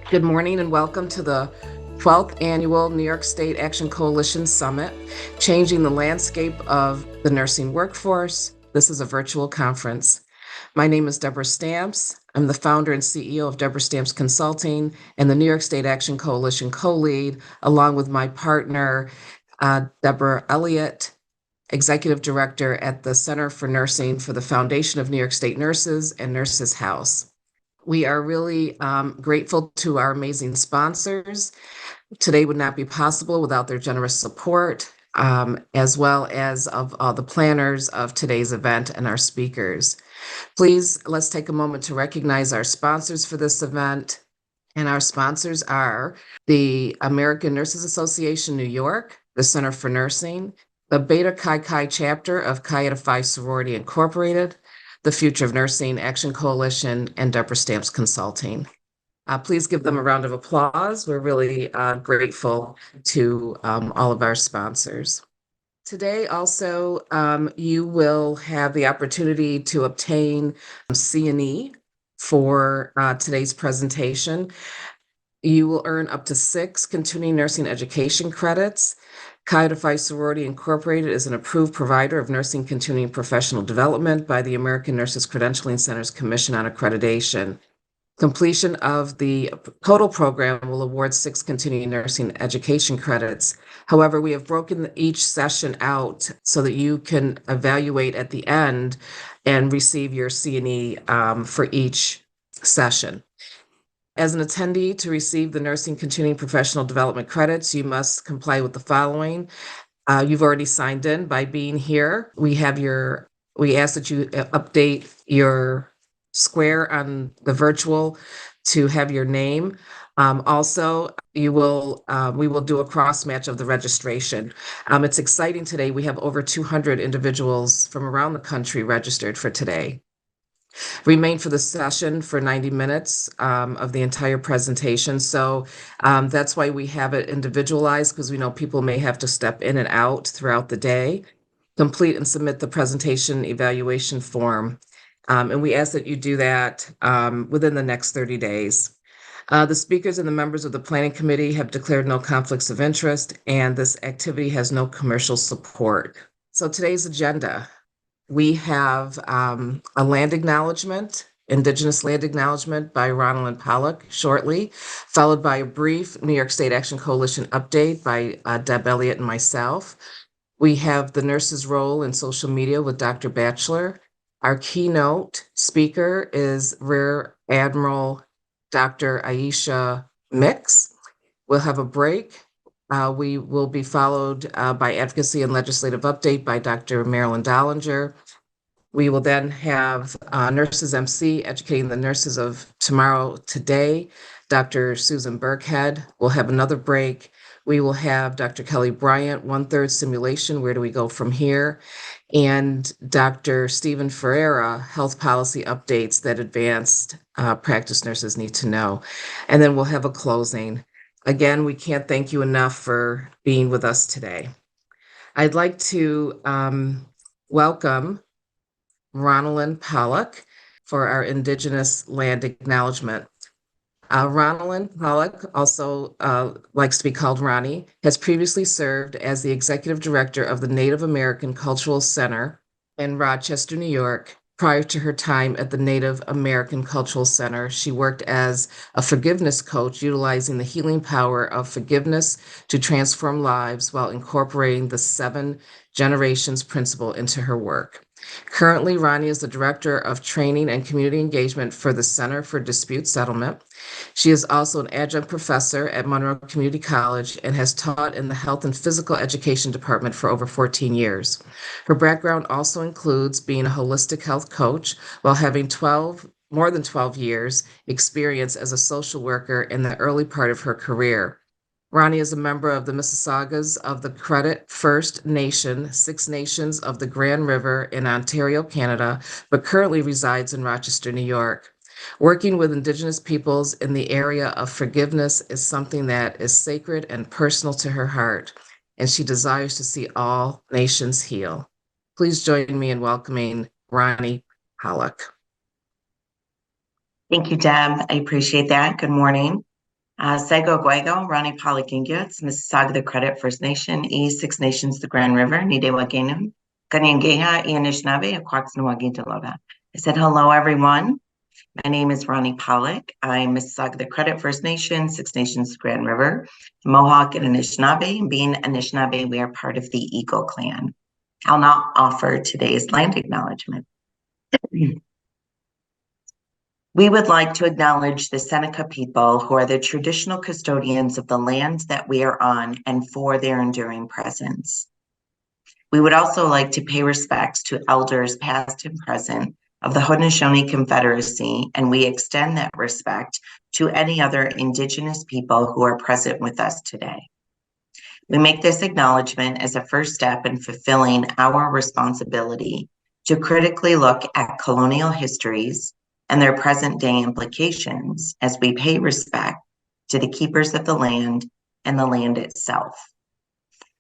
Good morning and welcome to the 12th Annual New York State Action Coalition Summit, Changing the Landscape of the Nursing Workforce. This is a virtual conference. My name is Deborah Stamps. I'm the founder and CEO of Deborah Stamps Consulting and the New York State Action Coalition co-lead, along with my partner, Deborah Elliott, Executive Director at the Center for Nursing for the Foundation of New York State Nurses and Nurses House. We are really grateful to our amazing sponsors. Today would not be possible without their generous support, as well as of all the planners of today's event and our speakers. Please, let's take a moment to recognize our sponsors for this event. And our sponsors are the American Nurses Association New York, the Center for Nursing, the Beta Chi Chi chapter of Chi Eta Phi Sorority Incorporated, the Future of Nursing Action Coalition, and Deborah Stamps Consulting. Please give them a round of applause. We're really grateful to all of our sponsors. Today also, you will have the opportunity to obtain C&E for today's presentation. You will earn up to 6 continuing nursing education credits. Chi Eta Phi Sorority Incorporated is an approved provider of nursing continuing professional development by the American Nurses Credentialing Centers Commission on Accreditation. Completion of the total program will award 6 continuing nursing education credits. However, we have broken each session out so that you can evaluate at the end and receive your C&E for each session. As an attendee to receive the Nursing Continuing Professional Development credits, you must comply with the following. You've already signed in by being here. We ask that you update your square on the virtual to have your name. Also, we will do a cross match of the registration. It's exciting today. We have over 200 individuals from around the country registered for today. Remain for the session for 90 minutes of the entire presentation. So that's why we have it individualized, because we know people may have to step in and out throughout the day. Complete and submit the presentation evaluation form. And we ask that you do that within the next 30 days. The speakers and the members of the planning committee have declared no conflicts of interest, and this activity has no commercial support. So today's agenda. We have a land acknowledgement, Indigenous land acknowledgement by Ronald Pollock shortly, followed by a brief New York State Action Coalition update by Deb Elliott and myself. We have the nurse's role in social media with Dr. Batchelor. Our keynote speaker is Rear Admiral Dr. Aisha Mix. We'll have a break. We will be followed by advocacy and legislative update by Dr. Marilyn Dollinger. We will then have Nurses MC educating the nurses of tomorrow today. Dr. Susan Burkhead will have another break. We will have Dr. Kelly Bryant, 1/3 simulation, where do we go from here? And Dr. Stephen Ferreira, health policy updates that advanced practice nurses need to know. And then we'll have a closing. Again, we can't thank you enough for being with us today. I'd like to welcome Ronald Pollock for our Indigenous land acknowledgement. Ronald Pollock, also likes to be called Ronnie, has previously served as the executive director of the Native American Cultural Center in Rochester, New York. Prior to her time at the Native American Cultural Center, she worked as a forgiveness coach, utilizing the healing power of forgiveness to transform lives while incorporating the 7 generations principle into her work. Currently, Ronnie is the Director of Training and Community Engagement for the Center for Dispute Settlement. She is also an adjunct professor at Monroe Community College and has taught in the Health and Physical Education Department for over 14 years. Her background also includes being a holistic health coach while having more than 12 years experience as a social worker in the early part of her career. Ronnie is a member of the Mississaugas of the Credit First Nation, 6 Nations of the Grand River in Ontario, Canada, but currently resides in Rochester, New York. Working with Indigenous peoples in the area of forgiveness is something that is sacred and personal to her heart, and she desires to see all nations heal. Please join me in welcoming Ronnie Pollock. Thank you, Deb. I appreciate that. Good morning. Sego Guego, Ronnie Palakingits, Mississauga the Credit First Nation, Six Nations the Grand River, Nidewagenum, Kanyangeha, Anishinaabe, Aquaxnawagintalota. I said, hello, everyone. My name is Ronnie Pollock. I'm Mississauga the Credit First Nation, Six Nations Grand River, Mohawk and Anishinaabe. Being Anishinaabe, we are part of the Eagle Clan. I'll now offer today's land acknowledgement. We would like to acknowledge the Seneca people who are the traditional custodians of the land that we are on and for their enduring presence. We would also like to pay respects to elders past and present of the Haudenosaunee Confederacy, and we extend that respect to any other Indigenous people who are present with us today. We make this acknowledgement as a first step in fulfilling our responsibility to critically look at colonial histories and their present day implications as we pay respect to the keepers of the land and the land itself.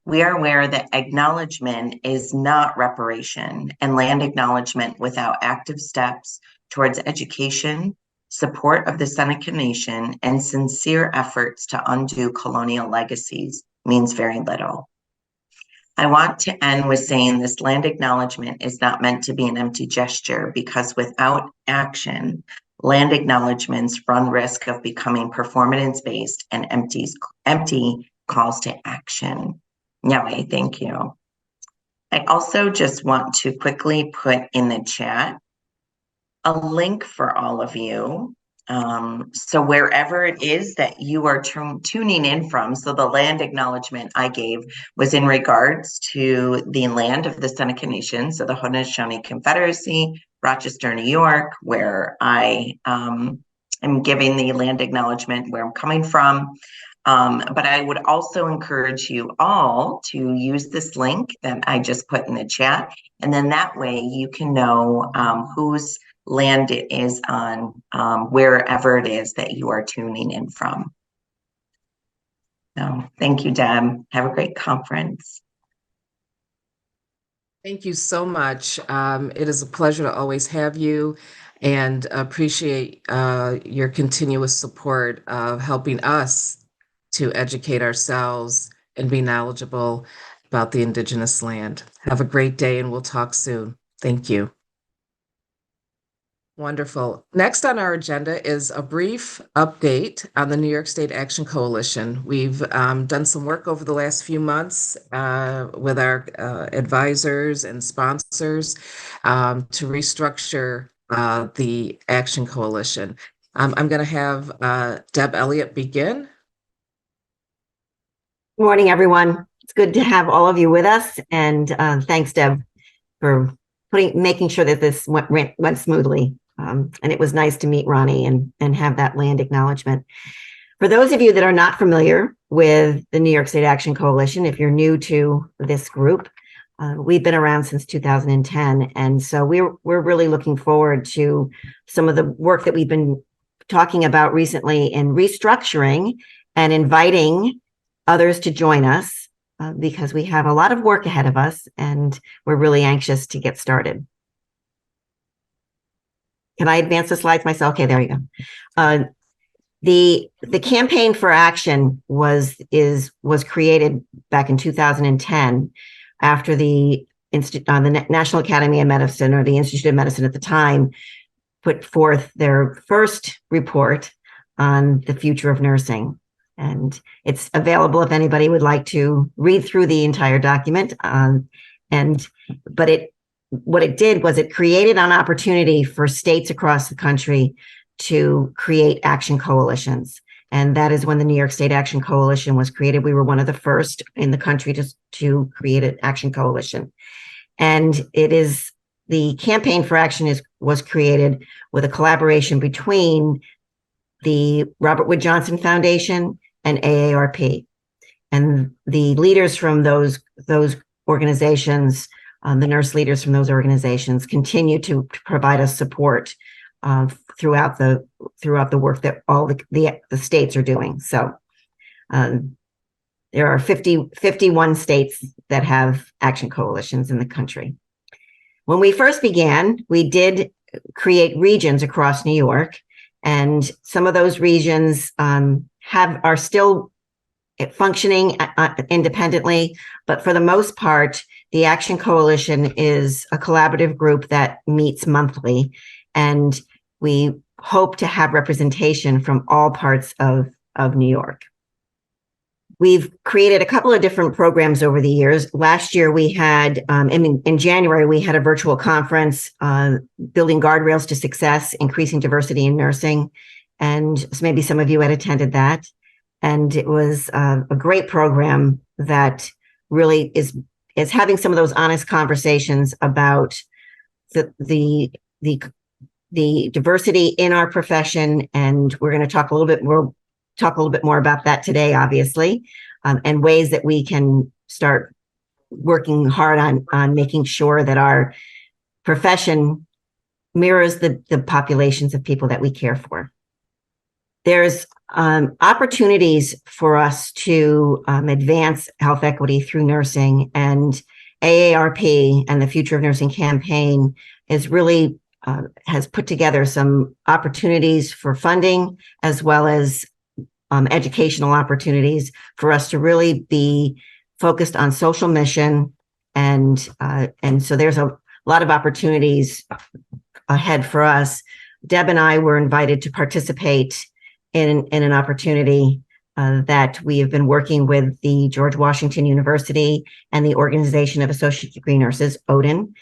We are aware that acknowledgement is not reparation, and land acknowledgement without active steps towards education, support of the Seneca Nation, and sincere efforts to undo colonial legacies means very little. I want to end with saying this land acknowledgement is not meant to be an empty gesture, because without action, land acknowledgements run risk of becoming performance-based and empty calls to action. Yahweh, thank you. I also just want to quickly put in the chat a link for all of you. So wherever it is that you are tuning in from, so the land acknowledgement I gave was in regards to the land of the Seneca Nation, so the Haudenosaunee Confederacy, Rochester, New York, where I am giving the land acknowledgement where I'm coming from. But I would also encourage you all to use this link that I just put in the chat, and then that way you can know whose land it is on wherever it is that you are tuning in from. So thank you, Deb. Have a great conference. Thank you so much. It is a pleasure to always have you, and appreciate your continuous support of helping us to educate ourselves and be knowledgeable about the Indigenous land. Have a great day, and we'll talk soon. Thank you. Wonderful. Next on our agenda is a brief update on the New York State Action Coalition. We've done some work over the last few months with our advisors and sponsors to restructure the Action Coalition. I'm going to have Deb Elliott begin. Good morning, everyone. It's good to have all of you with us, and thanks, Deb, for making sure that this went smoothly. And it was nice to meet Ronnie and have that land acknowledgement. For those of you that are not familiar with the New York State Action Coalition, if you're new to this group, we've been around since 2010, and so we're really looking forward to some of the work that we've been talking about recently in restructuring and inviting others to join us because we have a lot of work ahead of us, and we're really anxious to get started. Can I advance the slides myself? Okay, there you go. The Campaign for Action was created back in 2010 after the National Academy of Medicine, or the Institute of Medicine at the time, put forth their first report on the future of nursing. And it's available if anybody would like to read through the entire document. What it did was it created an opportunity for states across the country to create action coalitions. And that is when the New York State Action Coalition was created. We were one of the first in the country to create an action coalition. And the Campaign for Action was created with a collaboration between the Robert Wood Johnson Foundation and AARP. And the leaders from those organizations, the nurse leaders from those organizations, continue to provide us support throughout the work that all the states are doing. So there are 51 states that have action coalitions in the country. When we first began, we did create regions across New York, and some of those regions are still functioning independently, but for the most part, the Action Coalition is a collaborative group that meets monthly, and we hope to have representation from all parts of New York. We've created a couple of different programs over the years. Last year, we had, in January, we had a virtual conference, Building Guardrails to Success, Increasing Diversity in Nursing. And so maybe some of you had attended that. And it was a great program that really is having some of those honest conversations about the diversity in our profession. And we're going to talk a little bit more about that today, obviously, and ways that we can start working hard on making sure that our profession mirrors the populations of people that we care for. There's opportunities for us to advance health equity through nursing, and AARP and the Future of Nursing campaign is really has put together some opportunities for funding as well as educational opportunities for us to really be focused on social mission. And so there's a lot of opportunities ahead for us. Deb and I were invited to participate in an opportunity that we have been working with the George Washington University and the Organization of Associate Degree Nurses, ODIN.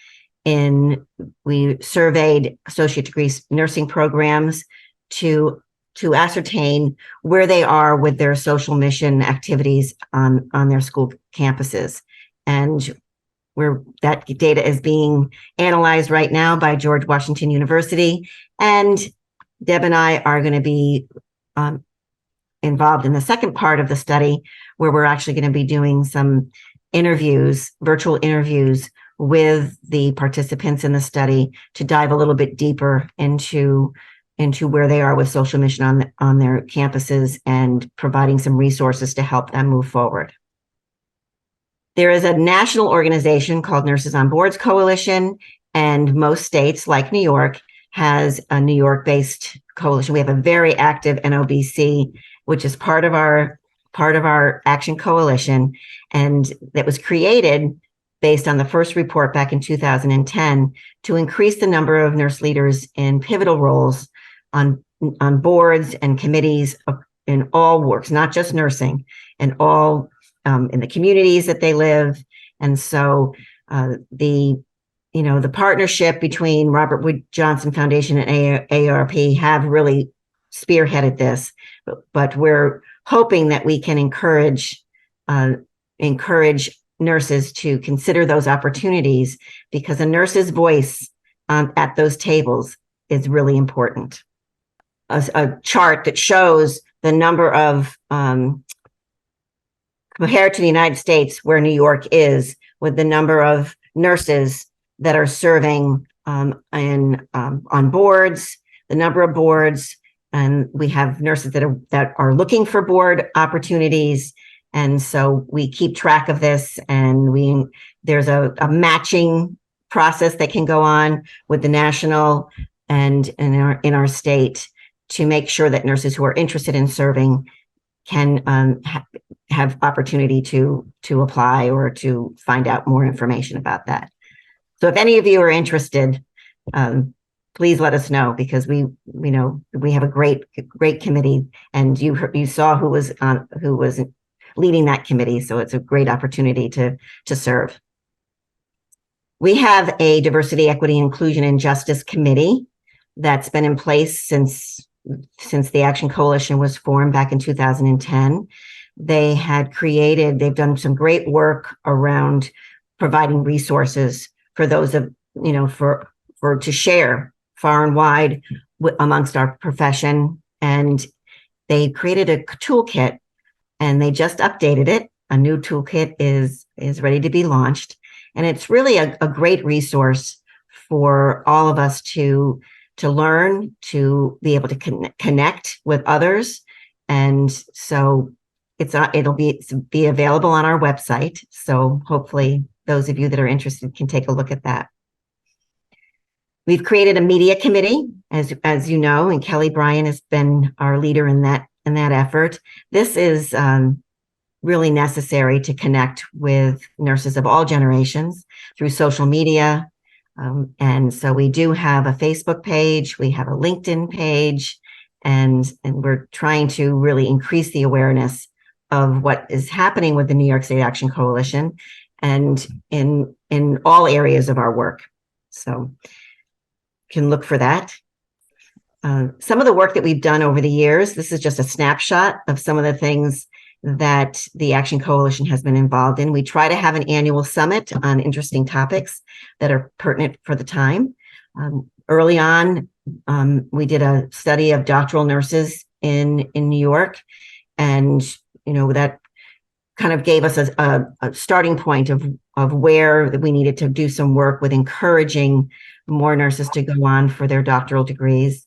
We surveyed associate degree nursing programs to ascertain where they are with their social mission activities on their school campuses. And that data is being analyzed right now by George Washington University. And Deb and I are going to be involved in the second part of the study, where we're actually going to be doing some interviews, virtual interviews with the participants in the study to dive a little bit deeper into where they are with social mission on their campuses and providing some resources to help them move forward. There is a national organization called Nurses on Boards Coalition, and most states, like New York, has a New York-based coalition. We have a very active NOBC, which is part of our Action Coalition, and that was created based on the first report back in 2010 to increase the number of nurse leaders in pivotal roles on boards and committees in all works, not just nursing, and all in the communities that they live. And so the partnership between Robert Wood Johnson Foundation and AARP have really spearheaded this, but we're hoping that we can encourage nurses to consider those opportunities, because a nurse's voice at those tables is really important. A chart that shows the number of, compared to the United States, where New York is, with the number of nurses that are serving on boards, the number of boards, and we have nurses that are looking for board opportunities. And so we keep track of this, and there's a matching process that can go on with the national and in our state to make sure that nurses who are interested in serving can have opportunity to apply or to find out more information about that. So if any of you are interested, please let us know, because we have a great committee, and you saw who was leading that committee. So it's a great opportunity to serve. We have a Diversity, Equity, Inclusion, and Justice Committee that's been in place since the Action Coalition was formed back in 2010. They've done some great work around providing resources for those to share far and wide amongst our profession. And they created a toolkit, and they just updated it. A new toolkit is ready to be launched. And it's really a great resource for all of us to learn, to be able to connect with others. And so it'll be available on our website. So hopefully those of you that are interested can take a look at that. We've created a media committee, as you know, and Kelly Bryan has been our leader in that that effort. This is really necessary to connect with nurses of all generations through social media. And so we do have a Facebook page, we have a LinkedIn page, and we're trying to really increase the awareness of what is happening with the New York State Action Coalition and in all areas of our work. So you can look for that. Some of the work that we've done over the years, this is just a snapshot of some of the things that the Action Coalition has been involved in. We try to have an annual summit on interesting topics that are pertinent for the time. Early on, we did a study of doctoral nurses in New York, and that kind of gave us a starting point of where we needed to do some work with encouraging more nurses to go on for their doctoral degrees.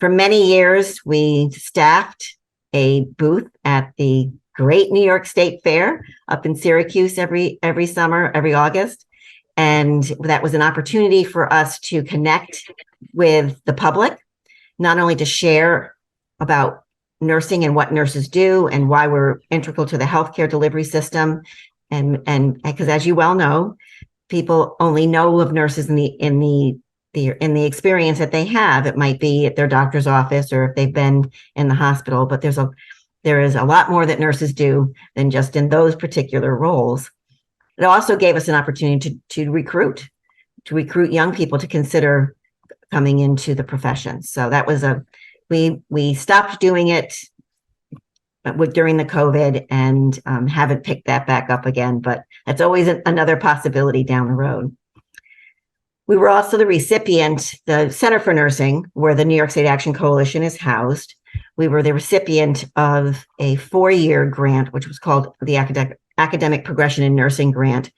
For many years, we staffed a booth at the great New York State Fair up in Syracuse every summer, every August. And that was an opportunity for us to connect with the public, not only to share about nursing and what nurses do and why we're integral to the healthcare delivery system. And because as you well know, people only know of nurses in the experience that they have. It might be at their doctor's office or if they've been in the hospital, but there is a lot more that nurses do than just in those particular roles. It also gave us an opportunity to recruit young people to consider coming into the profession. So that was we stopped doing it during the COVID and haven't picked that back up again, but that's always another possibility down the road. We were also the recipient, the Center for Nursing, where the New York State Action Coalition is housed. We were the recipient of a 4-year grant, which was called the Academic Progression in Nursing Grant.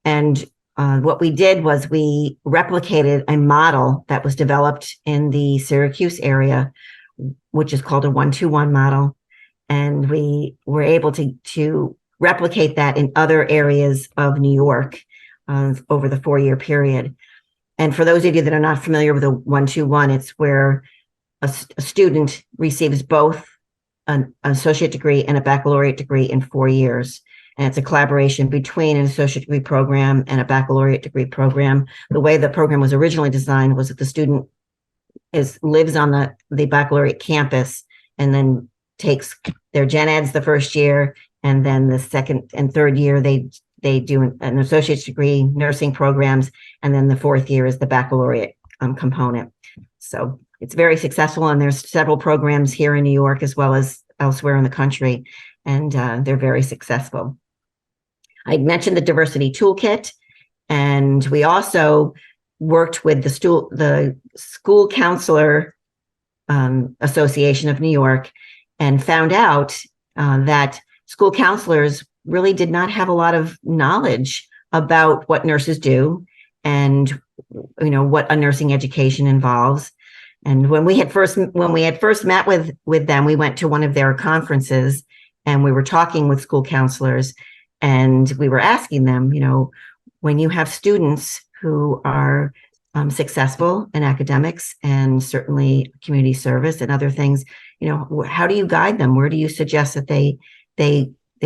And what we did was we replicated a model that was developed in the Syracuse area, which is called a 1-2-1 model. And we were able to replicate that in other areas of New York over the 4-year period. And for those of you that are not familiar with a 1-2-1, it's where a student receives both an associate degree and a baccalaureate degree in 4 years. And it's a collaboration between an associate degree program and a baccalaureate degree program. The way the program was originally designed was that the student lives on the baccalaureate campus and then takes their gen eds the first year, and then the second and third year they do an associate's degree nursing programs, and then the 4th year is the baccalaureate component. So it's very successful, and there's several programs here in New York as well as elsewhere in the country, and they're very successful. I mentioned the diversity toolkit, and we also worked with the School Counselor Association of New York and found out that school counselors really did not have a lot of knowledge about what nurses do and what a nursing education involves. And when we had first met with them, we went to one of their conferences and we were talking with school counselors, and we were asking them, when you have students who are successful in academics and certainly community service and other things, how do you guide them? Where do you suggest that they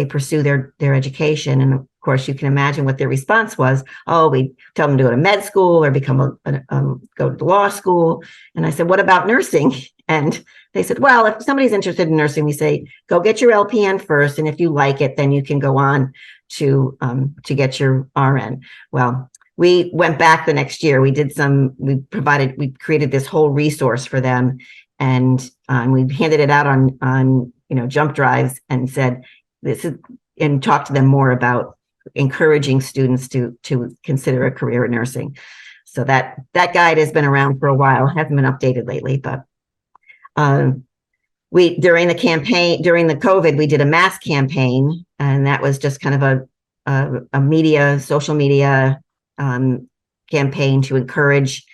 pursue their education? And of course, you can imagine what their response was. Oh, we tell them to go to med school or go to law school. And I said, what about nursing? And they said, well, if somebody's interested in nursing, we say, go get your LPN first. And if you like it, then you can go on to get your RN. Well, we went back the next year. We created this whole resource for them, and we handed it out on jump drives and said, and talked to them more about encouraging students to consider a career in nursing. So that guide has been around for a while, hasn't been updated lately, but during the COVID, we did a mass campaign, and that was just kind of a social media campaign to encourage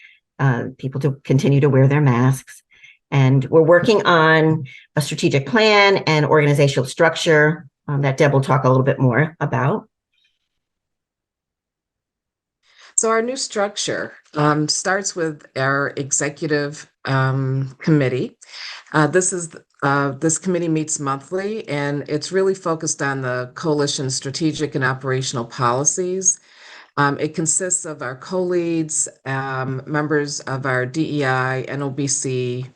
people to continue to wear their masks. And we're working on a strategic plan and organizational structure that Deb will talk a little bit more about. So our new structure starts with our executive committee. This is This committee meets monthly, and it's really focused on the coalition's strategic and operational policies. It consists of our co-leads, members of our DEI, NOBC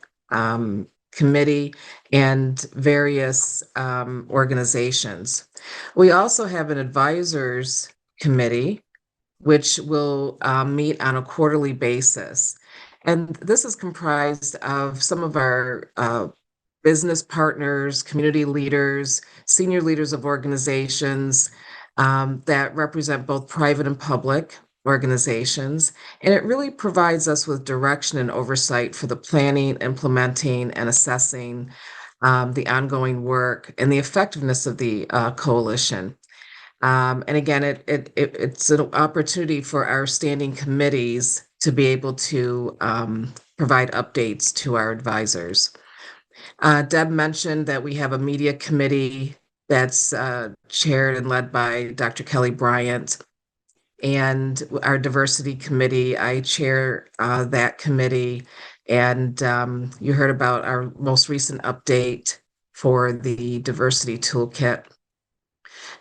committee, and various organizations. We also have an advisors committee, which will meet on a quarterly basis. And this is comprised of some of our business partners, community leaders, senior leaders of organizations that represent both private and public organizations. And it really provides us with direction and oversight for the planning, implementing, and assessing the ongoing work and the effectiveness of the coalition. And again, it's an opportunity for our standing committees to be able to provide updates to our advisors. Deb mentioned that we have a media committee that's chaired and led by Dr. Kelly Bryant. And our diversity committee, I chair that committee. And you heard about our most recent update for the diversity toolkit.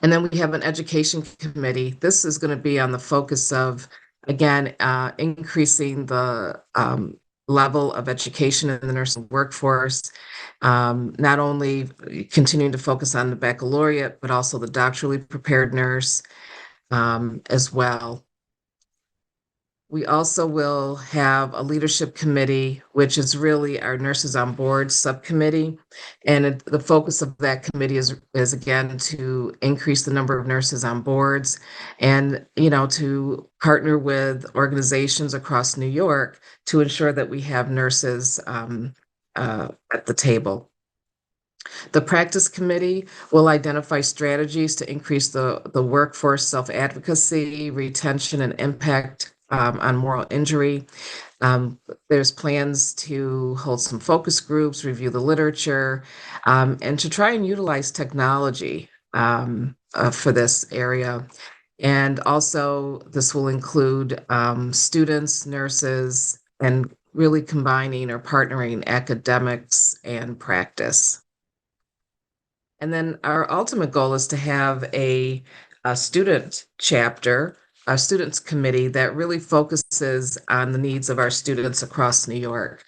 And then we have an education committee. This is going to be on the focus of, again, increasing the level of education in the nursing workforce, not only continuing to focus on the baccalaureate, but also the doctorally prepared nurse as well. We also will have a leadership committee, which is really our Nurses on Board subcommittee. And the focus of that committee is again, to increase the number of nurses on boards and, to partner with organizations across New York to ensure that we have nurses at the table. The practice committee will identify strategies to increase the workforce self-advocacy, retention, and impact on moral injury. There's plans to hold some focus groups, review the literature, and to try and utilize technology for this area. And also, this will include students, nurses, and really combining or partnering academics and practice. And then our ultimate goal is to have a student chapter, a students committee that really focuses on the needs of our students across New York.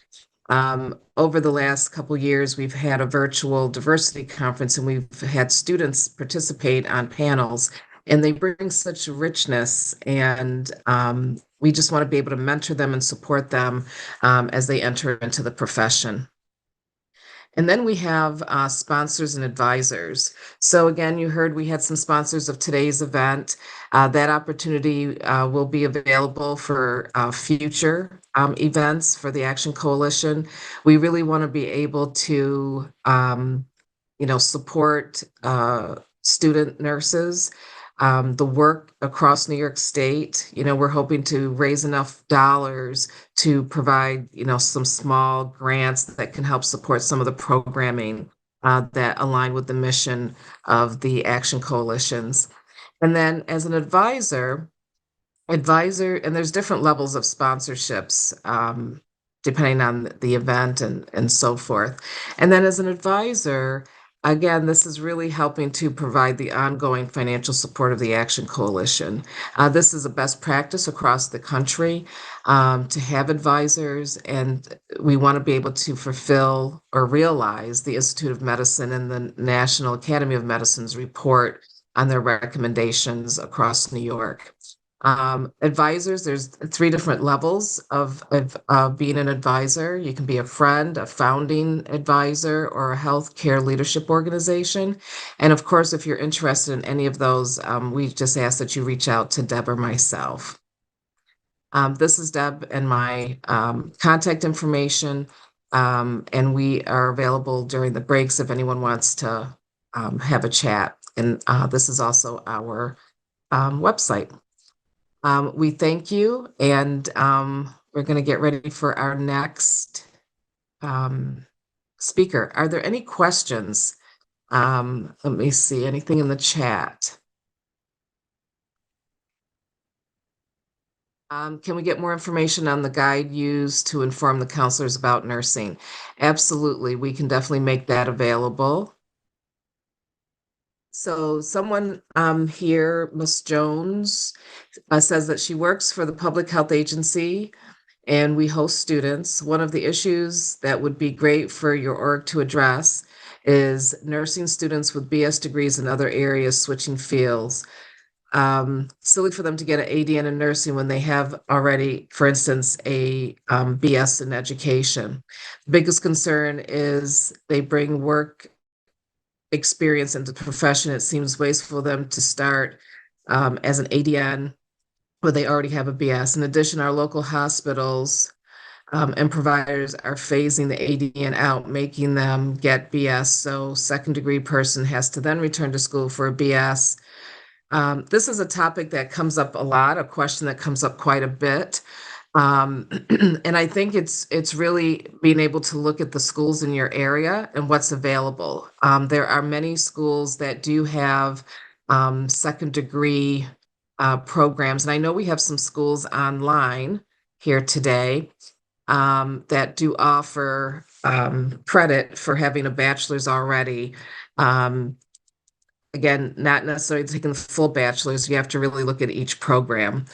Over the last couple years, we've had a virtual diversity conference and we've had students participate on panels, and they bring such richness, and we just want to be able to mentor them and support them as they enter into the profession. And then we have sponsors and advisors. So again, you heard we had some sponsors of today's event. That opportunity will be available for future events for the Action Coalition. We really want to be able to, support student nurses, the work across New York State. We're hoping to raise enough dollars to provide, some small grants that can help support some of the programming that align with the mission of the Action Coalitions. And then as an advisor, and there's different levels of sponsorships depending on the event and so forth. And then as an advisor, again, this is really helping to provide the ongoing financial support of the Action Coalition. This is a best practice across the country to have advisors, and we want to be able to fulfill or realize the Institute of Medicine and the National Academy of Medicine's report on their recommendations across New York. Advisors, there's 3 different levels of being an advisor. You can be a friend, a founding advisor, or a healthcare leadership organization. And of course, if you're interested in any of those, we just ask that you reach out to Deb or myself. This is Deb and my contact information, and we are available during the breaks if anyone wants to have a chat. And this is also our website. We thank you, and we're going to get ready for our next speaker. Are there any questions? Let me see, anything in the chat? Can we get more information on the guide used to inform the counselors about nursing? Absolutely, we can definitely make that available. So someone here, Miss Jones, says that she works for the Public Health Agency and we host students. One of the issues that would be great for your org to address is nursing students with BS degrees in other areas switching fields. Silly for them to get an ADN in nursing when they have already, for instance, a BS in education. The biggest concern is they bring work experience into the profession. It seems wasteful for them to start as an ADN where they already have a BS. In addition, our local hospitals and providers are phasing the ADN out, making them get BS. So second degree person has to then return to school for a BS. This is a topic that comes up a lot, a question that comes up quite a bit. And I think it's really being able to look at the schools in your area and what's available. There are many schools that do have second degree programs, and I know we have some schools online here today that do offer credit for having a bachelor's already. Again, not necessarily taking the full bachelor's, you have to really look at each program.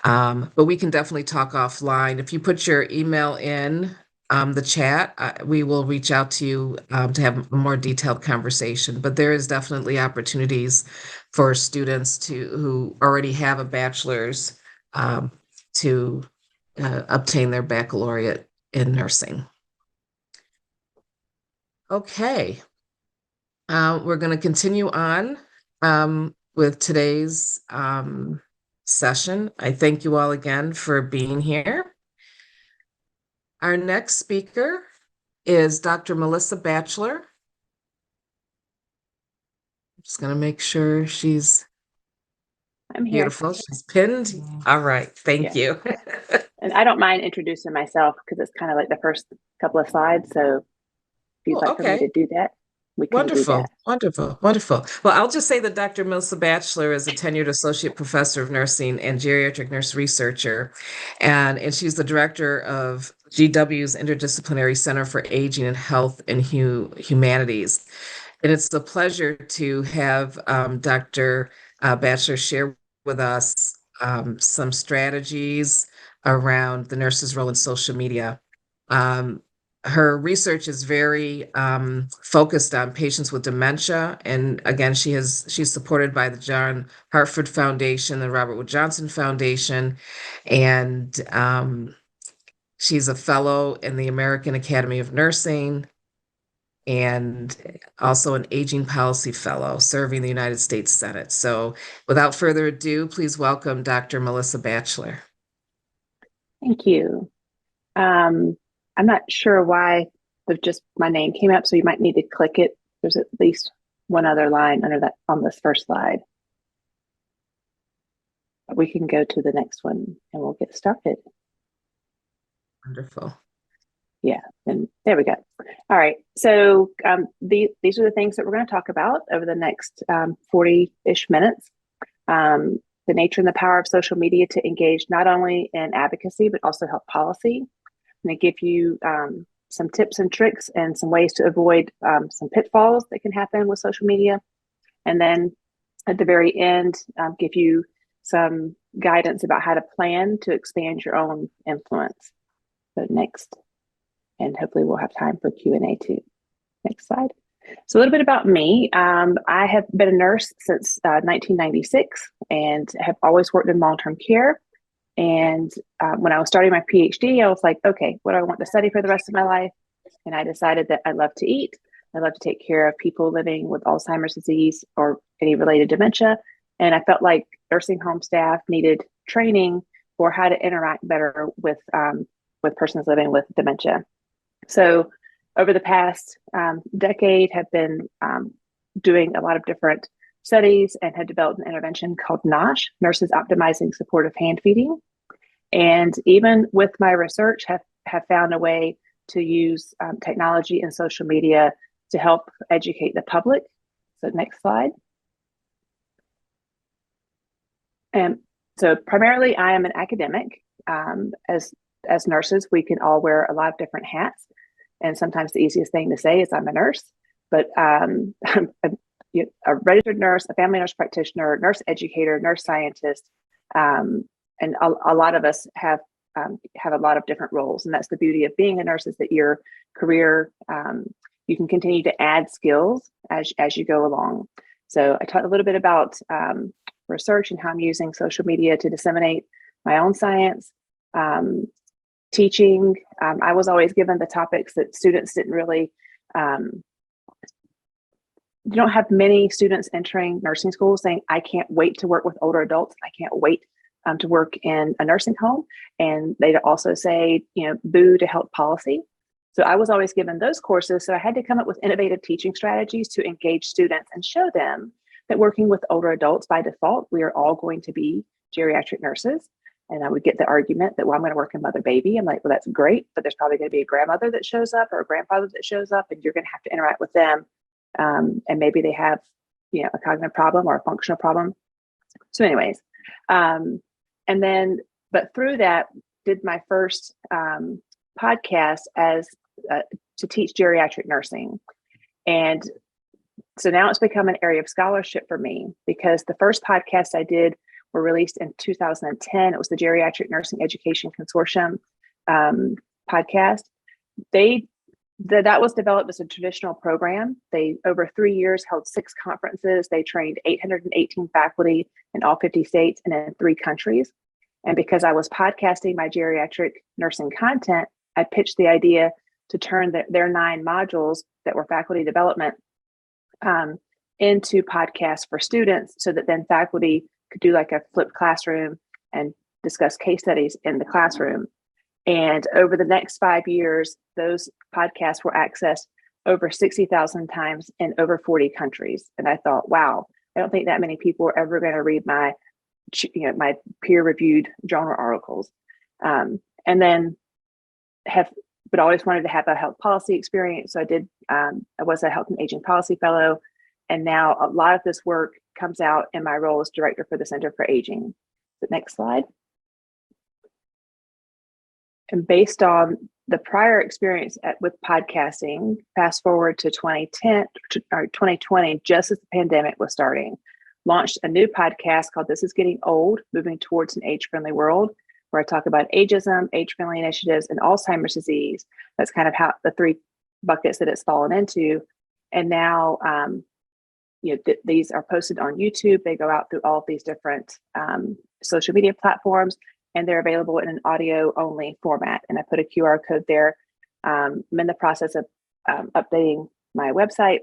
But we can definitely talk offline. If you put your email in the chat, we will reach out to you to have a more detailed conversation. But there is definitely opportunities for students who already have a bachelor's to obtain their baccalaureate in nursing. Okay. We're going to continue on with today's session. I thank you all again for being here. Our next speaker is Dr. Melissa Batchelor. I'm just going to make sure she's I'm here. beautiful. She's pinned. All right. Thank you. And I don't mind introducing myself because it's kind of like the first couple of slides. So if you'd like for me to do that, we can do Wonderful, that. wonderful, wonderful. Well, I'll just say that Dr. Melissa Batchelor is a tenured associate professor of nursing and geriatric nurse researcher, and she's the director of GW's Interdisciplinary Center for Aging and Health and Humanities. And it's a pleasure to have Dr. Batchelor share with us some strategies around the nurse's role in social media. Her research is very focused on patients with dementia. And again, she's supported by the John Hartford Foundation, the Robert Wood Johnson Foundation, and she's a fellow in the American Academy of Nursing and also an aging policy fellow serving the United States Senate. So without further ado, please welcome Dr. Melissa Batchelor. Thank you. I'm not sure why just my name came up, so you might need to click it. There's at least one other line under that on this first slide. But we can go to the next one and we'll get started. Wonderful. Yeah, and there we go. All right, so these are the things that we're going to talk about over the next 40-ish minutes. The nature and the power of social media to engage not only in advocacy, but also health policy. I'm going to give you some tips and tricks and some ways to avoid some pitfalls that can happen with social media. And then at the very end, give you some guidance about how to plan to expand your own influence. So next, and hopefully we'll have time for Q&A too. Next slide. So a little bit about me. I have been a nurse since 1996 and have always worked in long-term care. And when I was starting my PhD, I was like, okay, what do I want to study for the rest of my life? And I decided that I love to eat. I love to take care of people living with Alzheimer's disease or any related dementia. And I felt like nursing home staff needed training for how to interact better with persons living with dementia. So over the past decade, have been doing a lot of different studies and had developed an intervention called NOSH, Nurses Optimizing Supportive Hand Feeding. And even with my research, have found a way to use technology and social media to help educate the public. So next slide. And so primarily I am an academic, as nurses, we can all wear a lot of different hats. And sometimes the easiest thing to say is I'm a nurse, but I'm a registered nurse, a family nurse practitioner, nurse educator, nurse scientist. And a lot of us have a lot of different roles. And that's the beauty of being a nurse, is that your career, you can continue to add skills as you go along. So I talked a little bit about research and how I'm using social media to disseminate my own science. Teaching, I was always given the topics that students didn't really, you don't have many students entering nursing school saying, I can't wait to work with older adults. I can't wait to work in a nursing home. And they'd also say, boo to health policy. So I was always given those courses. So I had to come up with innovative teaching strategies to engage students and show them that working with older adults by default, we are all going to be geriatric nurses. And I would get the argument that, well, I'm going to work in mother baby. I'm like, well, that's great, but there's probably going to be a grandmother that shows up or a grandfather that shows up, and you're going to have to interact with them. And maybe they have, a cognitive problem or a functional problem. So anyways, but through that, did my first podcast as to teach geriatric nursing. And so now it's become an area of scholarship for me, because the first podcast I did were released in 2010. It was the Geriatric Nursing Education Consortium podcast. That was developed as a traditional program. They, over 3 years, held 6 conferences. They trained 818 faculty in all 50 states and in 3 countries. And because I was podcasting my geriatric nursing content, I pitched the idea to turn their 9 modules that were faculty development into podcasts for students, so that then faculty could do like a flipped classroom and discuss case studies in the classroom. And over the next 5 years, those podcasts were accessed over 60,000 times in over 40 countries. And I thought, wow, I don't think that many people are ever going to read my peer-reviewed journal articles. But always wanted to have a health policy experience. So I did, I was a health and aging policy fellow. And now a lot of this work comes out in my role as director for the Center for Aging. The next slide. And based on the prior experience with podcasting, fast forward to 2010 or 2020, just as the pandemic was starting, launched a new podcast called This Is Getting Old, Moving Towards an Age-Friendly World, where I talk about ageism, age-friendly initiatives, and Alzheimer's disease. That's kind of how the 3 buckets that it's fallen into. And now, these are posted on YouTube. They go out through all of these different social media platforms, and they're available in an audio only format. And I put a QR code there. I'm in the process of updating my website,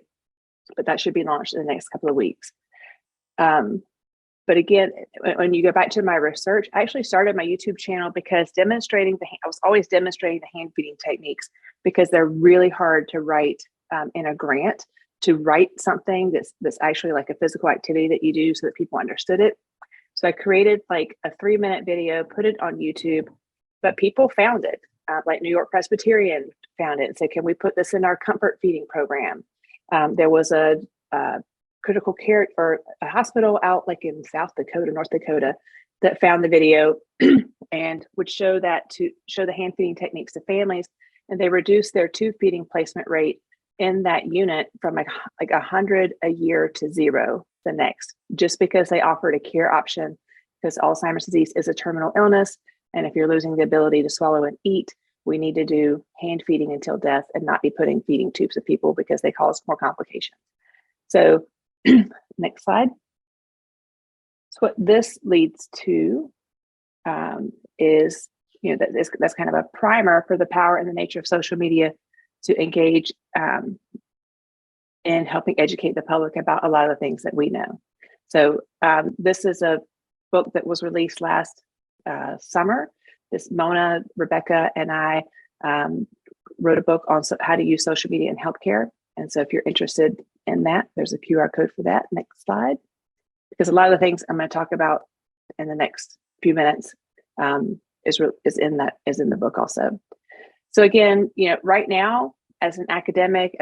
but that should be launched in the next couple of weeks. But again, when you go back to my research, I actually started my YouTube channel because I was always demonstrating the hand feeding techniques, because they're really hard to write in a grant, to write something that's actually like a physical activity that you do so that people understood it. So I created like a 3-minute video, put it on YouTube, but people found it. Like New York Presbyterian found it and said, can we put this in our comfort feeding program? There was a critical care or a hospital out like in North Dakota, that found the video and would show the hand feeding techniques to families. And they reduced their tube feeding placement rate in that unit from like 100 a year to 0 the next, just because they offered a care option, because Alzheimer's disease is a terminal illness. And if you're losing the ability to swallow and eat, we need to do hand feeding until death and not be putting feeding tubes to people, because they cause more complications. So next slide. So what this leads to is, that's kind of a primer for the power and the nature of social media to engage in helping educate the public about a lot of the things that we know. So this is a book that was released last summer. This Mona, Rebecca, and I wrote a book on how to use social media in healthcare. And so if you're interested in that, there's a QR code for that. Next slide. Because a lot of the things I'm going to talk about in the next few minutes is in the book also. So again, right now, as an academic,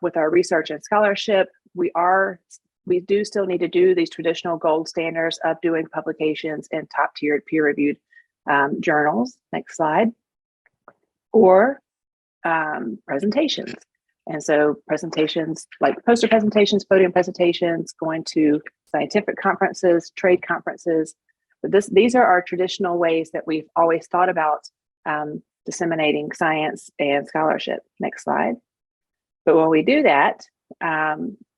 with our research and scholarship, we do still need to do these traditional gold standards of doing publications in top-tiered, peer-reviewed journals, next slide, or presentations. And so presentations like poster presentations, podium presentations, going to scientific conferences, trade conferences. But these are our traditional ways that we've always thought about disseminating science and scholarship. Next slide. But when we do that,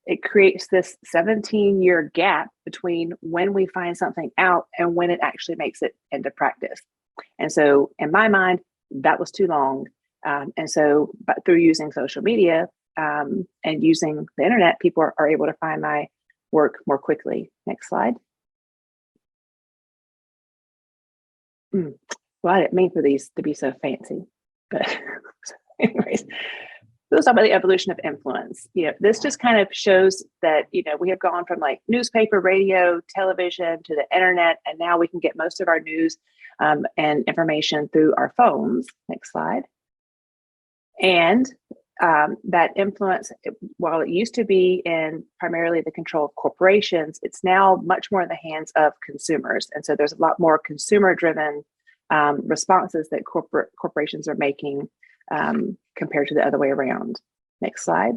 it creates this 17-year gap between when we find something out and when it actually makes it into practice. And so in my mind, that was too long. And so but through using social media and using the internet, people are able to find my work more quickly. Next slide. Well, I didn't mean for these to be so fancy, but anyways, let's talk about the evolution of influence. This just kind of shows that, we have gone from like newspaper, radio, television to the internet, and now we can get most of our news and information through our phones. Next slide. And that influence, while it used to be in primarily the control of corporations, it's now much more in the hands of consumers. And so there's a lot more consumer-driven responses that corporations are making compared to the other way around. Next slide.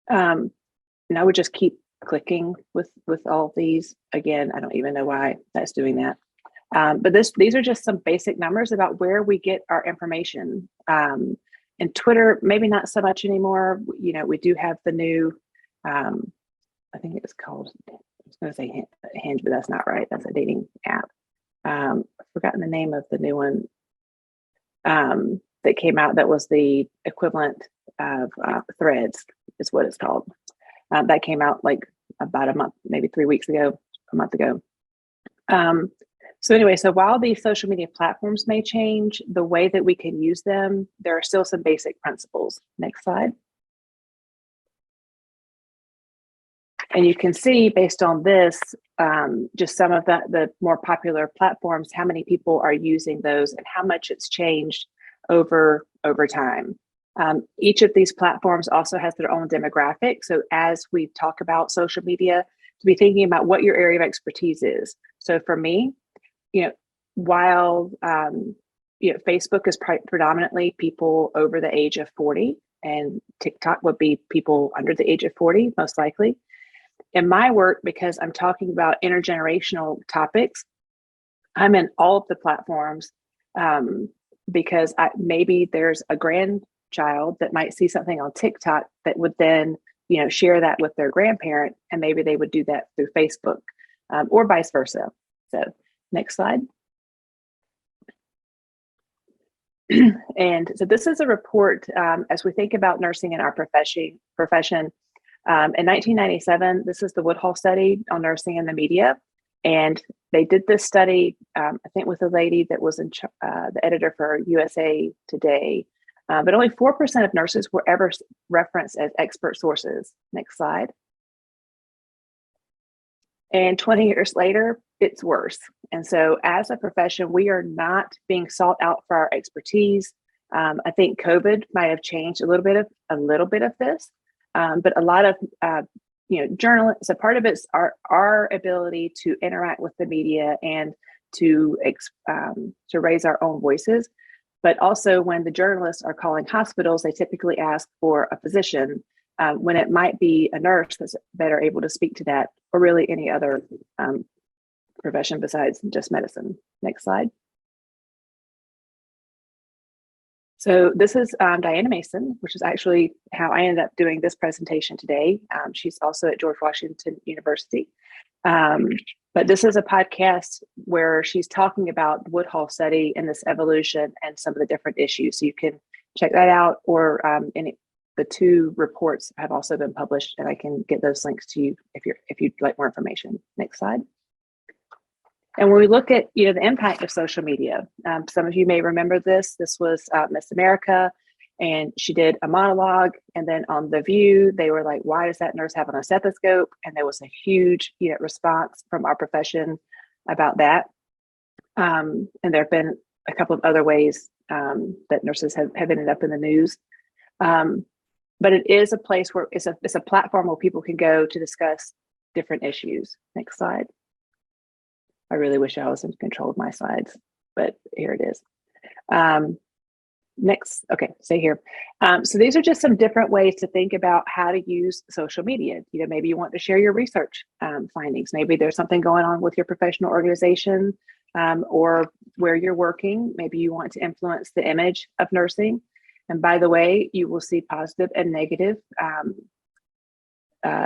And I would just keep clicking with all of these. Again, I don't even know why that's doing that. But these are just some basic numbers about where we get our information. And Twitter, maybe not so much anymore. We do have the new, I think it's called, I was going to say Hinge, but that's not right. That's a dating app. I've forgotten the name of the new one that came out that was the equivalent of Threads is what it's called. That came out like about a month, maybe 3 weeks ago, a month ago. So anyway, so while these social media platforms may change the way that we can use them, there are still some basic principles. Next slide. And you can see based on this, just some of the more popular platforms, how many people are using those and how much it's changed over time. Each of these platforms also has their own demographic. So as we talk about social media, to be thinking about what your area of expertise is. So for me, while Facebook is predominantly people over the age of 40, and TikTok would be people under the age of 40, most likely. In my work, because I'm talking about intergenerational topics, I'm in all of the platforms because maybe there's a grandchild that might see something on TikTok that would then, share that with their grandparent, and maybe they would do that through Facebook or vice versa. So next slide. And so this is a report as we think about nursing in our profession. In 1997, this is the Woodhull study on nursing in the media. And they did this study, I think with a lady that was the editor for USA Today, but only 4% of nurses were ever referenced as expert sources. Next slide. And 20 years later, it's worse. And so as a profession, we are not being sought out for our expertise. I think COVID might have changed a little bit of this, but a lot of journalists, a part of it's our ability to interact with the media and to raise our own voices. But also when the journalists are calling hospitals, they typically ask for a physician when it might be a nurse that's better able to speak to that, or really any other profession besides just medicine. Next slide. So this is Diana Mason, which is actually how I ended up doing this presentation today. She's also at George Washington University. But this is a podcast where she's talking about the Woodhull study and this evolution and some of the different issues. So you can check that out, or the two reports have also been published, and I can get those links to you if you'd like more information. Next slide. And when we look at the impact of social media, some of you may remember this. This was Miss America, and she did a monologue. And then on The View, they were like, "Why does that nurse have on a stethoscope?" And there was a huge response from our profession about that. And there have been a couple of other ways that nurses have ended up in the news. But it is a place where it's a platform where people can go to discuss different issues. Next slide. I really wish I was in control of my slides, but here it is. Next, okay, stay here. So these are just some different ways to think about how to use social media. You know, maybe you want to share your research findings. Maybe there's something going on with your professional organization or where you're working. Maybe you want to influence the image of nursing. And by the way, you will see positive and negative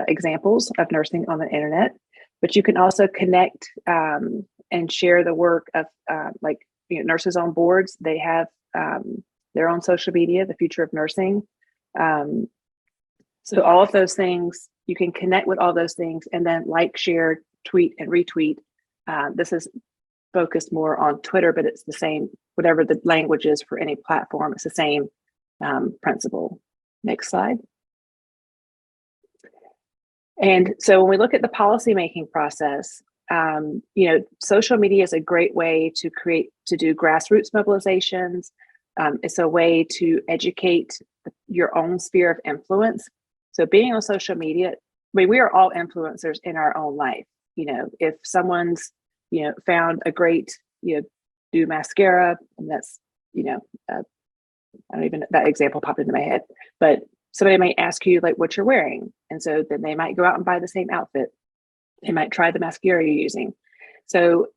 examples of nursing on the internet, but you can also connect and share the work of like, you know, nurses on boards. They have their own social media, the future of nursing. So all of those things, you can connect with all those things and then like, share, tweet, and retweet. This is focused more on Twitter, but it's the same, whatever the language is for any platform, it's the same principle. Next slide. And so when we look at the policymaking process, you know, social media is a great way to do grassroots mobilizations. It's a way to educate your own sphere of influence. So being on social media, I mean, we are all influencers in our own life. You know, if someone's, you know, found a great, you know, do mascara, and that's, you know, I don't even, that example popped into my head, but somebody might ask you like what you're wearing. And so then they might go out and buy the same outfit. They might try the mascara you're using. So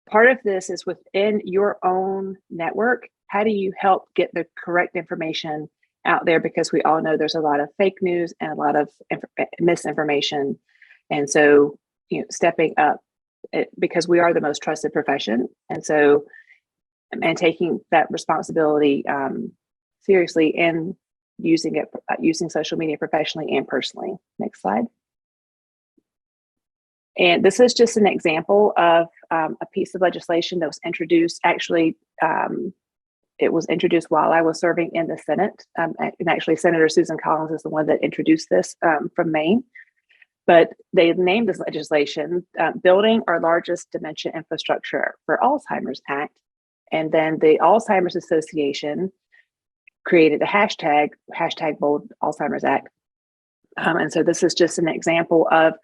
part of this is within your own network. How do you help get the correct information out there? Because we all know there's a lot of fake news and a lot of misinformation. And so, you know, stepping up because we are the most trusted profession. And so, and taking that responsibility seriously and using social media professionally and personally. Next slide. And this is just an example of a piece of legislation that was introduced. Actually, it was introduced while I was serving in the Senate. And actually, Senator Susan Collins is the one that introduced this from Maine. But they named this legislation Building Our Largest Dementia Infrastructure for Alzheimer's Act. And then the Alzheimer's Association created a hashtag Bold Alzheimer's Act. And so this is just an example of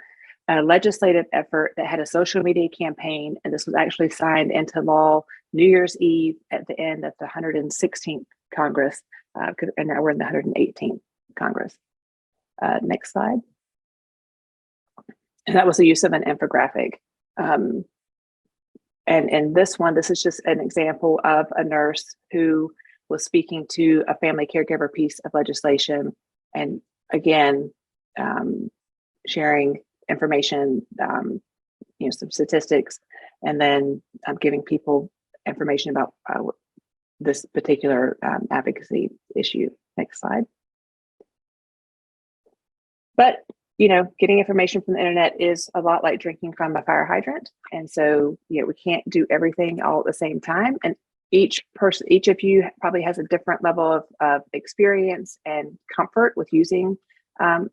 a legislative effort that had a social media campaign. And this was actually signed into law New Year's Eve at the end of the 116th Congress. And now we're in the 118th Congress. Next slide. And that was the use of an infographic. And in this one, this is just an example of a nurse who was speaking to a family caregiver piece of legislation. And again, sharing information, you know, some statistics, and then giving people information about this particular advocacy issue. Next slide. But, you know, getting information from the internet is a lot like drinking from a fire hydrant. And so, you know, we can't do everything all at the same time. And each of you probably has a different level of experience and comfort with using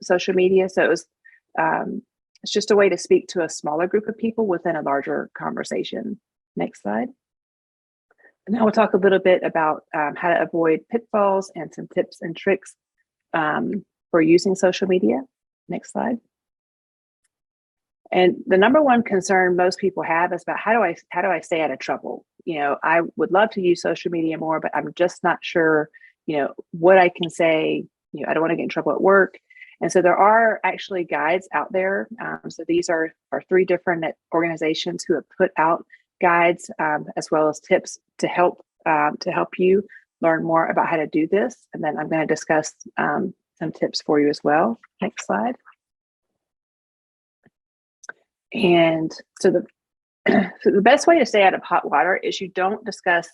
social media. So it's just a way to speak to a smaller group of people within a larger conversation. Next slide. And now we'll talk a little bit about how to avoid pitfalls and some tips and tricks for using social media. Next slide. And the number one concern most people have is about how do I stay out of trouble? You know, I would love to use social media more, but I'm just not sure, you know, what I can say. You know, I don't want to get in trouble at work. And so there are actually guides out there. So these are 3 different organizations who have put out guides as well as tips to help you learn more about how to do this. And then I'm going to discuss some tips for you as well. Next slide. And so the best way to stay out of hot water is you don't discuss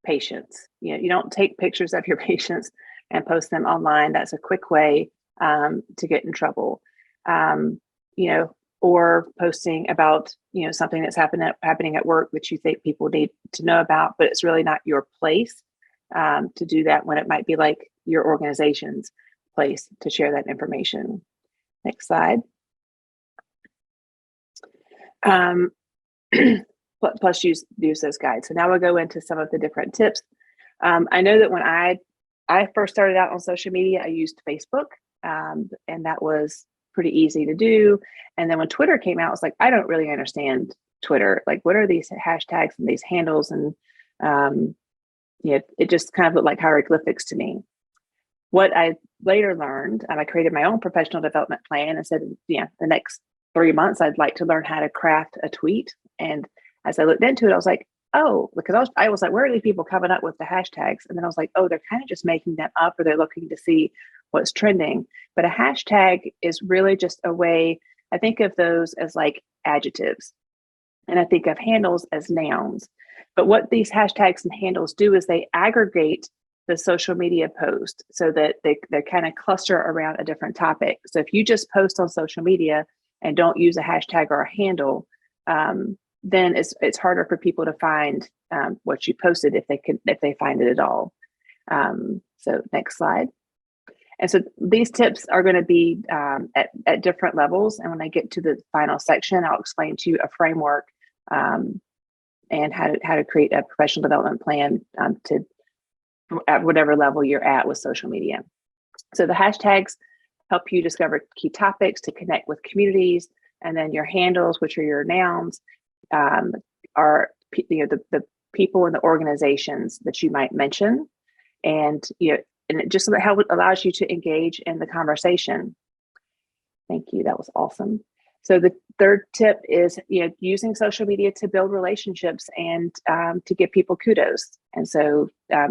patients. You know, you don't take pictures of your patients and post them online. That's a quick way to get in trouble. You know, or posting about, you know, something that's happening at work that you think people need to know about, but it's really not your place to do that when it might be like your organization's place to share that information. Next slide. Plus use those guides. So now we'll go into some of the different tips. I know that when I first started out on social media, I used Facebook, and that was pretty easy to do. And then when Twitter came out, it's like, I don't really understand Twitter. Like, what are these hashtags and these handles? And it just kind of looked like hieroglyphics to me. What I later learned, I created my own professional development plan and said, the next 3 months, I'd like to learn how to craft a tweet. And as I looked into it, I was like, oh, because I was like, where are these people coming up with the hashtags? And then I was like, oh, they're kind of just making them up, or they're looking to see what's trending. But a hashtag is really just a way, I think of those as like adjectives, and I think of handles as nouns. But what these hashtags and handles do is they aggregate the social media post so that they kind of cluster around a different topic. So if you just post on social media and don't use a hashtag or a handle, then it's harder for people to find what you posted if they find it at all. So next slide. And so these tips are going to be at different levels. And when I get to the final section, I'll explain to you a framework and how to create a professional development plan at whatever level you're at with social media. So the hashtags help you discover key topics to connect with communities, and then your handles, which are your nouns, are the people and the organizations that you might mention, and and it just how it allows you to engage in the conversation. Thank you. That was awesome. So the third tip is using social media to build relationships and to give people kudos. And so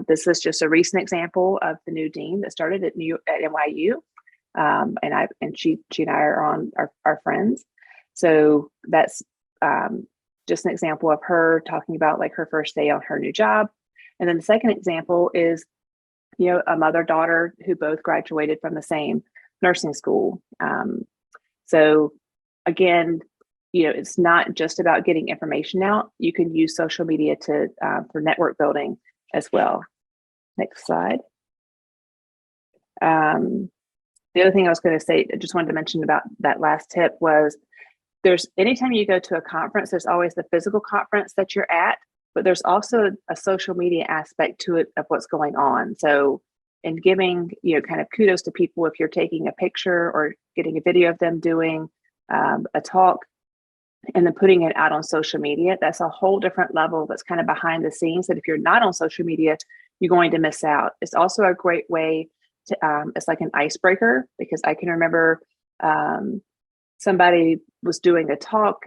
this is just a recent example of the new dean that started at NYU, and she and I are friends. So that's just an example of her talking about like her first day on her new job. And then the second example is a mother-daughter who both graduated from the same nursing school. So again, it's not just about getting information out. You can use social media for network building as well. Next slide. The other thing I was going to say, I just wanted to mention about that last tip was anytime you go to a conference, there's always the physical conference that you're at, but there's also a social media aspect to it of what's going on. So in giving, kind of kudos to people, if you're taking a picture or getting a video of them doing a talk and then putting it out on social media, that's a whole different level that's kind of behind the scenes that if you're not on social media, you're going to miss out. It's also a great way to, it's like an icebreaker, because I can remember somebody was doing a talk.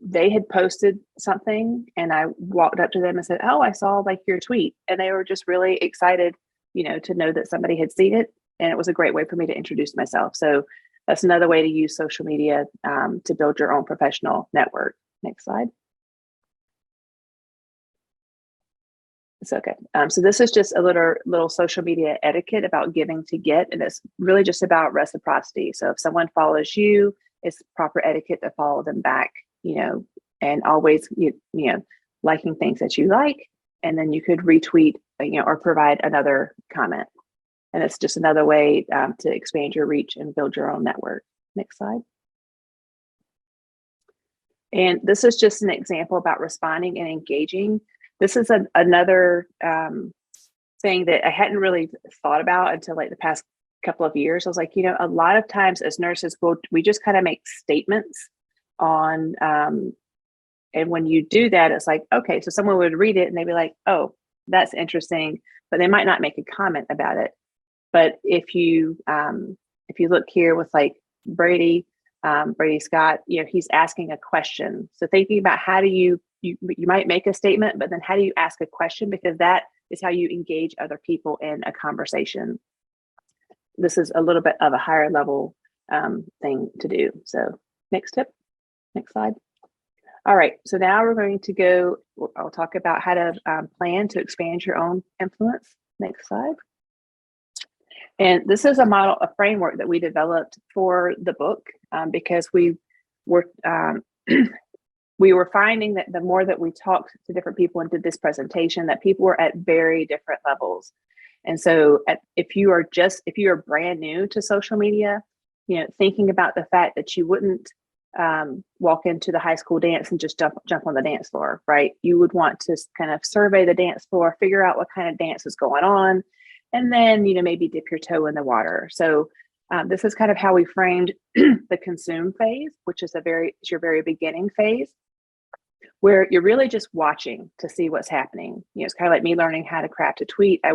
They had posted something and I walked up to them and said, oh, I saw like your tweet. And they were just really excited, to know that somebody had seen it. And it was a great way for me to introduce myself. So that's another way to use social media to build your own professional network. Next slide. It's okay. So this is just a little social media etiquette about giving to get, and it's really just about reciprocity. So if someone follows you, it's proper etiquette to follow them back, and always, liking things that you like, and then you could retweet, or provide another comment. And it's just another way to expand your reach and build your own network. Next slide. And this is just an example about responding and engaging. This is another thing that I hadn't really thought about until like the past couple of years. I was like, a lot of times as nurses, we just kind of make statements on, and when you do that, it's like, okay, so someone would read it and they'd be like, oh, that's interesting, but they might not make a comment about it. But if you look here with like Brady Scott, he's asking a question. So thinking about how do you might make a statement, but then how do you ask a question? Because that is how you engage other people in a conversation. This is a little bit of a higher level thing to do. So next tip, next slide. All right, so now we're going to I'll talk about how to plan to expand your own influence. Next slide. And this is a framework that we developed for the book because we were finding that the more that we talked to different people and did this presentation, that people were at very different levels. And so if you are brand new to social media, thinking about the fact that you wouldn't walk into the high school dance and just jump on the dance floor, right? You would want to kind of survey the dance floor, figure out what kind of dance is going on, and then, maybe dip your toe in the water. So This is kind of how we framed the consume phase, which is it's your very beginning phase, where you're really just watching to see what's happening. It's kind of like me learning how to craft a tweet. I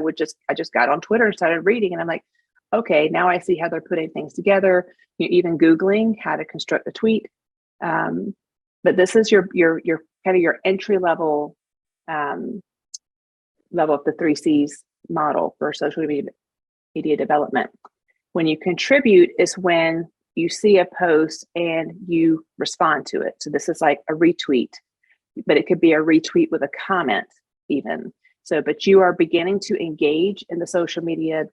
just got on Twitter and started reading, and I'm like, okay, now I see how they're putting things together. Even Googling how to construct a tweet. But this is your kind of your entry level level of the 3Cs model for social media development. When you contribute is when you see a post and you respond to it. So this is like a retweet, but it could be a retweet with a comment even. So, but you are beginning to engage in the social media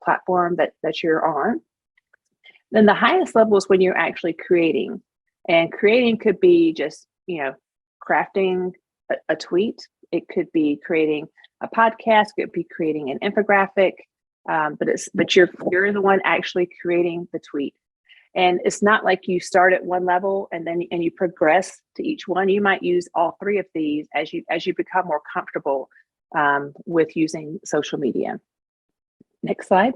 platform that you're on. Then the highest level is when you're actually creating. And creating could be just, crafting a tweet. It could be creating a podcast. It could be creating an infographic. But you're the one actually creating the tweet. And it's not like you start at one level and you progress to each one. You might use all three of these as you become more comfortable with using social media. Next slide.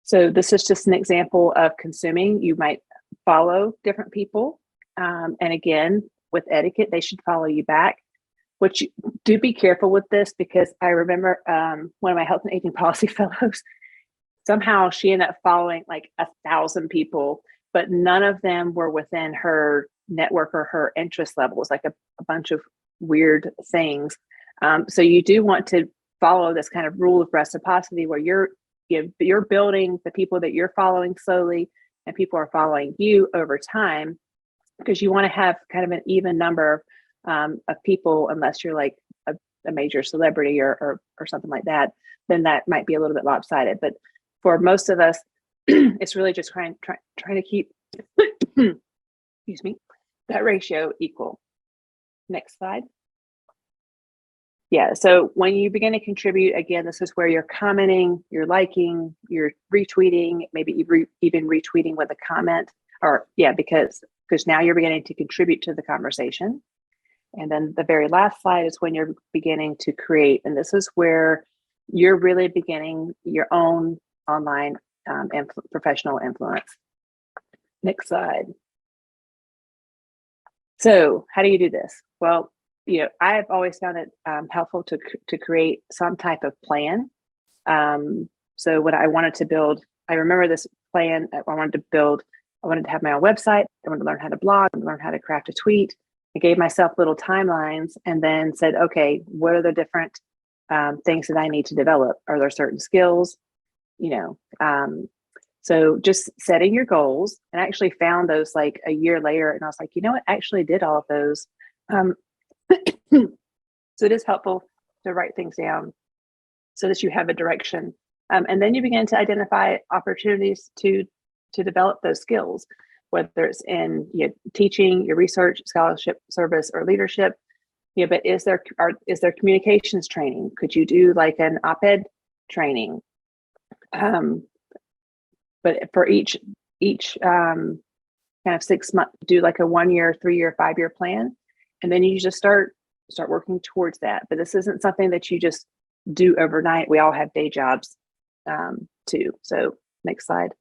So this is just an example of consuming. You might follow different people. And again, with etiquette, they should follow you back. Do be careful with this, because I remember one of my health and aging policy fellows, somehow she ended up following like 1,000 people, but none of them were within her network or her interest levels, like a bunch of weird things. So you do want to follow this kind of rule of reciprocity, where you're building the people that you're following slowly, and people are following you over time, because you want to have kind of an even number of people, unless you're like a major celebrity or something like that, then that might be a little bit lopsided. But for most of us, it's really just trying to keep excuse me, that ratio equal. Next slide. Yeah, so when you begin to contribute, again, this is where you're commenting, you're liking, you're retweeting, maybe even retweeting with a comment, because now you're beginning to contribute to the conversation. And then the very last slide is when you're beginning to create. And this is where you're really beginning your own online professional influence. Next slide. So how do you do this? Well, I've always found it helpful to create some type of plan. So what I wanted to build, I remember this plan I wanted to have my own website. I wanted to learn how to blog, learn how to craft a tweet. I gave myself little timelines and then said, okay, what are the different things that I need to develop? Are there certain skills? So just setting your goals, and I actually found those like a year later, and I was like, what, I actually did all of those. So it is helpful to write things down so that you have a direction. And then you begin to identify opportunities to develop those skills, whether it's in teaching, your research, scholarship, service, or leadership. But is there communications training? Could you do like an op-ed training? But for each kind of 6 month, do like a 1 year, 3 year, 5 year plan, and then you just start working towards that. But this isn't something that you just do overnight. We all have day jobs too. So next slide.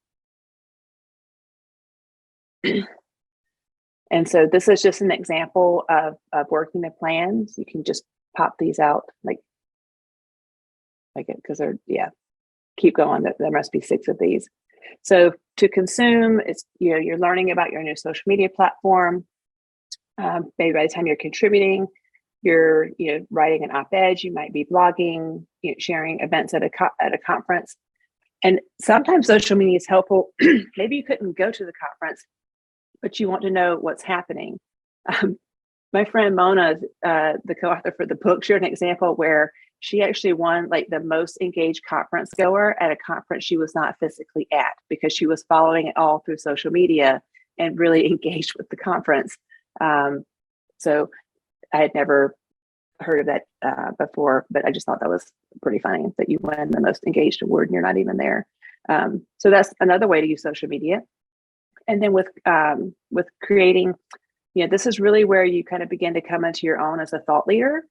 And so this is just an example of working the plans. You can just pop these out like it, because they're, keep going. There must be 6 of these. So to consume, it's, you're learning about your new social media platform. Maybe by the time you're contributing, you're writing an op-ed, you might be blogging, sharing events at a conference. And sometimes social media is helpful. Maybe you couldn't go to the conference, but you want to know what's happening. My friend Mona, the co-author for the book, shared an example where she actually won like the most engaged conference goer at a conference she was not physically at, because she was following it all through social media and really engaged with the conference. So I had never heard of that before, but I just thought that was pretty funny that you win the most engaged award and you're not even there. So that's another way to use social media. And then with creating, this is really where you kind of begin to come into your own as a thought leader.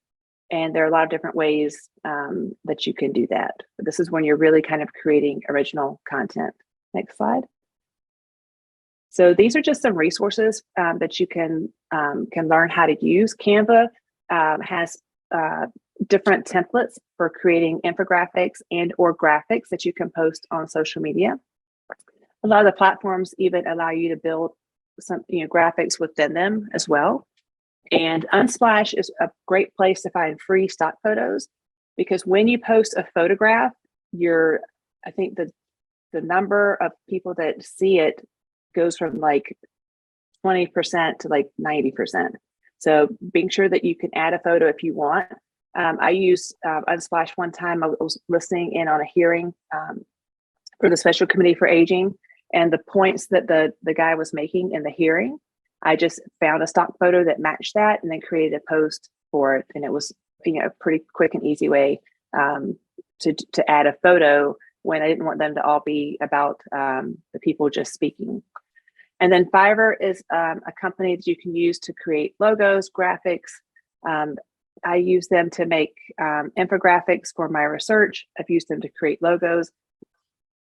And there are a lot of different ways that you can do that. But this is when you're really kind of creating original content. Next slide. So these are just some resources that you can learn how to use. Canva has different templates for creating infographics and or graphics that you can post on social media. A lot of the platforms even allow you to build some graphics within them as well. And Unsplash is a great place to find free stock photos, because when you post a photograph, I think the number of people that see it goes from like 20% to like 90%. So being sure that you can add a photo if you want. I used Unsplash one time. I was listening in on a hearing for the Special Committee for Aging, and the points that the guy was making in the hearing, I just found a stock photo that matched that and then created a post for it. And it was a pretty quick and easy way to add a photo when I didn't want them to all be about the people just speaking. And then Fiverr is a company that you can use to create logos, graphics. I use them to make infographics for my research. I've used them to create logos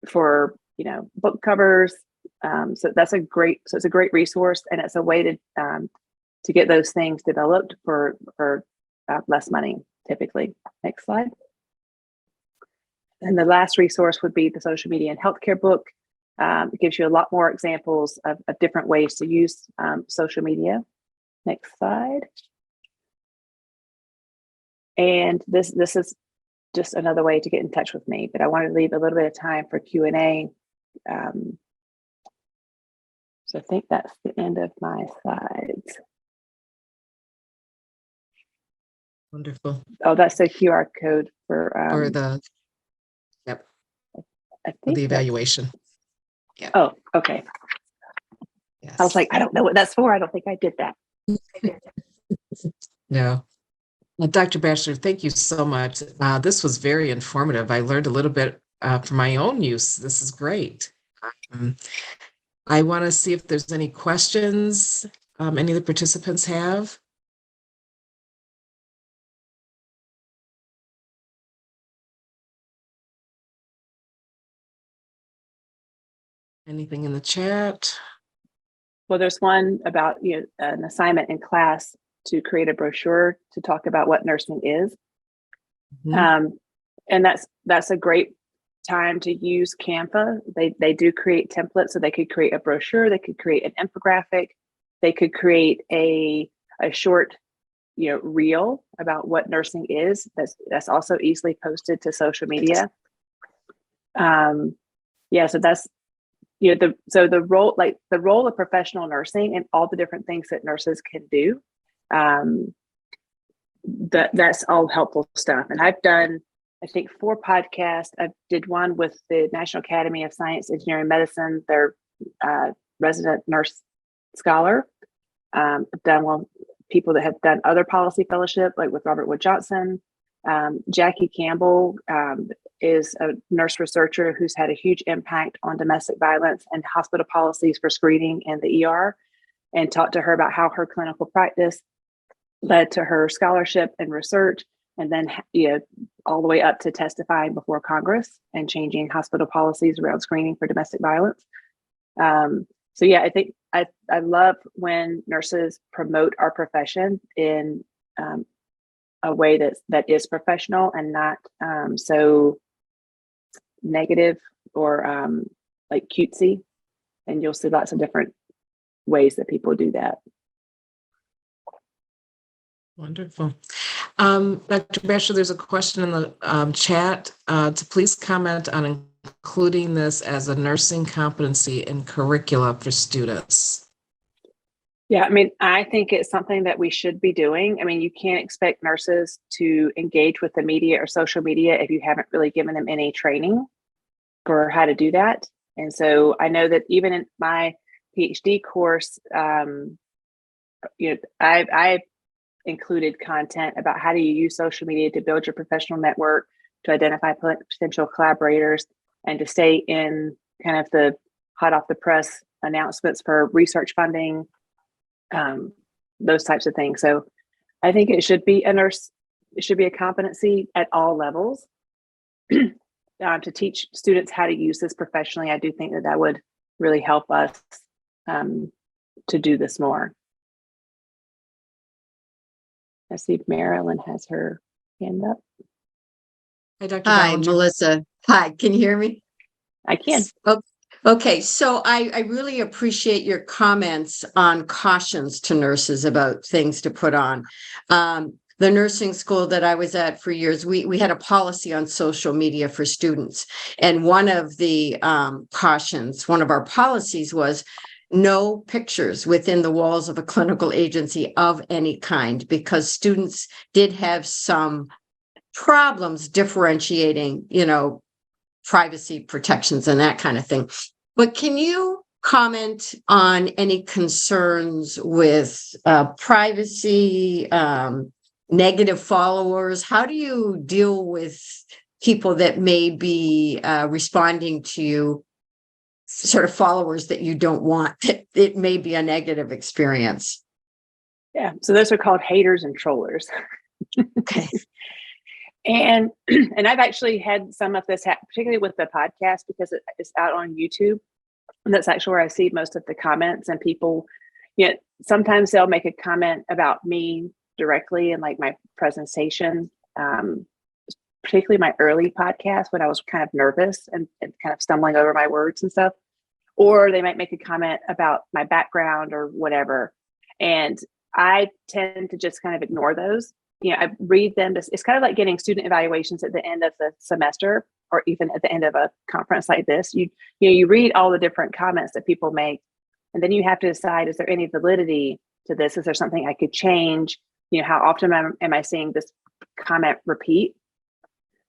for book covers. So it's a great resource, and it's a way to get those things developed for less money typically. Next slide. And the last resource would be the Social Media and Healthcare book. It gives you a lot more examples of different ways to use social media. Next slide. And this is just another way to get in touch with me, but I wanted to leave a little bit of time for Q&A. So I think that's the end of my slides. Wonderful. Oh, that's the QR code for the I think the evaluation. Yeah. Oh, okay. Yes. I was like, I don't know what that's for. I don't think I did that. No. Dr. Batchelor, thank you so much. This was very informative. I learned a little bit for my own use. This is great. I want to see if there's any questions any of the participants have. Anything in the chat? Well, there's one about an assignment in class to create a brochure to talk about what nursing is. Mm-hmm. And that's a great time to use Canva. They do create templates, so they could create a brochure, they could create an infographic, they could create a short reel about what nursing is. That's also easily posted to social media. Yeah, so that's the role of professional nursing and all the different things that nurses can do. That's all helpful stuff. And I've done, I think, 4 podcasts. I did one with the National Academy of Science, Engineering, Medicine, their resident nurse scholar. I've done one with people that have done other policy fellowship, like with Robert Wood Johnson. Jackie Campbell is a nurse researcher who's had a huge impact on domestic violence and hospital policies for screening in the ER, and talked to her about how her clinical practice led to her scholarship and research, and then all the way up to testifying before Congress and changing hospital policies around screening for domestic violence. So yeah, I think I love when nurses promote our profession in a way that is professional and not so negative or like cutesy. And you'll see lots of different ways that people do that. Wonderful. Dr. Batchelor, there's a question in the chat to please comment on including this as a nursing competency in curricula for students. Yeah, I mean, I think it's something that we should be doing. I mean, you can't expect nurses to engage with the media or social media if you haven't really given them any training for how to do that. And so I know that even in my PhD course, I included content about how do you use social media to build your professional network, to identify potential collaborators, and to stay in kind of the hot off the press announcements for research funding, those types of things. So I think it should be a nurse it should be a competency at all levels. To teach students how to use this professionally, I do think that that would really help us to do this more. I see Marilyn has her hand up. Hi, Dr. Hi, Ballinger. Melissa. Hi, can you hear me? I can. Okay, so I really appreciate your comments on cautions to nurses about things to put on. The nursing school that I was at for years, we had a policy on social media for students. And one of the cautions, one of our policies was no pictures within the walls of a clinical agency of any kind, because students did have some problems differentiating, privacy protections and that kind of thing. But can you comment on any concerns with privacy, negative followers? How do you deal with people that may be responding to you, sort of followers that you don't want? It may be a negative experience. Yeah. So those are called haters and trollers. Okay. And I've actually had some of this happen, particularly with the podcast, because it's out on YouTube. And that's actually where I see most of the comments, and people, sometimes they'll make a comment about me directly in like my presentation, particularly my early podcast when I was kind of nervous and kind of stumbling over my words and stuff. Or they might make a comment about my background or whatever. And I tend to just kind of ignore those. I read them. It's kind of like getting student evaluations at the end of the semester, or even at the end of a conference like this. You read all the different comments that people make, and then you have to decide, is there any validity to this? Is there something I could change? How often am I seeing this comment repeat?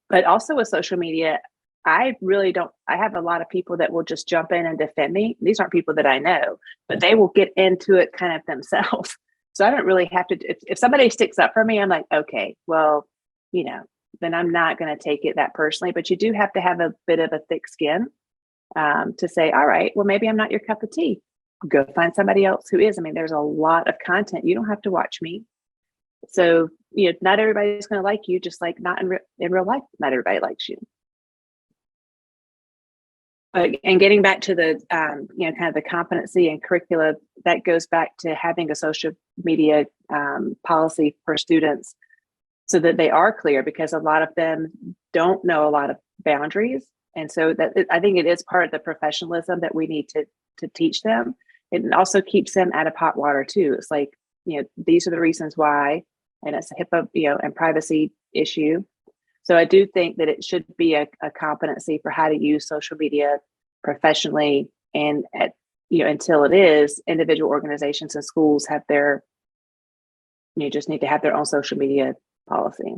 But also with social media, I really don't, I have a lot of people that will just jump in and defend me. These aren't people that I know, but they will get into it kind of themselves. So I don't really have to, if somebody sticks up for me, I'm like, okay, well, then I'm not going to take it that personally. But you do have to have a bit of a thick skin to say, all right, well, maybe I'm not your cup of tea. Go find somebody else who is. I mean, there's a lot of content. You don't have to watch me. So, not everybody's going to like you, just like not in real life, not everybody likes you. And getting back to the, kind of the competency and curricula, that goes back to having a social media policy for students so that they are clear, because a lot of them don't know a lot of boundaries. And so I think it is part of the professionalism that we need to teach them. It also keeps them out of hot water too. It's like, these are the reasons why, and it's a HIPAA, and privacy issue. So I do think that it should be a competency for how to use social media professionally, and until it is, individual organizations and schools have their, just need to have their own social media policy.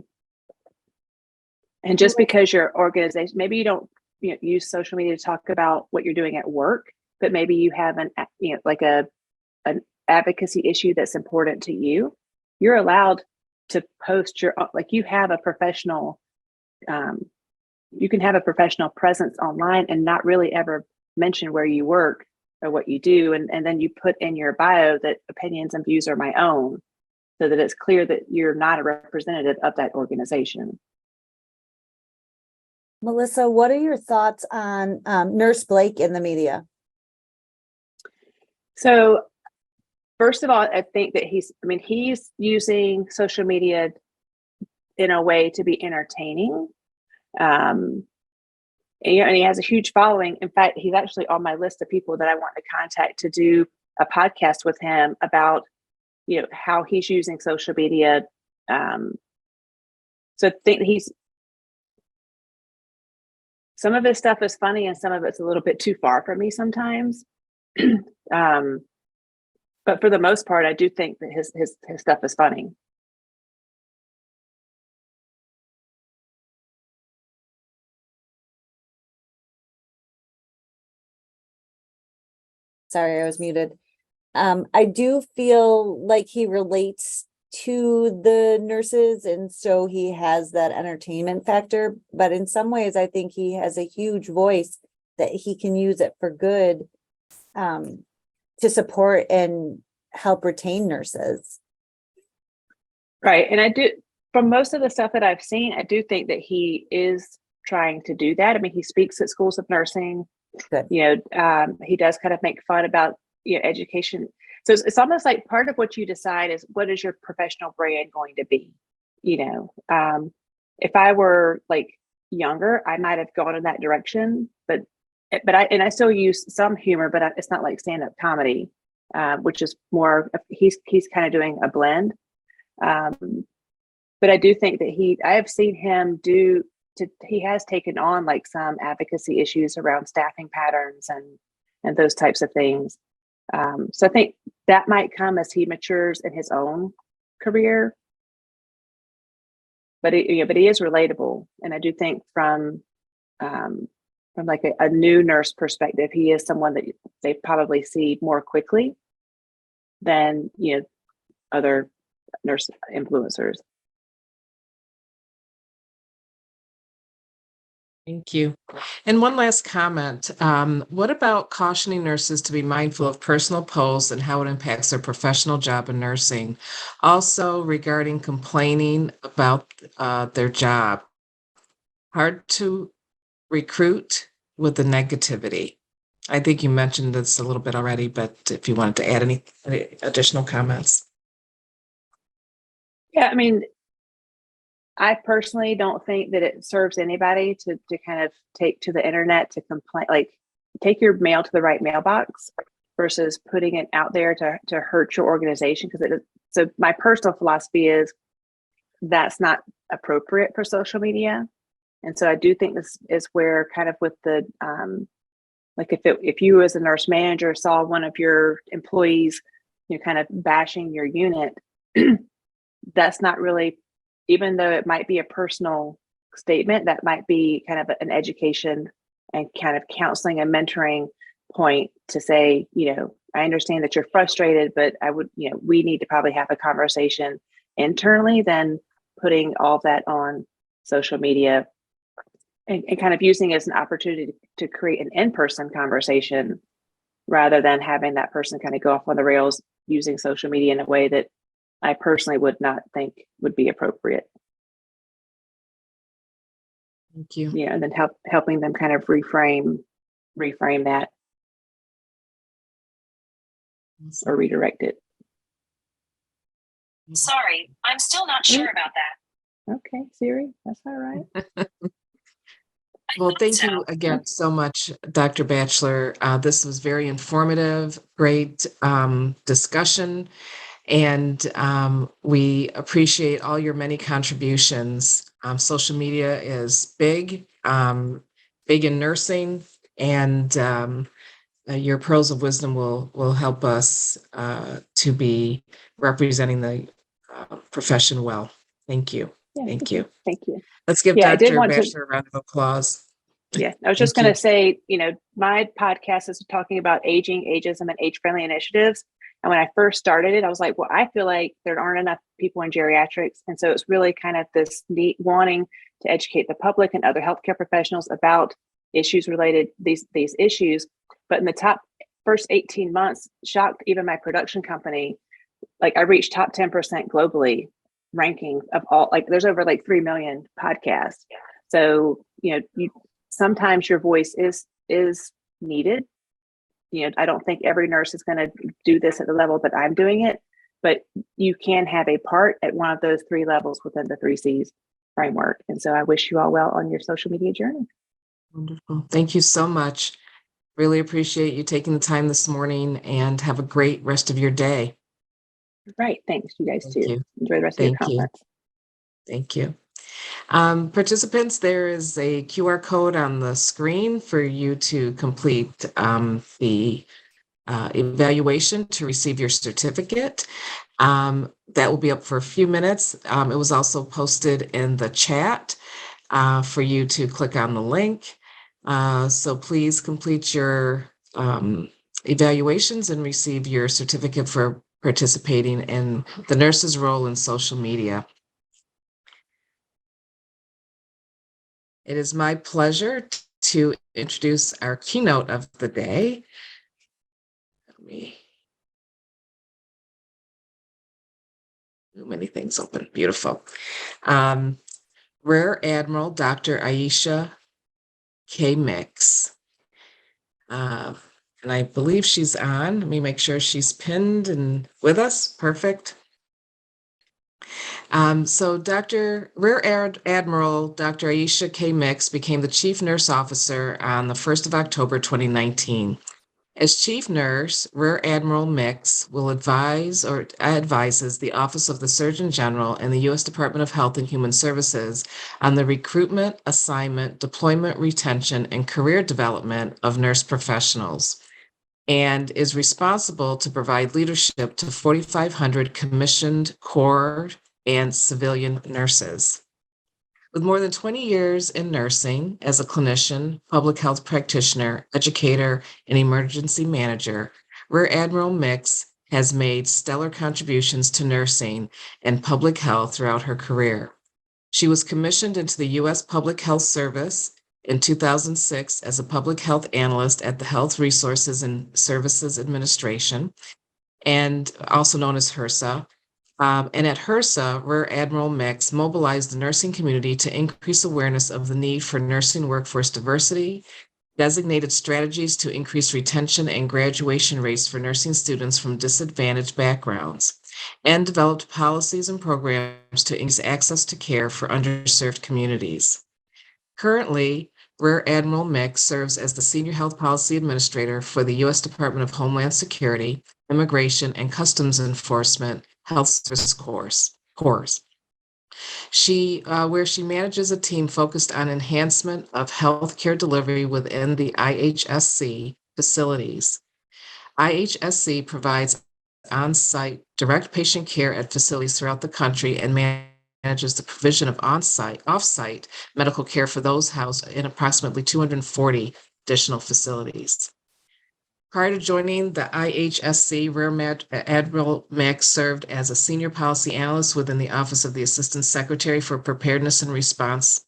And just because your organization, maybe you don't use social media to talk about what you're doing at work, but maybe you have an advocacy issue that's important to you, you're allowed to post you have a professional, you can have a professional presence online and not really ever mention where you work or what you do. And then you put in your bio that opinions and views are my own, so that it's clear that you're not a representative of that organization. Melissa, what are your thoughts on Nurse Blake in the media? So first of all, I think that he's using social media in a way to be entertaining. And he has a huge following. In fact, he's actually on my list of people that I want to contact to do a podcast with him about, how he's using social media. So I think some of his stuff is funny and some of it's a little bit too far for me sometimes. But for the most part, I do think that his stuff is funny. Sorry, I was muted. I do feel like he relates to the nurses, and so he has that entertainment factor. But in some ways, I think he has a huge voice that he can use it for good, to support and help retain nurses. Right. And I do, from most of the stuff that I've seen, I do think that he is trying to do that. I mean, he speaks at schools of nursing. Good. He does kind of make fun about education. So it's almost like part of what you decide is what is your professional brand going to be. If I were like younger, I might have gone in that direction, but I still use some humor, but it's not like stand-up comedy, which is more. He's kind of doing a blend. But I do think that I have seen him he has taken on like some advocacy issues around staffing patterns and those types of things. So I think that might come as he matures in his own career. But he is relatable, and I do think from like a new nurse perspective, he is someone that they probably see more quickly than other nurse influencers. Thank you. And one last comment. What about cautioning nurses to be mindful of personal posts and how it impacts their professional job in nursing? Also regarding complaining about their job. Hard to recruit with the negativity. I think you mentioned this a little bit already, but if you wanted to add any additional comments. Yeah, I mean, I personally don't think that it serves anybody to kind of take to the internet to complain, like take your mail to the right mailbox versus putting it out there to hurt your organization. So my personal philosophy is that's not appropriate for social media. And so I do think this is where kind of with the, like if you as a nurse manager saw one of your employees, kind of bashing your unit, that's not really, even though it might be a personal statement, that might be kind of an education and kind of counseling and mentoring point to say, I understand that you're frustrated, but we need to probably have a conversation internally than putting all that on social media and kind of using it as an opportunity to create an in-person conversation rather than having that person kind of go off on the rails using social media in a way that I personally would not think would be appropriate. Thank you. Yeah, and then helping them kind of reframe that or redirect it. Sorry, I'm still not sure about that. Okay, Siri, that's all right. Well, thank you again so much, Dr. Batchelor. This was very informative, great discussion, and we appreciate all your many contributions. Social media is big in nursing, and your pearls of wisdom will help us to be representing the profession well. Thank you. Yeah, Thank you. Thank you. Let's give Yeah, I did Dr. want to- Batchelor a round of applause. Yeah, I was just Thank going you. to say, my podcast is talking about aging, ageism, and age-friendly initiatives. And when I first started it, I was like, well, I feel like there aren't enough people in geriatrics. And so it's really kind of this neat wanting to educate the public and other healthcare professionals about issues related, these issues. But in the first 18 months, shocked even my production company, like I reached top 10% globally ranking of all, like there's over like 3 million podcasts. So, sometimes your voice is needed. I don't think every nurse is going to do this at the level that I'm doing it, but you can have a part at one of those 3 levels within the 3 C's framework. And so I wish you all well on your social media journey. Wonderful. Thank you so much. Really appreciate you taking the time this morning, and have a great rest of your day. Right. Thanks. You guys Thank too. you. Enjoy the rest of your Thank you. conference. Thank you. Participants, there is a QR code on the screen for you to complete the evaluation to receive your certificate. That will be up for a few minutes. It was also posted in the chat for you to click on the link. So please complete your evaluations and receive your certificate for participating in the nurse's role in social media. It is my pleasure to introduce our keynote of the day. Let me Many things open. Beautiful. Rear Admiral Dr. Aisha K. Mix. And I believe she's on. Let me make sure she's pinned and with us. Perfect. So Rear Admiral Dr. Aisha K. Mix became the Chief Nurse Officer on the 1st of October 2019. As Chief Nurse, Rear Admiral Mix will advises the Office of the Surgeon General and the U.S. Department of Health and Human Services on the recruitment, assignment, deployment, retention, and career development of nurse professionals, and is responsible to provide leadership to 4,500 commissioned corps and civilian nurses. With more than 20 years in nursing as a clinician, public health practitioner, educator, and emergency manager, Rear Admiral Mix has made stellar contributions to nursing and public health throughout her career. She was commissioned into the U.S. Public Health Service in 2006 as a public health analyst at the Health Resources and Services Administration, and also known as HRSA. And at HRSA, Rear Admiral Mix mobilized the nursing community to increase awareness of the need for nursing workforce diversity, designated strategies to increase retention and graduation rates for nursing students from disadvantaged backgrounds, and developed policies and programs to increase access to care for underserved communities. Currently, Rear Admiral Mix serves as the Senior Health Policy Administrator for the U.S. Department of Homeland Security, Immigration, and Customs Enforcement Health Service Corps. Where she manages a team focused on enhancement of healthcare delivery within the IHSC facilities. IHSC provides on-site direct patient care at facilities throughout the country and manages the provision of off-site medical care for those housed in approximately 240 additional facilities. Prior to joining the IHSC, Rear Admiral Mix served as a senior policy analyst within the Office of the Assistant Secretary for Preparedness and Response.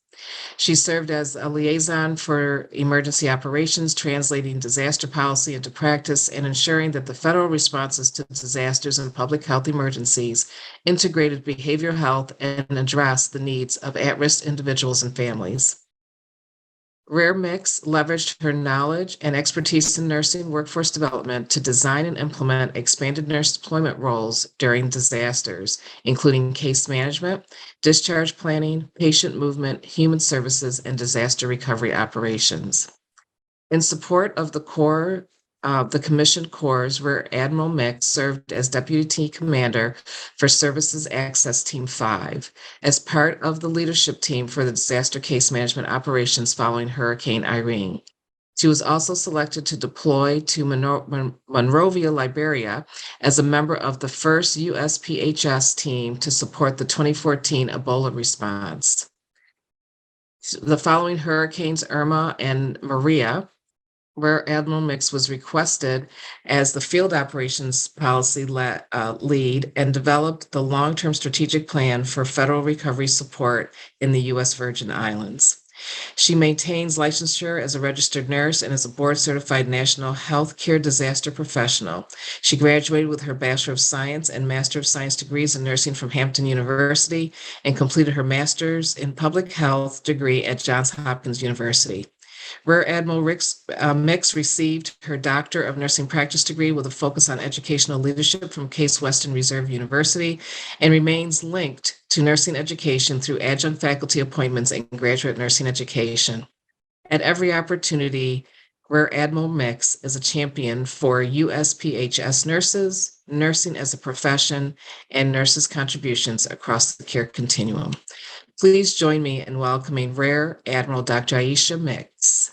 She served as a liaison for emergency operations, translating disaster policy into practice and ensuring that the federal responses to disasters and public health emergencies integrated behavioral health and addressed the needs of at-risk individuals and families. Rear Mix leveraged her knowledge and expertise in nursing workforce development to design and implement expanded nurse deployment roles during disasters, including case management, discharge planning, patient movement, human services, and disaster recovery operations. In support of the commissioned corps, Rear Admiral Mix served as Deputy Commander for Services Access Team 5 as part of the leadership team for the disaster case management operations following Hurricane Irene. She was also selected to deploy to Monrovia, Liberia, as a member of the first USPHS team to support the 2014 Ebola response. The following hurricanes, Irma and Maria, Rear Admiral Mix was requested as the field operations policy lead and developed the long-term strategic plan for federal recovery support in the U.S. Virgin Islands. She maintains licensure as a registered nurse and is a board-certified national healthcare disaster professional. She graduated with her Bachelor of Science and Master of Science degrees in nursing from Hampton University and completed her Master's in Public Health degree at Johns Hopkins University. Rear Admiral Mix received her Doctor of Nursing Practice degree with a focus on educational leadership from Case Western Reserve University and remains linked to nursing education through adjunct faculty appointments and graduate nursing education. At every opportunity, Rear Admiral Mix is a champion for USPHS nurses, nursing as a profession, and nurses' contributions across the care continuum. Please join me in welcoming Rear Admiral Dr. Aisha Mix.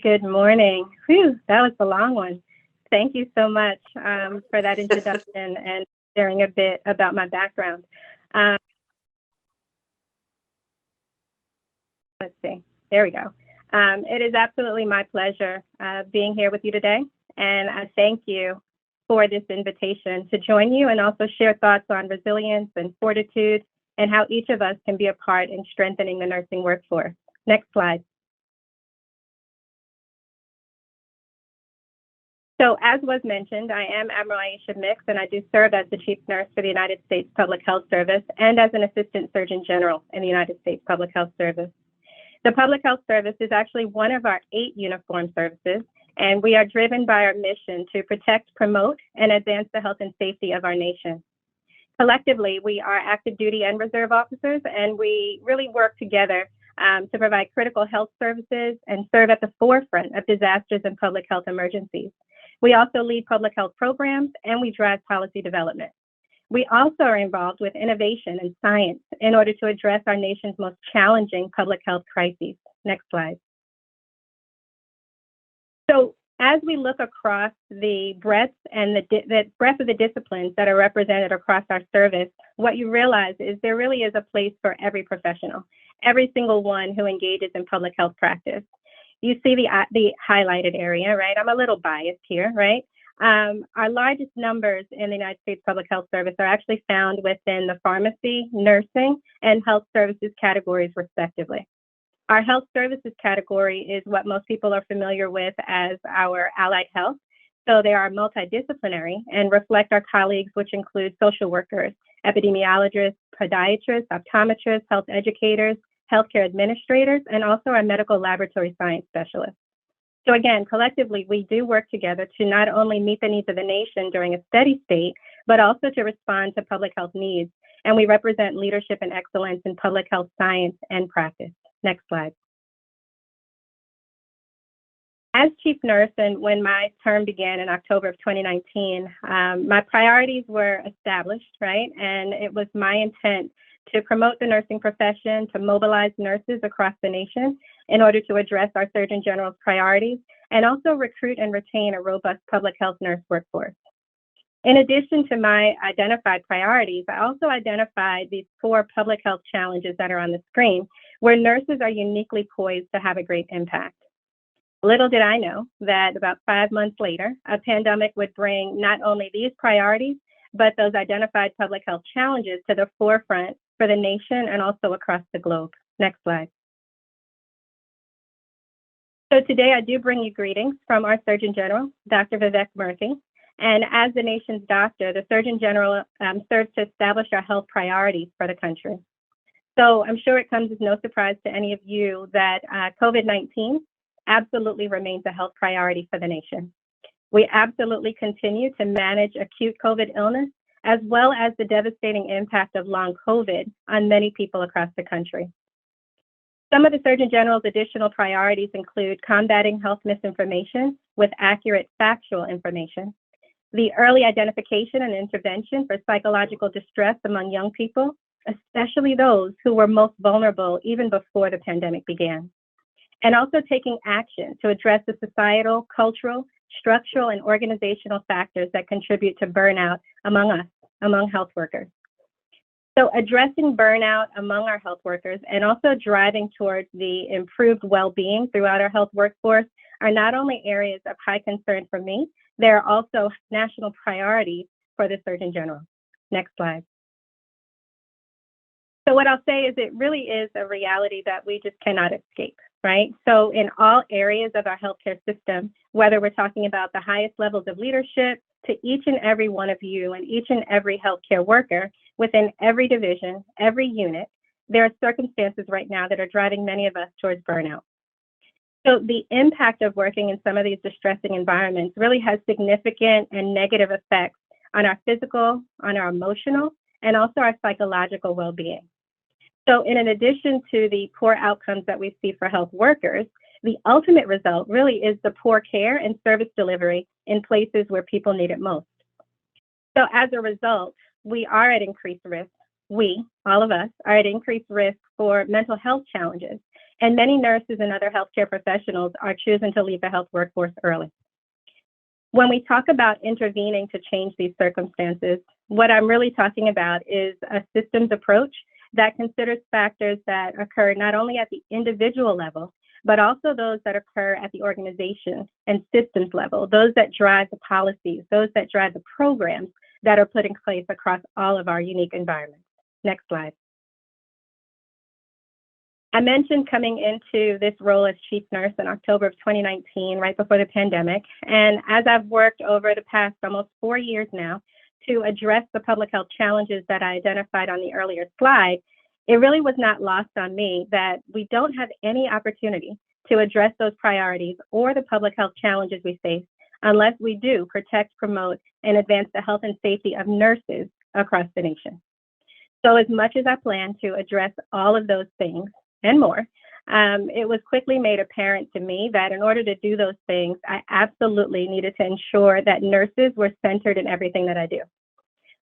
Good morning. Whew, that was a long one. Thank you so much for that introduction and sharing a bit about my background. Let's see. There we go. It is absolutely my pleasure being here with you today, and I thank you for this invitation to join you and also share thoughts on resilience and fortitude and how each of us can be a part in strengthening the nursing workforce. Next slide. So as was mentioned, I am Admiral Aisha Mix, and I do serve as the Chief Nurse for the United States Public Health Service and as an Assistant Surgeon General in the United States Public Health Service. The Public Health Service is actually one of our 8 uniformed services, and we are driven by our mission to protect, promote, and advance the health and safety of our nation. Collectively, we are active duty and reserve officers, and we really work together to provide critical health services and serve at the forefront of disasters and public health emergencies. We also lead public health programs, and we drive policy development. We also are involved with innovation and science in order to address our nation's most challenging public health crises. Next slide. So as we look across the breadth and the breadth of the disciplines that are represented across our service, what you realize is there really is a place for every professional, every single one who engages in public health practice. You see the highlighted area, right? I'm a little biased here, right? Our largest numbers in the United States Public Health Service are actually found within the pharmacy, nursing, and health services categories, respectively. Our health services category is what most people are familiar with as our allied health. So they are multidisciplinary and reflect our colleagues, which include social workers, epidemiologists, podiatrists, optometrists, health educators, healthcare administrators, and also our medical laboratory science specialists. So again, collectively, we do work together to not only meet the needs of the nation during a steady state, but also to respond to public health needs. And we represent leadership and excellence in public health science and practice. Next slide. As chief nurse, and when my term began in October of 2019, my priorities were established, right? And it was my intent to promote the nursing profession, to mobilize nurses across the nation in order to address our Surgeon General's priorities, and also recruit and retain a robust public health nurse workforce. In addition to my identified priorities, I also identified these 4 public health challenges that are on the screen, where nurses are uniquely poised to have a great impact. Little did I know that about 5 months later, a pandemic would bring not only these priorities, but those identified public health challenges to the forefront for the nation and also across the globe. Next slide. So today I do bring you greetings from our Surgeon General, Dr. Vivek Murthy. And as the nation's doctor, the Surgeon General serves to establish our health priorities for the country. So I'm sure it comes as no surprise to any of you that COVID-19 absolutely remains a health priority for the nation. We absolutely continue to manage acute COVID illness, as well as the devastating impact of long COVID on many people across the country. Some of the Surgeon General's additional priorities include combating health misinformation with accurate factual information, the early identification and intervention for psychological distress among young people, especially those who were most vulnerable even before the pandemic began, and also taking action to address the societal, cultural, structural, and organizational factors that contribute to burnout among health workers. So addressing burnout among our health workers and also driving towards the improved well-being throughout our health workforce are not only areas of high concern for me, they're also national priorities for the Surgeon General. Next slide. So what I'll say is it really is a reality that we just cannot escape, right? So in all areas of our healthcare system, whether we're talking about the highest levels of leadership to each and every one of you and each and every healthcare worker within every division, every unit, there are circumstances right now that are driving many of us towards burnout. So the impact of working in some of these distressing environments really has significant and negative effects on our physical, on our emotional, and also our psychological well-being. So in addition to the poor outcomes that we see for health workers, the ultimate result really is the poor care and service delivery in places where people need it most. So as a result, we are at increased risk. We, all of us, are at increased risk for mental health challenges. And many nurses and other healthcare professionals are choosing to leave the health workforce early. When we talk about intervening to change these circumstances, what I'm really talking about is a systems approach that considers factors that occur not only at the individual level, but also those that occur at the organization and systems level, those that drive the policies, those that drive the programs that are put in place across all of our unique environments. Next slide. I mentioned coming into this role as chief nurse in October of 2019, right before the pandemic. And as I've worked over the past almost 4 years now to address the public health challenges that I identified on the earlier slide, it really was not lost on me that we don't have any opportunity to address those priorities or the public health challenges we face unless we do protect, promote, and advance the health and safety of nurses across the nation. So as much as I plan to address all of those things and more, it was quickly made apparent to me that in order to do those things, I absolutely needed to ensure that nurses were centered in everything that I do.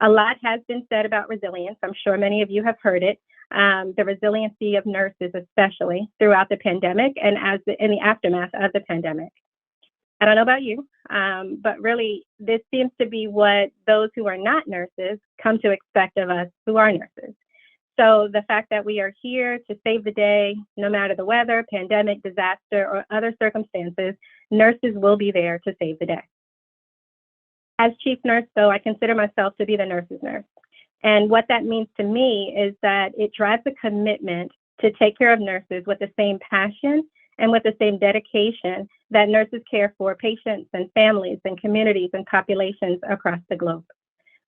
A lot has been said about resilience. I'm sure many of you have heard it. The resiliency of nurses, especially throughout the pandemic and in the aftermath of the pandemic. I don't know about you, but really this seems to be what those who are not nurses come to expect of us who are nurses. So the fact that we are here to save the day, no matter the weather, pandemic, disaster, or other circumstances, nurses will be there to save the day. As chief nurse, though, I consider myself to be the nurse's nurse. And what that means to me is that it drives a commitment to take care of nurses with the same passion and with the same dedication that nurses care for patients and families and communities and populations across the globe.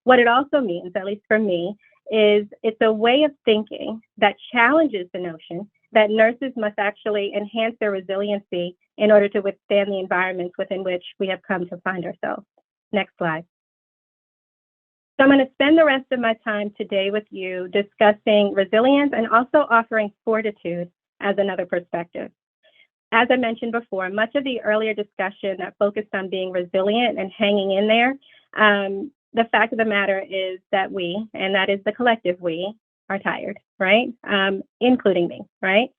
What it also means, at least for me, is it's a way of thinking that challenges the notion that nurses must actually enhance their resiliency in order to withstand the environments within which we have come to find ourselves. Next slide. So I'm going to spend the rest of my time today with you discussing resilience and also offering fortitude as another perspective. As I mentioned before, much of the earlier discussion that focused on being resilient and hanging in there, the fact of the matter is that we, and that is the collective we, are tired, right? Including me, right?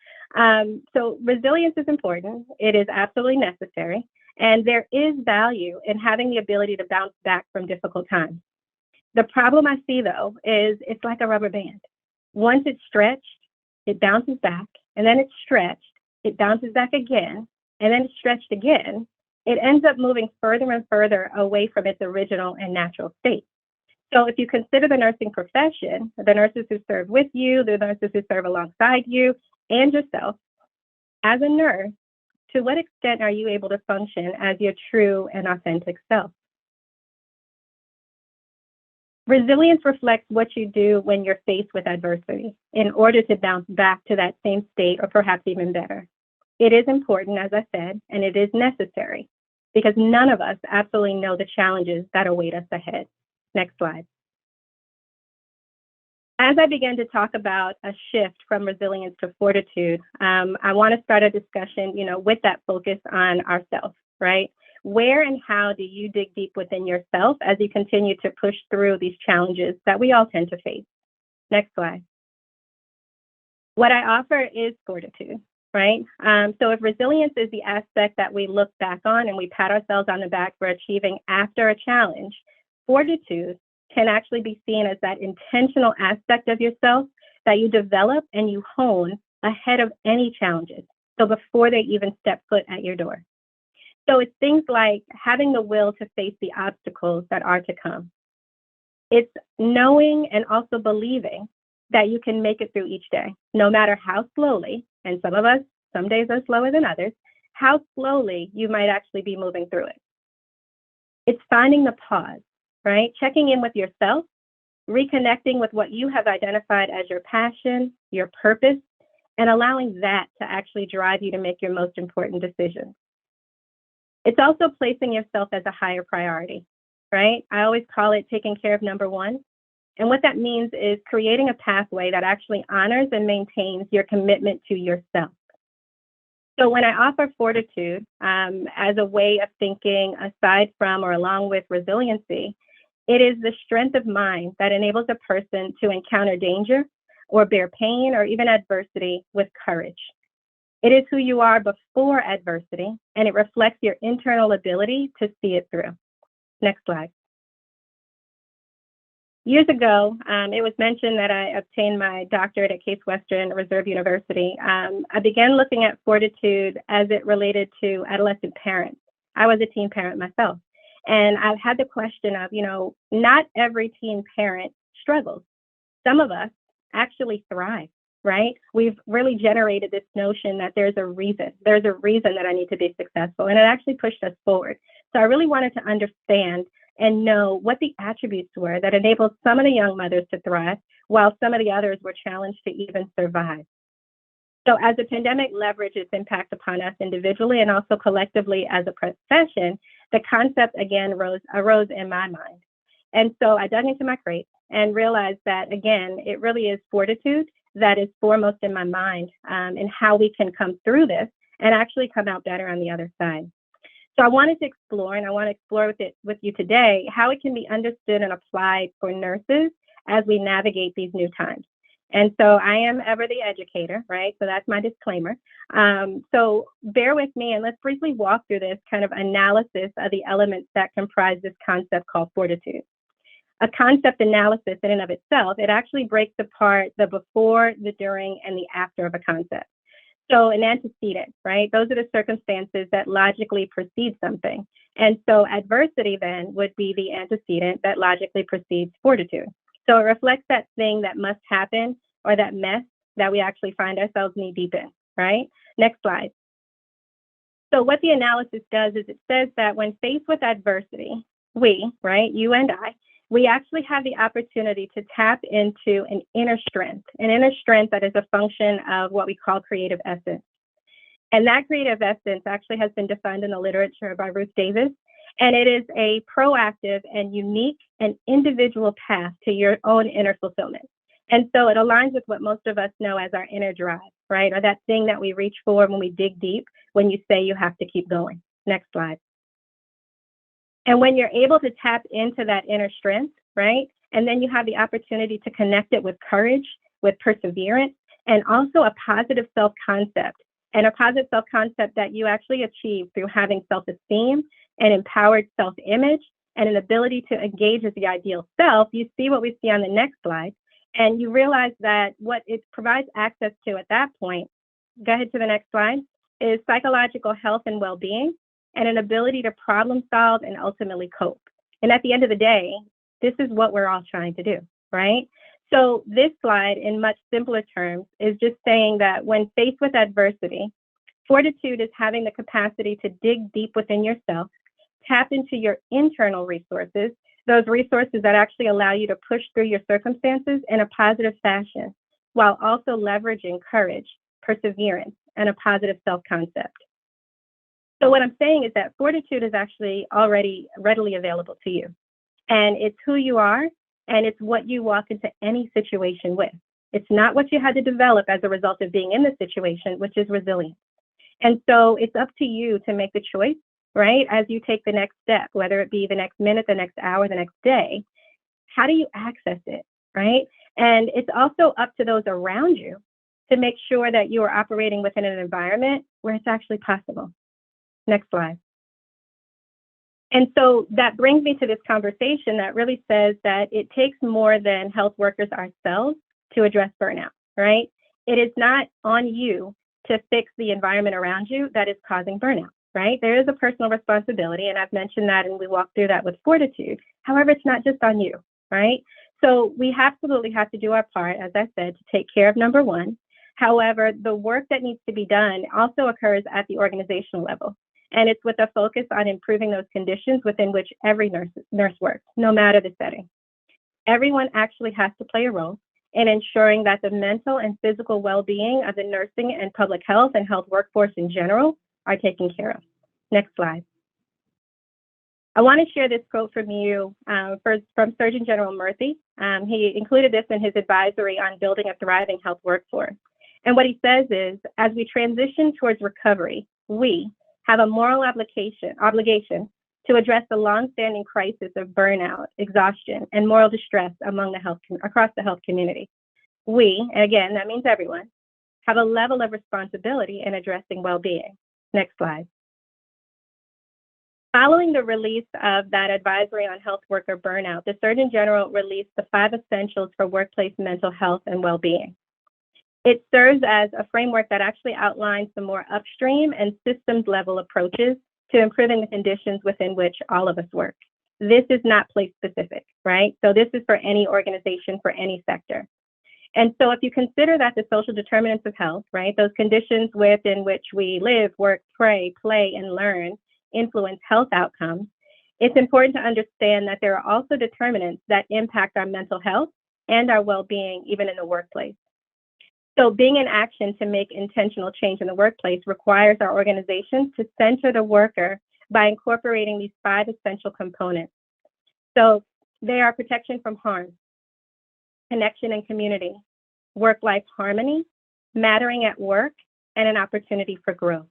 So resilience is important. It is absolutely necessary. And there is value in having the ability to bounce back from difficult times. The problem I see, though, is it's like a rubber band. Once it's stretched, it bounces back, and then it's stretched, it bounces back again, and then it's stretched again. It ends up moving further and further away from its original and natural state. So if you consider the nursing profession, the nurses who serve with you, the nurses who serve alongside you, and yourself, as a nurse, to what extent are you able to function as your true and authentic self? Resilience reflects what you do when you're faced with adversity in order to bounce back to that same state or perhaps even better. It is important, as I said, and it is necessary because none of us absolutely know the challenges that await us ahead. Next slide. As I begin to talk about a shift from resilience to fortitude, I want to start a discussion, with that focus on ourselves, right? Where and how do you dig deep within yourself as you continue to push through these challenges that we all tend to face? Next slide. What I offer is fortitude, right? So if resilience is the aspect that we look back on and we pat ourselves on the back for achieving after a challenge, fortitude can actually be seen as that intentional aspect of yourself that you develop and you hone ahead of any challenges. So before they even step foot at your door. So it's things like having the will to face the obstacles that are to come. It's knowing and also believing that you can make it through each day, no matter how slowly, and some of us, some days are slower than others, how slowly you might actually be moving through it. It's finding the pause, right? Checking in with yourself, reconnecting with what you have identified as your passion, your purpose, and allowing that to actually drive you to make your most important decisions. It's also placing yourself as a higher priority, right? I always call it taking care of number one. And what that means is creating a pathway that actually honors and maintains your commitment to yourself. So when I offer fortitude as a way of thinking aside from or along with resiliency, it is the strength of mind that enables a person to encounter danger or bear pain or even adversity with courage. It is who you are before adversity, and it reflects your internal ability to see it through. Next slide. Years ago, it was mentioned that I obtained my doctorate at Case Western Reserve University. I began looking at fortitude as it related to adolescent parents. I was a teen parent myself, and I've had the question of, not every teen parent struggles. Some of us actually thrive. right? We've really generated this notion that there's a reason that I need to be successful. And it actually pushed us forward. So I really wanted to understand and know what the attributes were that enabled some of the young mothers to thrive, while some of the others were challenged to even survive. So as the pandemic leveraged its impact upon us individually and also collectively as a profession, the concept again arose in my mind. And so I dug into my crate and realized that, again, it really is fortitude that is foremost in my mind, and how we can come through this and actually come out better on the other side. So I wanted to explore, and I want to explore with you today, how it can be understood and applied for nurses as we navigate these new times. And so I am ever the educator, right? So that's my disclaimer. So bear with me and let's briefly walk through this kind of analysis of the elements that comprise this concept called fortitude. A concept analysis in and of itself, it actually breaks apart the before, the during, and the after of a concept. So an antecedent, right? Those are the circumstances that logically precede something. And so adversity then would be the antecedent that logically precedes fortitude. So it reflects that thing that must happen or that mess that we actually find ourselves knee deep in, right? Next slide. So what the analysis does is it says that when faced with adversity, we, right, you and I, we actually have the opportunity to tap into an inner strength that is a function of what we call creative essence. And that creative essence actually has been defined in the literature by Ruth Davis. And it is a proactive and unique and individual path to your own inner fulfillment. And so it aligns with what most of us know as our inner drive, right? Or that thing that we reach for when we dig deep, when you say you have to keep going. Next slide. And when you're able to tap into that inner strength, right? And then you have the opportunity to connect it with courage, with perseverance, and also a positive self-concept. And a positive self-concept that you actually achieve through having self-esteem, an empowered self-image, and an ability to engage as the ideal self. You see what we see on the next slide, and you realize that what it provides access to at that point, go ahead to the next slide, is psychological health and well-being, and an ability to problem solve and ultimately cope. And at the end of the day, this is what we're all trying to do, right? So this slide, in much simpler terms, is just saying that when faced with adversity, fortitude is having the capacity to dig deep within yourself, tap into your internal resources, those resources that actually allow you to push through your circumstances in a positive fashion, while also leveraging courage, perseverance, and a positive self-concept. So what I'm saying is that fortitude is actually already readily available to you. And it's who you are, and it's what you walk into any situation with. It's not what you had to develop as a result of being in the situation, which is resilience. And so it's up to you to make the choice, right? As you take the next step, whether it be the next minute, the next hour, the next day, how do you access it, right? And it's also up to those around you to make sure that you are operating within an environment where it's actually possible. Next slide. And so that brings me to this conversation that really says that it takes more than health workers ourselves to address burnout, right? It is not on you to fix the environment around you that is causing burnout, right? There is a personal responsibility, and I've mentioned that, and we walked through that with fortitude. However, it's not just on you, right? So we absolutely have to do our part, as I said, to take care of number one. However, the work that needs to be done also occurs at the organizational level. And it's with a focus on improving those conditions within which every nurse works, no matter the setting. Everyone actually has to play a role in ensuring that the mental and physical well-being of the nursing and public health and health workforce in general are taken care of. Next slide. I want to share this quote from you from Surgeon General Murthy. He included this in his advisory on building a thriving health workforce. And what he says is, as we transition towards recovery, we have a moral obligation to address the longstanding crisis of burnout, exhaustion, and moral distress across the health community. We, and again, that means everyone, have a level of responsibility in addressing well-being. Next slide. Following the release of that advisory on health worker burnout, the Surgeon General released the 5 essentials for workplace mental health and well-being. It serves as a framework that actually outlines the more upstream and systems level approaches to improving the conditions within which all of us work. This is not place specific, right? So this is for any organization, for any sector. And so if you consider that the social determinants of health, right, those conditions within which we live, work, play, and learn influence health outcomes, it's important to understand that there are also determinants that impact our mental health and our well-being, even in the workplace. So being in action to make intentional change in the workplace requires our organizations to center the worker by incorporating these 5 essential components. So they are protection from harm, connection and community, work-life harmony, mattering at work, and an opportunity for growth.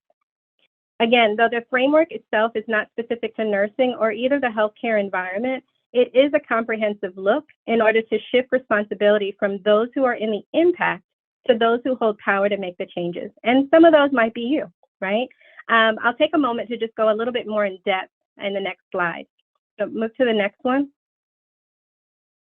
Again, though the framework itself is not specific to nursing or either the healthcare environment, it is a comprehensive look in order to shift responsibility from those who are in the impact to those who hold power to make the changes. And some of those might be you, right? I'll take a moment to just go a little bit more in depth in the next slide. So move to the next one.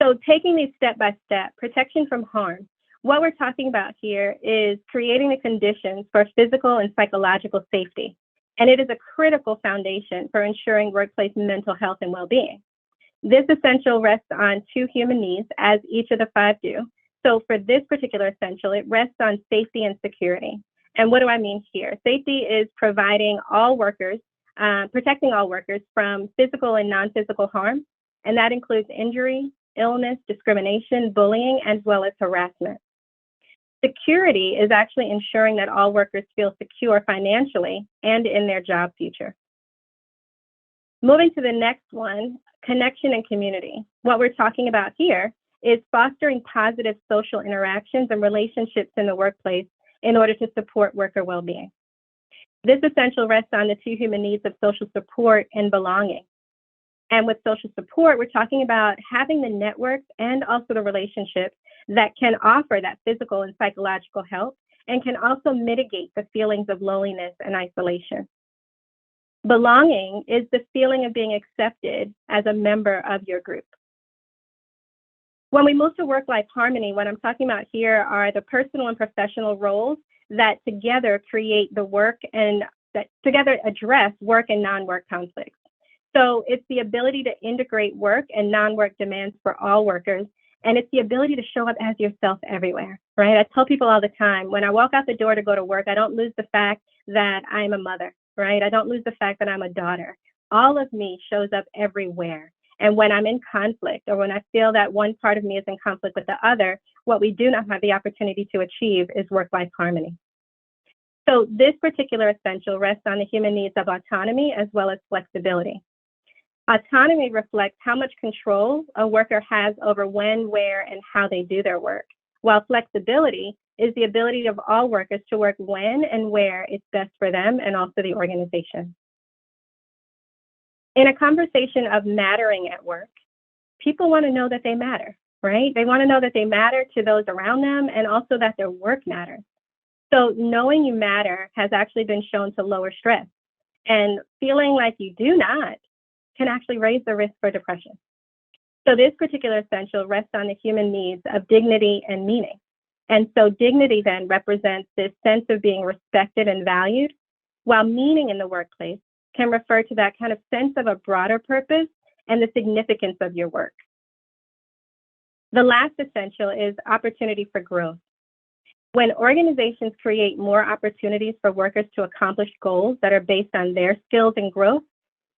So taking these step by step, protection from harm. What we're talking about here is creating the conditions for physical and psychological safety. And it is a critical foundation for ensuring workplace mental health and well-being. This essential rests on 2 human needs, as each of the 5 do. So for this particular essential, it rests on safety and security. And what do I mean here? Safety is providing all workers, protecting all workers from physical and non-physical harm. And that includes injury, illness, discrimination, bullying, as well as harassment. Security is actually ensuring that all workers feel secure financially and in their job future. Moving to the next one, connection and community. What we're talking about here is fostering positive social interactions and relationships in the workplace in order to support worker well-being. This essential rests on the 2 human needs of social support and belonging. And with social support, we're talking about having the networks and also the relationships that can offer that physical and psychological help and can also mitigate the feelings of loneliness and isolation. Belonging is the feeling of being accepted as a member of your group. When we move to work-life harmony, what I'm talking about here are the personal and professional roles that together create the work and that together address work and non-work conflicts. So it's the ability to integrate work and non-work demands for all workers. And it's the ability to show up as yourself everywhere, right? I tell people all the time, when I walk out the door to go to work, I don't lose the fact that I'm a mother, right? I don't lose the fact that I'm a daughter. All of me shows up everywhere. And when I'm in conflict or when I feel that one part of me is in conflict with the other, what we do not have the opportunity to achieve is work-life harmony. So this particular essential rests on the human needs of autonomy as well as flexibility. Autonomy reflects how much control a worker has over when, where, and how they do their work, while flexibility is the ability of all workers to work when and where it's best for them and also the organization. In a conversation of mattering at work, people want to know that they matter, right? They want to know that they matter to those around them and also that their work matters. So knowing you matter has actually been shown to lower stress, and feeling like you do not can actually raise the risk for depression. So this particular essential rests on the human needs of dignity and meaning. And so dignity then represents this sense of being respected and valued, while meaning in the workplace can refer to that kind of sense of a broader purpose and the significance of your work. The last essential is opportunity for growth. When organizations create more opportunities for workers to accomplish goals that are based on their skills and growth,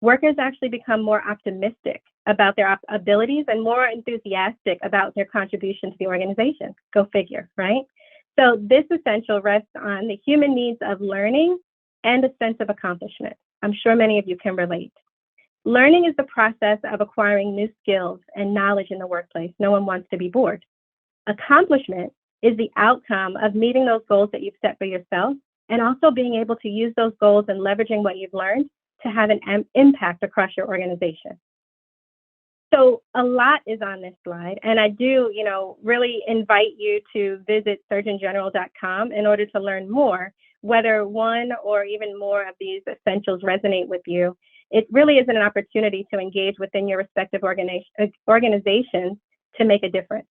workers actually become more optimistic about their abilities and more enthusiastic about their contribution to the organization. Go figure, right? So this essential rests on the human needs of learning and a sense of accomplishment. I'm sure many of you can relate. Learning is the process of acquiring new skills and knowledge in the workplace. No one wants to be bored. Accomplishment is the outcome of meeting those goals that you've set for yourself and also being able to use those goals and leveraging what you've learned to have an impact across your organization. So a lot is on this slide, and I do, really invite you to visit surgeongeneral.com in order to learn more, whether one or even more of these essentials resonate with you. It really is an opportunity to engage within your respective organizations to make a difference.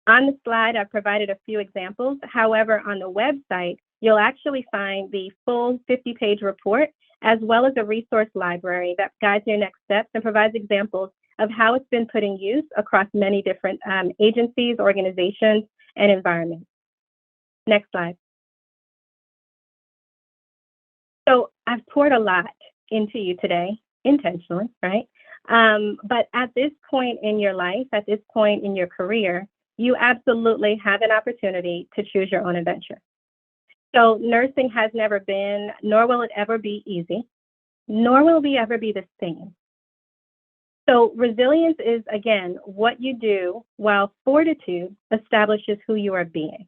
On the slide, I've provided a few examples. However, on the website, you'll actually find the full 50-page report, as well as a resource library that guides your next steps and provides examples of how it's been put in use across many different agencies, organizations, and environment. Next slide. So I've poured a lot into you today, intentionally, right? But at this point in your life, at this point in your career, you absolutely have an opportunity to choose your own adventure. So nursing has never been, nor will it ever be easy, nor will we ever be the same. So resilience is, again, what you do while fortitude establishes who you are being.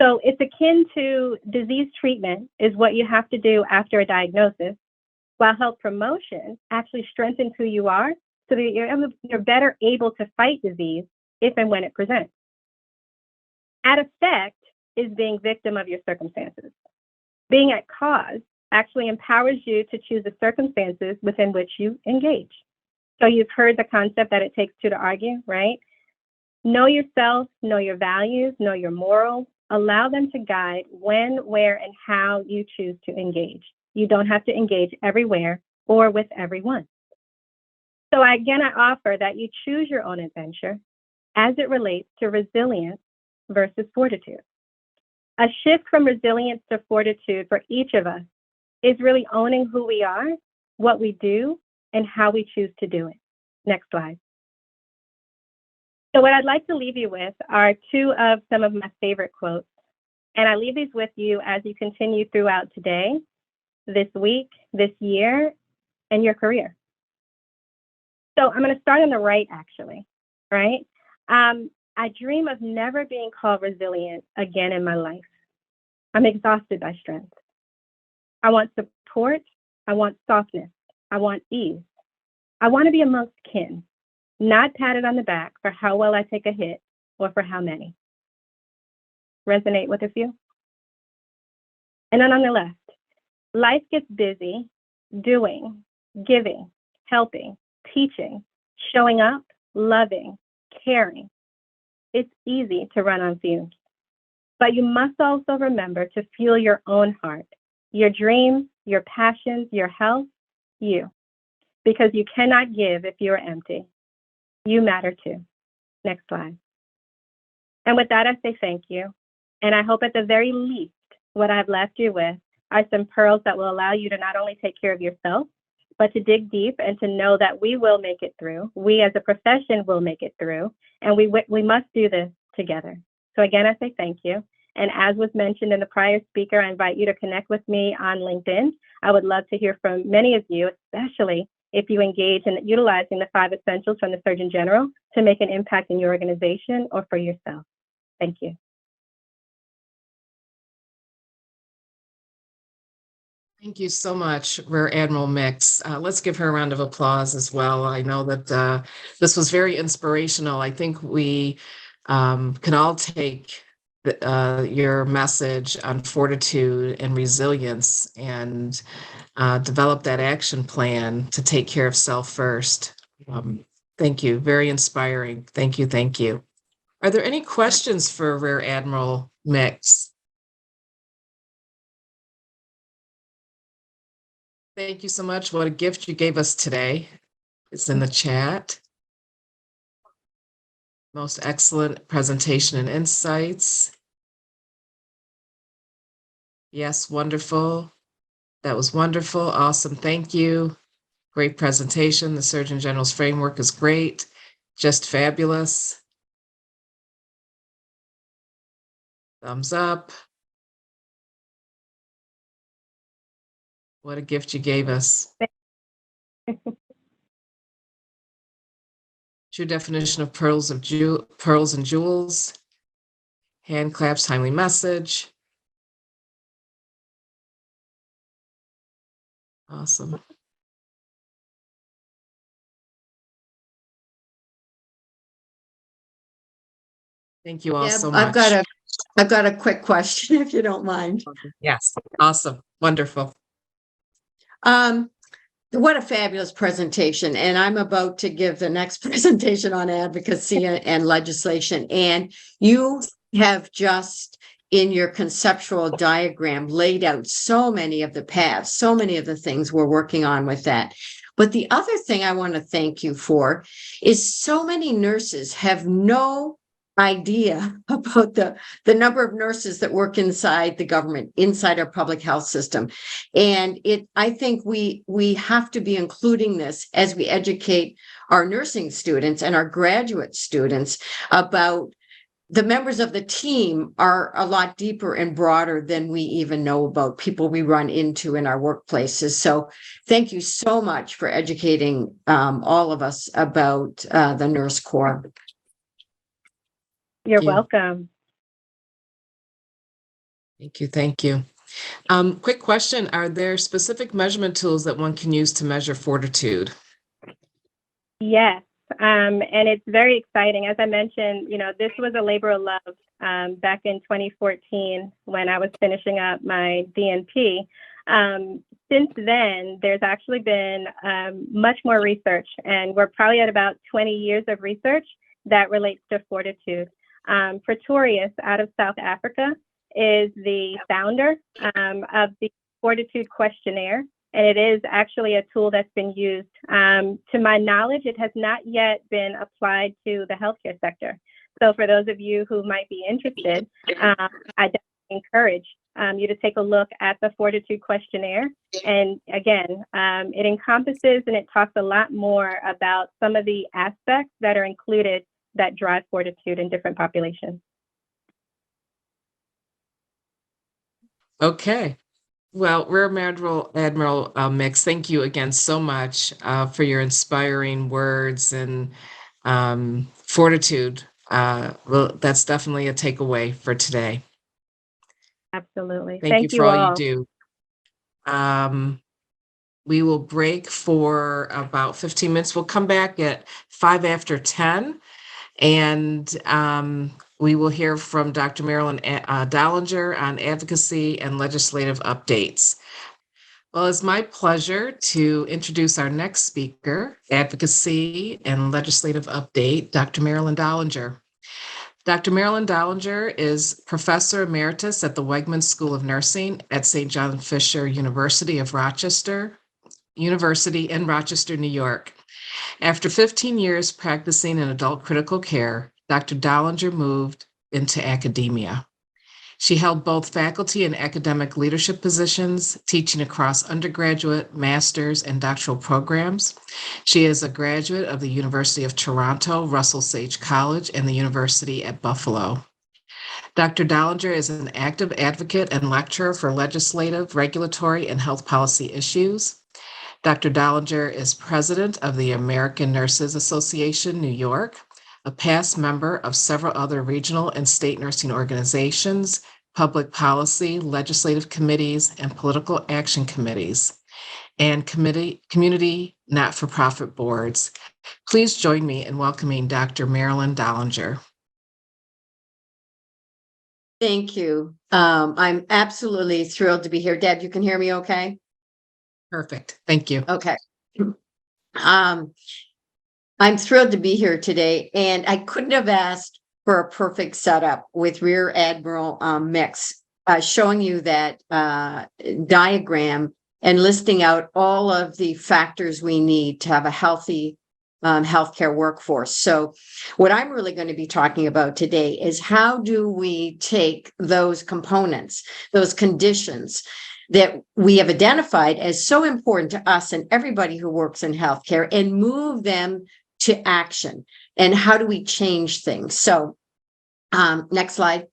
So it's akin to disease treatment is what you have to do after a diagnosis, while health promotion actually strengthens who you are so that you're better able to fight disease if and when it presents. At effect is being victim of your circumstances. Being at cause actually empowers you to choose the circumstances within which you engage. So you've heard the concept that it takes two to argue, right? Know yourself, know your values, know your morals, allow them to guide when, where, and how you choose to engage. You don't have to engage everywhere or with everyone. So again, I offer that you choose your own adventure as it relates to resilience versus fortitude. A shift from resilience to fortitude for each of us is really owning who we are, what we do, and how we choose to do it. Next slide. So what I'd like to leave you with are two of some of my favorite quotes. And I leave these with you as you continue throughout today, this week, this year, and your career. So I'm going to start on the right, actually, right? I dream of never being called resilient again in my life. I'm exhausted by strength. I want support. I want softness. I want ease. I want to be amongst kin, not patted on the back for how well I take a hit or for how many. Resonate with a few? And then on the left, life gets busy doing, giving, helping, teaching, showing up, loving, caring. It's easy to run on fumes, but you must also remember to fuel your own heart, your dreams, your passions, your health, you, because you cannot give if you're empty. You matter too. Next slide. And with that, I say thank you. And I hope at the very least, what I've left you with are some pearls that will allow you to not only take care of yourself, but to dig deep and to know that we will make it through. We as a profession will make it through, and we must do this together. So again, I say thank you. And as was mentioned in the prior speaker, I invite you to connect with me on LinkedIn. I would love to hear from many of you, especially if you engage in utilizing the 5 essentials from the Surgeon General to make an impact in your organization or for yourself. Thank you. Thank you so much, Rear Admiral Mix. Let's give her a round of applause as well. I know that this was very inspirational. I think we can all take your message on fortitude and resilience and develop that action plan to take care of self first. Thank you. Very inspiring. Thank you. Thank you. Are there any questions for Rear Admiral Mix? Thank you so much. What a gift you gave us today. It's in the chat. Most excellent presentation and insights. Yes, wonderful. That was wonderful. Awesome. Thank you. Great presentation. The Surgeon General's framework is great. Just fabulous. Thumbs up. What a gift you gave us. True definition of pearls and jewels. Hand claps, timely message. Awesome. Thank you all so much. I've got a quick question, if you don't mind. Yes, awesome, wonderful. What a fabulous presentation. And I'm about to give the next presentation on advocacy and legislation. And you have just, in your conceptual diagram, laid out so many of the paths, so many of the things we're working on with that. But the other thing I want to thank you for is so many nurses have no idea about the number of nurses that work inside the government, inside our public health system. And I think we have to be including this as we educate our nursing students and our graduate students about the members of the team are a lot deeper and broader than we even know about, people we run into in our workplaces. So thank you so much for educating all of us about the Nurse Corps. You're Thank you. welcome. Thank you. Thank you. Quick question. Are there specific measurement tools that one can use to measure fortitude? Yes, and it's very exciting. As I mentioned, this was a labor of love back in 2014 when I was finishing up my DNP. Since then, there's actually been much more research, and we're probably at about 20 years of research that relates to fortitude. Pretorius out of South Africa is the founder of the Fortitude Questionnaire, and it is actually a tool that's been used. To my knowledge, it has not yet been applied to the healthcare sector. So for those of you who might be interested, I definitely encourage you to take a look at the Fortitude Questionnaire. And again, it encompasses and it talks a lot more about some of the aspects that are included that drive fortitude in different populations. Okay. Well, Rear Admiral Mix, thank you again so much for your inspiring words and fortitude. Well, that's definitely a takeaway for today. Absolutely. Thank you for you all you do. We will break for about 15 minutes. We'll come back at 5 after 10, and we will hear from Dr. Marilyn Dollinger on advocacy and legislative updates. Well, it's my pleasure to introduce our next speaker, advocacy and legislative update, Dr. Marilyn Dollinger. Dr. Marilyn Dollinger is Professor Emeritus at the Wegman School of Nursing at St. John Fisher University in Rochester, New York. After 15 years practicing in adult critical care, Dr. Dollinger moved into academia. She held both faculty and academic leadership positions, teaching across undergraduate, master's, and doctoral programs. She is a graduate of the University of Toronto, Russell Sage College, and the University at Buffalo. Dr. Dollinger is an active advocate and lecturer for legislative, regulatory, and health policy issues. Dr. Dollinger is president of the American Nurses Association, New York, a past member of several other regional and state nursing organizations, public policy, legislative committees, and political action committees, and community not-for-profit boards. Please join me in welcoming Dr. Marilyn Dollinger. Thank you. I'm absolutely thrilled to be here. Deb, you can hear me okay? Perfect. Thank you. Okay. I'm thrilled to be here today, and I couldn't have asked for a perfect setup with Rear Admiral Mix, showing you that diagram and listing out all of the factors we need to have a healthy healthcare workforce. So what I'm really going to be talking about today is how do we take those components, those conditions that we have identified as so important to us and everybody who works in healthcare, and move them to action. And how do we change things? So next slide.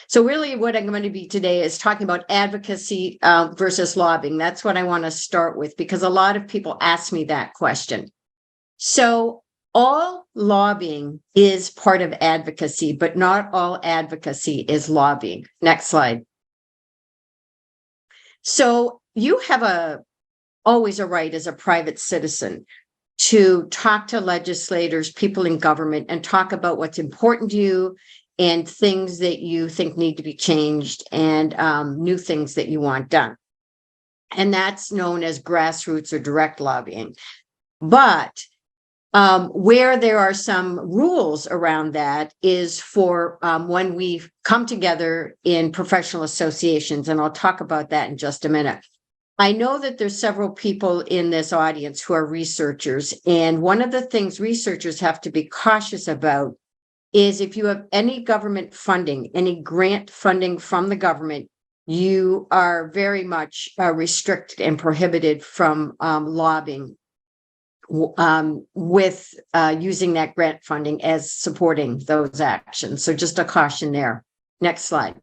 So really what I'm going to be today is talking about advocacy versus lobbying. That's what I want to start with, because a lot of people ask me that question. So all lobbying is part of advocacy, but not all advocacy is lobbying. Next slide. So you have always a right as a private citizen to talk to legislators, people in government, and talk about what's important to you and things that you think need to be changed, and new things that you want done. And that's known as grassroots or direct lobbying. But where there are some rules around that is for when we come together in professional associations, and I'll talk about that in just a minute. I know that there's several people in this audience who are researchers, and one of the things researchers have to be cautious about is if you have any government funding, any grant funding from the government, you are very much restricted and prohibited from lobbying with using that grant funding as supporting those actions. So just a caution there. Next slide.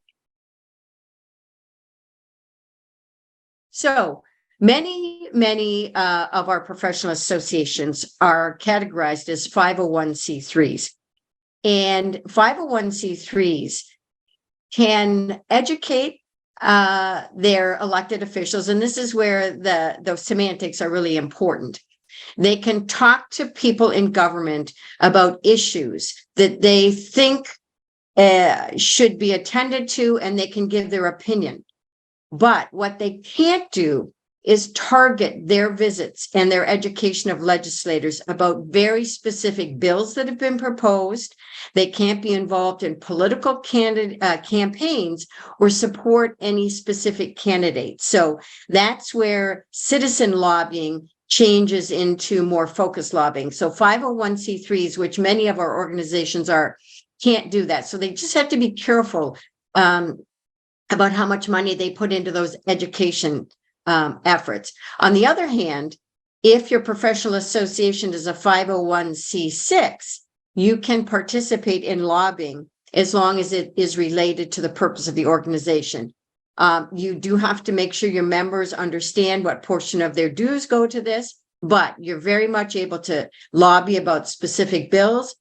So many of our professional associations are categorized as 501c3s. And 501c3s can educate their elected officials, and this is where the semantics are really important. They can talk to people in government about issues that they think should be attended to, and they can give their opinion. But what they can't do is target their visits and their education of legislators about very specific bills that have been proposed. They can't be involved in political campaigns or support any specific candidate. So that's where citizen lobbying changes into more focused lobbying. So 501c3s, which many of our organizations are, can't do that. So they just have to be careful about how much money they put into those education efforts. On the other hand, if your professional association is a 501c6, you can participate in lobbying as long as it is related to the purpose of the organization. You do have to make sure your members understand what portion of their dues go to this, but you're very much able to lobby about specific bills.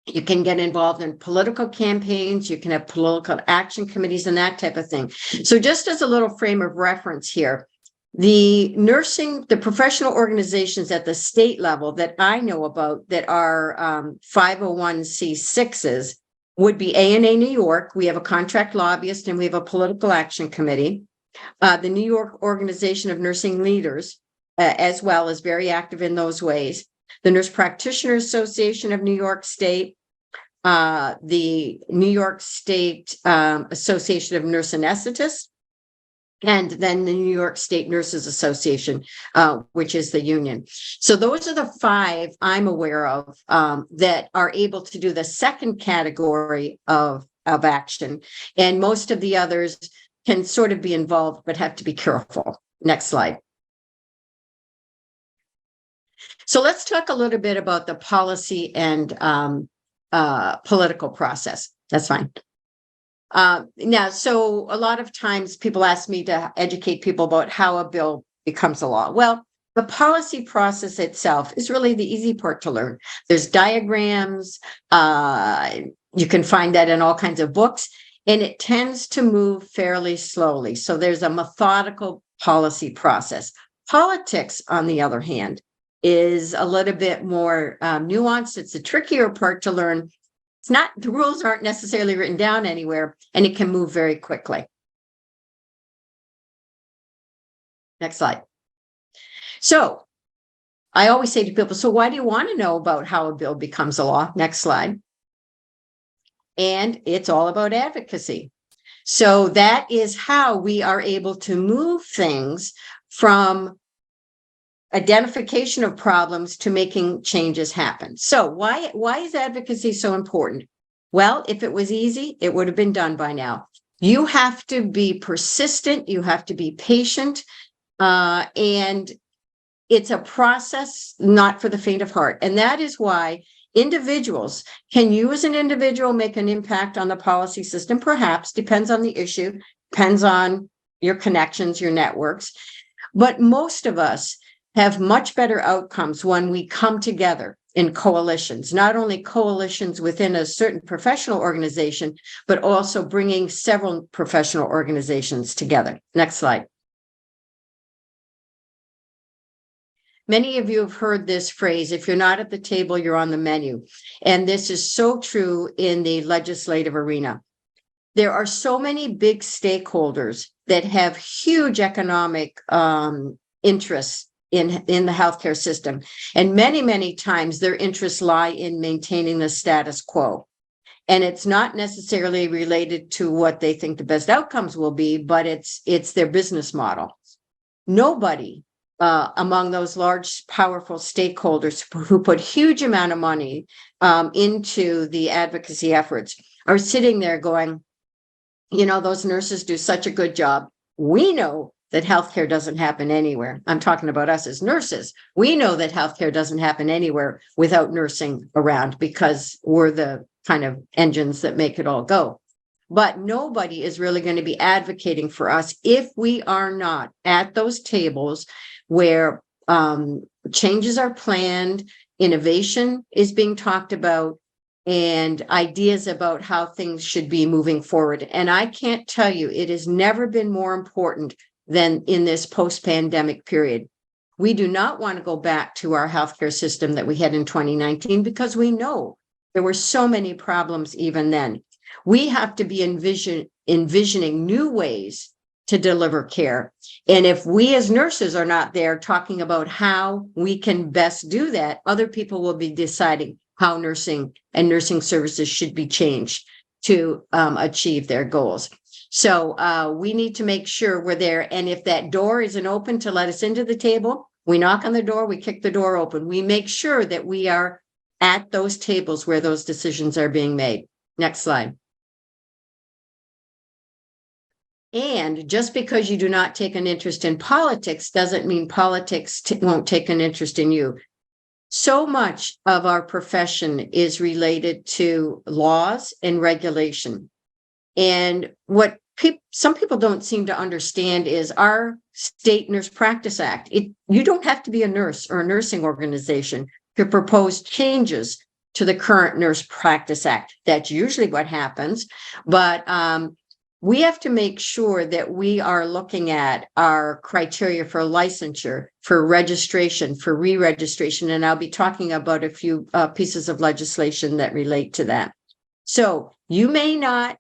You can get involved in political campaigns. You can have political action committees and that type of thing. So just as a little frame of reference here, the professional organizations at the state level that I know about that are 501c6s would be ANA New York. We have a contract lobbyist and we have a political action committee. The New York Organization of Nursing Leaders, as well, is very active in those ways. The Nurse Practitioner Association of New York State, the New York State Association of Nurse Anesthetists, and then the New York State Nurses Association, which is the union. So those are the 5 I'm aware of that are able to do the second category of action. And most of the others can sort of be involved, but have to be careful. Next slide. So let's talk a little bit about the policy and political process. That's fine. Now, so a lot of times people ask me to educate people about how a bill becomes a law. Well, the policy process itself is really the easy part to learn. There's diagrams. You can find that in all kinds of books, and it tends to move fairly slowly. So there's a methodical policy process. Politics, on the other hand, is a little bit more nuanced. It's a trickier part to learn. It's not, the rules aren't necessarily written down anywhere, and it can move very quickly. Next slide. So I always say to people, so why do you want to know about how a bill becomes a law? Next slide. And it's all about advocacy. So that is how we are able to move things from identification of problems to making changes happen. So why is advocacy so important? Well, if it was easy, it would have been done by now. You have to be persistent. You have to be patient. And it's a process not for the faint of heart. And that is why individuals can you as an individual make an impact on the policy system, perhaps, depends on the issue, depends on your connections, your networks. But most of us have much better outcomes when we come together in coalitions, not only coalitions within a certain professional organization, but also bringing several professional organizations together. Next slide. Many of you have heard this phrase, if you're not at the table, you're on the menu. And this is so true in the legislative arena. There are so many big stakeholders that have huge economic interests in the healthcare system. And many times their interests lie in maintaining the status quo. And it's not necessarily related to what they think the best outcomes will be, but it's their business model. Nobody among those large, powerful stakeholders who put huge amount of money into the advocacy efforts are sitting there going, you know, those nurses do such a good job. We know that healthcare doesn't happen anywhere. I'm talking about us as nurses. We know that healthcare doesn't happen anywhere without nursing around, because we're the kind of engines that make it all go. But nobody is really going to be advocating for us if we are not at those tables where changes are planned, innovation is being talked about, and ideas about how things should be moving forward. And I can't tell you, it has never been more important than in this post-pandemic period. We do not want to go back to our healthcare system that we had in 2019, because we know there were so many problems even then. We have to be envisioning new ways to deliver care. And if we as nurses are not there talking about how we can best do that, other people will be deciding how nursing and nursing services should be changed to achieve their goals. So we need to make sure we're there. And if that door isn't open to let us into the table, we knock on the door, we kick the door open. We make sure that we are at those tables where those decisions are being made. Next slide. And just because you do not take an interest in politics doesn't mean politics won't take an interest in you. So much of our profession is related to laws and regulation. And what some people don't seem to understand is our State Nurse Practice Act. You don't have to be a nurse or a nursing organization to propose changes to the current Nurse Practice Act. That's usually what happens. But we have to make sure that we are looking at our criteria for licensure, for registration, for re-registration. And I'll be talking about a few pieces of legislation that relate to that. So you may not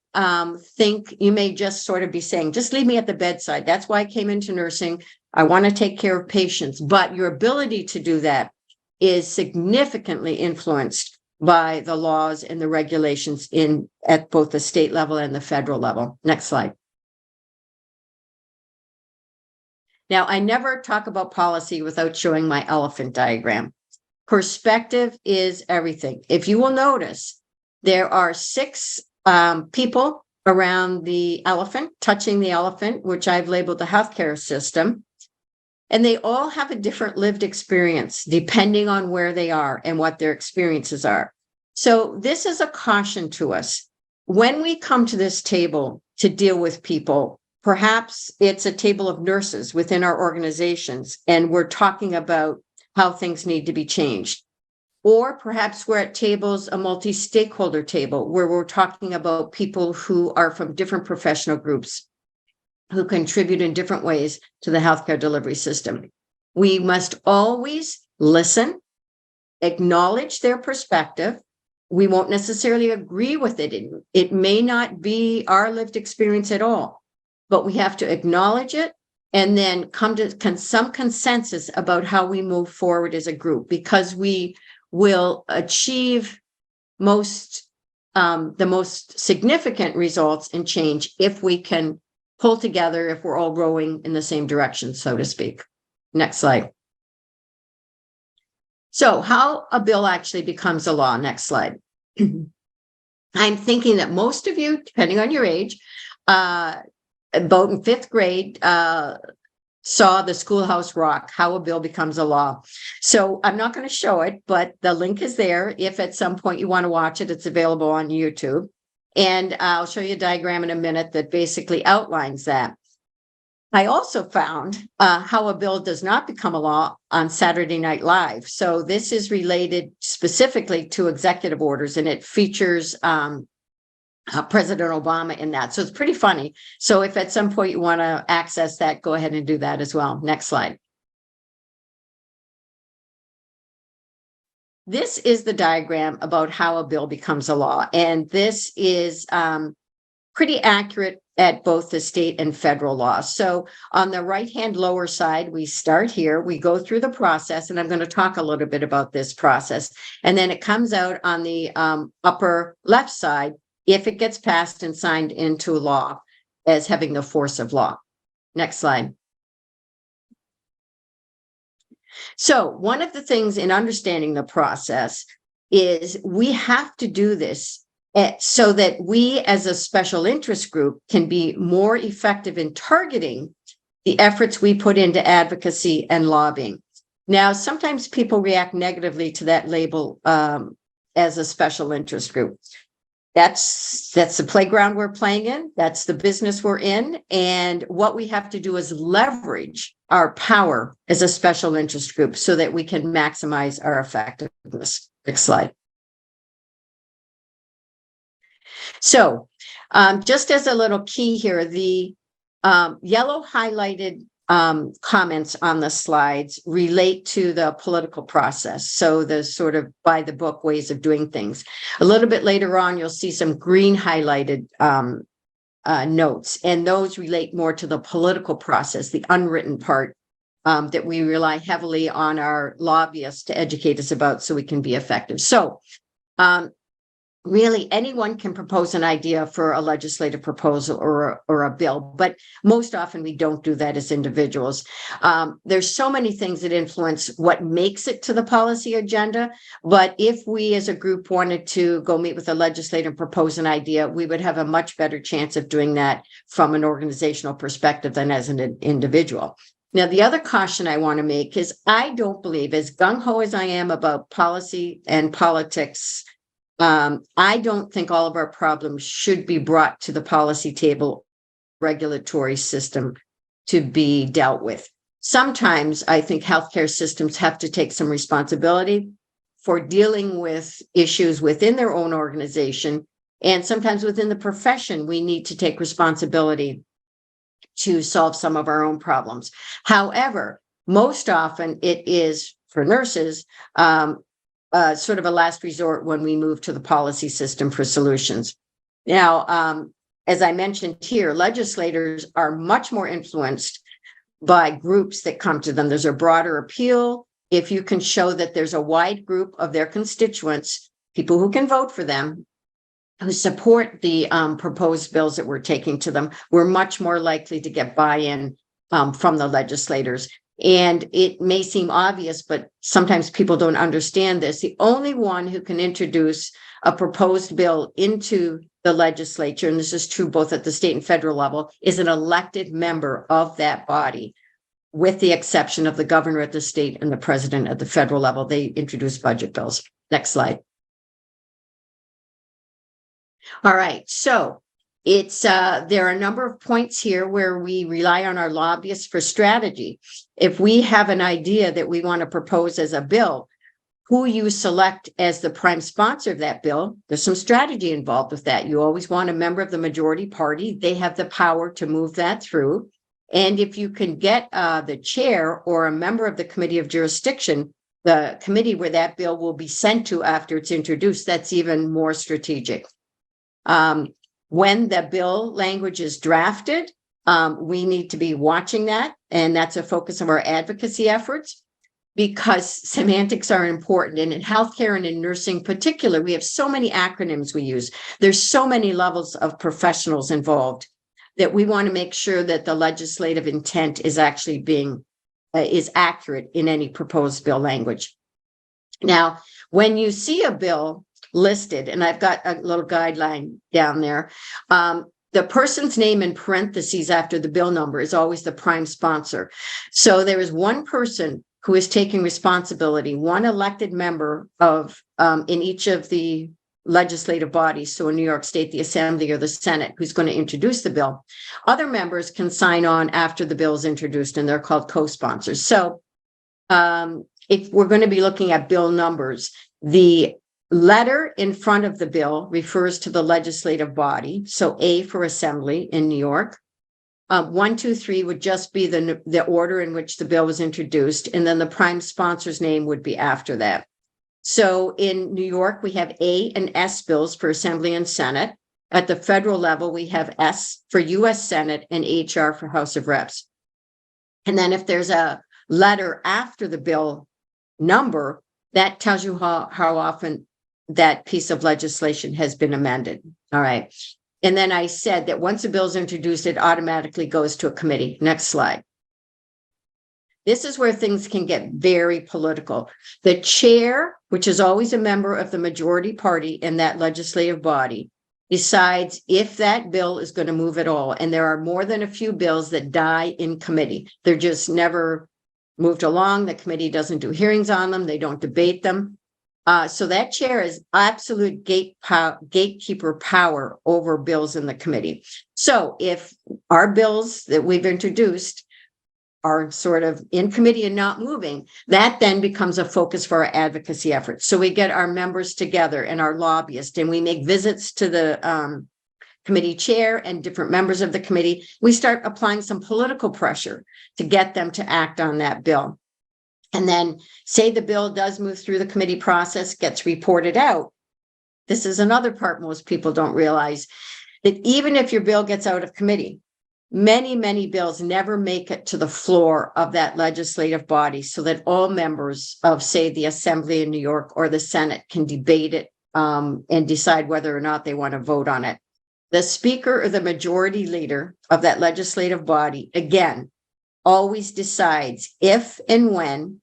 think, you may just sort of be saying, just leave me at the bedside. That's why I came into nursing. I want to take care of patients. But your ability to do that is significantly influenced by the laws and the regulations at both the state level and the federal level. Next slide. Now, I never talk about policy without showing my elephant diagram. Perspective is everything. If you will notice, there are 6 people around the elephant, touching the elephant, which I've labeled the healthcare system. And they all have a different lived experience depending on where they are and what their experiences are. So this is a caution to us. When we come to this table to deal with people, perhaps it's a table of nurses within our organizations, and we're talking about how things need to be changed. Or perhaps we're at tables, a multi-stakeholder table, where we're talking about people who are from different professional groups, who contribute in different ways to the healthcare delivery system. We must always listen, acknowledge their perspective. We won't necessarily agree with it. It may not be our lived experience at all, but we have to acknowledge it and then come to some consensus about how we move forward as a group, because we will achieve the most significant results and change if we can pull together, if we're all rowing in the same direction, so to speak. Next slide. So how a bill actually becomes a law. Next slide. I'm thinking that most of you, depending on your age, about in 5th grade, saw the Schoolhouse Rock, How a Bill Becomes a Law. So I'm not going to show it, but the link is there. If at some point you want to watch it, it's available on YouTube. And I'll show you a diagram in a minute that basically outlines that. I also found how a bill does not become a law on Saturday Night Live. So this is related specifically to executive orders, and it features President Obama in that. So it's pretty funny. So if at some point you want to access that, go ahead and do that as well. Next slide. This is the diagram about how a bill becomes a law. And this is pretty accurate at both the state and federal law. So on the right-hand lower side, we start here, we go through the process, and I'm going to talk a little bit about this process. And then it comes out on the upper left side if it gets passed and signed into law as having the force of law. Next slide. So one of the things in understanding the process is we have to do this so that we as a special interest group can be more effective in targeting the efforts we put into advocacy and lobbying. Now, sometimes people react negatively to that label as a special interest group. That's the playground we're playing in. That's the business we're in. And what we have to do is leverage our power as a special interest group so that we can maximize our effectiveness. Next slide. So just as a little key here, the yellow highlighted comments on the slides relate to the political process. So the sort of by the book ways of doing things. A little bit later on, you'll see some green highlighted notes, and those relate more to the political process, the unwritten part that we rely heavily on our lobbyists to educate us about so we can be effective. So really, anyone can propose an idea for a legislative proposal or a bill, but most often we don't do that as individuals. There's so many things that influence what makes it to the policy agenda, but if we as a group wanted to go meet with a legislator and propose an idea, we would have a much better chance of doing that from an organizational perspective than as an individual. Now, the other caution I want to make is I don't believe, as gung-ho as I am about policy and politics, I don't think all of our problems should be brought to the policy table, regulatory system to be dealt with. Sometimes I think healthcare systems have to take some responsibility for dealing with issues within their own organization. And sometimes within the profession, we need to take responsibility to solve some of our own problems. However, most often it is for nurses, sort of a last resort when we move to the policy system for solutions. Now, as I mentioned here, legislators are much more influenced by groups that come to them. There's a broader appeal. If you can show that there's a wide group of their constituents, people who can vote for them, who support the proposed bills that we're taking to them, we're much more likely to get buy-in from the legislators. And it may seem obvious, but sometimes people don't understand this. The only one who can introduce a proposed bill into the legislature, and this is true both at the state and federal level, is an elected member of that body, with the exception of the governor at the state and the president at the federal level. They introduce budget bills. Next slide. All right, so it's there are a number of points here where we rely on our lobbyists for strategy. If we have an idea that we want to propose as a bill, who you select as the prime sponsor of that bill, there's some strategy involved with that. You always want a member of the majority party. They have the power to move that through. And if you can get the chair or a member of the committee of jurisdiction, the committee where that bill will be sent to after it's introduced, that's even more strategic. When the bill language is drafted, we need to be watching that, and that's a focus of our advocacy efforts because semantics are important. And in healthcare and in nursing in particular, we have so many acronyms we use. There's so many levels of professionals involved that we want to make sure that the legislative intent is actually being is accurate in any proposed bill language. Now, when you see a bill listed, and I've got a little guideline down there, the person's name in parentheses after the bill number is always the prime sponsor. So there is one person who is taking responsibility, one elected member of in each of the legislative bodies. So in New York State, the Assembly or the Senate, who's going to introduce the bill. Other members can sign on after the bill is introduced, and they're called co-sponsors. So if we're going to be looking at bill numbers, the letter in front of the bill refers to the legislative body. So A for Assembly in New York. 1, 2, 3 would just be the order in which the bill was introduced. And then the prime sponsor's name would be after that. So in New York, we have A and S bills for Assembly and Senate. At the federal level, we have S for US Senate and HR for House of Reps. And then if there's a letter after the bill number, that tells you how often that piece of legislation has been amended. All right. And then I said that once a bill is introduced, it automatically goes to a committee. Next slide. This is where things can get very political. The chair, which is always a member of the majority party in that legislative body, decides if that bill is going to move at all. And there are more than a few bills that die in committee. They're just never moved along. The committee doesn't do hearings on them. They don't debate them. So that chair is absolute gatekeeper power over bills in the committee. So if our bills that we've introduced are sort of in committee and not moving, that then becomes a focus for our advocacy efforts. So we get our members together and our lobbyists, and we make visits to the committee chair and different members of the committee. We start applying some political pressure to get them to act on that bill. And then say the bill does move through the committee process, gets reported out. This is another part most people don't realize, that even if your bill gets out of committee, many bills never make it to the floor of that legislative body so that all members of, say, the Assembly in New York or the Senate can debate it and decide whether or not they want to vote on it. The speaker or the majority leader of that legislative body, again, always decides if and when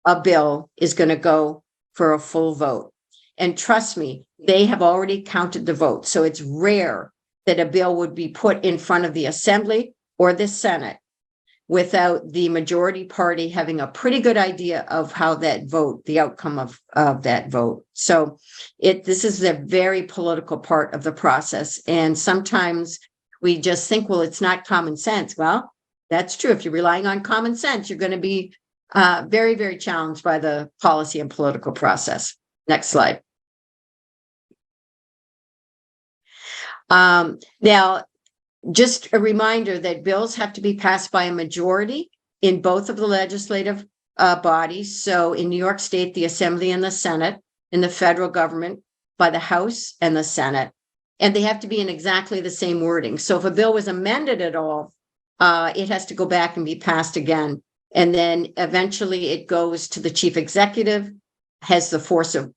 a bill is going to go for a full vote. And trust me, they have already counted the votes. So it's rare that a bill would be put in front of the Assembly or the Senate without the majority party having a pretty good idea of how that vote, the outcome of that vote. So this is a very political part of the process. And sometimes we just think, well, it's not common sense. Well, that's true. If you're relying on common sense, you're going to be very challenged by the policy and political process. Next slide. Now, just a reminder that bills have to be passed by a majority in both of the legislative bodies. So in New York State, the Assembly and the Senate, in the federal government, by the House and the Senate. And they have to be in exactly the same wording. So if a bill was amended at all, it has to go back and be passed again. And then eventually it goes to the chief executive, has the force of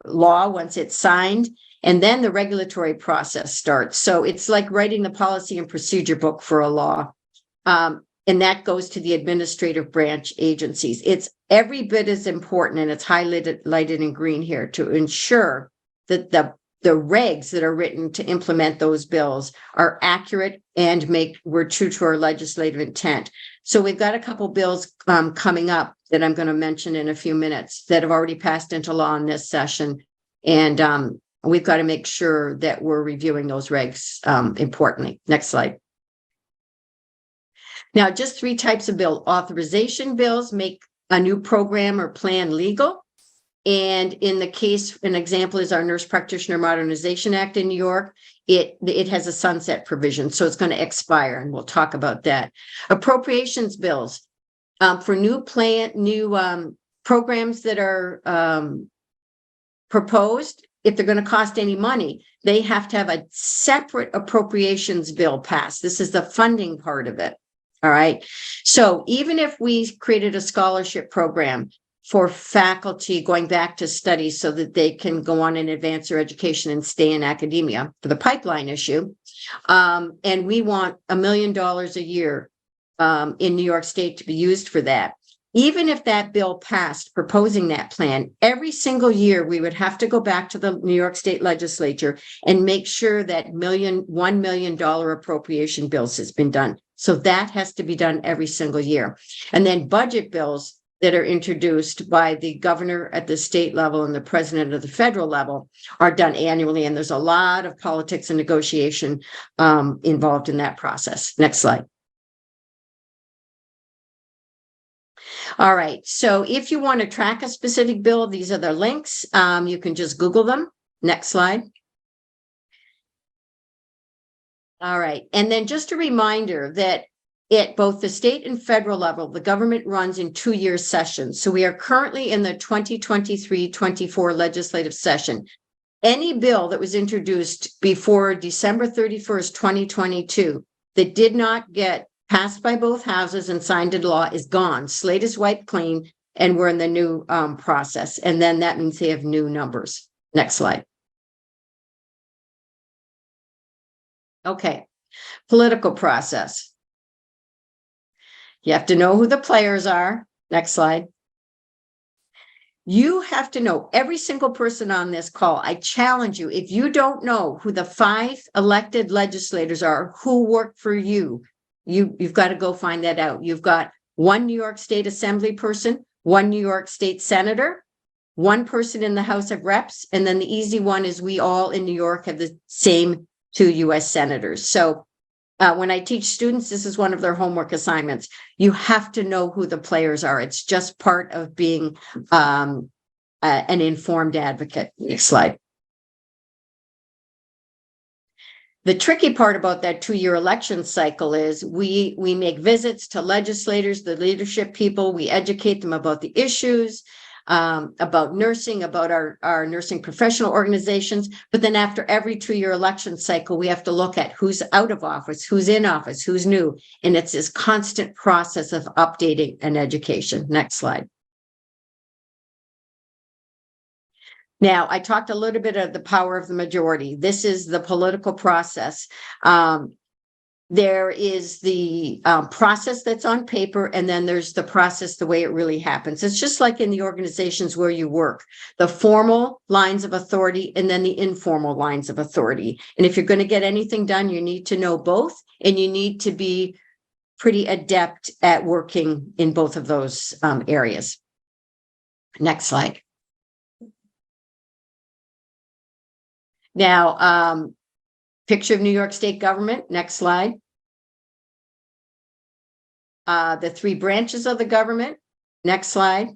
law once it's signed, and then the regulatory process starts. So it's like writing the policy and procedure book for a law. And that goes to the administrative branch agencies. It's every bit as important, and it's highlighted in green here, to ensure that the regs that are written to implement those bills are accurate and we're true to our legislative intent. So we've got a couple bills coming up that I'm going to mention in a few minutes that have already passed into law in this session. And we've got to make sure that we're reviewing those regs importantly. Next slide. Now, just 3 types of bill. Authorization bills make a new program or plan legal. And in the case, an example is our Nurse Practitioner Modernization Act in New York. It has a sunset provision, so it's going to expire, and we'll talk about that. Appropriations bills for new programs that are proposed. If they're going to cost any money, they have to have a separate appropriations bill passed. This is the funding part of it. All right. So even if we created a scholarship program for faculty going back to study so that they can go on and advance their education and stay in academia for the pipeline issue, and we want $1 million a year in New York State to be used for that. Even if that bill passed proposing that plan, every single year we would have to go back to the New York State legislature and make sure that $1 million appropriation bills has been done. So that has to be done every single year. And then budget bills that are introduced by the governor at the state level and the president at the federal level are done annually. And there's a lot of politics and negotiation involved in that process. Next slide. All right. So if you want to track a specific bill, these are the links. You can just Google them. Next slide. All right. And then just a reminder that at both the state and federal level, the government runs in 2-year sessions. So we are currently in the 2023-24 legislative session. any bill that was introduced before December 31st, 2022, that did not get passed by both houses and signed into law is gone. Slate is wiped clean, and we're in the new process. And then that means they have new numbers. Next slide. Okay, political process. You have to know who the players are. Next slide. You have to know every single person on this call. I challenge you, if you don't know who the 5 elected legislators are who work for you, you've got to go find that out. You've got 1 New York State Assembly person, 1 New York State Senator, 1 person in the House of Reps, and then the easy one is we all in New York have the same 2 US senators. So when I teach students, this is one of their homework assignments. You have to know who the players are. It's just part of being an informed advocate. Next slide. The tricky part about that 2-year election cycle is we make visits to legislators, the leadership people, we educate them about the issues, about nursing, about our nursing professional organizations. But then after every 2-year election cycle, we have to look at who's out of office, who's in office, who's new. And it's this constant process of updating and education. Next slide. Now, I talked a little bit of the power of the majority. This is the political process. There is the process that's on paper, and then there's the process, the way it really happens. It's just like in the organizations where you work, the formal lines of authority and then the informal lines of authority. And if you're going to get anything done, you need to know both, and you need to be pretty adept at working in both of those areas. Next slide. Now, picture of New York State government. Next slide. The 3 branches of the government. Next slide.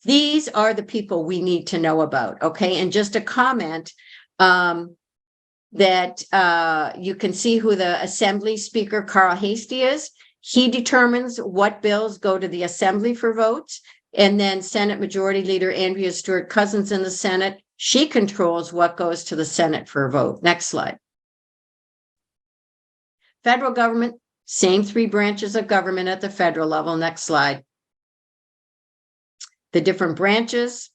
These are the people we need to know about. Okay. And just a comment that you can see who the Assembly Speaker Carl Hastie is. He determines what bills go to the Assembly for votes. And then Senate Majority Leader Andrea Stewart Cousins in the Senate. She controls what goes to the Senate for a vote. Next slide. Federal government, same 3 branches of government at the federal level. Next slide. The different branches.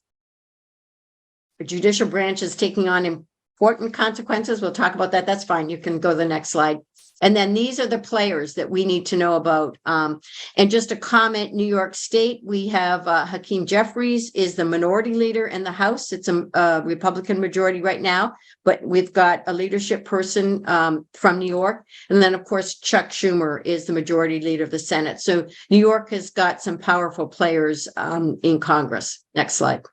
The judicial branch is taking on important consequences. We'll talk about that. That's fine. You can go to the next slide. And then these are the players that we need to know about. And just a comment, New York State, we have Hakeem Jeffries is the minority leader in the House. It's a Republican majority right now, but we've got a leadership person from New York. And then, of course, Chuck Schumer is the majority leader of the Senate. So New York has got some powerful players in Congress. Next slide.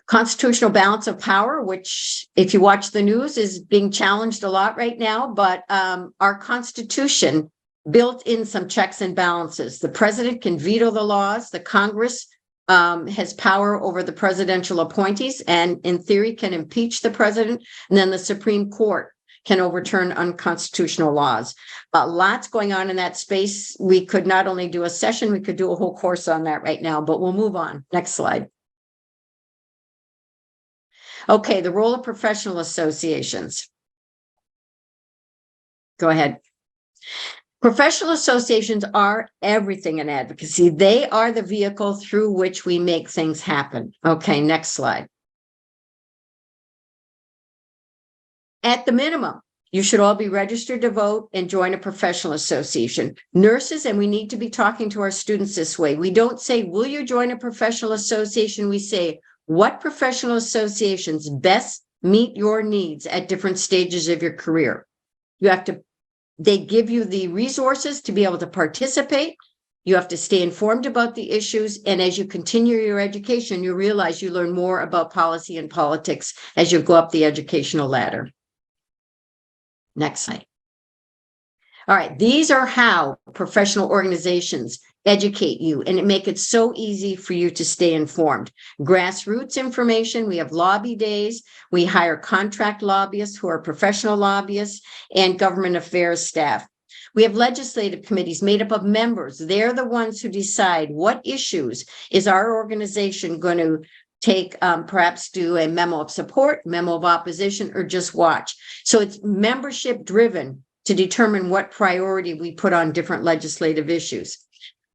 Constitutional balance of power, which if you watch the news is being challenged a lot right now, but our Constitution built in some checks and balances. The president can veto the laws. The Congress has power over the presidential appointees and in theory can impeach the president. And then the Supreme Court can overturn unconstitutional laws. Lots going on in that space. We could not only do a session, we could do a whole course on that right now, but we'll move on. Next slide. Okay, the role of professional associations. Go ahead. Professional associations are everything in advocacy. They are the vehicle through which we make things happen. Okay, next slide. At the minimum, you should all be registered to vote and join a professional association. Nurses, and we need to be talking to our students this way. We don't say, will you join a professional association? We say, what professional associations best meet your needs at different stages of your career? You have to, they give you the resources to be able to participate. You have to stay informed about the issues. And as you continue your education, you realize you learn more about policy and politics as you go up the educational ladder. Next slide. All right, these are how professional organizations educate you and make it so easy for you to stay informed. Grassroots information, we have lobby days, we hire contract lobbyists who are professional lobbyists and government affairs staff. We have legislative committees made up of members. They're the ones who decide what issues is our organization going to take, perhaps do a memo of support, memo of opposition, or just watch. So it's membership driven to determine what priority we put on different legislative issues.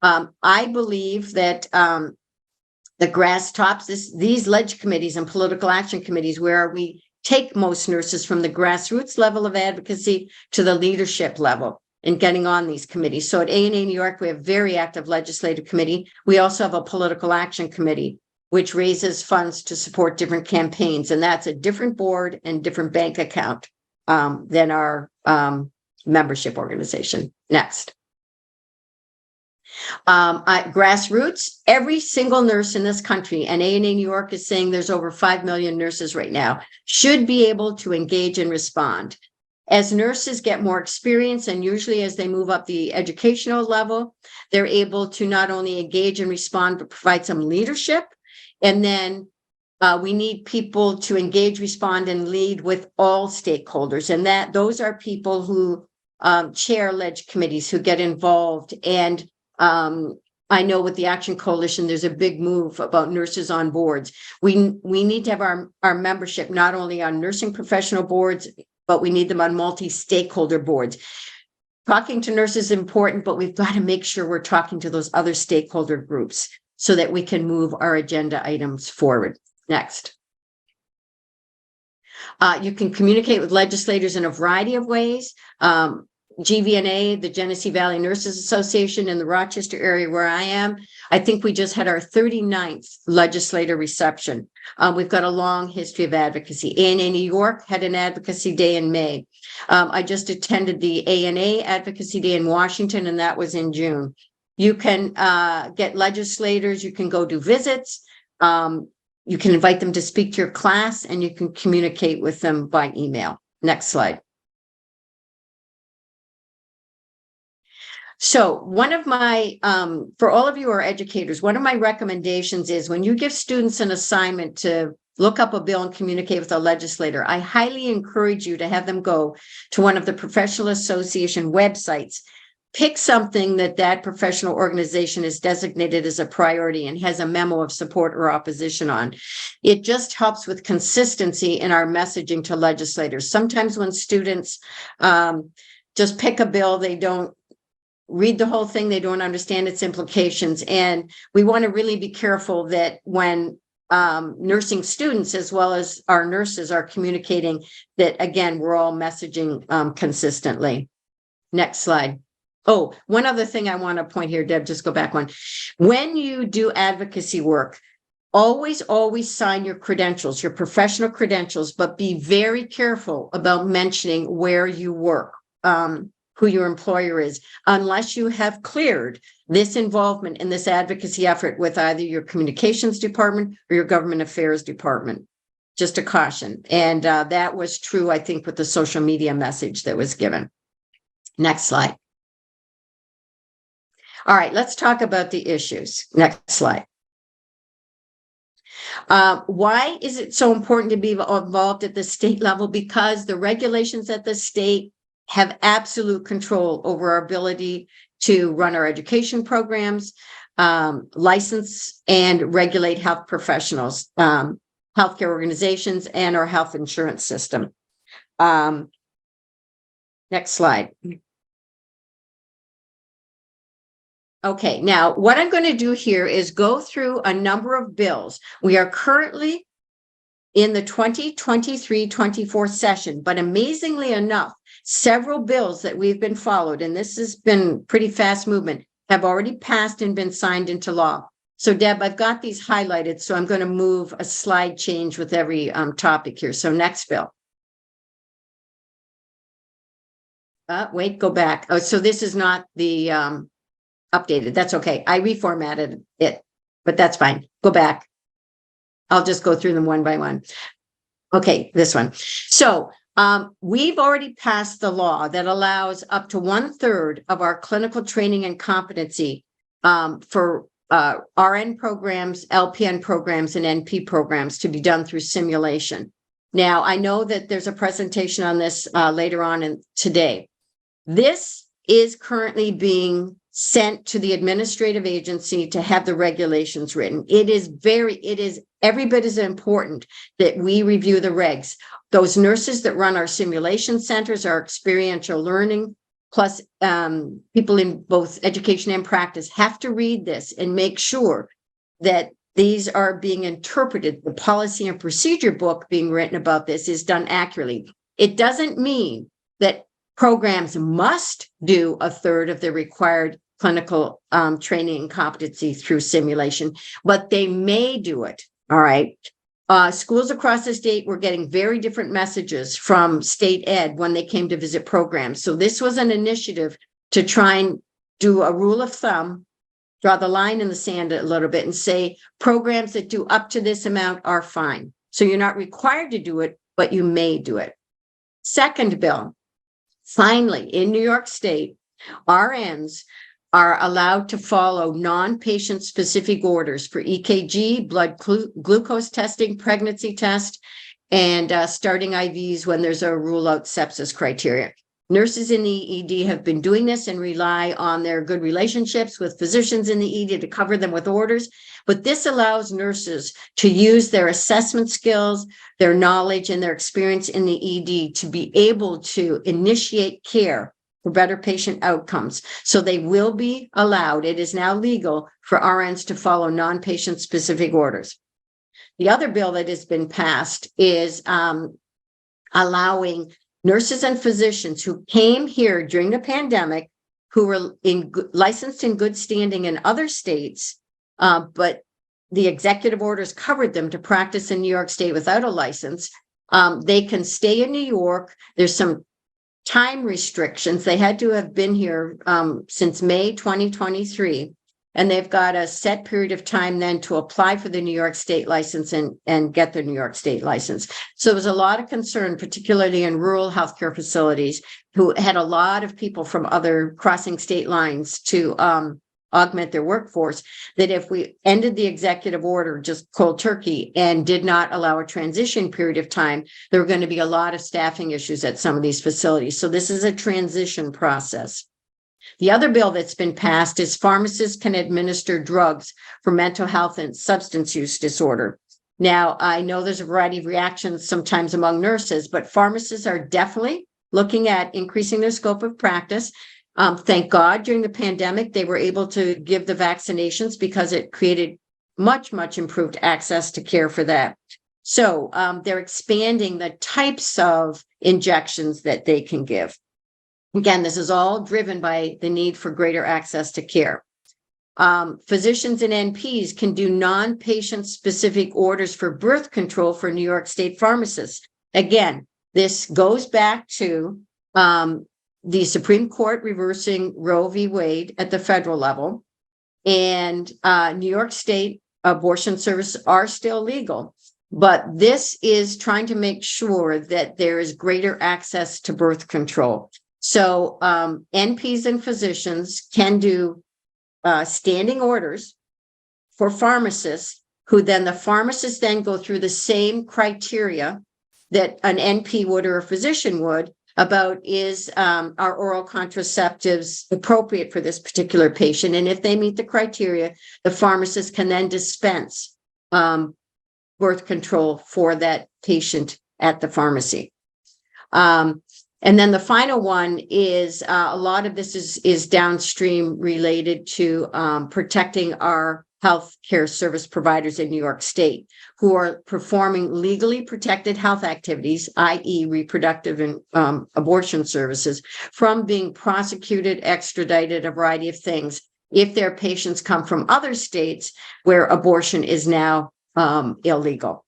I believe that the grass tops, these ledge committees and political action committees, where we take most nurses from the grassroots level of advocacy to the leadership level in getting on these committees. So at ANA New York, we have very active legislative committee. We also have a political action committee, which raises funds to support different campaigns. And that's a different board and different bank account than our membership organization. Next. Grassroots, every single nurse in this country, and ANA New York is saying there's over 5 million nurses right now, should be able to engage and respond. As nurses get more experience, and usually as they move up the educational level, they're able to not only engage and respond, but provide some leadership. And then we need people to engage, respond, and lead with all stakeholders. And those are people who chair ledge committees, who get involved. And I know with the Action Coalition, there's a big move about nurses on boards. We need to have our membership not only on nursing professional boards, but we need them on multi-stakeholder boards. Talking to nurses is important, but we've got to make sure we're talking to those other stakeholder groups so that we can move our agenda items forward. Next. You can communicate with legislators in a variety of ways. GVNA, the Genesee Valley Nurses Association in the Rochester area where I am, I think we just had our 39th legislator reception. We've got a long history of advocacy. ANA New York had an advocacy day in May. I just attended the ANA Advocacy Day in Washington, and that was in June. You can get legislators, you can go do visits, you can invite them to speak to your class, and you can communicate with them by email. Next slide. So one of my, for all of you who are educators, one of my recommendations is when you give students an assignment to look up a bill and communicate with a legislator, I highly encourage you to have them go to one of the professional association websites, pick something that professional organization is designated as a priority and has a memo of support or opposition on. It just helps with consistency in our messaging to legislators. Sometimes when students just pick a bill, they don't read the whole thing, they don't understand its implications. And we want to really be careful that when nursing students, as well as our nurses, are communicating, that again, we're all messaging consistently. Next slide. Oh, one other thing I want to point here, Deb, just go back one. When you do advocacy work, always sign your credentials, your professional credentials, but be very careful about mentioning where you work. Who your employer is, unless you have cleared this involvement in this advocacy effort with either your communications department or your government affairs department. Just a caution. And that was true, I think, with the social media message that was given. Next slide. All right, let's talk about the issues. Next slide. Why is it so important to be involved at the state level? Because the regulations at the state have absolute control over our ability to run our education programs, license and regulate health professionals, healthcare organizations, and our health insurance system. Next slide. Okay, now what I'm going to do here is go through a number of bills. We are currently in the 2023-24 session, but amazingly enough, several bills that we've been followed, and this has been pretty fast movement, have already passed and been signed into law. So Deb, I've got these highlighted, so I'm going to move a slide change with every topic here. So next bill. Wait, go back. Oh, so this is not the updated. That's okay. I reformatted it, but that's fine. Go back. I'll just go through them one by one. Okay, this one. So we've already passed the law that allows up to 1/3 of our clinical training and competency for RN programs, LPN programs, and NP programs to be done through simulation. Now, I know that there's a presentation on this later on today. This is currently being sent to the administrative agency to have the regulations written. It is every bit as important that we review the regs. Those nurses that run our simulation centers, our experiential learning, plus people in both education and practice have to read this and make sure that these are being interpreted. The policy and procedure book being written about this is done accurately. It doesn't mean that programs must do a third of the required clinical training and competency through simulation, but they may do it. All right. Schools across the state were getting very different messages from state ed when they came to visit programs. So this was an initiative to try and do a rule of thumb, draw the line in the sand a little bit and say programs that do up to this amount are fine. So you're not required to do it, but you may do it. Second bill, finally, in New York State, RNs are allowed to follow non-patient specific orders for EKG, blood glucose testing, pregnancy test, and starting IVs when there's a rule out sepsis criteria. Nurses in the ED have been doing this and rely on their good relationships with physicians in the ED to cover them with orders. But this allows nurses to use their assessment skills, their knowledge, and their experience in the ED to be able to initiate care for better patient outcomes. So they will be allowed, it is now legal for RNs to follow non-patient specific orders. The other bill that has been passed is allowing nurses and physicians who came here during the pandemic, who were licensed in good standing in other states, but the executive orders covered them to practice in New York State without a license. They can stay in New York. There's some time restrictions. They had to have been here since May 2023, and they've got a set period of time then to apply for the New York State license and get their New York State license. So there was a lot of concern, particularly in rural healthcare facilities, who had a lot of people from other crossing state lines to augment their workforce, that if we ended the executive order just cold turkey and did not allow a transition period of time, there were going to be a lot of staffing issues at some of these facilities. So this is a transition process. The other bill that's been passed is pharmacists can administer drugs for mental health and substance use disorder. Now, I know there's a variety of reactions sometimes among nurses, but pharmacists are definitely looking at increasing their scope of practice. Thank God during the pandemic, they were able to give the vaccinations because it created much improved access to care for that. So they're expanding the types of injections that they can give. Again, this is all driven by the need for greater access to care. Physicians and NPs can do non-patient specific orders for birth control for New York State pharmacists. Again, this goes back to the Supreme Court reversing Roe v. Wade at the federal level, and New York State abortion services are still legal. But this is trying to make sure that there is greater access to birth control. So NPs and physicians can do standing orders for pharmacists, who then the pharmacists then go through the same criteria that an NP would or a physician would about is our oral contraceptives appropriate for this particular patient. And if they meet the criteria, the pharmacist can then dispense birth control for that patient at the pharmacy. And then the final one is a lot of this is downstream related to protecting our healthcare service providers in New York State who are performing legally protected health activities, i.e. reproductive and abortion services, from being prosecuted, extradited, a variety of things, if their patients come from other states where abortion is now illegal.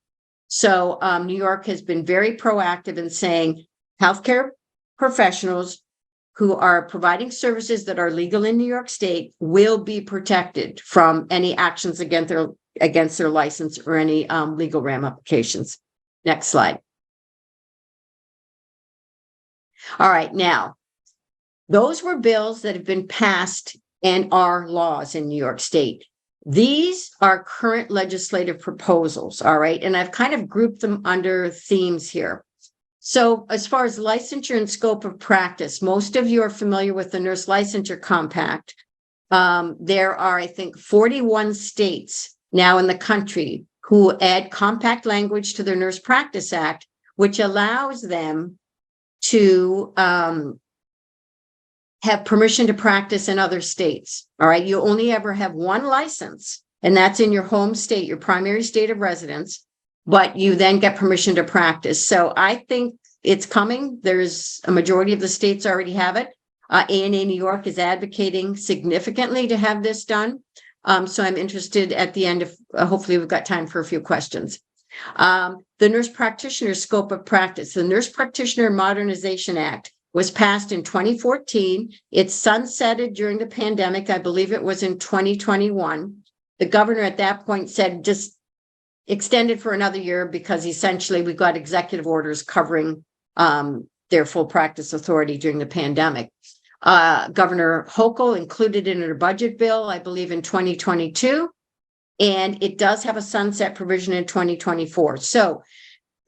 So New York has been very proactive in saying healthcare professionals who are providing services that are legal in New York State will be protected from any actions against their license or any legal ramifications. Next slide. All right, now, those were bills that have been passed and are laws in New York State. These are current legislative proposals, all right? And I've kind of grouped them under themes here. So as far as licensure and scope of practice, most of you are familiar with the Nurse Licensure Compact. There are, I think, 41 states now in the country who add compact language to their Nurse Practice Act, which allows them to have permission to practice in other states. All right. You only ever have one license, and that's in your home state, your primary state of residence, but you then get permission to practice. So I think it's coming. There's a majority of the states already have it. ANA New York is advocating significantly to have this done. So I'm interested at the end if hopefully we've got time for a few questions. The Nurse Practitioner Scope of Practice. The Nurse Practitioner Modernization Act was passed in 2014. It sunsetted during the pandemic. I believe it was in 2021. The governor at that point said just extend it for another year because essentially we got executive orders covering their full practice authority during the pandemic. Governor Hochul included it in her budget bill, I believe in 2022, and it does have a sunset provision in 2024. So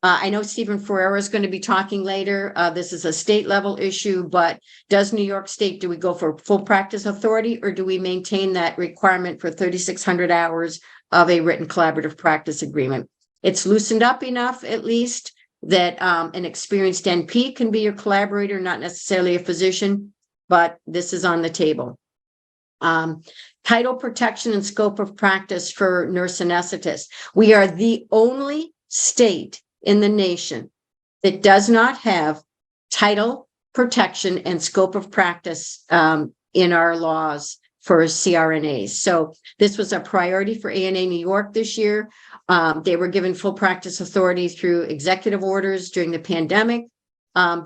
I know Stephen Ferreira is going to be talking later. This is a state level issue, but does New York State, do we go for full practice authority or do we maintain that requirement for 3,600 hours of a written collaborative practice agreement? It's loosened up enough, at least, that an experienced NP can be your collaborator, not necessarily a physician, but this is on the table. Title protection and scope of practice for nurse anesthetists. We are the only state in the nation that does not have title protection and scope of practice in our laws for CRNAs. So this was a priority for ANA New York this year. They were given full practice authority through executive orders during the pandemic.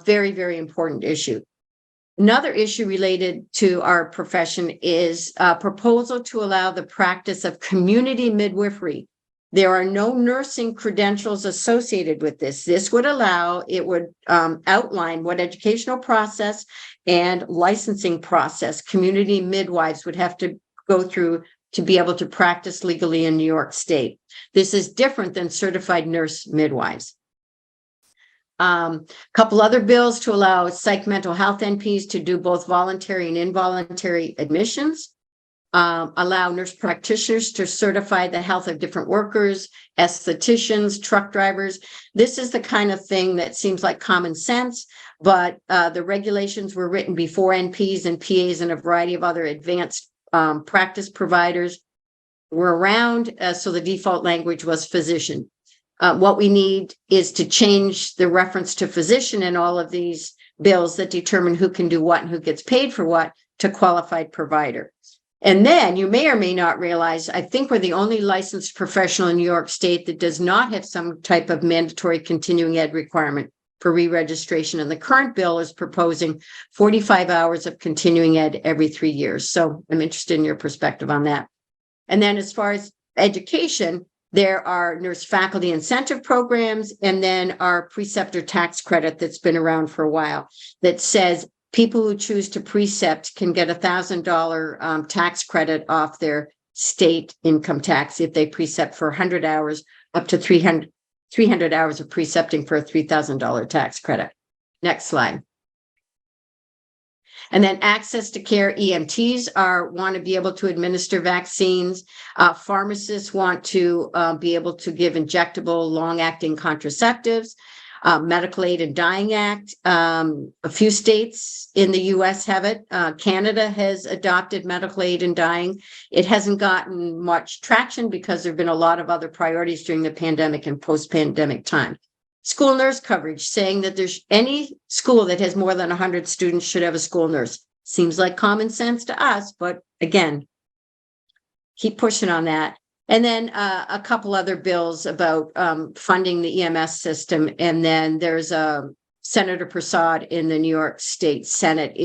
Very, very important issue. Another issue related to our profession is a proposal to allow the practice of community midwifery. There are no nursing credentials associated with this. This would allow, it would outline what educational process and licensing process community midwives would have to go through to be able to practice legally in New York State. This is different than certified nurse midwives. Couple other bills to allow psych mental health NPs to do both voluntary and involuntary admissions. Allow nurse practitioners to certify the health of different workers, estheticians, truck drivers. This is the kind of thing that seems like common sense, but the regulations were written before NPs and PAs and a variety of other advanced practice providers were around, so the default language was physician. What we need is to change the reference to physician in all of these bills that determine who can do what and who gets paid for what to qualified provider. And then you may or may not realize, I think we're the only licensed professional in New York State that does not have some type of mandatory continuing ed requirement for re-registration. And the current bill is proposing 45 hours of continuing ed every 3 years. So I'm interested in your perspective on that. And then as far as education, there are nurse faculty incentive programs, and then our preceptor tax credit that's been around for a while that says people who choose to precept can get $1,000 tax credit off their state income tax if they precept for 100 hours, up to 300 hours of precepting for a $3,000 tax credit. Next slide. And then access to care. EMTs want to be able to administer vaccines. Pharmacists want to be able to give injectable long-acting contraceptives. Medical Aid and Dying Act. A few states in the US have it. Canada has adopted medical aid and dying. It hasn't gotten much traction because there have been a lot of other priorities during the pandemic and post-pandemic time. School nurse coverage, saying that there's any school that has more than 100 students should have a school nurse. Seems like common sense to us, but again, keep pushing on that. And then a couple other bills about funding the EMS system. And then there's Senator Prasad in the New York State Senate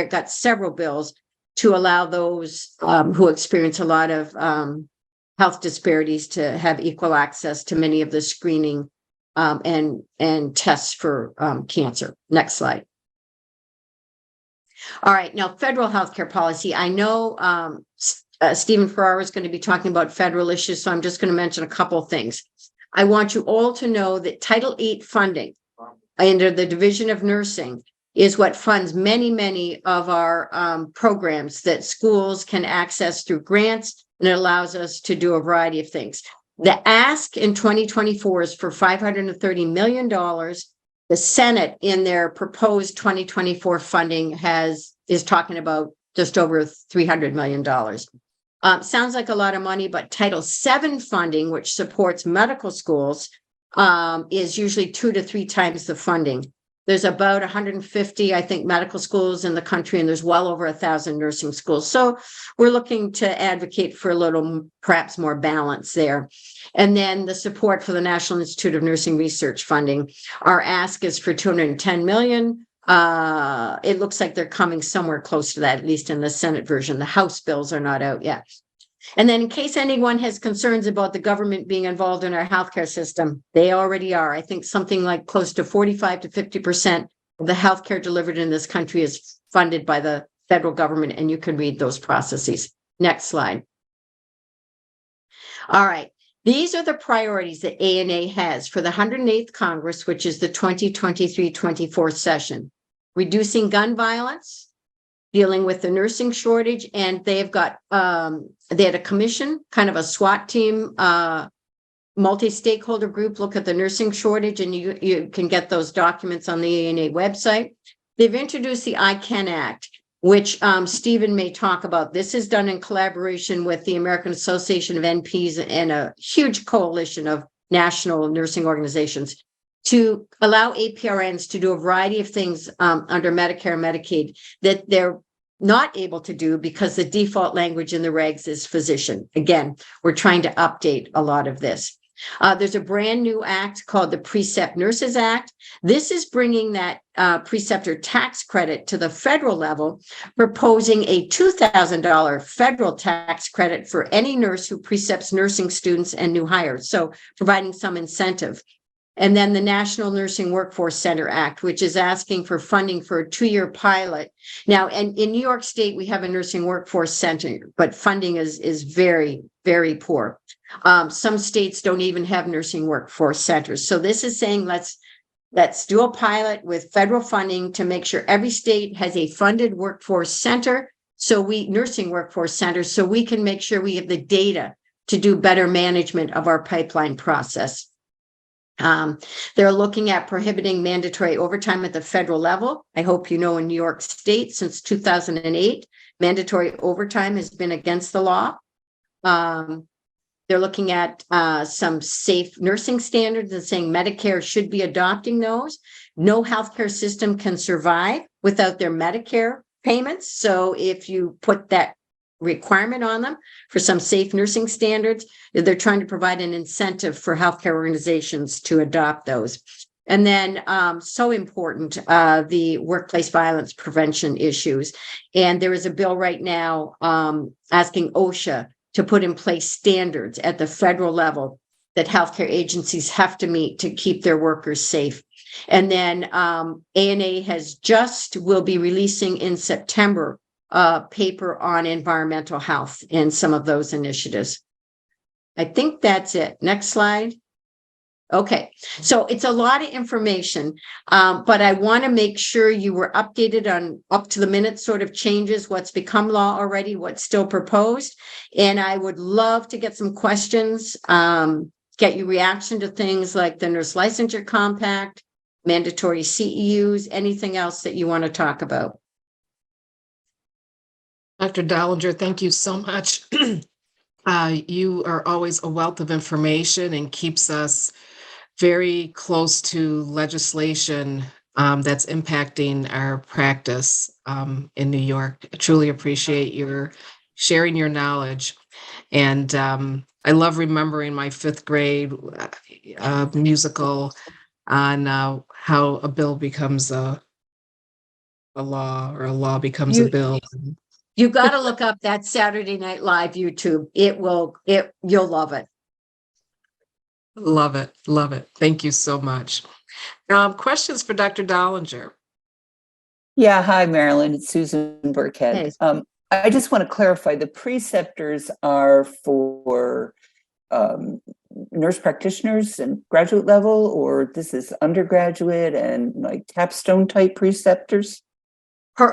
got several bills to allow those who experience a lot of health disparities to have equal access to many of the screening and tests for cancer. Next slide. All right, now federal healthcare policy. I know Stephen Ferrara is going to be talking about federal issues, so I'm just going to mention a couple of things. I want you all to know that Title VIII funding under the Division of Nursing is what funds many of our programs that schools can access through grants, and it allows us to do a variety of things. The ask in 2024 is for $530 million. The Senate, in their proposed 2024 funding, is talking about just over $300 million. Sounds like a lot of money, but Title VII funding, which supports medical schools, is usually 2 to 3 times the funding. There's about 150, I think, medical schools in the country, and there's well over 1,000 nursing schools. So we're looking to advocate for a little, perhaps more balance there. And then the support for the National Institute of Nursing Research funding. Our ask is for $210 million. It looks like they're coming somewhere close to that, at least in the Senate version. The House bills are not out yet. And then in case anyone has concerns about the government being involved in our healthcare system, they already are. I think something like close to 45 to 50% of the healthcare delivered in this country is funded by the federal government, and you can read those processes. Next slide. All right. These are the priorities that ANA has for the 108th Congress, which is the 2023-24 session. Reducing gun violence, dealing with the nursing shortage, and they've got, they had a commission, kind of a SWAT team, multi-stakeholder group, look at the nursing shortage, and you can get those documents on the ANA website. They've introduced the ICANN Act, which Stephen may talk about. This is done in collaboration with the American Association of NPs and a huge coalition of national nursing organizations to allow APRNs to do a variety of things under Medicare and Medicaid that they're not able to do because the default language in the regs is physician. Again, we're trying to update a lot of this. There's a brand new act called the Precept Nurses Act. This is bringing that preceptor tax credit to the federal level, proposing a $2,000 federal tax credit for any nurse who precepts nursing students and new hires. So providing some incentive. And then the National Nursing Workforce Center Act, which is asking for funding for a 2-year pilot. Now, and in New York State, we have a nursing workforce center, but funding is very, very poor. Some states don't even have nursing workforce centers. So this is saying, let's do a pilot with federal funding to make sure every state has a funded workforce center. Nursing workforce centers, so we can make sure we have the data to do better management of our pipeline process. They're looking at prohibiting mandatory overtime at the federal level. I hope you know in New York State, since 2008, mandatory overtime has been against the law. They're looking at some safe nursing standards and saying Medicare should be adopting those. No healthcare system can survive without their Medicare payments. So if you put that requirement on them for some safe nursing standards, they're trying to provide an incentive for healthcare organizations to adopt those. And then so important, the workplace violence prevention issues. And there is a bill right now asking OSHA to put in place standards at the federal level that healthcare agencies have to meet to keep their workers safe. And then ANA will be releasing in September paper on environmental health and some of those initiatives. I think that's it. Next slide. Okay, so it's a lot of information, but I want to make sure you were updated on up to the minute sort of changes, what's become law already, what's still proposed. And I would love to get some questions, get your reaction to things like the Nurse Licensure Compact, mandatory CEUs, anything else that you want to talk about. Dr. Dollinger, thank you so much. You are always a wealth of information and keeps us very close to legislation that's impacting our practice in New York. I truly appreciate your sharing your knowledge. And I love remembering my 5th grade musical on how a bill becomes a law, or a law becomes a bill. You got to look up that Saturday Night Live YouTube. You'll love it. Love it. Love it. Thank you so much. Questions for Dr. Dollinger? Yeah. Hi, Marilyn. It's Susan Burkhead. Hey. I just want to clarify, the preceptors are for nurse practitioners and graduate level, or this is undergraduate and like capstone type preceptors?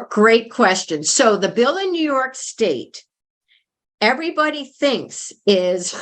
Great question. So the bill in New York State, everybody thinks is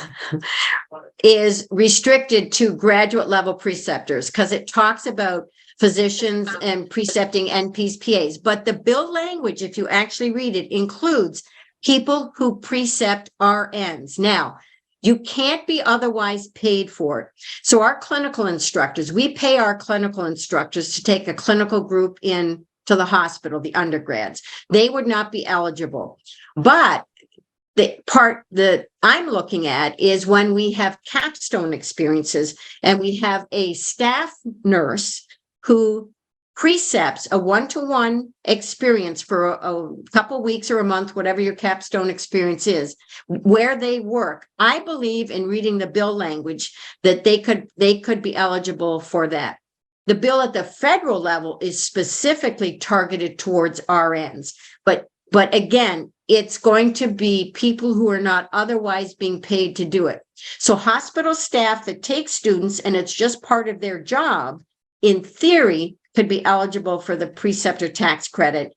restricted to graduate level preceptors because it talks about physicians and precepting NPs, PAs. But the bill language, if you actually read it, includes people who precept RNs. Now, you can't be otherwise paid for it. So our clinical instructors, we pay our clinical instructors to take a clinical group in to the hospital, the undergrads. They would not be eligible. But the part that I'm looking at is when we have capstone experiences and we have a staff nurse who precepts a one-to-one experience for a couple weeks or a month, whatever your capstone experience is, where they work. I believe in reading the bill language that they could be eligible for that. The bill at the federal level is specifically targeted towards RNs, but again, it's going to be people who are not otherwise being paid to do it. So hospital staff that take students and it's just part of their job, in theory, could be eligible for the preceptor tax credit.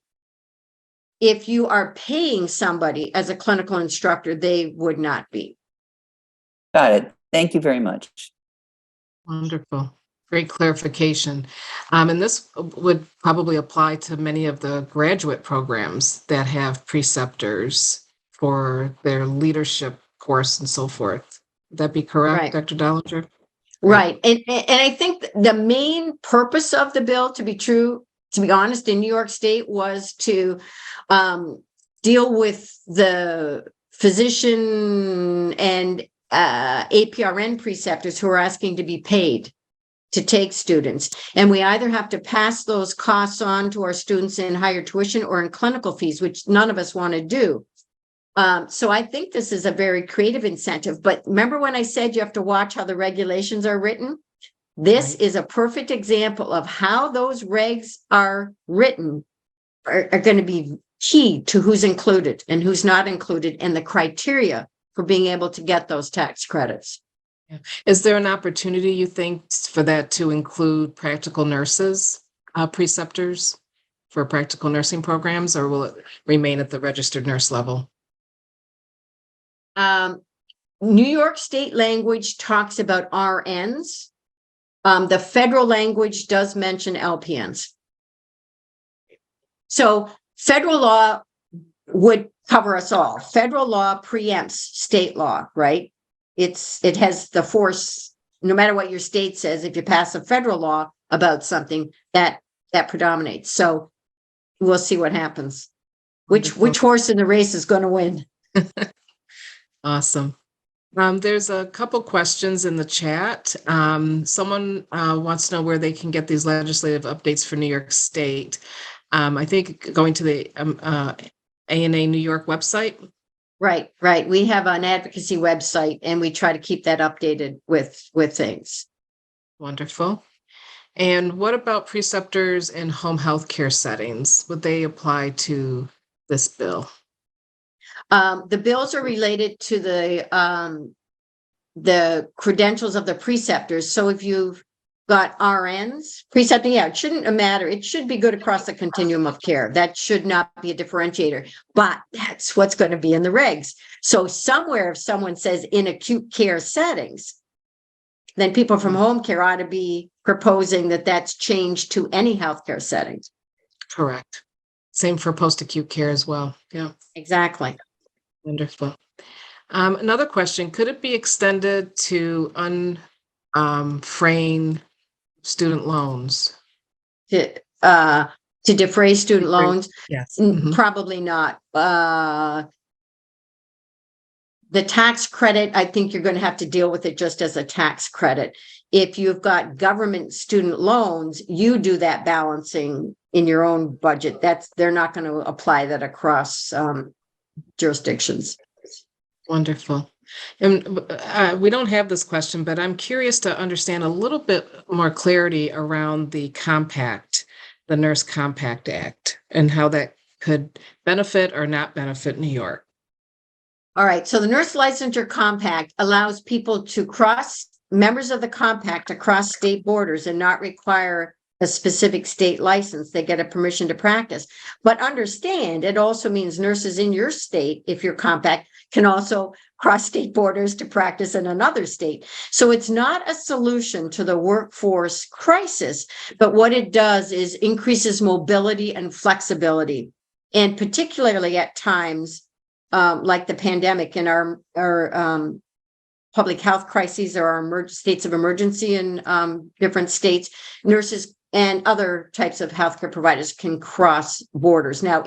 If you are paying somebody as a clinical instructor, they would not be. Got it. Thank you very much. Wonderful. Great clarification. And this would probably apply to many of the graduate programs that have preceptors for their leadership course and so forth. Would that be correct, Right. Dr. Dollinger? Right. And I think the main purpose of the bill, to be honest, in New York State was to deal with the physician and APRN preceptors who are asking to be paid to take students. And we either have to pass those costs on to our students in higher tuition or in clinical fees, which none of us want to do. So I think this is a very creative incentive. But remember when I said you have to watch how the regulations are written? This is a perfect example of how those regs are written are going to be key to who's included and who's not included and the criteria for being able to get those tax credits. Is there an opportunity, you think, for that to include practical nurses, preceptors for practical nursing programs, or will it remain at the registered nurse level? New York State language talks about RNs. The federal language does mention LPNs. So federal law would cover us all. Federal law preempts state law, right? It has the force, no matter what your state says, if you pass a federal law about something, that predominates. So we'll see what happens. Which horse in the race is going to win? Awesome. There's a couple questions in the chat. Someone wants to know where they can get these legislative updates for New York State. I think going to the ANA New York website. Right. We have an advocacy website and we try to keep that updated with things. Wonderful. And what about preceptors in home health care settings? Would they apply to this bill? The bills are related to the credentials of the preceptors. So if you've got RNs, precepting, it shouldn't matter. It should be good across the continuum of care. That should not be a differentiator, but that's what's going to be in the regs. So somewhere, if someone says in acute care settings, then people from home care ought to be proposing that that's changed to any healthcare settings. Correct. Same for post-acute care as well. Yeah, exactly. Wonderful. Another question, could it be extended to unframed student loans? To defray student loans? Yes. Probably not. The tax credit, I think you're going to have to deal with it just as a tax credit. If you've got government student loans, you do that balancing in your own budget. They're not going to apply that across jurisdictions. Wonderful. And we don't have this question, but I'm curious to understand a little bit more clarity around the compact, the Nurse Compact Act, and how that could benefit or not benefit New York. All right, so the Nurse Licensure Compact allows people to members of the compact to cross state borders and not require a specific state license. They get a permission to practice. But understand, it also means nurses in your state, if you're compact, can also cross state borders to practice in another state. So it's not a solution to the workforce crisis, but what it does is increases mobility and flexibility. And particularly at times like the pandemic and our public health crises or our states of emergency in different states, nurses and other types of healthcare providers can cross borders. Now,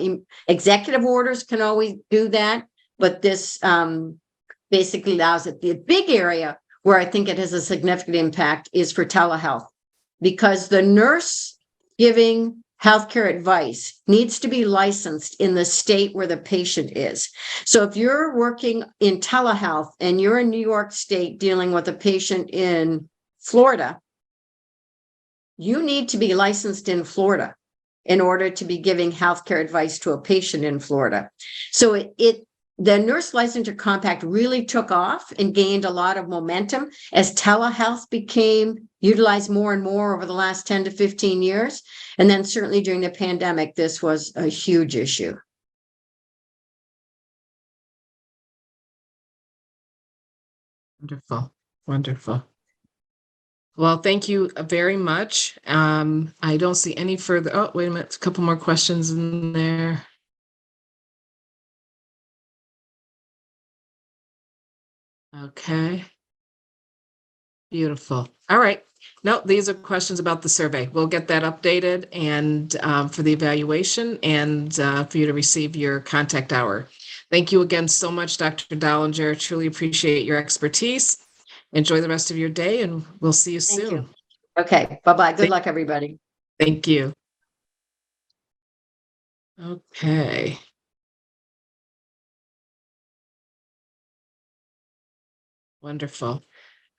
executive orders can always do that, but this basically allows it. The big area where I think it has a significant impact is for telehealth, because the nurse giving healthcare advice needs to be licensed in the state where the patient is. So if you're working in telehealth and you're in New York State dealing with a patient in Florida, you need to be licensed in Florida in order to be giving healthcare advice to a patient in Florida. So the Nurse Licensure Compact really took off and gained a lot of momentum as telehealth became utilized more and more over the last 10 to 15 years. And then certainly during the pandemic, this was a huge issue. Wonderful. Wonderful. Well, thank you very much. I don't see any further. Oh, wait a minute. A couple more questions in there. Okay. Beautiful. All right. No, these are questions about the survey. We'll get that updated and for the evaluation and for you to receive your contact hour. Thank you again so much, Dr. Dollinger. Truly appreciate your expertise. Enjoy the rest of your day and we'll see you soon. You. Okay. Bye-bye. Good luck, everybody. Thank you. Okay. Wonderful.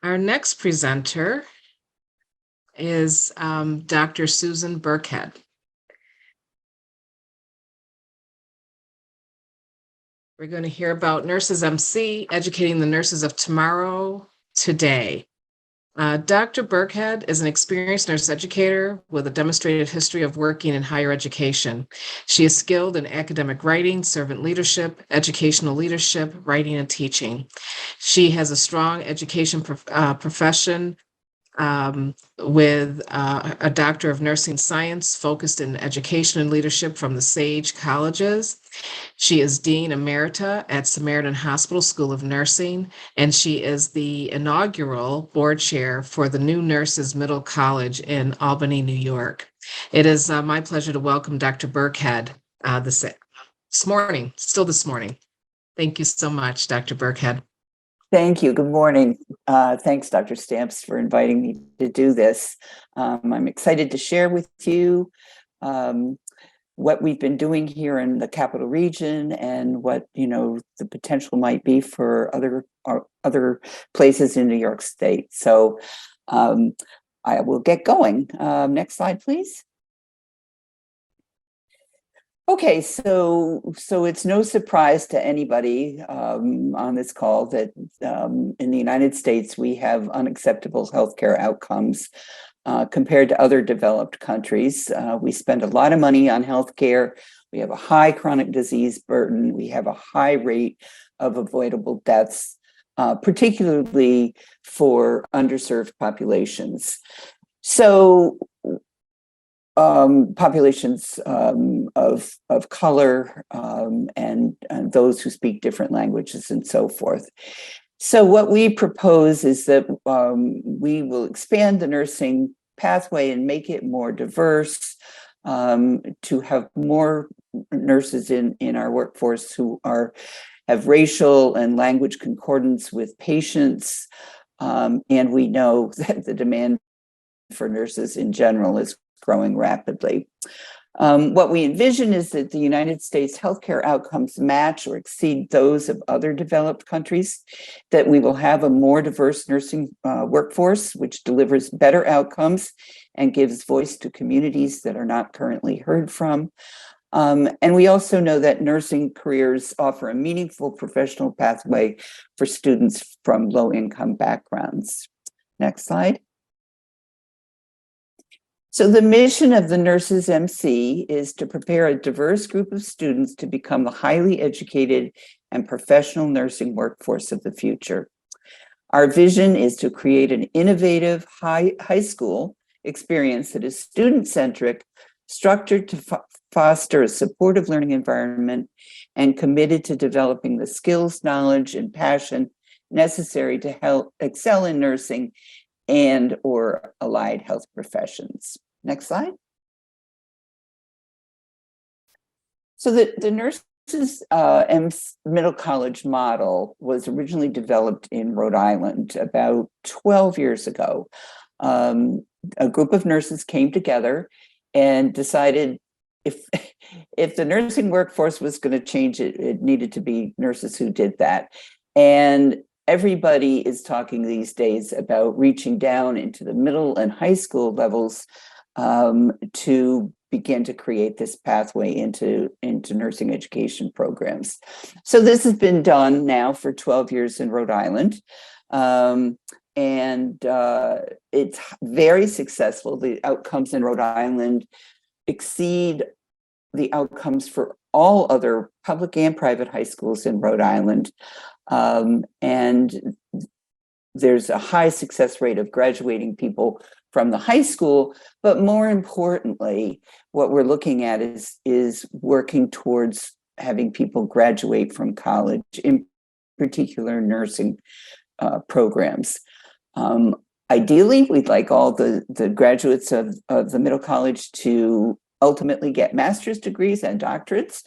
Our next presenter is Dr. Susan Burkhead. We're going to hear about Nurses MC, educating the nurses of tomorrow, today. Dr. Burkhead is an experienced nurse educator with a demonstrated history of working in higher education. She is skilled in academic writing, servant leadership, educational leadership, writing, and teaching. She has a strong education profession with a Doctor of Nursing Science focused in education and leadership from the Sage Colleges. She is Dean Emerita at Samaritan Hospital School of Nursing, and she is the inaugural board chair for the New Nurses Middle College in Albany, New York. It is my pleasure to welcome Dr. Burkhead this morning. Thank you so much, Dr. Burkhead. Thank you. Good morning. Thanks, Dr. Stamps, for inviting me to do this. I'm excited to share with you what we've been doing here in the Capital Region and what the potential might be for other places in New York State. So I will get going. Next slide, please. Okay, so it's no surprise to anybody on this call that in the United States we have unacceptable healthcare outcomes compared to other developed countries. We spend a lot of money on healthcare. We have a high chronic disease burden. We have a high rate of avoidable deaths, particularly for underserved populations. So populations of color and those who speak different languages and so forth. So what we propose is that we will expand the nursing pathway and make it more diverse, to have more nurses in our workforce who have racial and language concordance with patients. And we know that the demand for nurses in general is growing rapidly. What we envision is that the United States healthcare outcomes match or exceed those of other developed countries, that we will have a more diverse nursing workforce, which delivers better outcomes and gives voice to communities that are not currently heard from. And we also know that nursing careers offer a meaningful professional pathway for students from low-income backgrounds. Next slide. So the mission of the Nurses MC is to prepare a diverse group of students to become the highly educated and professional nursing workforce of the future. Our vision is to create an innovative high school experience that is student-centric, structured to foster a supportive learning environment, and committed to developing the skills, knowledge, and passion necessary to help excel in nursing and or allied health professions. Next slide. So the Nurses Middle College model was originally developed in Rhode Island about 12 years ago. A group of nurses came together and decided if the nursing workforce was going to change, it needed to be nurses who did that. And everybody is talking these days about reaching down into the middle and high school levels to begin to create this pathway into nursing education programs. So this has been done now for 12 years in Rhode Island. And it's very successful. The outcomes in Rhode Island exceed the outcomes for all other public and private high schools in Rhode Island. And there's a high success rate of graduating people from the high school, but more importantly, what we're looking at is working towards having people graduate from college, in particular nursing programs. Ideally, we'd like all the graduates of the middle college to ultimately get master's degrees and doctorates,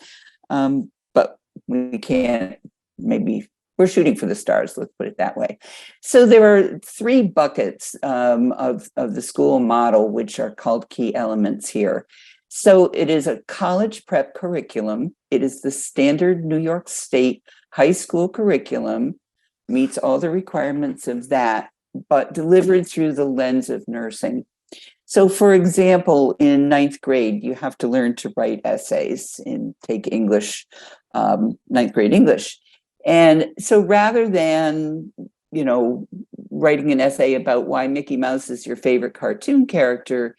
but we can't, maybe we're shooting for the stars, let's put it that way. So there are three buckets of the school model, which are called key elements here. So it is a college prep curriculum. It is the standard New York State high school curriculum, meets all the requirements of that, but delivered through the lens of nursing. So for example, in 9th grade, you have to learn to write essays and take English, 9th grade English. And so rather than, writing an essay about why Mickey Mouse is your favorite cartoon character,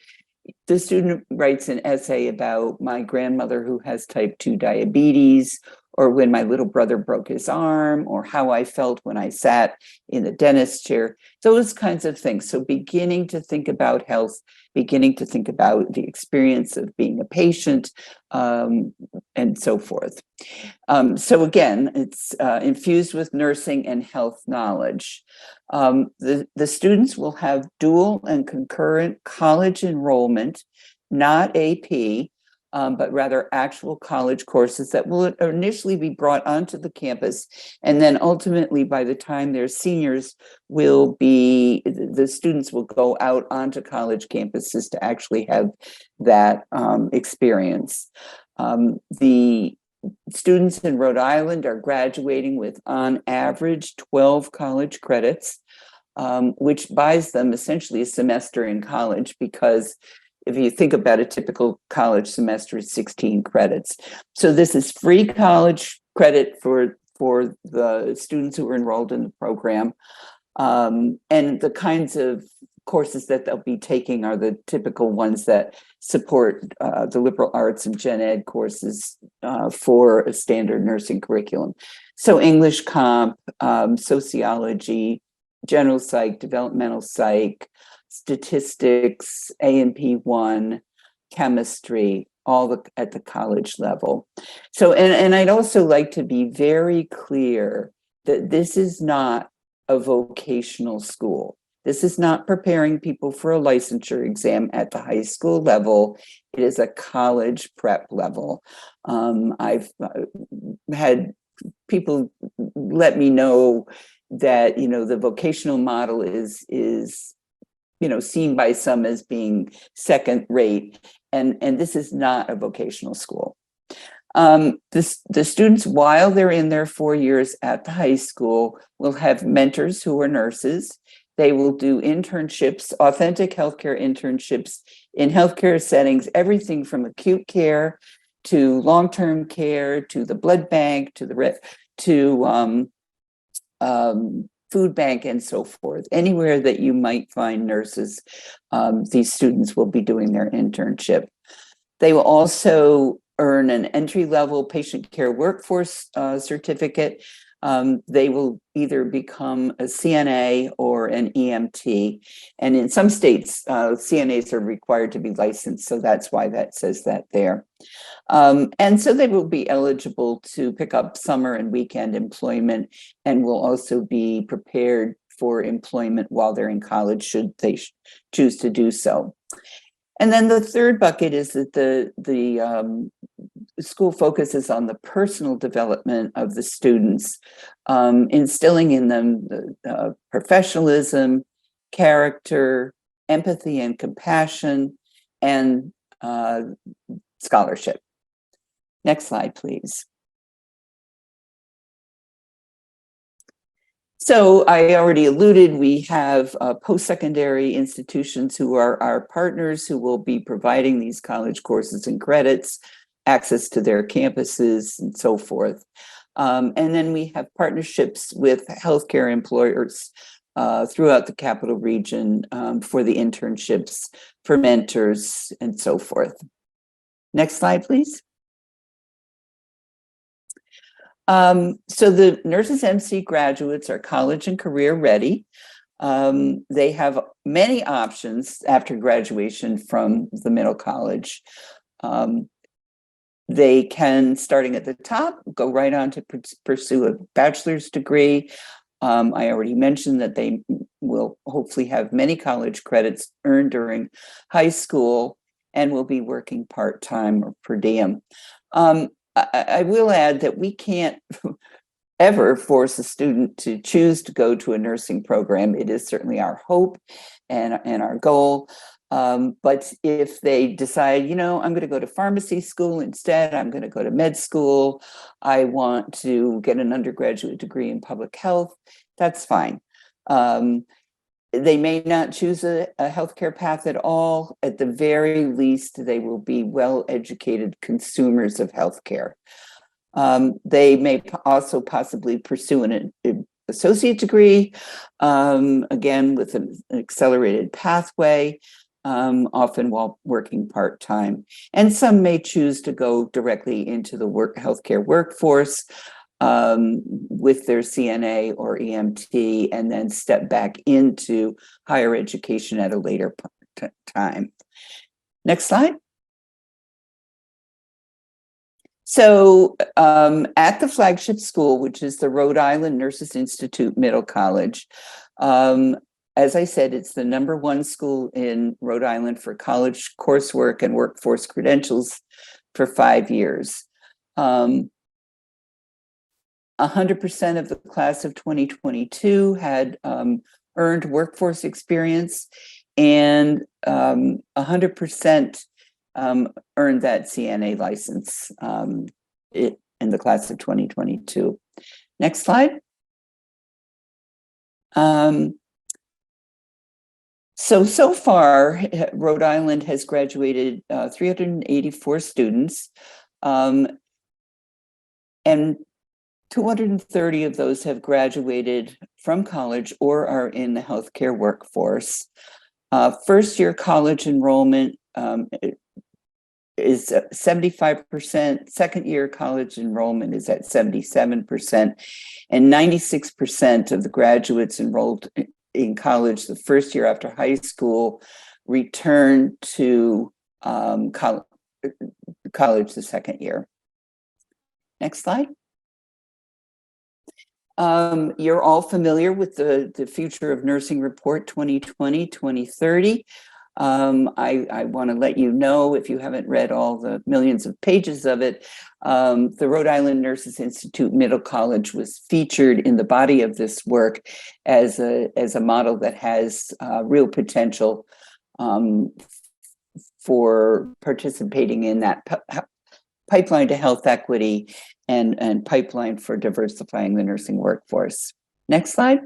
the student writes an essay about my grandmother who has type 2 diabetes, or when my little brother broke his arm, or how I felt when I sat in the dentist chair, those kinds of things. So beginning to think about health, beginning to think about the experience of being a patient, and so forth. So again, it's infused with nursing and health knowledge. The students will have dual and concurrent college enrollment, not AP, but rather actual college courses that will initially be brought onto the campus. And then ultimately, by the time they're seniors, the students will go out onto college campuses to actually have that experience. The students in Rhode Island are graduating with, on average, 12 college credits, which buys them essentially a semester in college, because if you think about a typical college semester, it's 16 credits. So this is free college credit for the students who are enrolled in the program. And the kinds of courses that they'll be taking are the typical ones that support the liberal arts and gen ed courses for a standard nursing curriculum. So English comp, sociology, general psych, developmental psych, statistics, A&P 1, chemistry, all at the college level. So, and I'd also like to be very clear that this is not a vocational school. This is not preparing people for a licensure exam at the high school level. It is a college prep level. I've had people let me know that, the vocational model is seen by some as being second rate, and this is not a vocational school. The students, while they're in their 4 years at the high school, will have mentors who are nurses. They will do internships, authentic healthcare internships in healthcare settings, everything from acute care to long-term care, to the blood bank, to the food bank, and so forth. Anywhere that you might find nurses, these students will be doing their internship. They will also earn an entry-level patient care workforce certificate. They will either become a CNA or an EMT. And in some states, CNAs are required to be licensed. So that's why that says that there. And so they will be eligible to pick up summer and weekend employment, and will also be prepared for employment while they're in college, should they choose to do so. And then the third bucket is that the school focuses on the personal development of the students, instilling in them professionalism, character, empathy and compassion, and scholarship. Next slide, please. So I already alluded, we have post-secondary institutions who are our partners, who will be providing these college courses and credits, access to their campuses, and so forth. And then we have partnerships with healthcare employers throughout the Capital Region for the internships, for mentors, and so forth. Next slide, please. So the Nurses MC graduates are college and career ready. They have many options after graduation from the middle college. They can, starting at the top, go right on to pursue a bachelor's degree. I already mentioned that they will hopefully have many college credits earned during high school and will be working part-time or per diem. I will add that we can't ever force a student to choose to go to a nursing program. It is certainly our hope and our goal. But if they decide, you know, I'm going to go to pharmacy school instead, I'm going to go to med school, I want to get an undergraduate degree in public health, that's fine. They may not choose a healthcare path at all. At the very least, they will be well-educated consumers of healthcare. They may also possibly pursue an associate degree, again, with an accelerated pathway, often while working part-time. And some may choose to go directly into the healthcare workforce, with their CNA or EMT, and then step back into higher education at a later time. Next slide. So at the flagship school, which is the Rhode Island Nurses Institute Middle College, as I said, it's the #1 school in Rhode Island for college coursework and workforce credentials for 5 years. 100% of the class of 2022 had earned workforce experience, and 100% earned that CNA license in the class of 2022. Next slide. So far, Rhode Island has graduated 384 students, and 230 of those have graduated from college or are in the healthcare workforce. First-year college enrollment is 75%. Second-year college enrollment is at 77%, and 96% of the graduates enrolled in college the first year after high school return to college the second year. Next slide. You're all familiar with the Future of Nursing Report 2020-2030. I want to let you know, if you haven't read all the millions of pages of it, the Rhode Island Nurses Institute Middle College was featured in the body of this work as a model that has real potential for participating in that pipeline to health equity and pipeline for diversifying the nursing workforce. Next slide.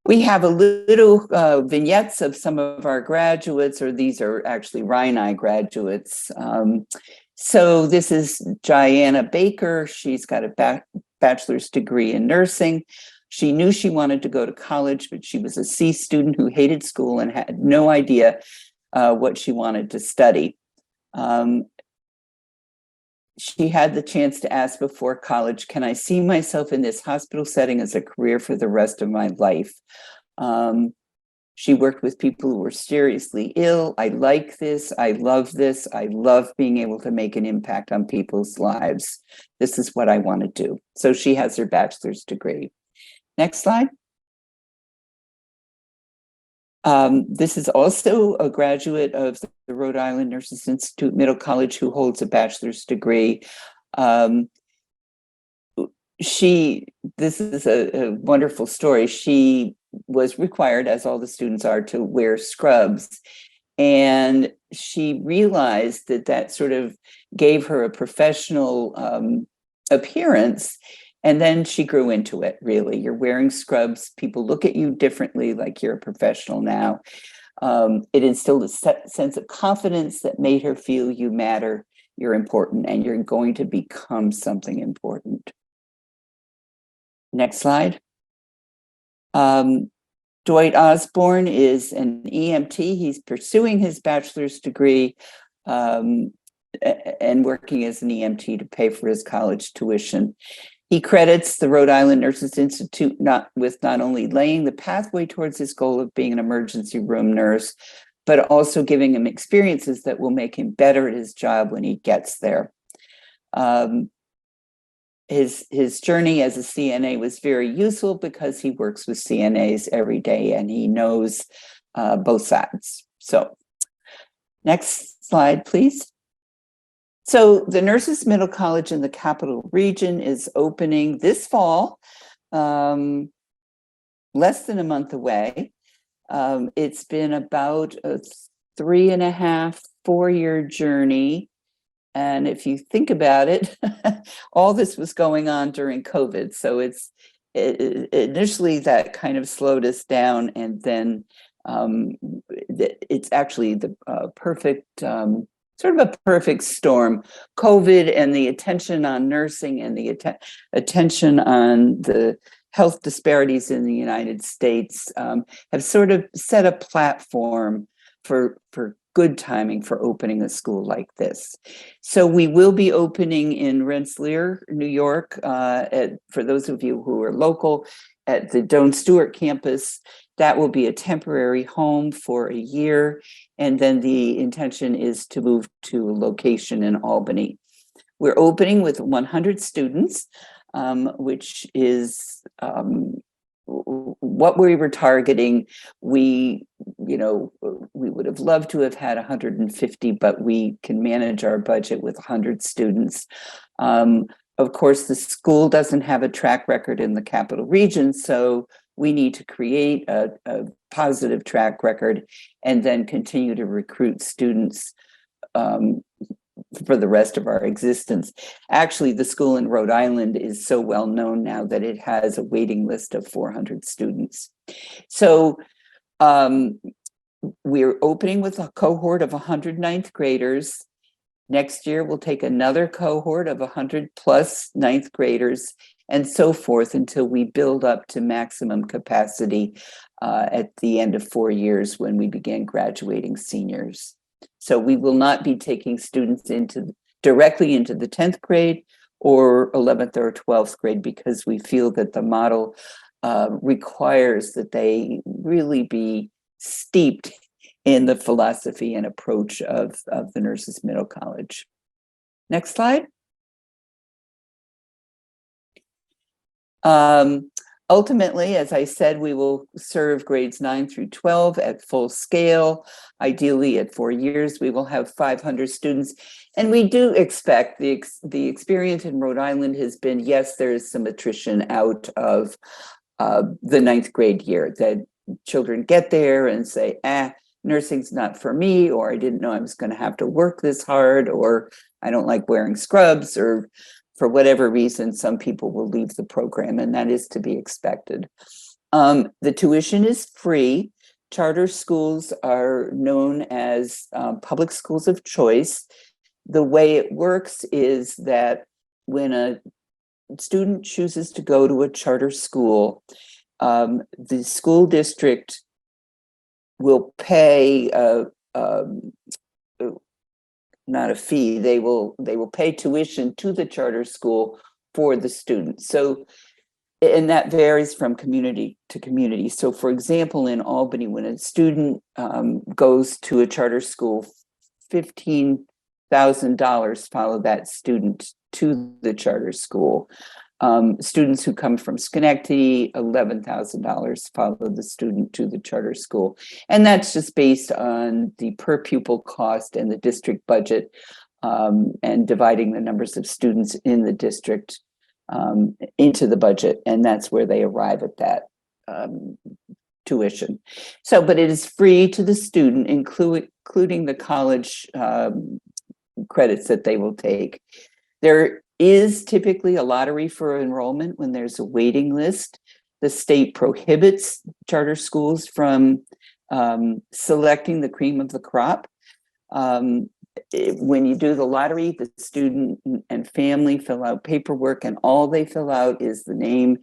We have a little vignettes of some of our graduates, or these are actually Rhinai graduates. So this is Diana Baker. She's got a bachelor's degree in nursing. She knew she wanted to go to college, but she was a C student who hated school and had no idea what she wanted to study. She had the chance to ask before college, can I see myself in this hospital setting as a career for the rest of my life? She worked with people who were seriously ill. I like this. I love this. I love being able to make an impact on people's lives. This is what I want to do. So she has her bachelor's degree. Next slide. This is also a graduate of the Rhode Island Nurses Institute Middle College who holds a bachelor's degree. This is a wonderful story. She was required, as all the students are, to wear scrubs. And she realized that that sort of gave her a professional appearance. And then she grew into it, really. You're wearing scrubs. People look at you differently, like you're a professional now. It instilled a sense of confidence that made her feel you matter, you're important, and you're going to become something important. Next slide. Dwight Osborne is an EMT. He's pursuing his bachelor's degree and working as an EMT to pay for his college tuition. He credits the Rhode Island Nurses Institute with not only laying the pathway towards his goal of being an emergency room nurse, but also giving him experiences that will make him better at his job when he gets there. His journey as a CNA was very useful because he works with CNAs every day and he knows both sides. So next slide, please. So the Nurses Middle College in the Capital Region is opening this fall, less than a month away. It's been about a 3.5, 4-year journey. And if you think about it, all this was going on during COVID. So initially that kind of slowed us down. And then it's actually the perfect sort of a perfect storm. COVID and the attention on nursing and the attention on the health disparities in the United States have sort of set a platform for good timing for opening a school like this. So we will be opening in Rensselaer, New York, for those of you who are local, at the Doane Stewart campus. That will be a temporary home for a year. And then the intention is to move to a location in Albany. We're opening with 100 students, which is what we were targeting. We would have loved to have had 150, but we can manage our budget with 100 students. Of course, the school doesn't have a track record in the Capital Region, so we need to create a positive track record and then continue to recruit students for the rest of our existence. Actually, the school in Rhode Island is so well known now that it has a waiting list of 400 students. So we're opening with a cohort of 100 ninth graders. Next year, we'll take another cohort of 100 plus ninth graders and so forth until we build up to maximum capacity at the end of 4 years when we begin graduating seniors. So we will not be taking students directly into the 10th grade or 11th or 12th grade because we feel that the model requires that they really be steeped in the philosophy and approach of the Nurses Middle College. Next slide. Ultimately, as I said, we will serve grades 9 through 12 at full scale. Ideally, at 4 years, we will have 500 students. And we do expect the experience in Rhode Island has been, yes, there is some attrition out of the 9th grade year, that children get there and say, nursing's not for me, or I didn't know I was going to have to work this hard, or I don't like wearing scrubs, or for whatever reason, some people will leave the program, and that is to be expected. The tuition is free. Charter schools are known as public schools of choice. The way it works is that when a student chooses to go to a charter school, the school district will pay not a fee. They will pay tuition to the charter school for the student. So, and that varies from community to community. So, for example, in Albany, when a student goes to a charter school, $15,000 follow that student to the charter school. Students who come from Schenectady, $11,000 follow the student to the charter school. And that's just based on the per pupil cost and the district budget, and dividing the numbers of students in the district into the budget. And that's where they arrive at that tuition. So, but it is free to the student, including the college credits that they will take. There is typically a lottery for enrollment when there's a waiting list. The state prohibits charter schools from selecting the cream of the crop. When you do the lottery, the student and family fill out paperwork, and all they fill out is the name,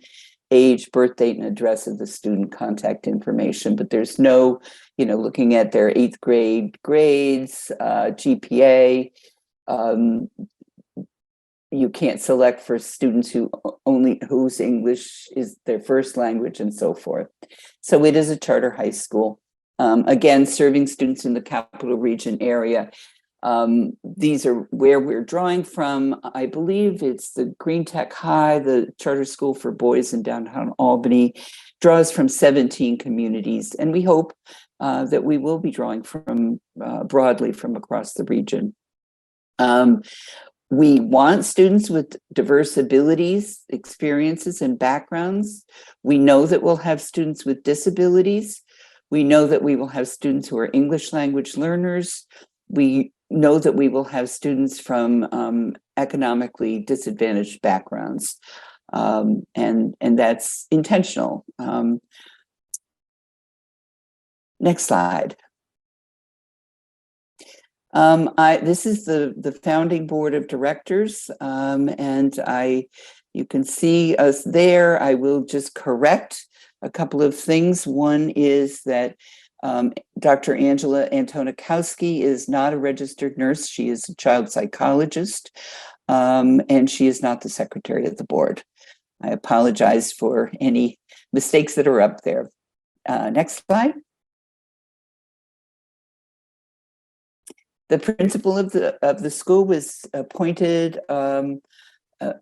age, birth date, and address of the student, contact information. But there's no, looking at their 8th grade grades, GPA. You can't select for students whose English is their first language and so forth. So it is a charter high school. Again, serving students in the capital region area. These are where we're drawing from. I believe it's the Green Tech High, the charter school for boys in downtown Albany, draws from 17 communities. And we hope that we will be drawing from broadly from across the region. We want students with diverse abilities, experiences, and backgrounds. We know that we'll have students with disabilities. We know that we will have students who are English language learners. We know that we will have students from economically disadvantaged backgrounds. And that's intentional. Next slide. This is the founding board of directors, and you can see us there. I will just correct a couple of things. One is that Dr. Angela Antonikowski is not a registered nurse. She is a child psychologist, and she is not the secretary of the board. I apologize for any mistakes that are up there. Next slide. The principal of the school was appointed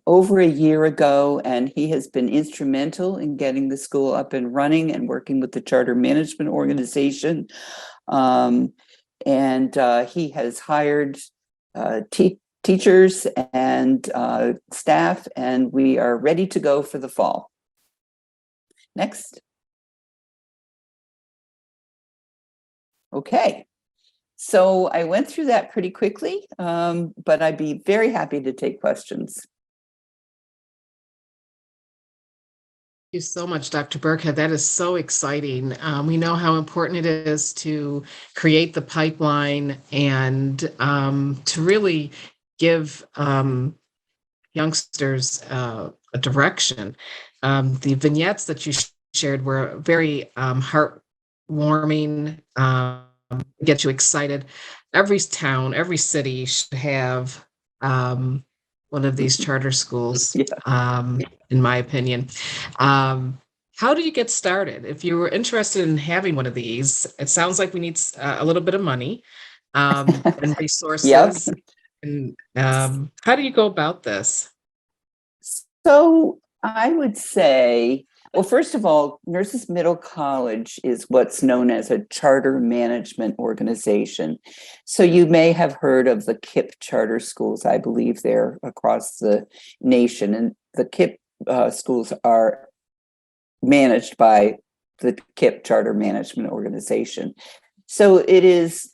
over a year ago, and he has been instrumental in getting the school up and running and working with the charter management organization. And he has hired teachers and staff, and we are ready to go for the fall. Next. Okay. So I went through that pretty quickly, but I'd be very happy to take questions. Thank you so much, Dr. Burkhead. That is so exciting. We know how important it is to create the pipeline and to really give youngsters a direction. The vignettes that you shared were very heartwarming. Get you excited. Every town, every city should have one of these charter schools, in my opinion. How do you get started? If you were interested in having one of these, it sounds like we need a little bit of money and resources. Yep. And how do you go about this? So I would say, well, first of all, Nurses Middle College is what's known as a charter management organization. So you may have heard of the KIPP charter schools. I believe they're across the nation, and the KIPP schools are managed by the KIPP charter management organization. So it is,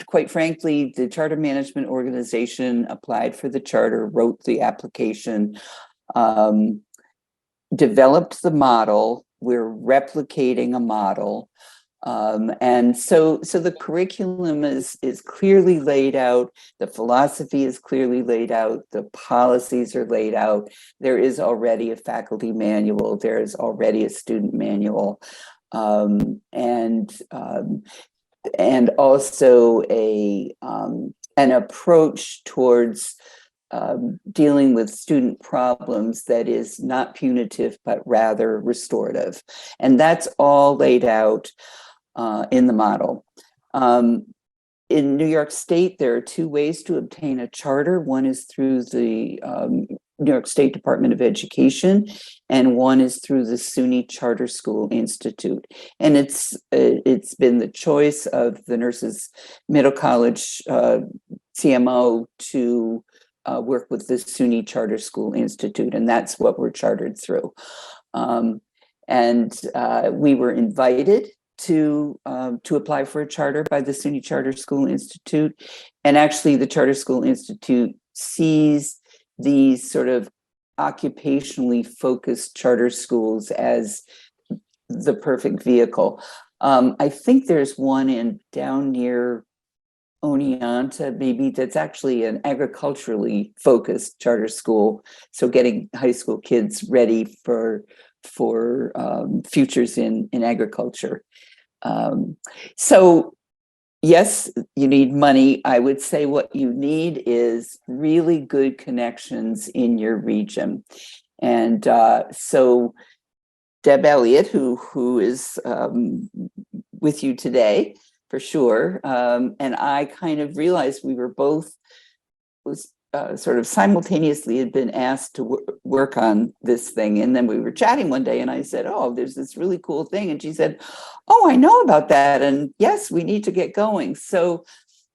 quite frankly, the charter management organization applied for the charter, wrote the application, developed the model, we're replicating a model. And so the curriculum is clearly laid out, the philosophy is clearly laid out, the policies are laid out. There is already a faculty manual, there is already a student manual, and also an approach towards dealing with student problems that is not punitive but rather restorative, and that's all laid out in the model. In New York State, there are two ways to obtain a charter. One is through the New York State Department of Education, and one is through the SUNY Charter School Institute. And it's been the choice of the Nurses Middle College CMO to work with the SUNY Charter School Institute, and that's what we're chartered through. And we were invited to apply for a charter by the SUNY Charter School Institute. And actually the Charter School Institute sees these sort of occupationally focused charter schools as the perfect vehicle. I think there's one down near Oneonta, maybe, that's actually an agriculturally focused charter school. So getting high school kids ready for futures in agriculture. So yes, you need money. I would say what you need is really good connections in your region. And so Deb Elliott, who is with you today, for sure, and I kind of realized we were both sort of simultaneously had been asked to work on this thing. And then we were chatting one day and I said, oh, there's this really cool thing. And she said, oh, I know about that. And yes, we need to get going. So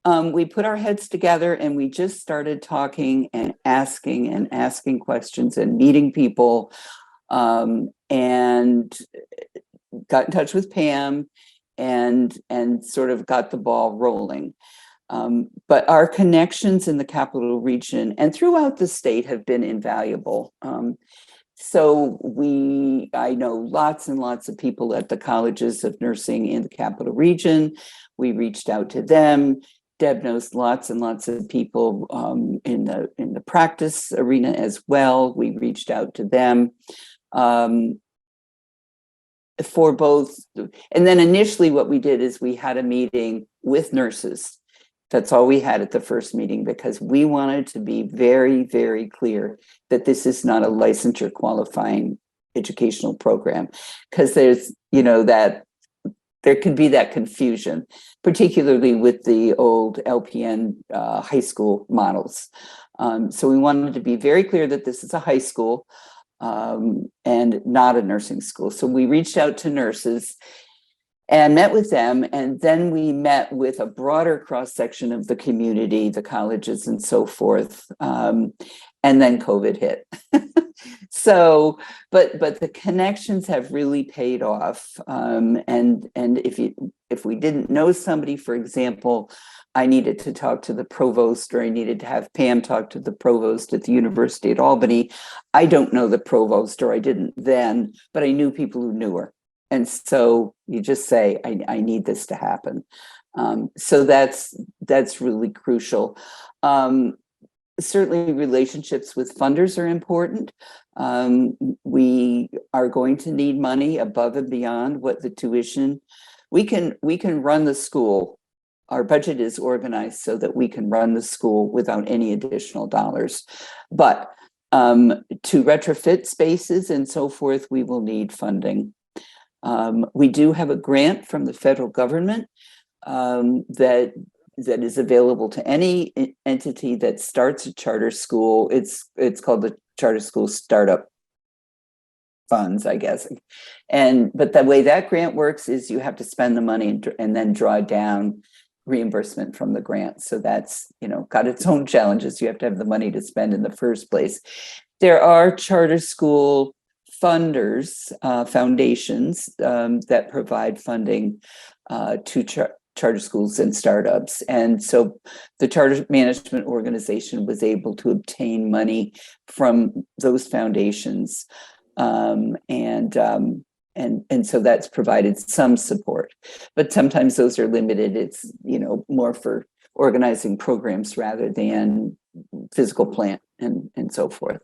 we put our heads together and we just started talking and asking questions and meeting people, and got in touch with Pam and sort of got the ball rolling. But our connections in the Capital Region and throughout the state have been invaluable. So I know lots and lots of people at the colleges of nursing in the Capital Region. We reached out to them. Deb knows lots and lots of people in the practice arena as well. We reached out to them for both. And then initially what we did is we had a meeting with nurses. That's all we had at the first meeting, because we wanted to be very, very clear that this is not a licensure qualifying educational program, because there's, that there could be that confusion, particularly with the old LPN high school models. So we wanted to be very clear that this is a high school and not a nursing school. So we reached out to nurses and met with them, and then we met with a broader cross-section of the community, the colleges and so forth, and then COVID hit. So, but the connections have really paid off, and if we didn't know somebody, for example, I needed to talk to the provost, or I needed to have Pam talk to the provost at the University at Albany. I don't know the provost, or I didn't then, but I knew people who knew her. And so you just say, I need this to happen. So that's really crucial. Certainly relationships with funders are important. We are going to need money above and beyond what the tuition. We can run the school. Our budget is organized so that we can run the school without any additional dollars. But to retrofit spaces and so forth, we will need funding. We do have a grant from the federal government that is available to any entity that starts a charter school. It's called the Charter School Startup Funds, I guess. But the way that grant works is you have to spend the money and then draw down reimbursement from the grant. So that's, got its own challenges. You have to have the money to spend in the first place. There are charter school funders, foundations that provide funding to charter schools and startups. And so the Charter Management Organization was able to obtain money from those foundations. And and so that's provided some support, but sometimes those are limited. It's, more for organizing programs rather than physical plant and so forth.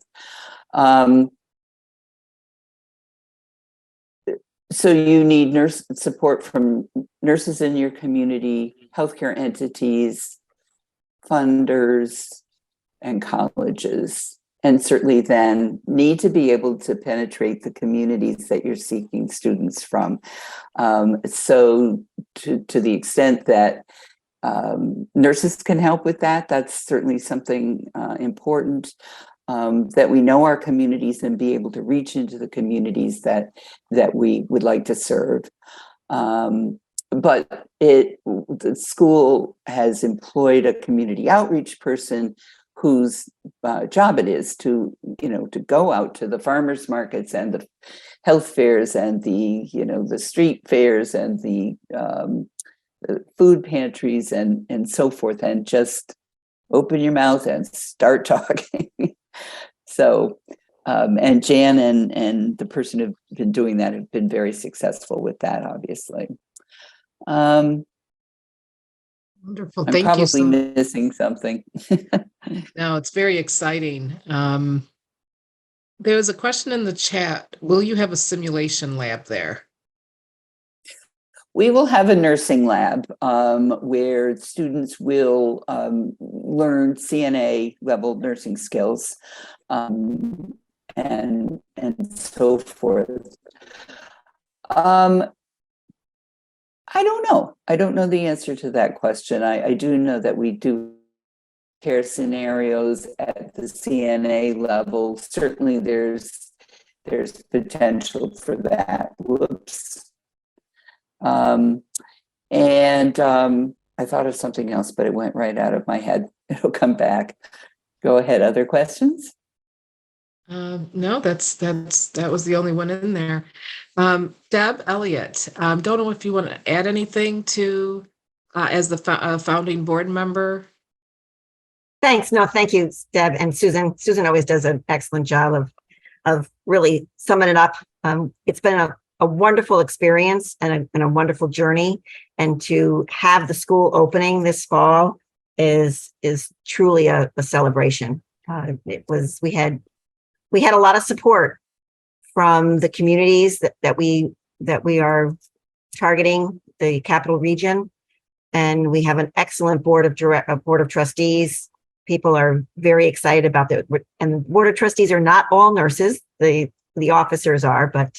So you need nurse support from nurses in your community, healthcare entities, funders, and colleges, and certainly then need to be able to penetrate the communities that you're seeking students from. So to the extent that nurses can help with that, that's certainly something important. That we know our communities and be able to reach into the communities that we would like to serve. But the school has employed a community outreach person whose job it is to go out to the farmers markets and the health fairs and the street fairs and the food pantries and so forth, and just open your mouth and start talking. So, and Jan and the person who've been doing that have been very successful with that, obviously. Wonderful. I'm Thank you probably so much. missing something. No, it's very exciting. There was a question in the chat. Will you have a simulation lab there? We will have a nursing lab where students will learn CNA level nursing skills and so forth. I don't know. I don't know the answer to that question. I do know that we do care scenarios at the CNA level. Certainly there's potential for that. Whoops. I thought of something else, but it went right out of my head. It'll come back. Go ahead. Other questions? No, that was the only one in there. Deb Elliott, don't know if you want to add anything to as the founding board member. Thanks. No, thank you, Deb and Susan. Susan always does an excellent job of really summing it up. It's been a wonderful experience and a wonderful journey, and to have the school opening this fall is truly a celebration. We had a lot of support from the communities that we are targeting, the capital region, and we have an excellent board of trustees. People are very excited about and the board of trustees are not all nurses. The officers are, but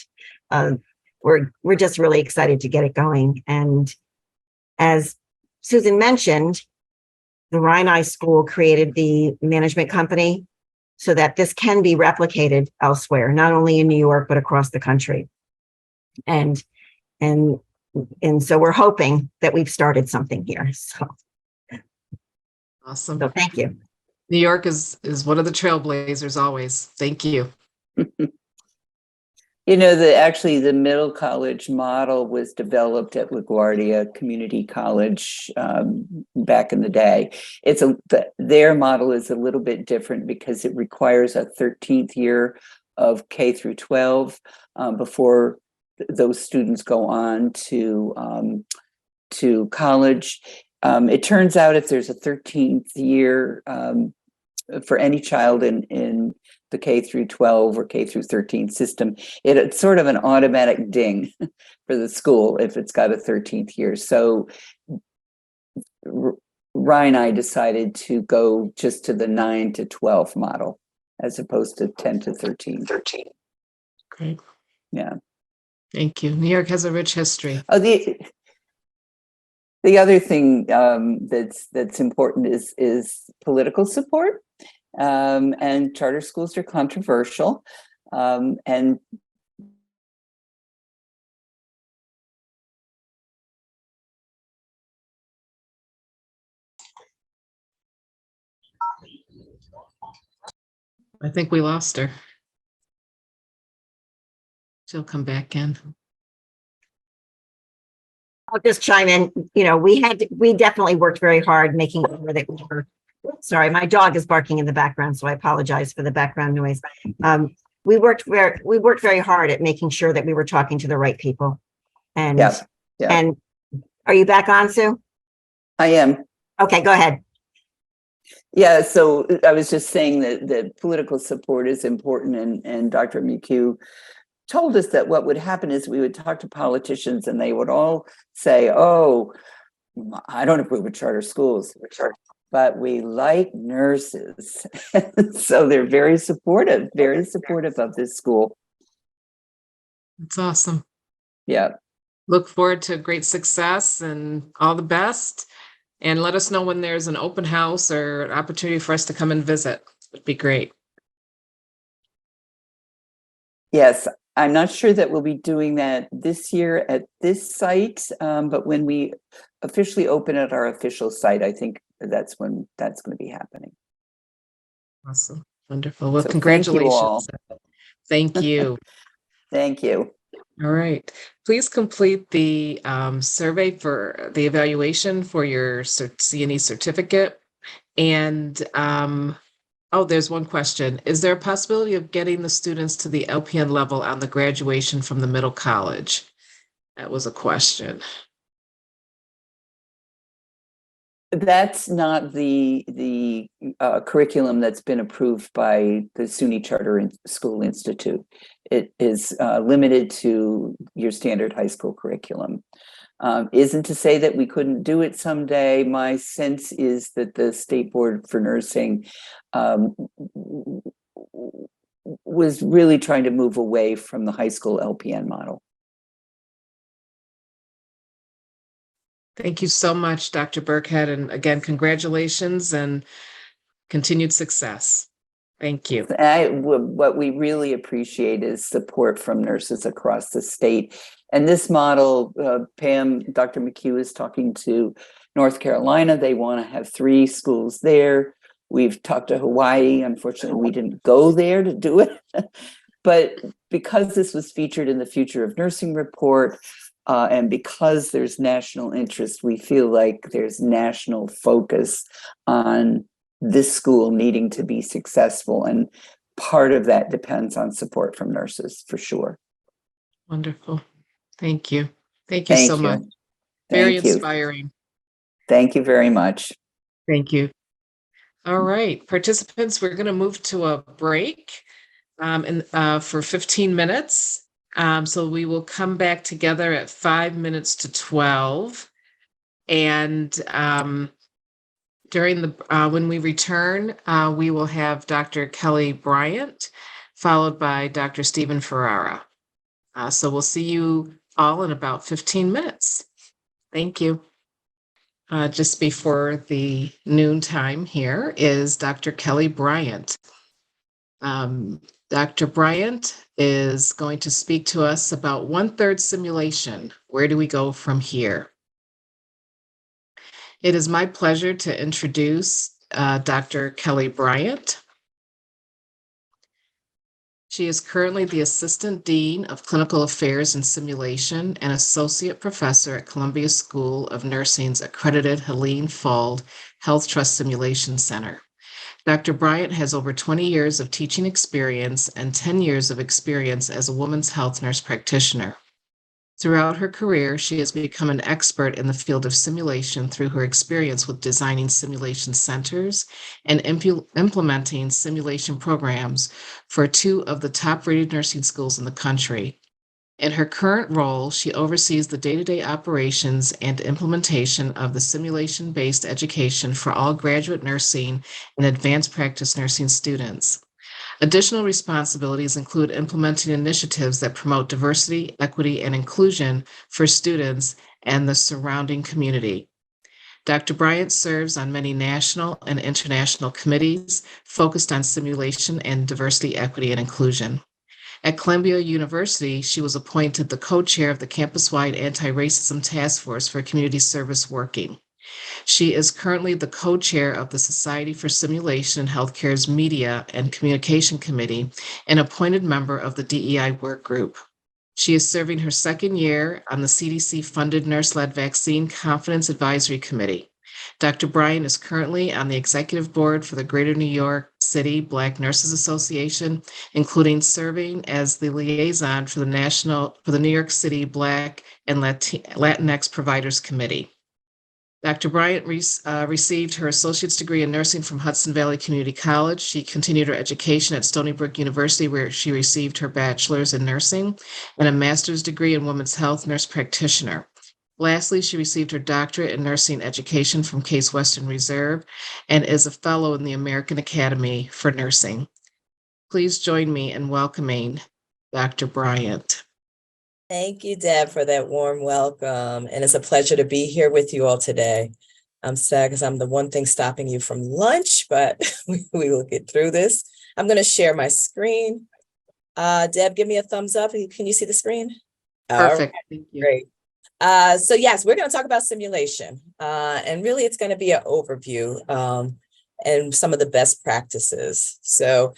we're just really excited to get it going. And as Susan mentioned, the Rhineye School created the management company so that this can be replicated elsewhere, not only in New York, but across the country. And so we're hoping that we've started something here. So Awesome. thank you. New York is one of the trailblazers always. Thank you. Actually the middle college model was developed at LaGuardia Community College back in the day. Their model is a little bit different because it requires a 13th year of K through 12 before those students go on to college. It turns out if there's a 13th year for any child in the K through 12 or K through 13 system, it's sort of an automatic ding for the school if it's got a 13th year. So Rhineye decided to go just to the 9 to 12 model as opposed to 10 to 13. Great. Yeah. Thank you. New York has a rich history. Oh, the other thing that's important is political support. And charter schools are controversial. And I think we lost her. She'll come back in. I'll just chime in. We definitely worked very hard making sure that we were. Sorry, my dog is barking in the background, so I apologize for the background noise. we worked very hard at making sure that we were talking to the right people. And, Yes, yeah. and are you back on, Sue? I am. Okay, go ahead. Yeah, so I was just saying that political support is important, and Dr. McHugh told us that what would happen is we would talk to politicians and they would all say, oh, I don't approve of charter schools, but we like nurses. So they're very supportive of this school. It's awesome. Yeah. Look forward to great success and all the best. And let us know when there's an open house or an opportunity for us to come and visit. It'd be great. Yes, I'm not sure that we'll be doing that this year at this site, but when we officially open at our official site, I think that's when that's going to be happening. Awesome. Wonderful. Well, So congratulations. Thank you. Thank you. All right. Please complete the survey for the evaluation for your CNE certificate. And oh, there's one question. Is there a possibility of getting the students to the LPN level on the graduation from the middle college? That was a question. That's not the curriculum that's been approved by the SUNY Charter School Institute. It is limited to your standard high school curriculum. Isn't to say that we couldn't do it someday. My sense is that the State Board for Nursing was really trying to move away from the high school LPN model. Thank you so much, Dr. Burkhead. And again, congratulations and continued success. Thank you. What we really appreciate is support from nurses across the state. And this model, Pam, Dr. McHugh is talking to North Carolina. They want to have 3 schools there. We've talked to Hawaii. Unfortunately, we didn't go there to do it. But because this was featured in the Future of Nursing report, and because there's national interest, we feel like there's national focus on this school needing to be successful. And part of that depends on support from nurses, for sure. Wonderful. Thank you. Thank you so much. Very inspiring. Thank you very much. Thank you. All right, participants, we're going to move to a break for 15 minutes. So we will come back together at 5 minutes to 12. And during when we return, we will have Dr. Kelly Bryant, followed by Dr. Stephen Ferrara. So we'll see you all in about 15 minutes. Thank you. Just before the noon time here is Dr. Kelly Bryant. Dr. Bryant is going to speak to us about 1/3 simulation. Where do we go from here? It is my pleasure to introduce Dr. Kelly Bryant. She is currently the Assistant Dean of Clinical Affairs and Simulation and Associate Professor at Columbia School of Nursing's accredited Helene Fuld Health Trust Simulation Center. Dr. Bryant has over 20 years of teaching experience and 10 years of experience as a women's health nurse practitioner. Throughout her career, she has become an expert in the field of simulation through her experience with designing simulation centers and implementing simulation programs for 2 of the top-rated nursing schools in the country. In her current role, she oversees the day-to-day operations and implementation of the simulation-based education for all graduate nursing and advanced practice nursing students. Additional responsibilities include implementing initiatives that promote diversity, equity, and inclusion for students and the surrounding community. Dr. Bryant serves on many national and international committees focused on simulation and diversity, equity, and inclusion. At Columbia University, she was appointed the co-chair of the campus-wide anti-racism task force for community service working. She is currently the co-chair of the Society for Simulation and Healthcare's Media and Communication Committee and appointed member of the DEI work group. She is serving her second year on the CDC-funded nurse-led vaccine confidence advisory committee. Dr. Bryant is currently on the executive board for the Greater New York City Black Nurses Association, including serving as the liaison for the New York City Black and Latinx Providers Committee. Dr. Bryant received her associate's degree in nursing from Hudson Valley Community College. She continued her education at Stony Brook University, where she received her bachelor's in nursing and a master's degree in women's health nurse practitioner. Lastly, she received her doctorate in nursing education from Case Western Reserve and is a fellow in the American Academy for Nursing. Please join me in welcoming Dr. Bryant. Thank you, Deb, for that warm welcome. And it's a pleasure to be here with you all today. I'm sad because I'm the one thing stopping you from lunch, but we will get through this. I'm going to share my screen. Deb, give me a thumbs up. Can you see the screen? Perfect. Thank you. Great. So yes, we're going to talk about simulation. And really, it's going to be an overview and some of the best practices. So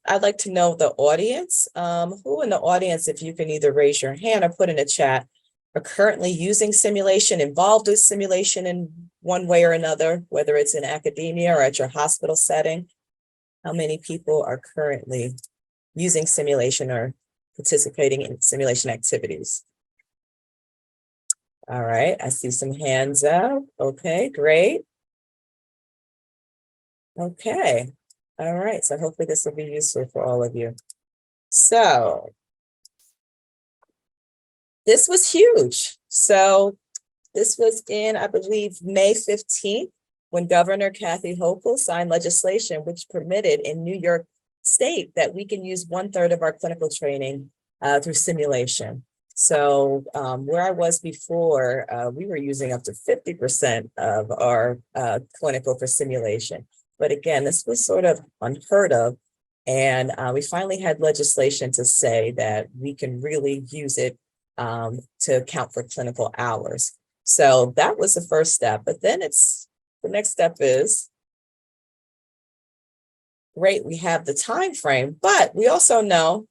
I'd like to know the audience, who in the audience, if you can either raise your hand or put in a chat, are currently using simulation, involved with simulation in one way or another, whether it's in academia or at your hospital setting. How many people are currently using simulation or participating in simulation activities? All right, I see some hands up. Okay, great. Okay, all right, so hopefully this will be useful for all of you. So this was huge. So this was in, I believe, May 15th, when Governor Kathy Hochul signed legislation which permitted in New York State that we can use 1/3 of our clinical training through simulation. So where I was before, we were using up to 50% of our clinical for simulation. But again, this was sort of unheard of. And we finally had legislation to say that we can really use it to account for clinical hours. So that was the first step. But then the next step is, great, we have the time frame, but we also know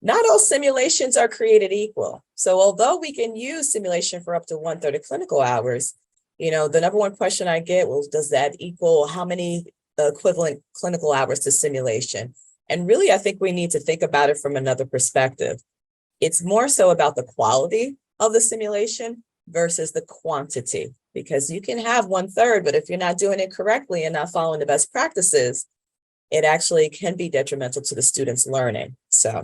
not all simulations are created equal. So although we can use simulation for up to 1/3 of clinical hours, the number one question I get, well, does that equal how many equivalent clinical hours to simulation? And really, I think we need to think about it from another perspective. It's more so about the quality of the simulation versus the quantity, because you can have 1/3, but if you're not doing it correctly and not following the best practices, it actually can be detrimental to the student's learning. So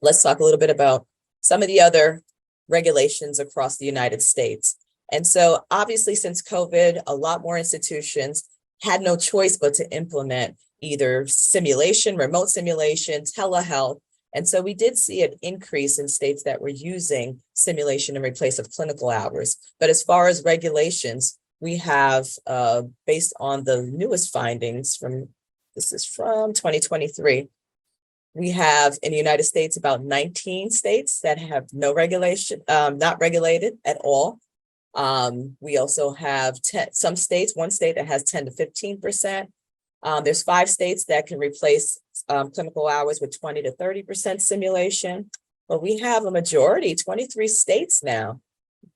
let's talk a little bit about some of the other regulations across the United States. And so obviously, since COVID, a lot more institutions had no choice but to implement either simulation, remote simulation, telehealth. And so we did see an increase in states that were using simulation in replace of clinical hours. But as far as regulations, we have, based on the newest findings this is from 2023, we have in the United States about 19 states that have no regulation, not regulated at all. We also have some states, one state that has 10 to 15%. There's 5 states that can replace clinical hours with 20 to 30% simulation. But we have a majority, 23 states now,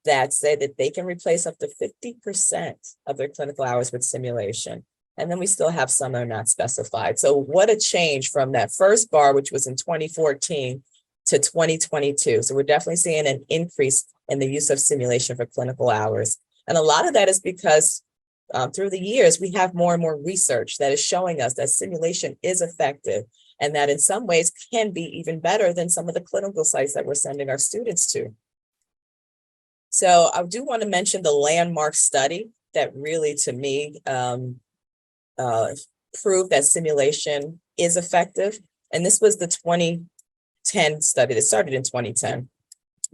that say that they can replace up to 50% of their clinical hours with simulation. And then we still have some that are not specified. So what a change from that first bar, which was in 2014 to 2022. So we're definitely seeing an increase in the use of simulation for clinical hours. And a lot of that is because through the years, we have more and more research that is showing us that simulation is effective and that in some ways can be even better than some of the clinical sites that we're sending our students to. So I do want to mention the landmark study that really, to me, proved that simulation is effective. And this was the 2010 study that started in 2010,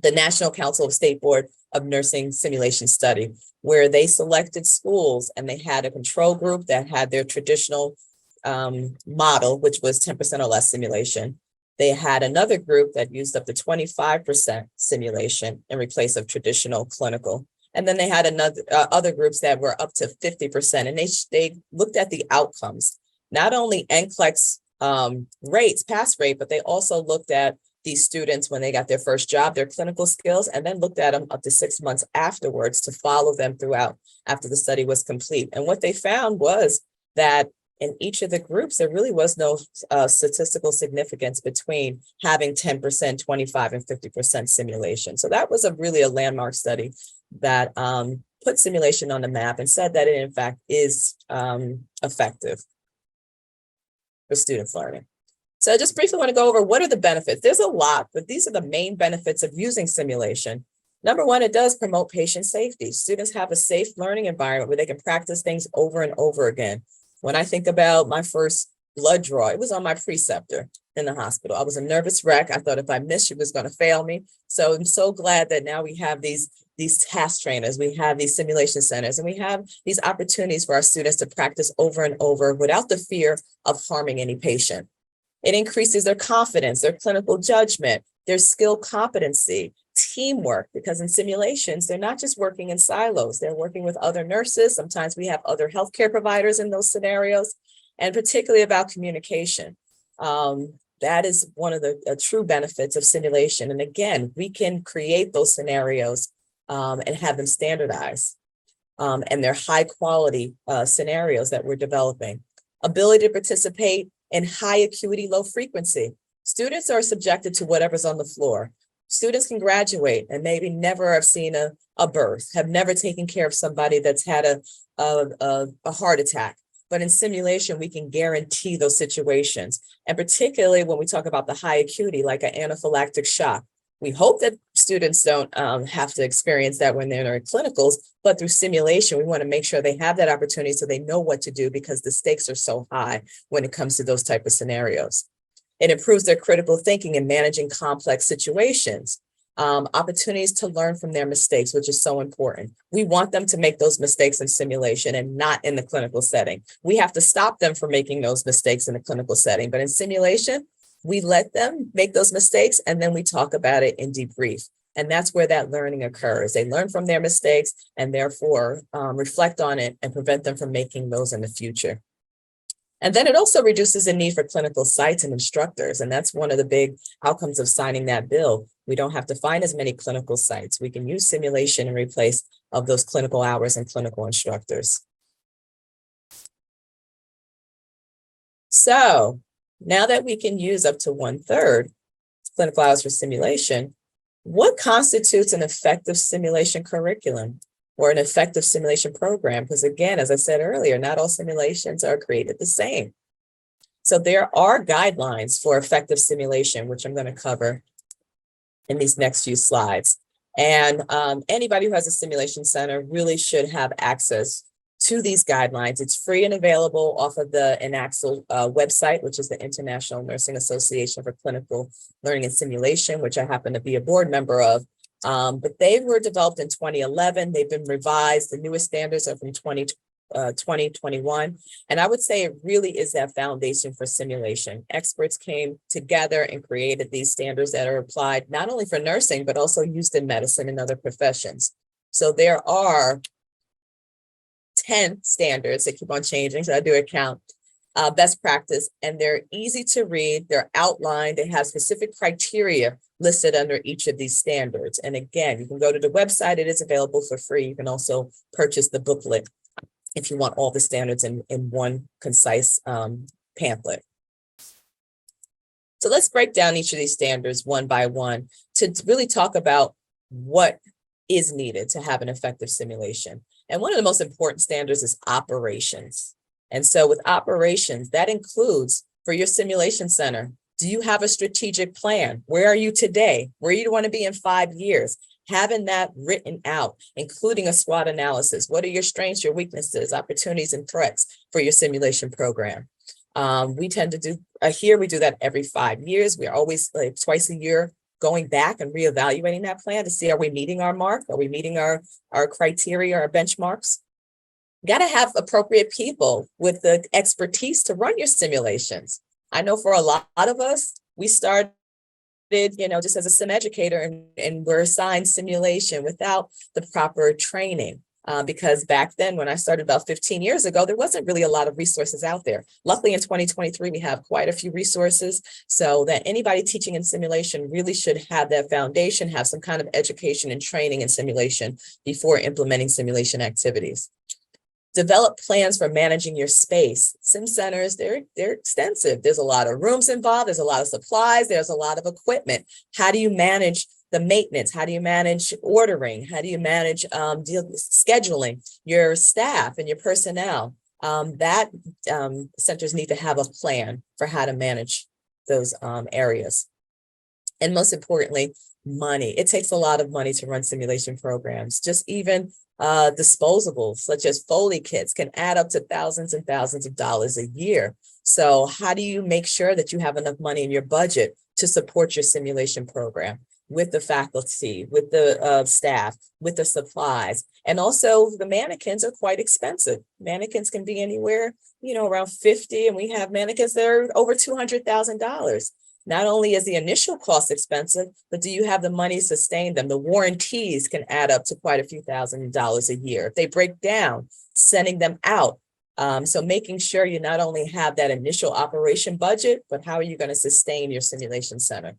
the National Council of State Board of Nursing Simulation Study, where they selected schools and they had a control group that had their traditional model, which was 10% or less simulation. They had another group that used up to 25% simulation in replace of traditional clinical. And then they had other groups that were up to 50%. And they looked at the outcomes, not only NCLEX rates, pass rate, but they also looked at these students when they got their first job, their clinical skills, and then looked at them up to 6 months afterwards to follow them throughout after the study was complete. And what they found was that in each of the groups, there really was no statistical significance between having 10%, 25, and 50% simulation. So that was really a landmark study that put simulation on the map and said that it in fact is effective for students learning. So I just briefly want to go over what are the benefits. There's a lot, but these are the main benefits of using simulation. Number one, it does promote patient safety. Students have a safe learning environment where they can practice things over and over again. When I think about my first blood draw, it was on my preceptor in the hospital. I was a nervous wreck. I thought if I missed, she was going to fail me. So I'm so glad that now we have these task trainers, we have these simulation centers, and we have these opportunities for our students to practice over and over without the fear of harming any patient. It increases their confidence, their clinical judgment, their skill competency, teamwork, because in simulations, they're not just working in silos, they're working with other nurses. Sometimes we have other healthcare providers in those scenarios, and particularly about communication. That is one of the true benefits of simulation. And again, we can create those scenarios and have them standardized. And they're high quality scenarios that we're developing. Ability to participate in high acuity, low frequency. Students are subjected to whatever's on the floor. Students can graduate and maybe never have seen a birth, have never taken care of somebody that's had a heart attack. But in simulation, we can guarantee those situations. And particularly when we talk about the high acuity, like an anaphylactic shock. We hope that students don't have to experience that when they're in their clinicals, but through simulation, we want to make sure they have that opportunity so they know what to do because the stakes are so high when it comes to those type of scenarios. It improves their critical thinking and managing complex situations, opportunities to learn from their mistakes, which is so important. We want them to make those mistakes in simulation and not in the clinical setting. We have to stop them from making those mistakes in the clinical setting, but in simulation, we let them make those mistakes and then we talk about it in debrief. And that's where that learning occurs. They learn from their mistakes and therefore reflect on it and prevent them from making those in the future. And then it also reduces the need for clinical sites and instructors. And that's one of the big outcomes of signing that bill. We don't have to find as many clinical sites. We can use simulation in replace of those clinical hours and clinical instructors. So now that we can use up to 1/3 clinical hours for simulation, what constitutes an effective simulation curriculum or an effective simulation program? Because again, as I said earlier, not all simulations are created the same. So there are guidelines for effective simulation, which I'm going to cover in these next few slides. And anybody who has a simulation center really should have access to these guidelines. It's free and available off of the INACSL website, which is the International Nursing Association for Clinical Learning and Simulation, which I happen to be a board member of. But they were developed in 2011. They've been revised. The newest standards are from 2021. And I would say it really is that foundation for simulation. Experts came together and created these standards that are applied not only for nursing, but also used in medicine and other professions. So there are 10 standards that keep on changing. So I do account best practice, and they're easy to read. They're outlined. They have specific criteria listed under each of these standards. And again, you can go to the website. It is available for free. You can also purchase the booklet if you want all the standards in one concise pamphlet. So let's break down each of these standards one by one to really talk about what is needed to have an effective simulation. And one of the most important standards is operations. And so with operations, that includes for your simulation center, do you have a strategic plan? Where are you today? Where do you want to be in 5 years? Having that written out, including a SWOT analysis. What are your strengths, your weaknesses, opportunities, and threats for your simulation program? We tend to do, here we do that every 5 years. We are always like twice a year going back and reevaluating that plan to see, are we meeting our mark? Are we meeting our criteria, our benchmarks? You got to have appropriate people with the expertise to run your simulations. I know for a lot of us, we started, just as a sim educator and we're assigned simulation without the proper training. Because back then, when I started about 15 years ago, there wasn't really a lot of resources out there. Luckily, in 2023, we have quite a few resources so that anybody teaching in simulation really should have that foundation, have some kind of education and training in simulation before implementing simulation activities. Develop plans for managing your space. Sim centers, they're extensive. There's a lot of rooms involved. There's a lot of supplies. There's a lot of equipment. How do you manage the maintenance? How do you manage ordering? How do you manage scheduling your staff and your personnel? Centers need to have a plan for how to manage those areas. And most importantly, money. It takes a lot of money to run simulation programs. Just even disposables such as Foley kits can add up to thousands and thousands of dollars a year. So how do you make sure that you have enough money in your budget to support your simulation program with the faculty, with the staff, with the supplies? And also the mannequins are quite expensive. Mannequins can be anywhere, around 50, and we have mannequins that are over $200,000. Not only is the initial cost expensive, but do you have the money to sustain them? The warranties can add up to quite a few $1,000s a year. If they break down, sending them out. So making sure you not only have that initial operation budget, but how are you going to sustain your simulation center?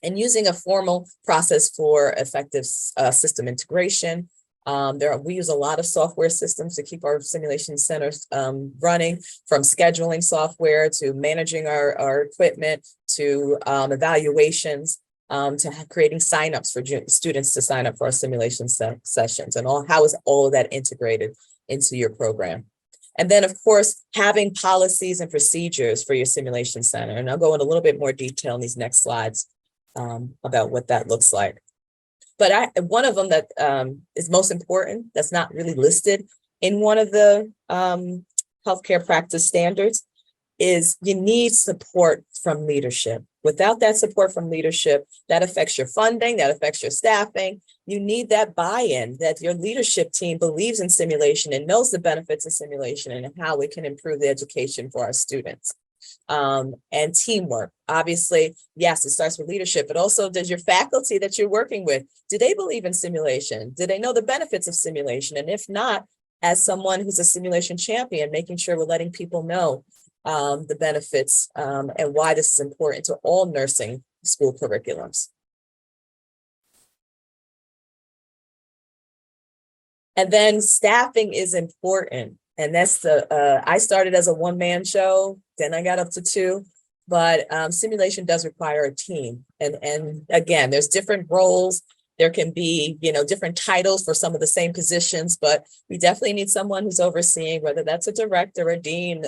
And using a formal process for effective system integration. We use a lot of software systems to keep our simulation centers running, from scheduling software to managing our equipment to evaluations to creating signups for students to sign up for our simulation sessions, and how is all of that integrated into your program. And then, of course, having policies and procedures for your simulation center. And I'll go in a little bit more detail in these next slides about what that looks like. But one of them that is most important, that's not really listed in one of the healthcare practice standards, is you need support from leadership. Without that support from leadership, that affects your funding, that affects your staffing. You need that buy-in, that your leadership team believes in simulation and knows the benefits of simulation and how it can improve the education for our students. And teamwork. Obviously, yes, it starts with leadership, but also does your faculty that you're working with, do they believe in simulation? Do they know the benefits of simulation? And if not, as someone who's a simulation champion, making sure we're letting people know the benefits and why this is important to all nursing school curriculums. And then staffing is important. And that's I started as a one-man show, then I got up to 2, but simulation does require a team. And again, there's different roles. There can be, different titles for some of the same positions, but we definitely need someone who's overseeing, whether that's a director, a dean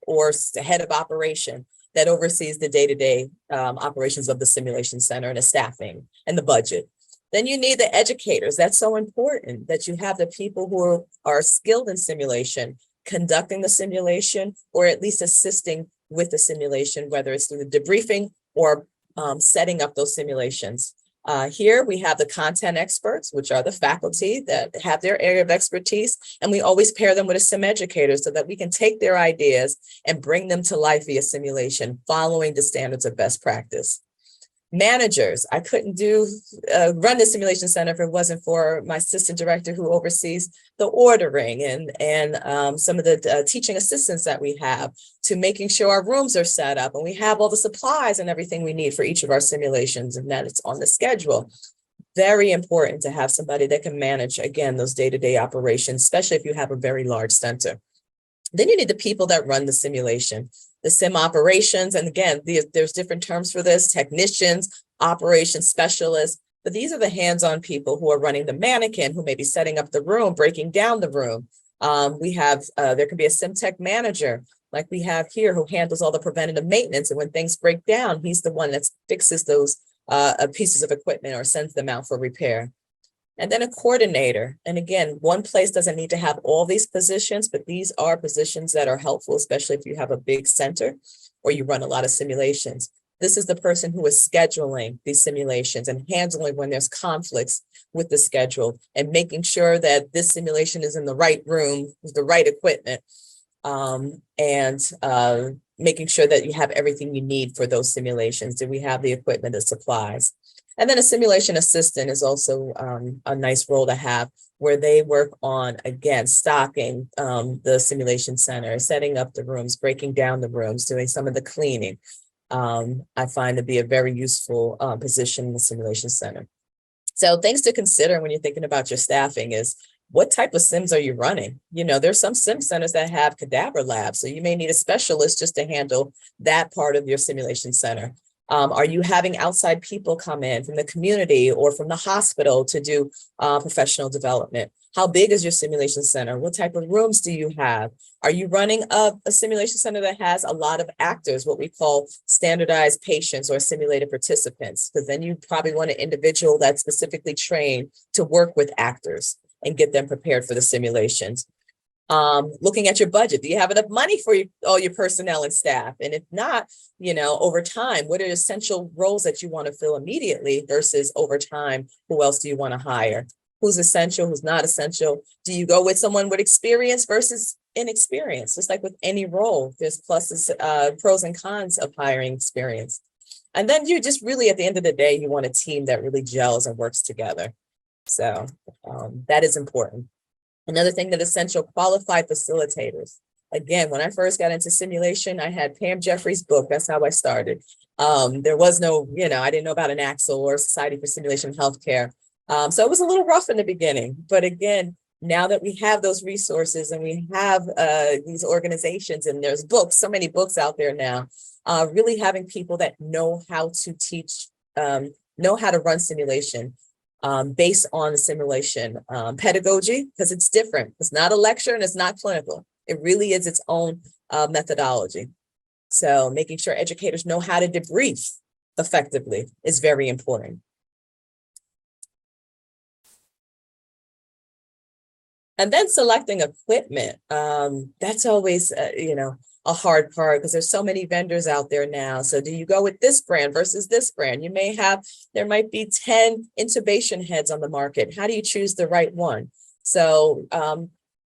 or the head of operation that oversees the day-to-day operations of the simulation center and the staffing and the budget. Then you need the educators. That's so important that you have the people who are skilled in simulation, conducting the simulation, or at least assisting with the simulation, whether it's through the debriefing or setting up those simulations. Here we have the content experts, which are the faculty that have their area of expertise, and we always pair them with a sim educator so that we can take their ideas and bring them to life via simulation, following the standards of best practice. Managers, I couldn't run the simulation center if it wasn't for my assistant director who oversees the ordering and some of the teaching assistants that we have, to making sure our rooms are set up and we have all the supplies and everything we need for each of our simulations and that it's on the schedule. Very important to have somebody that can manage, again, those day-to-day operations, especially if you have a very large center. Then you need the people that run the simulation. The sim operations, and again, there's different terms for this: technicians, operations specialists, but these are the hands-on people who are running the mannequin, who may be setting up the room, breaking down the room. There could be a sim tech manager, like we have here, who handles all the preventative maintenance, and when things break down, he's the one that fixes those pieces of equipment or sends them out for repair. And then a coordinator. And again, one place doesn't need to have all these positions, but these are positions that are helpful, especially if you have a big center or you run a lot of simulations. This is the person who is scheduling these simulations and handling when there's conflicts with the schedule and making sure that this simulation is in the right room with the right equipment, and making sure that you have everything you need for those simulations. Do we have the equipment, the supplies? And then a simulation assistant is also a nice role to have, where they work on, again, stocking the simulation center, setting up the rooms, breaking down the rooms, doing some of the cleaning. I find to be a very useful position in the simulation center. So things to consider when you're thinking about your staffing is, what type of sims are you running? You know, there's some sim centers that have cadaver labs, so you may need a specialist just to handle that part of your simulation center. Are you having outside people come in from the community or from the hospital to do professional development? How big is your simulation center? What type of rooms do you have? Are you running a simulation center that has a lot of actors, what we call standardized patients or simulated participants? Because then you probably want an individual that's specifically trained to work with actors and get them prepared for the simulations. Looking at your budget, do you have enough money for all your personnel and staff? And if not, you know, over time, what are essential roles that you want to fill immediately versus over time, who else do you want to hire? Who's essential, who's not essential? Do you go with someone with experience versus inexperience? Just like with any role, there's pluses, pros and cons of hiring experience. And then you just really, at the end of the day, you want a team that really gels and works together. So that is important. Another thing that is essential, qualified facilitators. Again, when I first got into simulation, I had Pam Jeffries' book. That's how I started. There was no, you know, I didn't know about an AXL or Society for Simulation Healthcare. So it was a little rough in the beginning. But again, now that we have those resources and we have these organizations and there's books, so many books out there now, really having people that know how to teach, know how to run simulation. Based on the simulation pedagogy, because it's different. It's not a lecture and it's not clinical. It really is its own methodology. So making sure educators know how to debrief effectively is very important. And then selecting equipment. That's always, you know, a hard part because there's so many vendors out there now. So do you go with this brand versus this brand? There might be 10 intubation heads on the market. How do you choose the right one? So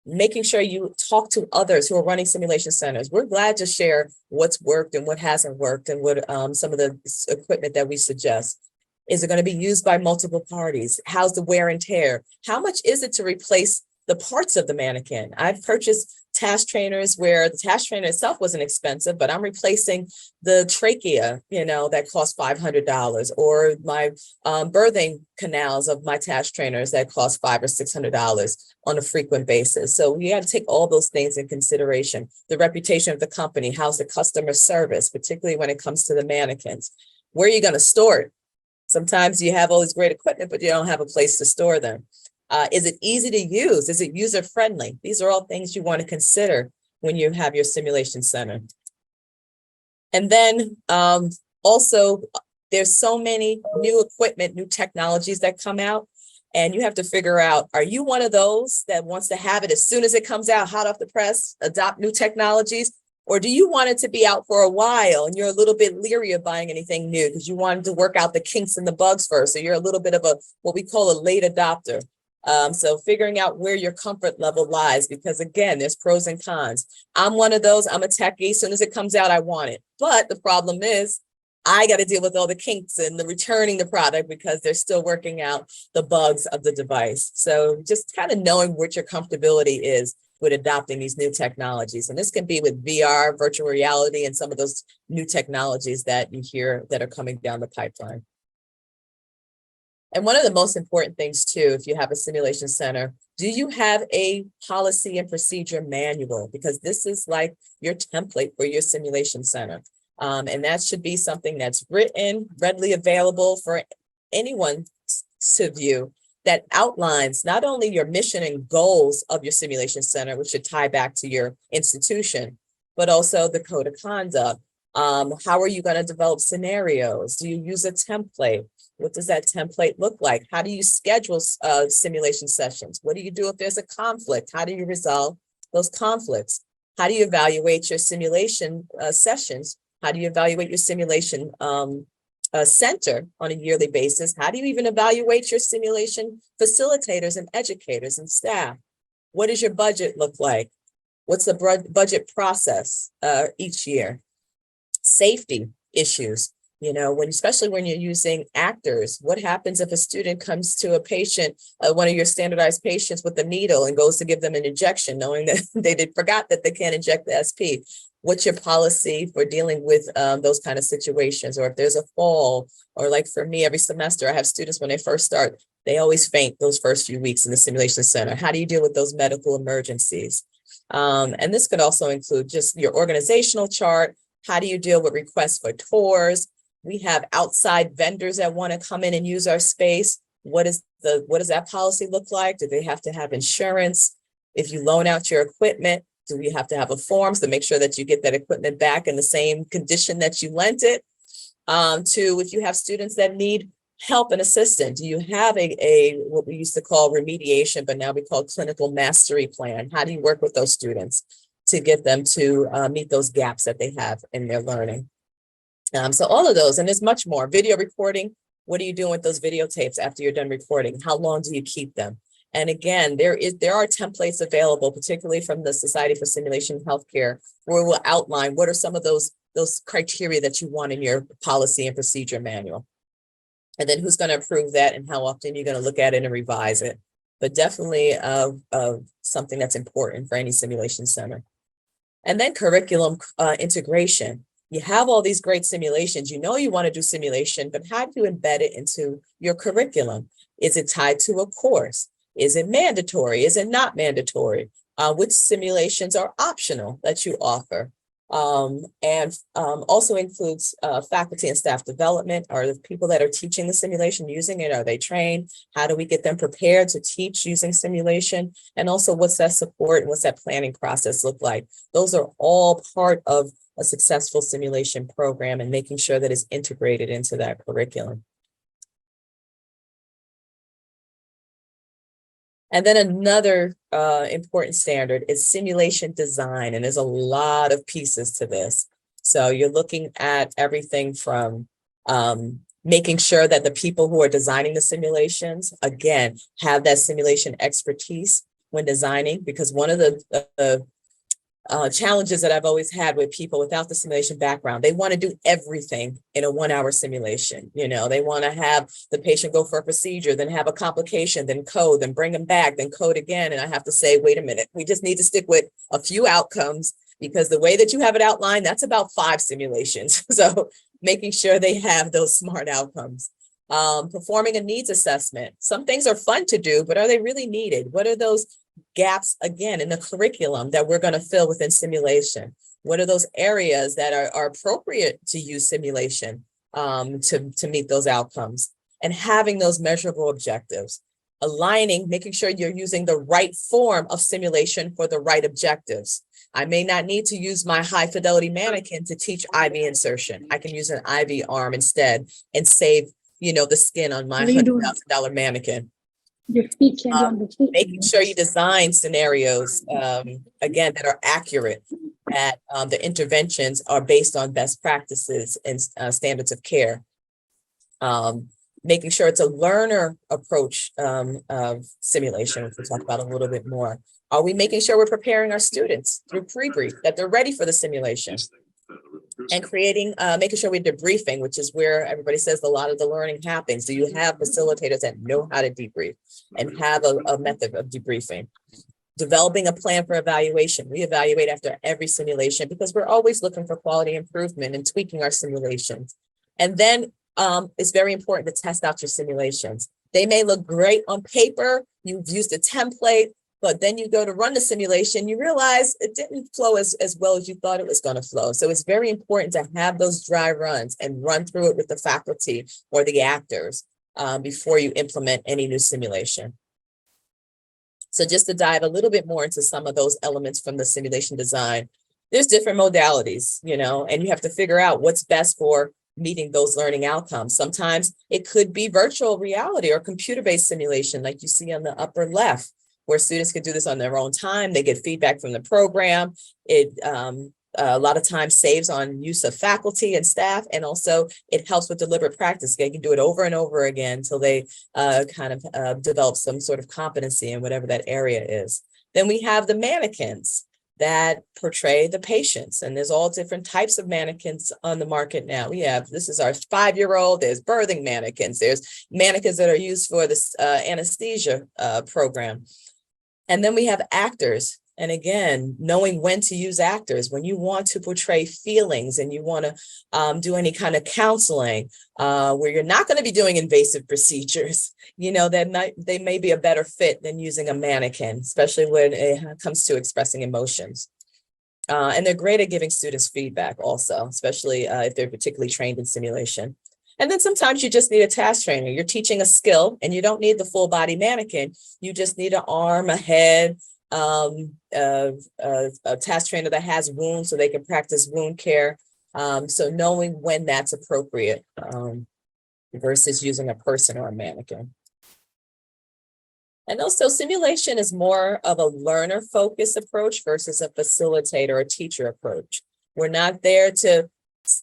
making sure you talk to others who are running simulation centers. We're glad to share what's worked and what hasn't worked and what some of the equipment that we suggest. Is it going to be used by multiple parties? How's the wear and tear? How much is it to replace the parts of the mannequin? I've purchased task trainers where the task trainer itself wasn't expensive, but I'm replacing the trachea, you know, that cost $500, or my birthing canals of my task trainers that cost $500 or $600 on a frequent basis. So you got to take all those things in consideration. The reputation of the company, how's the customer service, particularly when it comes to the mannequins. Where are you going to store it? Sometimes you have all this great equipment, but you don't have a place to store them. Is it easy to use? Is it user friendly? These are all things you want to consider when you have your simulation center. And then also, there's so many new equipment, new technologies that come out, and you have to figure out, are you one of those that wants to have it as soon as it comes out, hot off the press, adopt new technologies? Or do you want it to be out for a while and you're a little bit leery of buying anything new because you wanted to work out the kinks and the bugs first? So you're a little bit of what we call a late adopter. So figuring out where your comfort level lies, because again, there's pros and cons. I'm one of those, I'm a techie. As soon as it comes out, I want it. But the problem is I got to deal with all the kinks and the returning the product because they're still working out the bugs of the device. So just kind of knowing what your comfortability is with adopting these new technologies. And this can be with VR, virtual reality, and some of those new technologies that you hear that are coming down the pipeline. And one of the most important things too, if you have a simulation center, do you have a policy and procedure manual? Because this is like your template for your simulation center. And that should be something that's written, readily available for anyone to view, that outlines not only your mission and goals of your simulation center, which should tie back to your institution, but also the code of conduct. How are you going to develop scenarios? Do you use a template? What does that template look like? How do you schedule simulation sessions? What do you do if there's a conflict? How do you resolve those conflicts? How do you evaluate your simulation sessions? How do you evaluate your simulation center on a yearly basis? How do you even evaluate your simulation facilitators and educators and staff? What does your budget look like? What's the budget process each year? Safety issues. Especially when you're using actors, what happens if a student comes to a patient, one of your standardized patients with a needle and goes to give them an injection, knowing that they forgot that they can't inject the SP? What's your policy for dealing with those kind of situations? Or if there's a fall, or like for me, every semester, I have students when they first start, they always faint those first few weeks in the simulation center. How do you deal with those medical emergencies? And this could also include just your organizational chart. How do you deal with requests for tours? We have outside vendors that want to come in and use our space. What does that policy look like? Do they have to have insurance? If you loan out your equipment, do we have to have a forms to make sure that you get that equipment back in the same condition that you lent it? If you have students that need help and assistance, do you have a what we used to call remediation, but now we call clinical mastery plan? How do you work with those students to get them to meet those gaps that they have in their learning? So all of those, and there's much more. Video recording, what are you doing with those videotapes after you're done recording? How long do you keep them? And again, there are templates available, particularly from the Society for Simulation Healthcare, where we'll outline what are some of those criteria that you want in your policy and procedure manual. And then who's going to approve that and how often you're going to look at it and revise it. But definitely something that's important for any simulation center. And then curriculum integration. You have all these great simulations. You know you want to do simulation, but how do you embed it into your curriculum? Is it tied to a course? Is it mandatory? Is it not mandatory? Which simulations are optional that you offer? And also includes faculty and staff development. Are the people that are teaching the simulation using it? Are they trained? How do we get them prepared to teach using simulation? And also, what's that support and what's that planning process look like? Those are all part of a successful simulation program and making sure that it's integrated into that curriculum. And then another important standard is simulation design. And there's a lot of pieces to this. So you're looking at everything from making sure that the people who are designing the simulations, again, have that simulation expertise when designing, because one of the challenges that I've always had with people without the simulation background, they want to do everything in a 1-hour simulation. They want to have the patient go for a procedure, then have a complication, then code, then bring them back, then code again. And I have to say, wait a minute, we just need to stick with a few outcomes, because the way that you have it outlined, that's about 5 simulations. So making sure they have those smart outcomes. Performing a needs assessment. Some things are fun to do, but are they really needed? What are those gaps, again, in the curriculum that we're going to fill within simulation? What are those areas that are appropriate to use simulation to meet those outcomes? And having those measurable objectives. Aligning, making sure you're using the right form of simulation for the right objectives. I may not need to use my high fidelity mannequin to teach IV insertion. I can use an IV arm instead and save the skin on my $100,000 mannequin. Making sure you design scenarios, again, that are accurate, that the interventions are based on best practices and standards of care. Making sure it's a learner approach of simulation, which we'll talk about a little bit more. Are we making sure we're preparing our students through pre-brief, that they're ready for the simulation? And creating, making sure we're debriefing, which is where everybody says a lot of the learning happens. Do you have facilitators that know how to debrief and have a method of debriefing? Developing a plan for evaluation. We evaluate after every simulation because we're always looking for quality improvement and tweaking our simulations. And then it's very important to test out your simulations. They may look great on paper. You've used a template, but then you go to run the simulation, you realize it didn't flow as well as you thought it was going to flow. So it's very important to have those dry runs and run through it with the faculty or the actors before you implement any new simulation. So just to dive a little bit more into some of those elements from the simulation design, there's different modalities, and you have to figure out what's best for meeting those learning outcomes. Sometimes it could be virtual reality or computer-based simulation, like you see on the upper left, where students can do this on their own time. They get feedback from the program. It a lot of times saves on use of faculty and staff, and also it helps with deliberate practice. They can do it over and over again until they develop some sort of competency in whatever that area is. Then we have the mannequins. that portray the patients. And there's all different types of mannequins on the market now. This is our 5-year-old, there's birthing mannequins, there's mannequins that are used for this anesthesia program. And then we have actors. And again, knowing when to use actors, when you want to portray feelings and you want to do any kind of counseling where you're not going to be doing invasive procedures, they may be a better fit than using a mannequin, especially when it comes to expressing emotions. And they're great at giving students feedback also, especially if they're particularly trained in simulation. And then sometimes you just need a task trainer. You're teaching a skill and you don't need the full body mannequin. You just need an arm, a head, a task trainer that has wounds so they can practice wound care. So knowing when that's appropriate versus using a person or a mannequin. And also simulation is more of a learner focused approach versus a facilitator or teacher approach. We're not there to,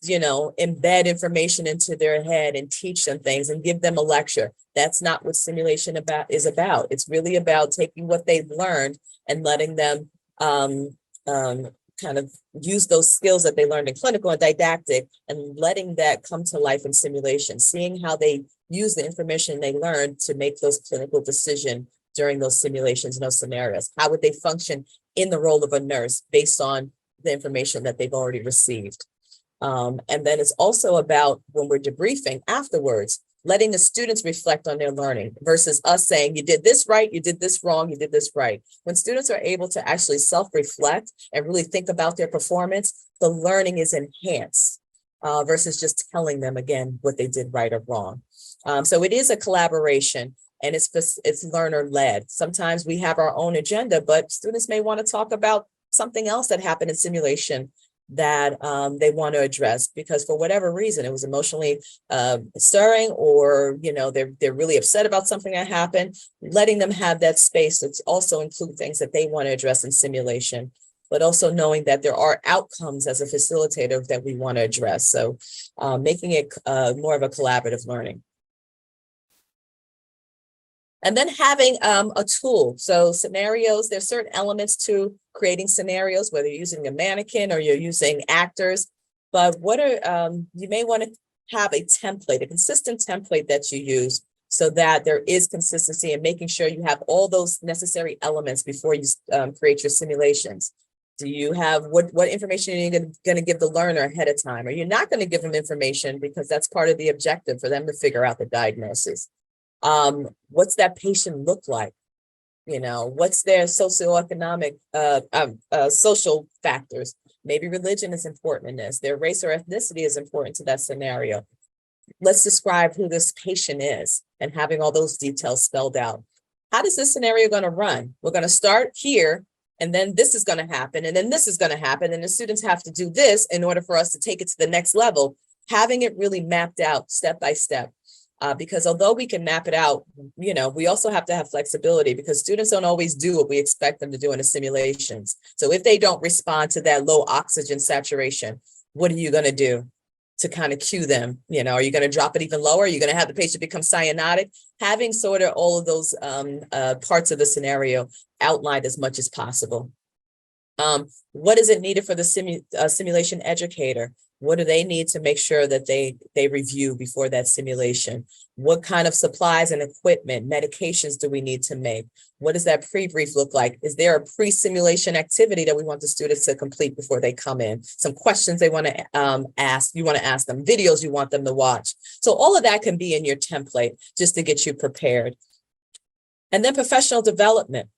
embed information into their head and teach them things and give them a lecture. That's not what simulation is about. It's really about taking what they've learned and letting them kind of use those skills that they learned in clinical and didactic and letting that come to life in simulation, seeing how they use the information they learned to make those clinical decisions during those simulations and those scenarios. How would they function in the role of a nurse based on the information that they've already received? And then it's also about when we're debriefing afterwards, letting the students reflect on their learning versus us saying, you did this right, you did this wrong, you did this right. When students are able to actually self-reflect and really think about their performance, the learning is enhanced versus just telling them again what they did right or wrong. So it is a collaboration and it's learner-led. Sometimes we have our own agenda, but students may want to talk about something else that happened in simulation that they want to address because for whatever reason, it was emotionally stirring or, they're really upset about something that happened, letting them have that space to also include things that they want to address in simulation, but also knowing that there are outcomes as a facilitator that we want to address. So making it more of a collaborative learning. And then having a tool. So scenarios, there's certain elements to creating scenarios, whether you're using a mannequin or you're using actors, but you may want to have a template, a consistent template that you use so that there is consistency and making sure you have all those necessary elements before you create your simulations. Do you have what information are you going to give the learner ahead of time? Or you're not going to give them information because that's part of the objective for them to figure out the diagnosis. What's that patient look like? What's their socioeconomic, social factors? Maybe religion is important in this. Their race or ethnicity is important to that scenario. Let's describe who this patient is and having all those details spelled out. How does this scenario going to run? We're going to start here, and then this is going to happen, and then this is going to happen, and the students have to do this in order for us to take it to the next level. Having it really mapped out step by step. Because although we can map it out, we also have to have flexibility because students don't always do what we expect them to do in the simulations. So if they don't respond to that low oxygen saturation, what are you going to do to kind of cue them? Are you going to drop it even lower? Are you going to have the patient become cyanotic? Having sort of all of those parts of the scenario outlined as much as possible. What is it needed for the simulation educator? What do they need to make sure that they review before that simulation? What kind of supplies and equipment, medications do we need to make? What does that pre-brief look like? Is there a pre-simulation activity that we want the students to complete before they come in? Some questions they want to ask, you want to ask them, videos you want them to watch. So all of that can be in your template just to get you prepared. And then professional development.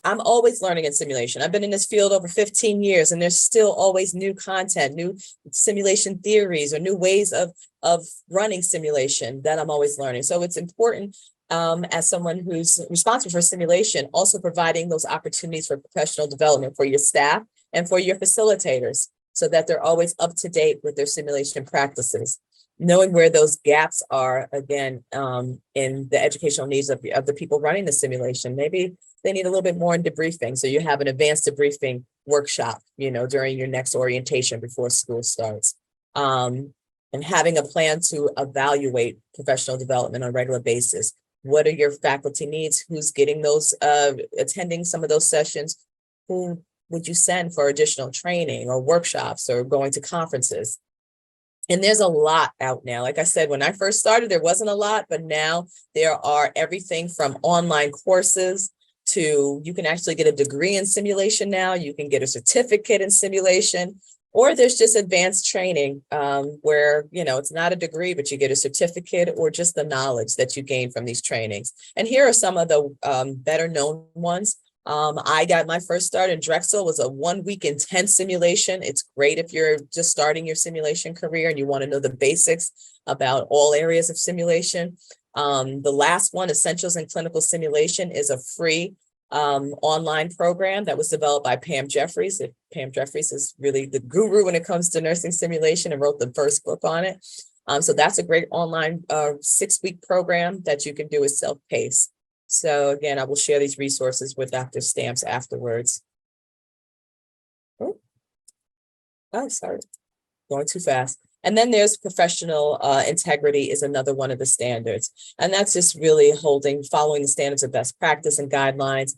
I'm always learning in simulation. I've been in this field over 15 years, and there's still always new content, new simulation theories, or new ways of running simulation that I'm always learning. So it's important as someone who's responsible for simulation, also providing those opportunities for professional development for your staff and for your facilitators so that they're always up to date with their simulation practices. Knowing where those gaps are, again, in the educational needs of the people running the simulation. Maybe they need a little bit more in debriefing. So you have an advanced debriefing workshop, during your next orientation before school starts. And having a plan to evaluate professional development on a regular basis. What are your faculty needs? Who's getting those, attending some of those sessions? Who would you send for additional training or workshops or going to conferences? And there's a lot out now. Like I said, when I first started, there wasn't a lot, but now there are everything from online courses to you can actually get a degree in simulation now. You can get a certificate in simulation, or there's just advanced training where, you know, it's not a degree, but you get a certificate or just the knowledge that you gain from these trainings. And here are some of the better known ones. I got my first start in Drexel was a 1 week intense simulation. It's great if you're just starting your simulation career and you want to know the basics about all areas of simulation. The last one, Essentials in Clinical Simulation, is a free online program that was developed by Pam Jeffries. Pam Jeffries is really the guru when it comes to nursing simulation and wrote the first book on it. So that's a great online 6-week program that you can do as self-paced. So again, I will share these resources with Dr. Stamps afterwards. Oh, sorry, going too fast. And then there's professional integrity is another one of the standards. And that's just really following the standards of best practice and guidelines,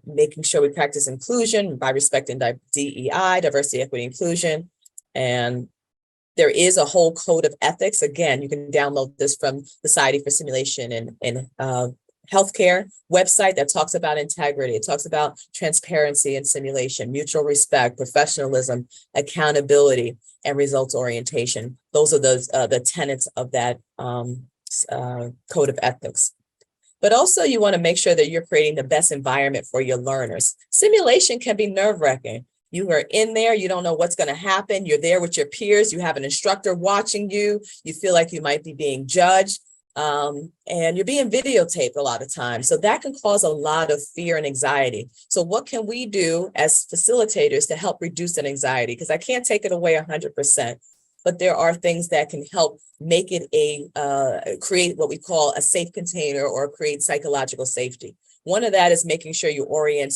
making sure we practice inclusion by respecting DEI, diversity, equity, inclusion. And there is a whole code of ethics. Again, you can download this from the Society for Simulation and Healthcare website that talks about integrity. It talks about transparency and simulation, mutual respect, professionalism, accountability, and results orientation. Those are the tenets of that code of ethics. But also you want to make sure that you're creating the best environment for your learners. Simulation can be nerve-wracking. You are in there, you don't know what's going to happen. You're there with your peers. You have an instructor watching you. You feel like you might be being judged. And you're being videotaped a lot of times. So that can cause a lot of fear and anxiety. So what can we do as facilitators to help reduce that anxiety? Because I can't take it away 100%, but there are things that can help make it create what we call a safe container or create psychological safety. One of that is making sure you orient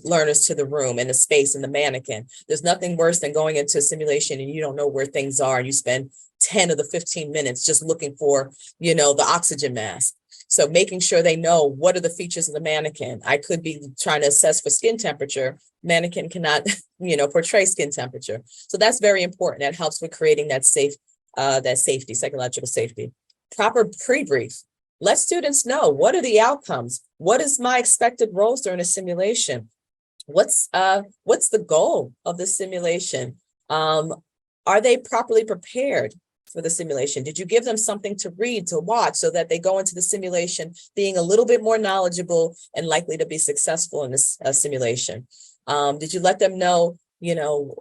learners to the room and the space and the mannequin. There's nothing worse than going into a simulation and you don't know where things are and you spend 10 of the 15 minutes just looking for, you know, the oxygen mask. So making sure they know what are the features of the mannequin. I could be trying to assess for skin temperature. Mannequin cannot, you know, portray skin temperature. So that's very important. That helps with creating that safety, psychological safety. Proper pre-brief. Let students know what are the outcomes. What is my expected roles during a simulation? What's the goal of the simulation? Are they properly prepared for the simulation? Did you give them something to read, to watch, so that they go into the simulation being a little bit more knowledgeable and likely to be successful in this simulation? Did you let them know, you know,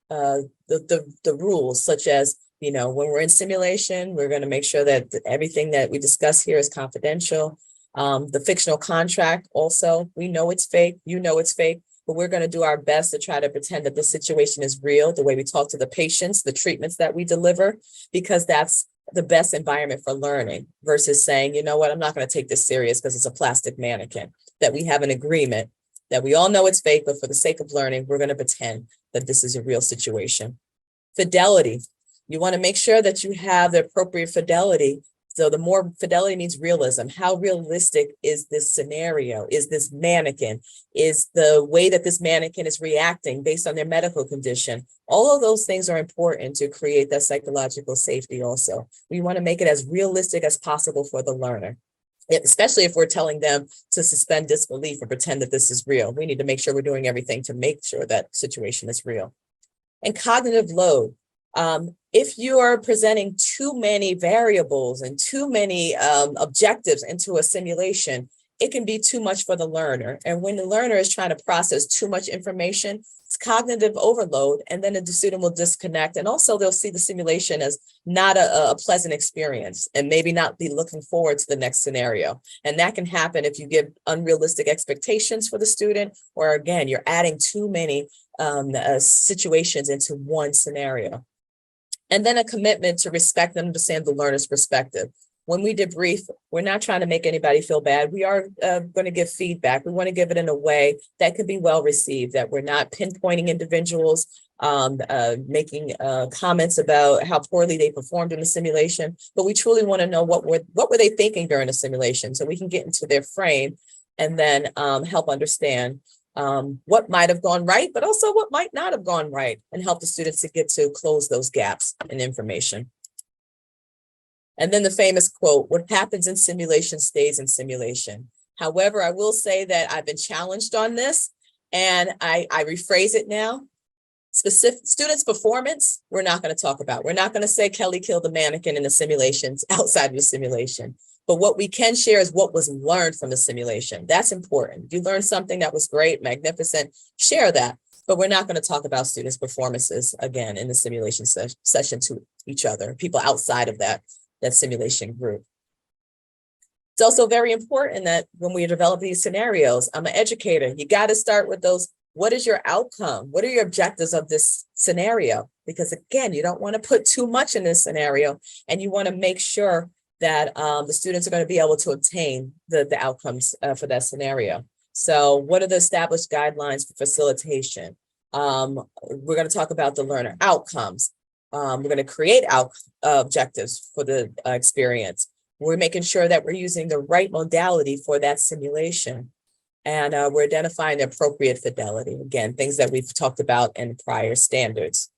the rules, such as, you know, when we're in simulation, we're going to make sure that everything that we discuss here is confidential. The fictional contract also, we know it's fake, you know it's fake, but we're going to do our best to try to pretend that the situation is real, the way we talk to the patients, the treatments that we deliver, because that's the best environment for learning versus saying, you know what, I'm not going to take this serious because it's a plastic mannequin. That we have an agreement that we all know it's fake, but for the sake of learning, we're going to pretend that this is a real situation. Fidelity. You want to make sure that you have the appropriate fidelity. So the more fidelity means realism. How realistic is this scenario? Is this mannequin? Is the way that this mannequin is reacting based on their medical condition? All of those things are important to create that psychological safety also. We want to make it as realistic as possible for the learner, especially if we're telling them to suspend disbelief or pretend that this is real. We need to make sure we're doing everything to make sure that situation is real. And cognitive load. If you are presenting too many variables and too many objectives into a simulation, it can be too much for the learner. And when the learner is trying to process too much information, it's cognitive overload, and then the student will disconnect. And also they'll see the simulation as not a pleasant experience and maybe not be looking forward to the next scenario. And that can happen if you give unrealistic expectations for the student, or again, you're adding too many situations into one scenario. And then a commitment to respect and understand the learner's perspective. When we debrief, we're not trying to make anybody feel bad. We are going to give feedback. We want to give it in a way that can be well received, that we're not pinpointing individuals, making comments about how poorly they performed in the simulation, but we truly want to know what were they thinking during the simulation, so we can get into their frame and then help understand what might have gone right, but also what might not have gone right, and help the students to get to close those gaps in information. And then the famous quote, what happens in simulation stays in simulation. However, I will say that I've been challenged on this, and I rephrase it now. Specific students' performance, we're not going to talk about. We're not going to say Kelly killed the mannequin in the simulations outside of the simulation. But what we can share is what was learned from the simulation. That's important. If you learned something that was great, magnificent, share that. But we're not going to talk about students' performances again in the simulation session to each other, people outside of that simulation group. It's also very important that when we develop these scenarios, I'm an educator. You got to start with those. What is your outcome? What are your objectives of this scenario? Because again, you don't want to put too much in this scenario, and you want to make sure that the students are going to be able to obtain the outcomes for that scenario. So what are the established guidelines for facilitation? We're going to talk about the learner outcomes. We're going to create objectives for the experience. We're making sure that we're using the right modality for that simulation. And we're identifying the appropriate fidelity. Again, things that we've talked about in prior standards.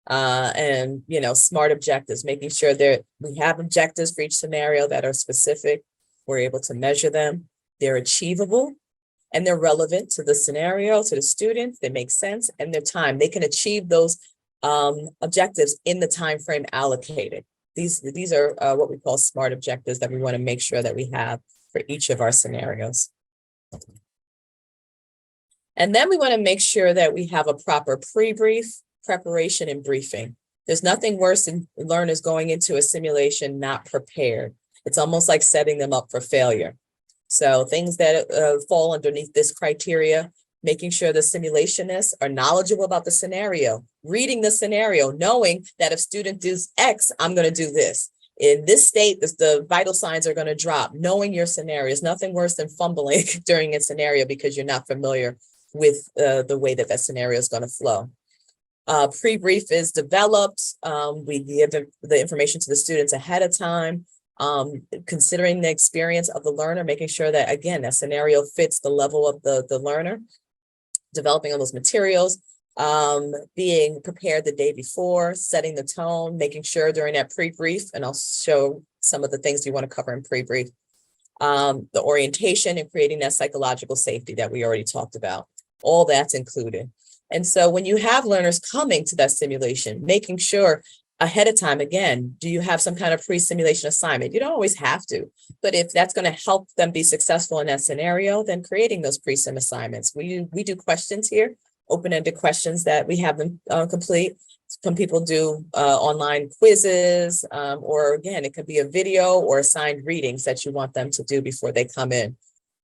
And, smart objectives, making sure that we have objectives for each scenario that are specific. We're able to measure them. They're achievable and they're relevant to the scenario, to the students. They make sense, and their time. They can achieve those objectives in the time frame allocated. These are what we call smart objectives that we want to make sure that we have for each of our scenarios. And then we want to make sure that we have a proper pre-brief, preparation, and briefing. There's nothing worse than learners going into a simulation not prepared. It's almost like setting them up for failure. So things that fall underneath this criteria, making sure the simulationists are knowledgeable about the scenario, reading the scenario, knowing that if student does X, I'm going to do this. In this state, the vital signs are going to drop. Knowing your scenario is nothing worse than fumbling during a scenario because you're not familiar with the way that scenario is going to flow. Pre-brief is developed. We give the information to the students ahead of time, considering the experience of the learner, making sure that, again, that scenario fits the level of the learner, developing all those materials, being prepared the day before, setting the tone, making sure during that pre-brief, and I'll show some of the things you want to cover in pre-brief, the orientation and creating that psychological safety that we already talked about. All that's included. And so when you have learners coming to that simulation, making sure ahead of time, again, do you have some kind of pre-simulation assignment? You don't always have to, but if that's going to help them be successful in that scenario, then creating those pre-sim assignments. We do questions here, open-ended questions that we have them complete. Some people do online quizzes, or again, it could be a video or assigned readings that you want them to do before they come in.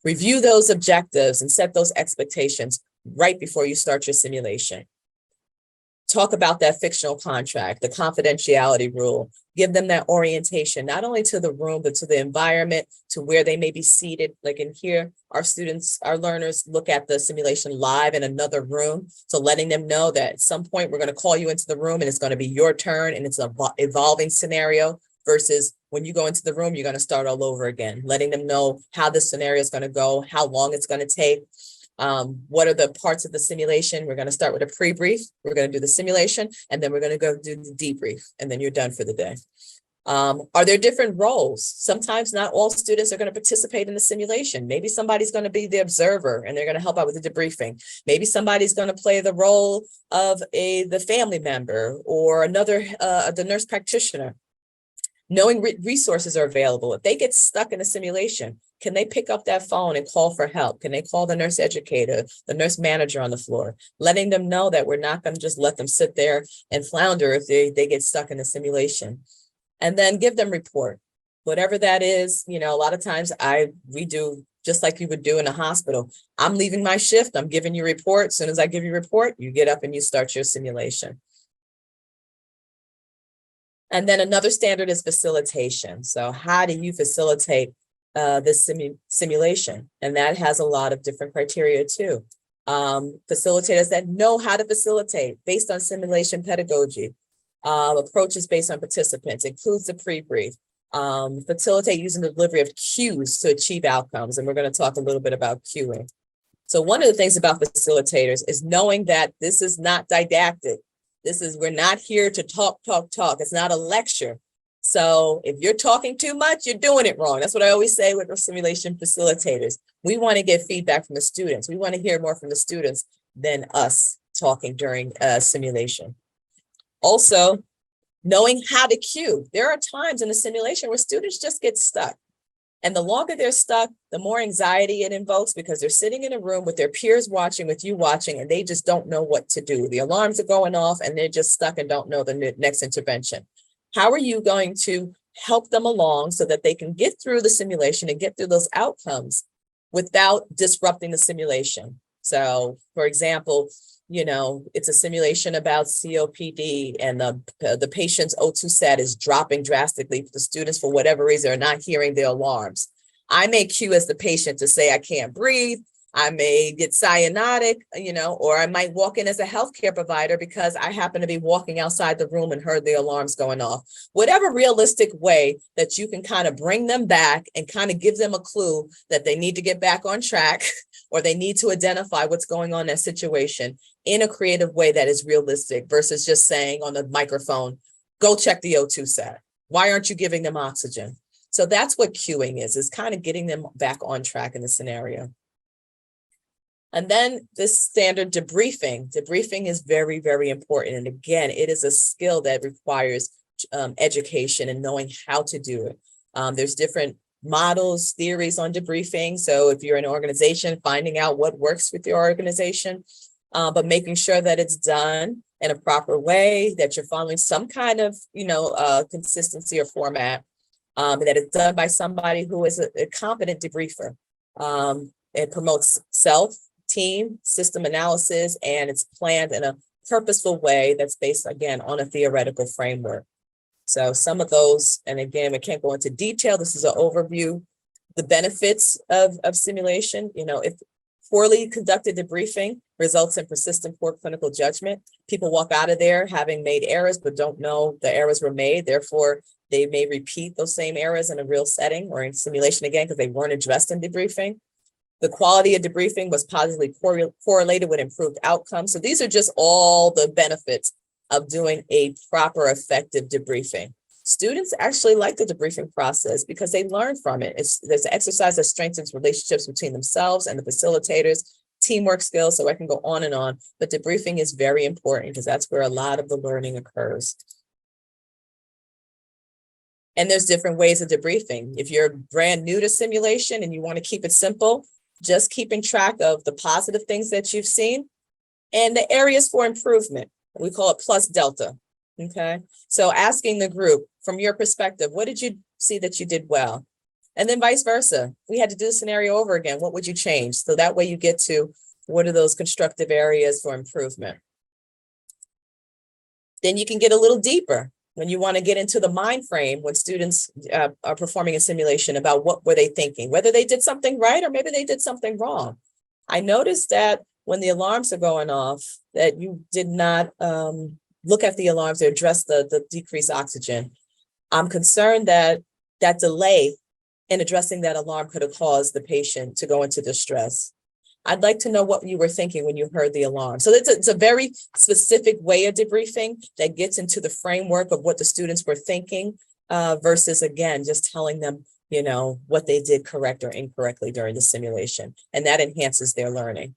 Review those objectives and set those expectations right before you start your simulation. Talk about that fictional contract, the confidentiality rule, give them that orientation, not only to the room, but to the environment, to where they may be seated. Like in here, our students, our learners look at the simulation live in another room. So letting them know that at some point we're going to call you into the room and it's going to be your turn, and it's an evolving scenario versus when you go into the room, you're going to start all over again, letting them know how the scenario is going to go, how long it's going to take. What are the parts of the simulation? We're going to start with a pre-brief. We're going to do the simulation, and then we're going to go do the debrief, and then you're done for the day. Are there different roles? Sometimes not all students are going to participate in the simulation. Maybe somebody's going to be the observer and they're going to help out with the debriefing. Maybe somebody's going to play the role of the family member or another, the nurse practitioner. Knowing resources are available. If they get stuck in a simulation, can they pick up that phone and call for help? Can they call the nurse educator, the nurse manager on the floor? Letting them know that we're not going to just let them sit there and flounder if they get stuck in the simulation. And then give them report. Whatever that is, a lot of times we do just like you would do in a hospital. I'm leaving my shift. I'm giving you a report. As soon as I give you a report, you get up and you start your simulation. And then another standard is facilitation. So how do you facilitate this simulation? And that has a lot of different criteria too. Facilitators that know how to facilitate based on simulation pedagogy. Approaches based on participants, includes the pre-brief. Facilitate using the delivery of cues to achieve outcomes. And we're going to talk a little bit about cueing. So one of the things about facilitators is knowing that this is not didactic. We're not here to talk. It's not a lecture. So if you're talking too much, you're doing it wrong. That's what I always say with the simulation facilitators. We want to get feedback from the students. We want to hear more from the students than us talking during a simulation. Also, knowing how to cue. There are times in the simulation where students just get stuck. And the longer they're stuck, the more anxiety it invokes, because they're sitting in a room with their peers watching, with you watching, and they just don't know what to do. The alarms are going off and they're just stuck and don't know the next intervention. How are you going to help them along so that they can get through the simulation and get through those outcomes without disrupting the simulation? So, for example, it's a simulation about COPD and the patient's O2 sat is dropping drastically. The students, for whatever reason, are not hearing the alarms. I may cue as the patient to say, I can't breathe. I may get cyanotic, or I might walk in as a healthcare provider because I happen to be walking outside the room and heard the alarms going off. Whatever realistic way that you can kind of bring them back and kind of give them a clue that they need to get back on track or they need to identify what's going on in that situation in a creative way that is realistic versus just saying on the microphone, go check the O2 sat. Why aren't you giving them oxygen? So that's what cueing is kind of getting them back on track in the scenario. And then this standard debriefing. Debriefing is very, very important. And again, it is a skill that requires education and knowing how to do it. There's different models, theories on debriefing. So if you're an organization, finding out what works with your organization, but making sure that it's done in a proper way, that you're following some kind of, consistency or format, that it's done by somebody who is a competent debriefer. It promotes self, team, system analysis, and it's planned in a purposeful way that's based, again, on a theoretical framework. So some of those, and again, we can't go into detail. This is an overview. The benefits of simulation, if poorly conducted debriefing results in persistent poor clinical judgment. People walk out of there having made errors, but don't know the errors were made. Therefore, they may repeat those same errors in a real setting or in simulation again, because they weren't addressed in debriefing. The quality of debriefing was positively correlated with improved outcomes. So these are just all the benefits of doing a proper, effective debriefing. Students actually like the debriefing process because they learn from it. There's an exercise that strengthens relationships between themselves and the facilitators, teamwork skills, so I can go on and on. But debriefing is very important because that's where a lot of the learning occurs. And there's different ways of debriefing. If you're brand new to simulation and you want to keep it simple, just keeping track of the positive things that you've seen and the areas for improvement. We call it plus delta. Okay. So asking the group, from your perspective, what did you see that you did well? And then vice versa. We had to do the scenario over again. What would you change? So that way you get to what are those constructive areas for improvement? Then you can get a little deeper when you want to get into the mind frame when students are performing a simulation about what were they thinking, whether they did something right or maybe they did something wrong. I noticed that when the alarms are going off, that you did not look at the alarms to address the decreased oxygen. I'm concerned that that delay in addressing that alarm could have caused the patient to go into distress. I'd like to know what you were thinking when you heard the alarm. So it's a very specific way of debriefing that gets into the framework of what the students were thinking versus, again, just telling them, what they did correct or incorrectly during the simulation. And that enhances their learning.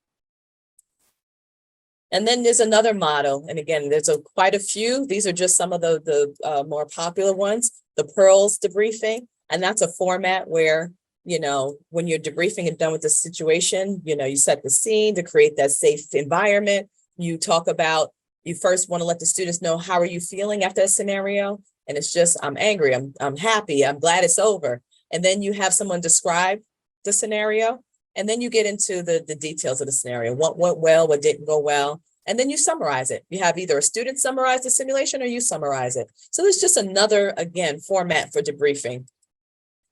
And then there's another model. And again, there's quite a few. These are just some of the more popular ones, the PEARLS debriefing. And that's a format where when you're debriefing and done with the situation, you set the scene to create that safe environment. You talk about, you first want to let the students know, how are you feeling after a scenario? And it's just, I'm angry, I'm happy, I'm glad it's over. And then you have someone describe the scenario. And then you get into the details of the scenario, what went well, what didn't go well. And then you summarize it. You have either a student summarize the simulation or you summarize it. So there's just another, again, format for debriefing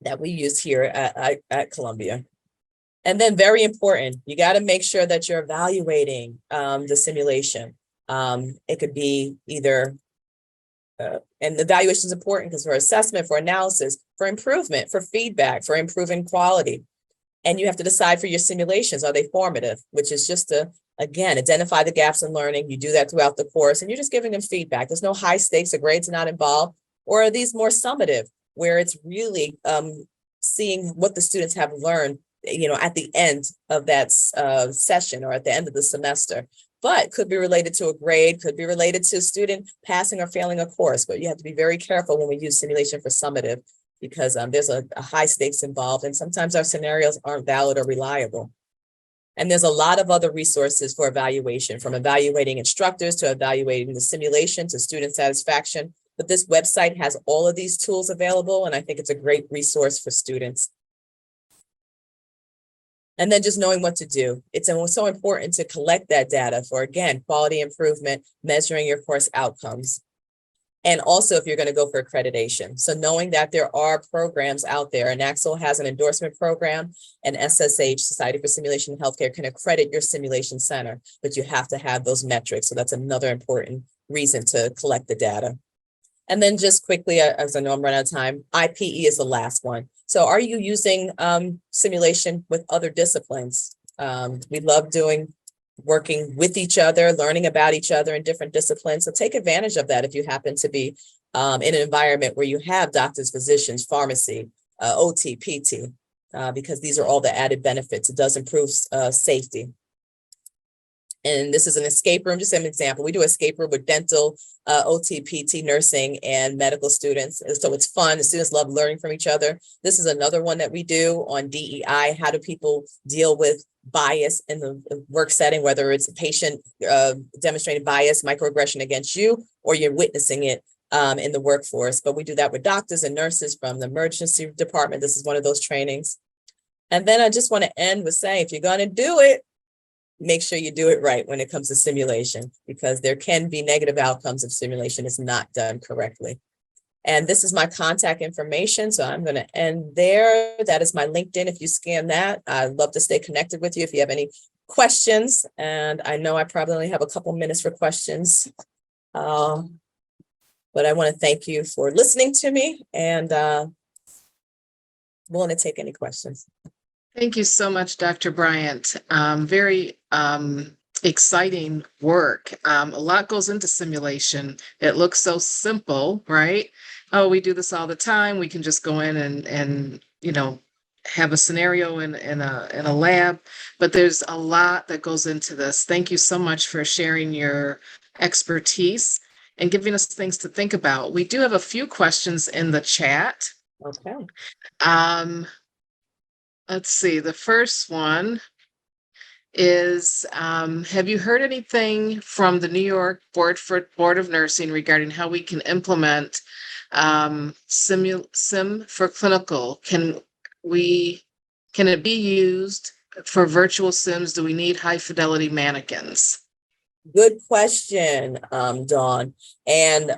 that we use here at Columbia. And then very important, you got to make sure that you're evaluating the simulation. It could be either, and the evaluation is important because for assessment, for analysis, for improvement, for feedback, for improving quality. And you have to decide for your simulations, are they formative, which is just to, again, identify the gaps in learning. You do that throughout the course and you're just giving them feedback. There's no high stakes, the grades are not involved. Or are these more summative, where it's really seeing what the students have learned, at the end of that session or at the end of the semester, but could be related to a grade, could be related to a student passing or failing a course. But you have to be very careful when we use simulation for summative, because there's a high stakes involved and sometimes our scenarios aren't valid or reliable. And there's a lot of other resources for evaluation, from evaluating instructors to evaluating the simulation to student satisfaction. But this website has all of these tools available, and I think it's a great resource for students. And then just knowing what to do. It's so important to collect that data for, again, quality improvement, measuring your course outcomes. And also if you're going to go for accreditation. So knowing that there are programs out there, and NACSL has an endorsement program, and SSH, Society for Simulation in Healthcare, can accredit your simulation center, but you have to have those metrics. So that's another important reason to collect the data. And then just quickly, as I know I'm running out of time, IPE is the last one. So are you using simulation with other disciplines? We love working with each other, learning about each other in different disciplines. So take advantage of that if you happen to be in an environment where you have doctors, physicians, pharmacy, OT, PT, because these are all the added benefits. It does improve safety. And this is an escape room, just an example. We do escape room with dental, OT, PT, nursing, and medical students. And so it's fun. The students love learning from each other. This is another one that we do on DEI. How do people deal with bias in the work setting, whether it's a patient demonstrating bias, microaggression against you, or you're witnessing it in the workforce. But we do that with doctors and nurses from the emergency department. This is one of those trainings. And then I just want to end with saying, if you're going to do it, make sure you do it right when it comes to simulation, because there can be negative outcomes if simulation is not done correctly. And this is my contact information, so I'm going to end there. That is my LinkedIn. If you scan that, I'd love to stay connected with you if you have any questions. And I know I probably only have a couple minutes for questions, but I want to thank you for listening to me, and willing to take any questions. Thank you so much, Dr. Bryant. Very exciting work. A lot goes into simulation. It looks so simple, right? Oh, we do this all the time. We can just go in and have a scenario in a lab, but there's a lot that goes into this. Thank you so much for sharing your expertise and giving us things to think about. We do have a few questions in the chat. Okay. Let's see. The first one is, have you heard anything from the New York Board of Nursing regarding how we can implement sim for clinical? Can it be used for virtual sims? Do we need high fidelity mannequins? Good question, Dawn. And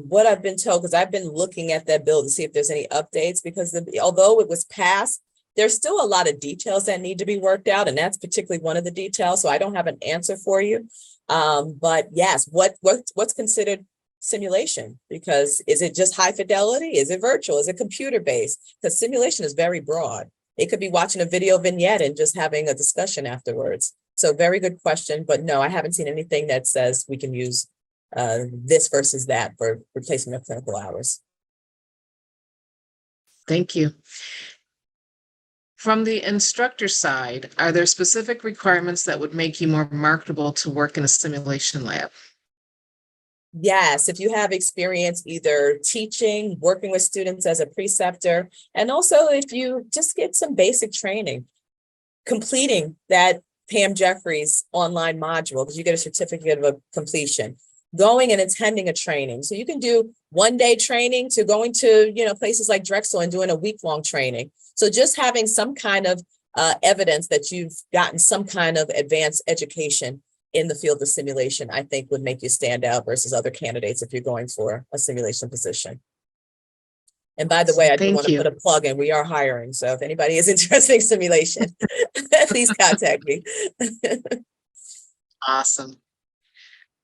what I've been told, because I've been looking at that bill to see if there's any updates, because although it was passed, there's still a lot of details that need to be worked out, and that's particularly one of the details. So I don't have an answer for you. But yes, what's considered simulation? Because is it just high fidelity? Is it virtual? Is it computer based? Because simulation is very broad. It could be watching a video vignette and just having a discussion afterwards. So very good question. But no, I haven't seen anything that says we can use this versus that for replacement of clinical hours. Thank you. From the instructor side, are there specific requirements that would make you more marketable to work in a simulation lab? Yes, if you have experience either teaching, working with students as a preceptor, and also if you just get some basic training, completing that Pam Jeffries online module, because you get a certificate of completion, going and attending a training. So you can do one-day training to going to, places like Drexel and doing a week-long training. So just having some kind of evidence that you've gotten some kind of advanced education in the field of simulation, I think would make you stand out versus other candidates if you're going for a simulation position. And by the way, I do want to put a plug in. We are hiring. So if anybody is interested in simulation, please contact me. Awesome.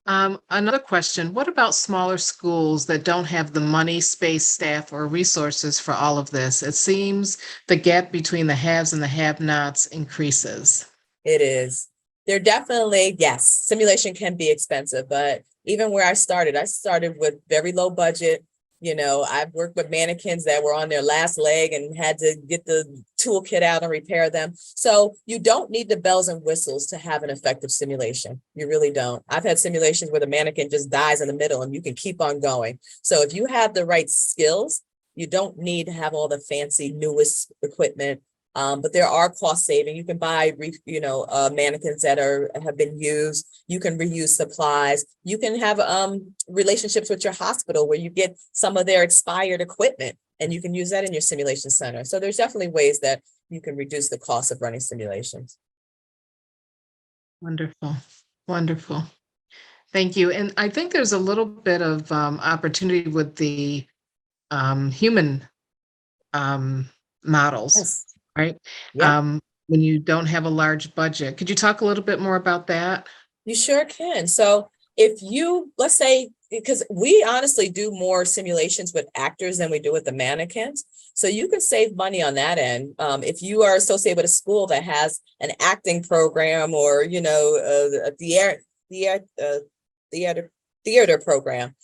Another question, what about smaller schools that don't have the money, space, staff, or resources for all of this? It seems the gap between the haves and the have-nots increases. It is. There definitely, yes, simulation can be expensive, but even where I started with very low budget. You know, I've worked with mannequins that were on their last leg and had to get the toolkit out and repair them. So you don't need the bells and whistles to have an effective simulation. You really don't. I've had simulations where the mannequin just dies in the middle and you can keep on going. So if you have the right skills, you don't need to have all the fancy newest equipment. But there are cost saving. You can buy, mannequins that have been used. You can reuse supplies. You can have relationships with your hospital where you get some of their expired equipment and you can use that in your simulation center. So there's definitely ways that you can reduce the cost of running simulations. Wonderful, wonderful. Thank you. And I think there's a little bit of opportunity with the human models. Yes. Right? Yeah. When you don't have a large budget. Could you talk a little bit more about that? You sure can. So if you, let's say, because we honestly do more simulations with actors than we do with the mannequins. So you can save money on that end. If you are associated with a school that has an acting program or, a theater program,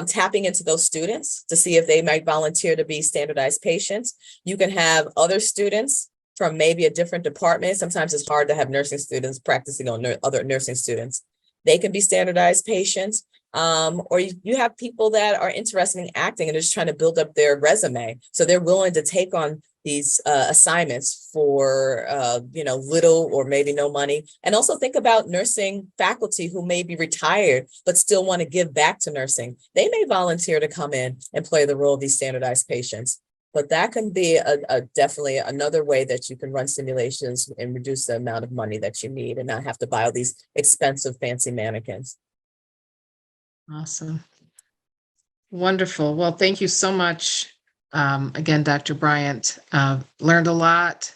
tapping into those students to see if they might volunteer to be standardized patients. You can have other students from maybe a different department. Sometimes it's hard to have nursing students practicing on other nursing students. They can be standardized patients. Or you have people that are interested in acting and just trying to build up their resume. So they're willing to take on these assignments for little or maybe no money. And also think about nursing faculty who may be retired but still want to give back to nursing. They may volunteer to come in and play the role of these standardized patients. But that can be definitely another way that you can run simulations and reduce the amount of money that you need and not have to buy all these expensive fancy mannequins. Awesome. Wonderful. Well, thank you so much. Again, Dr. Bryant, learned a lot,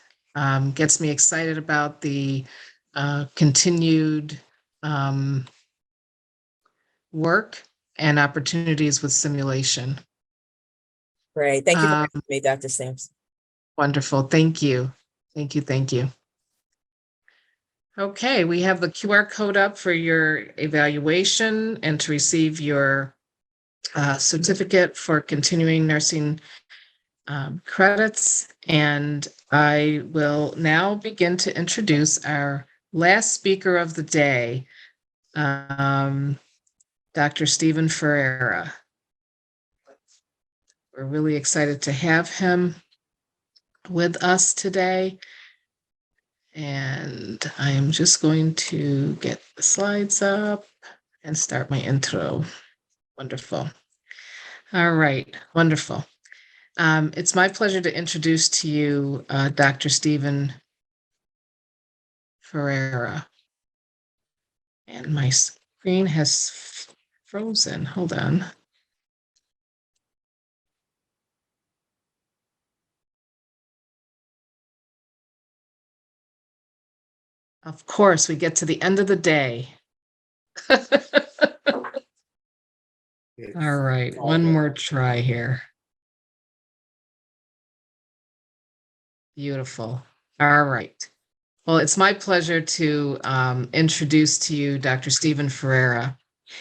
gets me excited about the continued work and opportunities with simulation. Great. Thank you for having me, Dr. Sims. Wonderful. Thank you. Thank you. Thank you. Okay, we have the QR code up for your evaluation and to receive your certificate for continuing nursing credits. And I will now begin to introduce our last speaker of the day, Dr. Stephen Ferreira. We're really excited to have him with us today. And I am just going to get the slides up and start my intro. Wonderful. All right, wonderful. It's my pleasure to introduce to you Dr. Stephen Ferreira. And my screen has frozen. Hold on. Of course, we get to the end of the day. All right, one more try here. Beautiful. All right. Well, it's my pleasure to introduce to you Dr. Stephen Ferreira.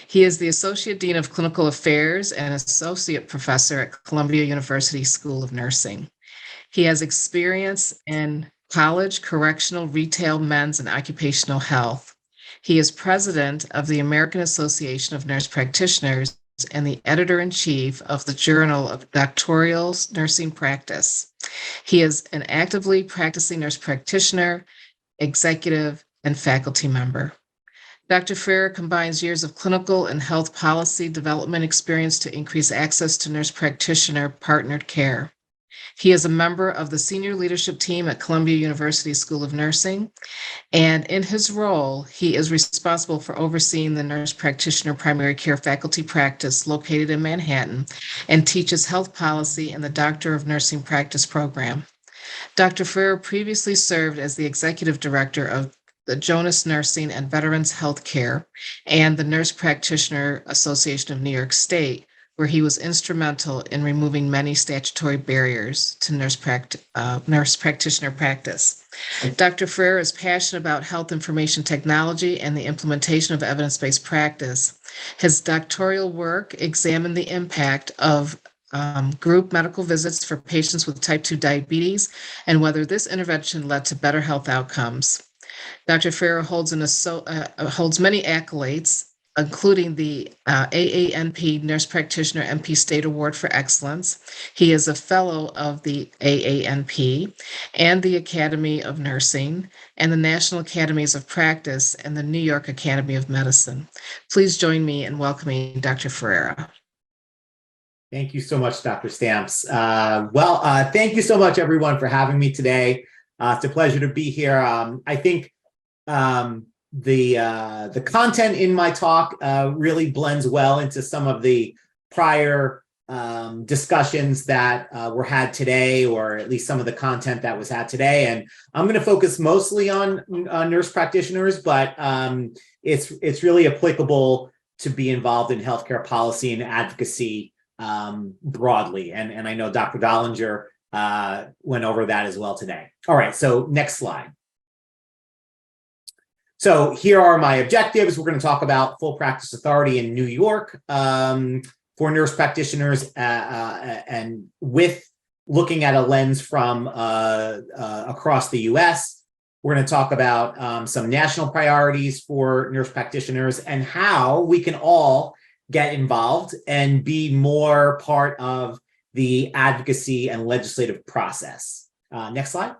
He is the Associate Dean of Clinical Affairs and Associate Professor at Columbia University School of Nursing. He has experience in college, correctional, retail, men's, and occupational health. He is president of the American Association of Nurse Practitioners and the editor-in-chief of the Journal of Doctoral Nursing Practice. He is an actively practicing nurse practitioner, executive, and faculty member. Dr. Ferreira combines years of clinical and health policy development experience to increase access to nurse practitioner partnered care. He is a member of the senior leadership team at Columbia University School of Nursing, and in his role, he is responsible for overseeing the nurse practitioner primary care faculty practice located in Manhattan and teaches health policy in the Doctor of Nursing Practice program. Dr. Ferreira previously served as the executive director of the Jonas Nursing and Veterans Healthcare, and the Nurse Practitioner Association of New York State, where he was instrumental in removing many statutory barriers to nurse practitioner practice. Dr. Ferrer is passionate about health information technology and the implementation of evidence-based practice. His doctoral work examined the impact of group medical visits for patients with type 2 diabetes and whether this intervention led to better health outcomes. Dr. Ferrer holds many accolades, including the AANP Nurse Practitioner MP State Award for Excellence. He is a fellow of the AANP and the Academy of Nursing and the National Academies of Practice and the New York Academy of Medicine. Please join me in welcoming Dr. Ferrer. Thank you so much, Dr. Stamps. Thank you so much, everyone, for having me today. It's a pleasure to be here. I think the content in my talk really blends well into some of the prior discussions that were had today, or at least some of the content that was had today. And I'm going to focus mostly on nurse practitioners, but it's really applicable to be involved in healthcare policy and advocacy broadly. And I know Dr. Dollinger went over that as well today. All right, so next slide. So here are my objectives. We're going to talk about full practice authority in New York for nurse practitioners and with looking at a lens from across the US. We're going to talk about some national priorities for nurse practitioners and how we can all get involved and be more part of the advocacy and legislative process. Next slide.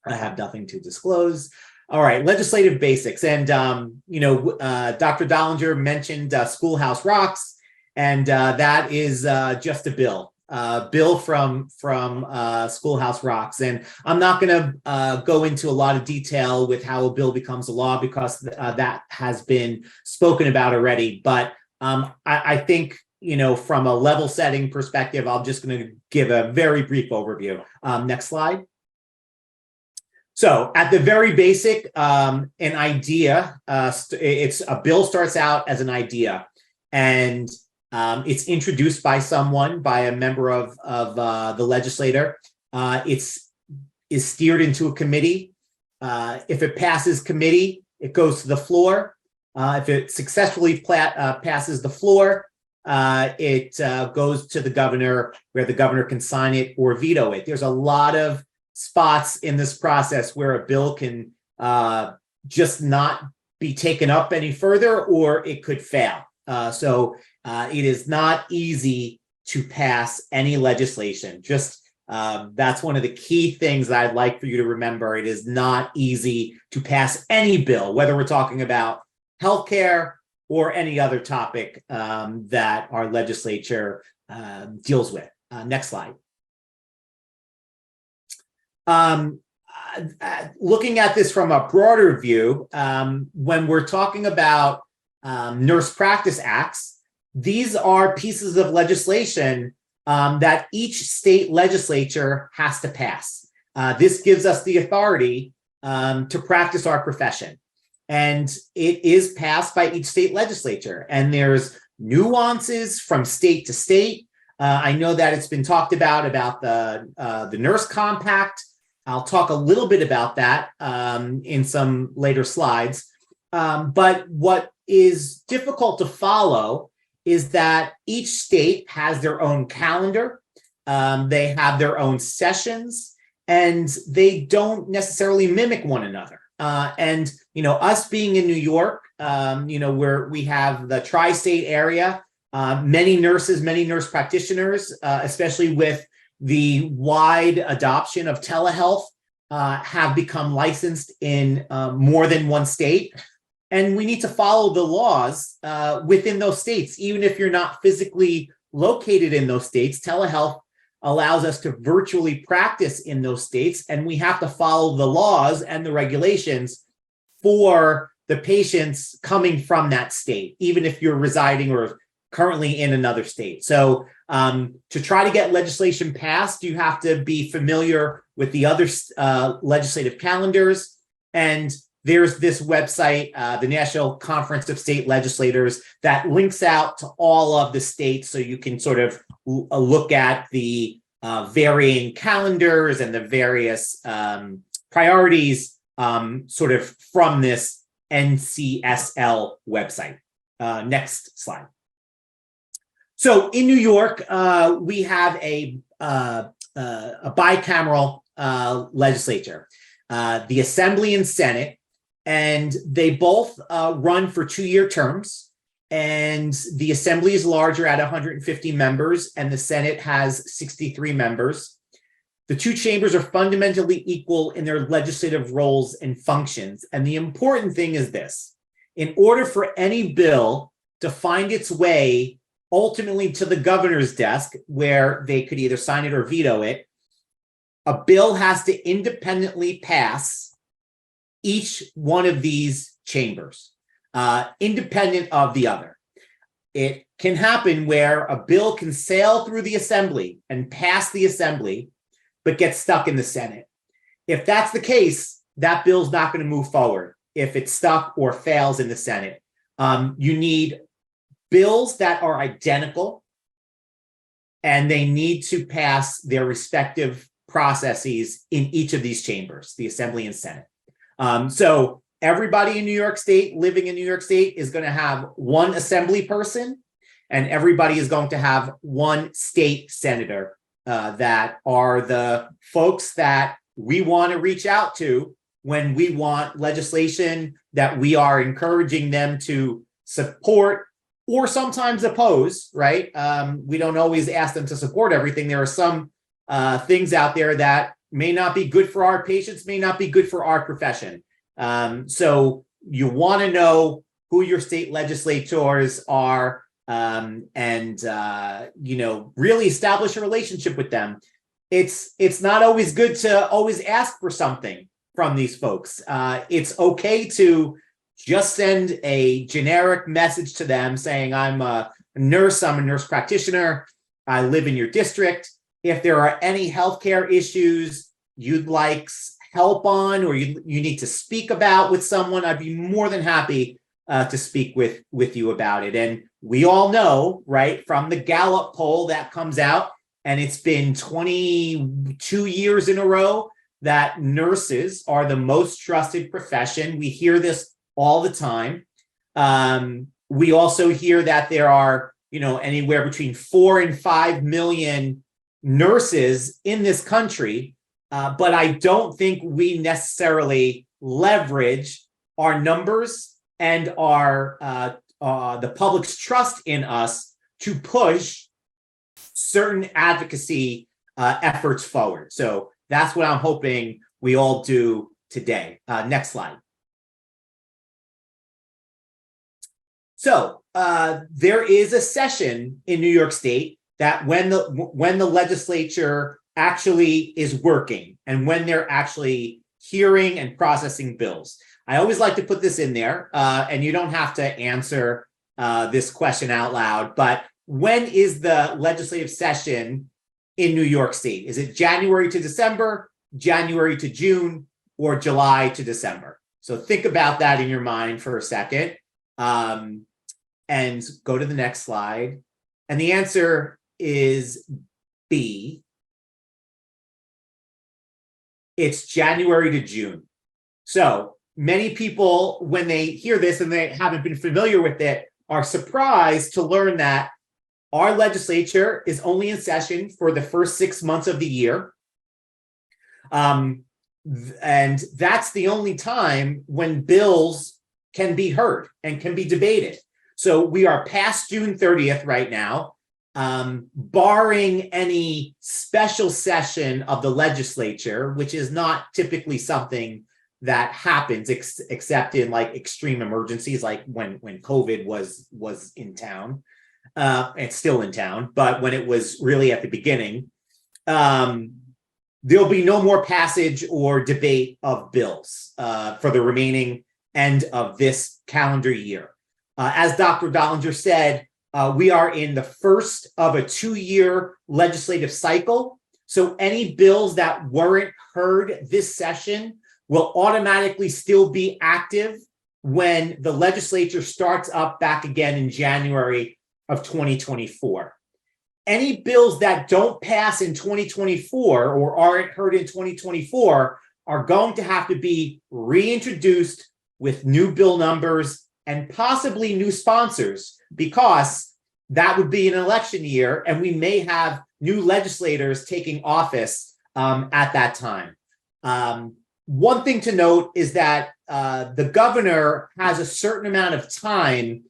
I have nothing to disclose. All right, legislative basics. And, Dr. Dollinger mentioned Schoolhouse Rocks, and that is just a bill from Schoolhouse Rocks. And I'm not going to go into a lot of detail with how a bill becomes a law because that has been spoken about already. But I think, from a level setting perspective, I'm just going to give a very brief overview. Next slide. So at the very basic, an idea, it's a bill starts out as an idea, and it's introduced by a member of the legislator. Is steered into a committee. If it passes committee, it goes to the floor. If it successfully passes the floor, it goes to the governor, where the governor can sign it or veto it. There's a lot of spots in this process where a bill can just not be taken up any further, or it could fail. So it is not easy to pass any legislation. That's one of the key things that I'd like for you to remember. It is not easy to pass any bill, whether we're talking about healthcare or any other topic that our legislature deals with. Next slide. Looking at this from a broader view, when we're talking about nurse practice acts, these are pieces of legislation that each state legislature has to pass. This gives us the authority to practice our profession. And it is passed by each state legislature. And there's nuances from state to state. I know that it's been talked about the Nurse Compact. I'll talk a little bit about that in some later slides. But what is difficult to follow is that each state has their own calendar. They have their own sessions, and they don't necessarily mimic one another. And us being in New York, where we have the tri-state area, many nurse practitioners, especially with the wide adoption of telehealth, have become licensed in more than one state. And we need to follow the laws within those states. Even if you're not physically located in those states, telehealth allows us to virtually practice in those states, and we have to follow the laws and the regulations for the patients coming from that state, even if you're residing or currently in another state. So to try to get legislation passed, you have to be familiar with the other legislative calendars. And there's this website, the National Conference of State Legislators, that links out to all of the states, so you can sort of look at the varying calendars and the various priorities sort of from this NCSL website. Next slide. So in New York, we have a bicameral legislature, the Assembly and Senate, and they both run for 2-year terms. And the Assembly is larger at 150 members, and the Senate has 63 members. The two chambers are fundamentally equal in their legislative roles and functions. And the important thing is this: in order for any bill to find its way ultimately to the governor's desk, where they could either sign it or veto it, a bill has to independently pass each one of these chambers, independent of the other. It can happen where a bill can sail through the Assembly and pass the Assembly, but get stuck in the Senate. If that's the case, that bill's not going to move forward if it's stuck or fails in the Senate. You need bills that are identical, and they need to pass their respective processes in each of these chambers, the Assembly and Senate. So everybody in New York State, living in New York State, is going to have one Assembly person, and everybody is going to have one state senator that are the folks that we want to reach out to when we want legislation that we are encouraging them to support or sometimes oppose, right? We don't always ask them to support everything. There are some things out there that may not be good for our patients, may not be good for our profession. So you want to know who your state legislators are, and really establish a relationship with them. It's not always good to always ask for something from these folks. It's okay to just send a generic message to them saying, I'm a nurse practitioner, I live in your district. If there are any healthcare issues you'd like help on, or you need to speak about with someone, I'd be more than happy to speak with you about it. And we all know, right, from the Gallup poll that comes out, and it's been 22 years in a row, that nurses are the most trusted profession. We hear this all the time. We also hear that there are, anywhere between 4 and 5 million nurses in this country, but I don't think we necessarily leverage our numbers and our the public's trust in us to push certain advocacy efforts forward. So that's what I'm hoping we all do today. Next slide. So there is a session in New York State that when the legislature actually is working and when they're actually hearing and processing bills. I always like to put this in there, and you don't have to answer this question out loud, but when is the legislative session in New York State? Is it January to December, January to June, or July to December? So think about that in your mind for a second, and go to the next slide. And the answer is B. It's January to June. So many people, when they hear this and they haven't been familiar with it, are surprised to learn that our legislature is only in session for the first 6 months of the year. And that's the only time when bills can be heard and can be debated. So we are past June 30th right now. Barring any special session of the legislature, which is not typically something that happens except in like extreme emergencies, like when COVID was in town, it's still in town, but when it was really at the beginning, there'll be no more passage or debate of bills for the remaining end of this calendar year. As Dr. Dollinger said, we are in the first of a 2-year legislative cycle. So any bills that weren't heard this session will automatically still be active when the legislature starts up back again in January of 2024. Any bills that don't pass in 2024 or aren't heard in 2024 are going to have to be reintroduced with new bill numbers and possibly new sponsors, because that would be an election year and we may have new legislators taking office at that time. One thing to note is that the governor has a certain amount of time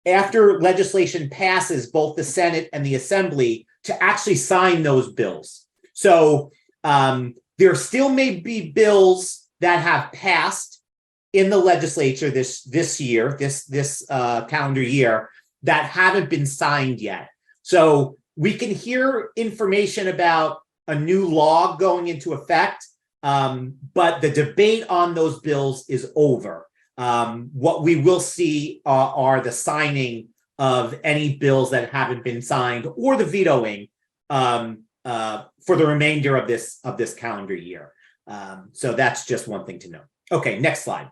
after legislation passes both the Senate and the Assembly to actually sign those bills. So there still may be bills that have passed in the legislature this year, this calendar year, that haven't been signed yet. So we can hear information about a new law going into effect, but the debate on those bills is over. What we will see are the signing of any bills that haven't been signed or the vetoing for the remainder of this calendar year. So that's just one thing to know. Okay, next slide.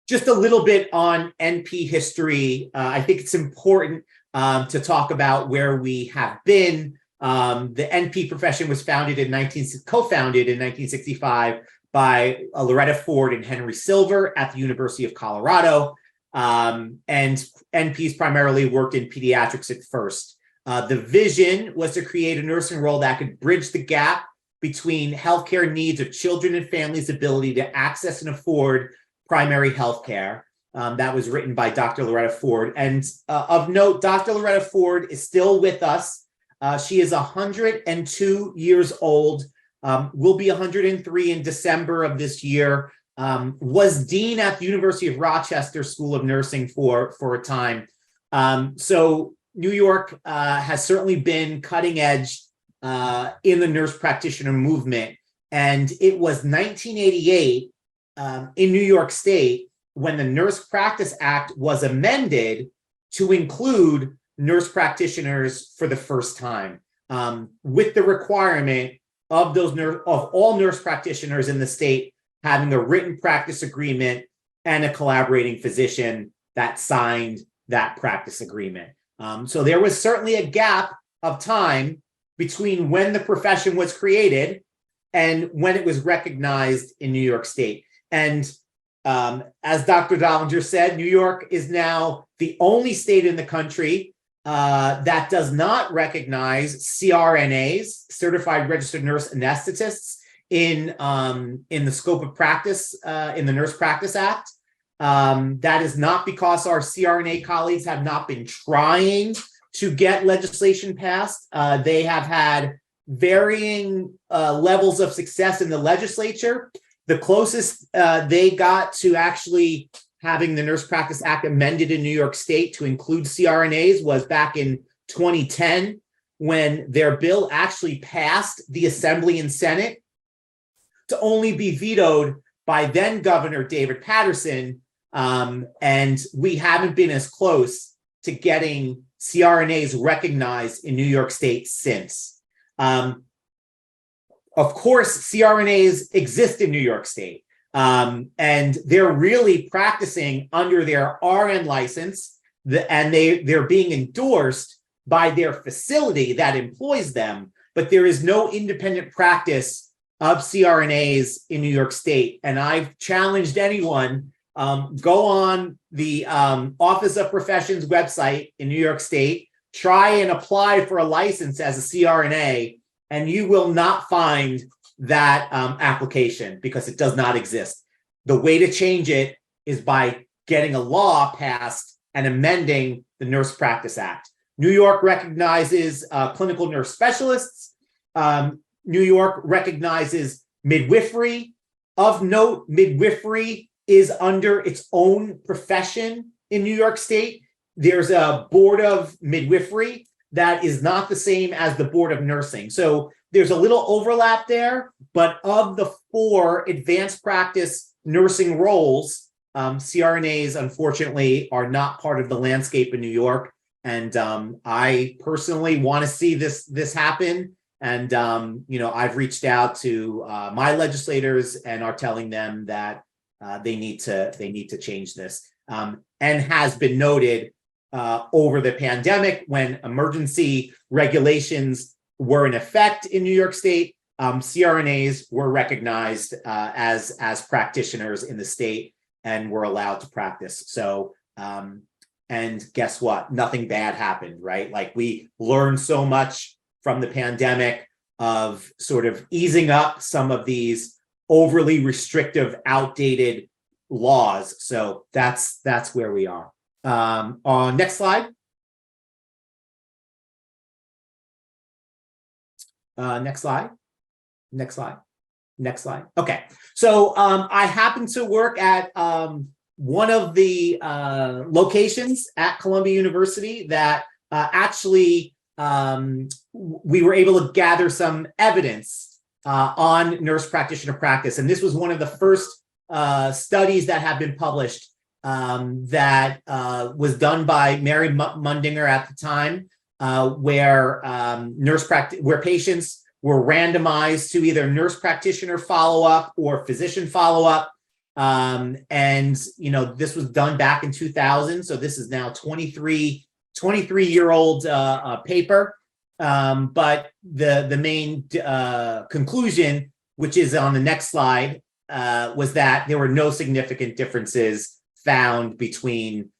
Just a little bit on NP history. I think it's important to talk about where we have been. The NP profession was co-founded in 1965 by Loretta Ford and Henry Silver at the University of Colorado. And NPs primarily worked in pediatrics at first. The vision was to create a nursing role that could bridge the gap between healthcare needs of children and families' ability to access and afford primary healthcare. That was written by Dr. Loretta Ford. And of note, Dr. Loretta Ford is still with us. She is 102 years old, will be 103 in December of this year, was dean at the University of Rochester School of Nursing for a time. So New York has certainly been cutting edge in the nurse practitioner movement. And it was 1988 in New York State when the Nurse Practice Act was amended to include nurse practitioners for the first time, with the requirement of all nurse practitioners in the state having a written practice agreement and a collaborating physician that signed that practice agreement. So there was certainly a gap of time between when the profession was created and when it was recognized in New York State. And as Dr. Dollinger said, New York is now the only state in the country that does not recognize CRNAs, Certified Registered Nurse Anesthetists, in the scope of practice in the Nurse Practice Act. That is not because our CRNA colleagues have not been trying to get legislation passed. They have had varying levels of success in the legislature. The closest they got to actually having the Nurse Practice Act amended in New York State to include CRNAs was back in 2010, when their bill actually passed the Assembly and Senate, to only be vetoed by then Governor David Paterson. And we haven't been as close to getting CRNAs recognized in New York State since. Of course, CRNAs exist in New York State. And they're really practicing under their RN license, and they're being endorsed by their facility that employs them, but there is no independent practice of CRNAs in New York State. And I've challenged anyone, go on the Office of Professions website in New York State, try and apply for a license as a CRNA, and you will not find that application because it does not exist. The way to change it is by getting a law passed and amending the Nurse Practice Act. New York recognizes clinical nurse specialists. New York recognizes midwifery. Of note, midwifery is under its own profession in New York State. There's a board of midwifery that is not the same as the board of nursing. So there's a little overlap there, but of the 4 advanced practice nursing roles, CRNAs, unfortunately, are not part of the landscape in New York. And I personally want to see this happen. And, I've reached out to my legislators and are telling them that they need to change this. And has been noted over the pandemic when emergency regulations were in effect in New York State, CRNAs were recognized as practitioners in the state and were allowed to practice. So, and guess what? Nothing bad happened, right? Like, we learned so much from the pandemic of sort of easing up some of these overly restrictive, outdated laws. So that's where we are. On next slide. Next slide. Next slide. Next slide. Okay. So I happen to work at one of the locations at Columbia University that actually we were able to gather some evidence on nurse practitioner practice. And this was one of the first studies that have been published that was done by Mary Mundinger at the time, where where patients were randomized to either nurse practitioner follow-up or physician follow-up. And, this was done back in 2000. So this is now 23-year-old paper. But the main conclusion, which is on the next slide, was that there were no significant differences found between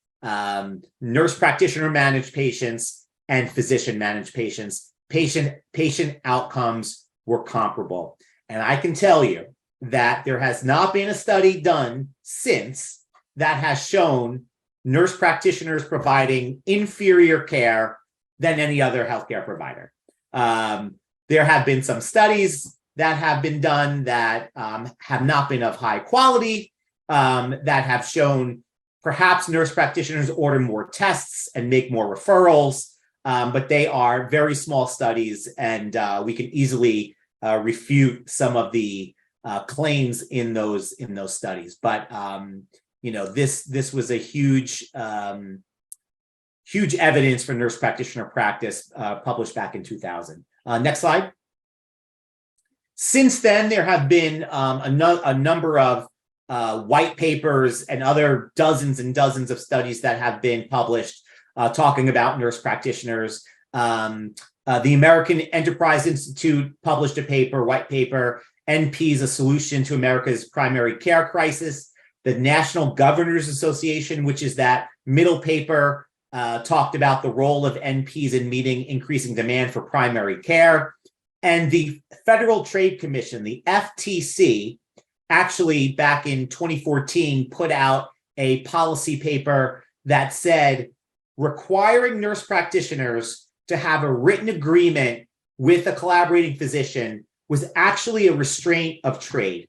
nurse practitioner managed patients and physician managed patients. Patient outcomes were comparable. And I can tell you that there has not been a study done since that has shown nurse practitioners providing inferior care than any other healthcare provider. There have been some studies that have been done that have not been of high quality, that have shown perhaps nurse practitioners order more tests and make more referrals, but they are very small studies, and we can easily refute some of the claims in those studies. But this was a huge evidence for nurse practitioner practice published back in 2000. Next slide. Since then, there have been a number of white papers and other dozens and dozens of studies that have been published talking about nurse practitioners. The American Enterprise Institute published a white paper, NPs, a solution to America's primary care crisis. The National Governors Association, which is that middle paper, talked about the role of NPs in meeting increasing demand for primary care. And the Federal Trade Commission, the FTC, actually back in 2014 put out a policy paper that said requiring nurse practitioners to have a written agreement with a collaborating physician was actually a restraint of trade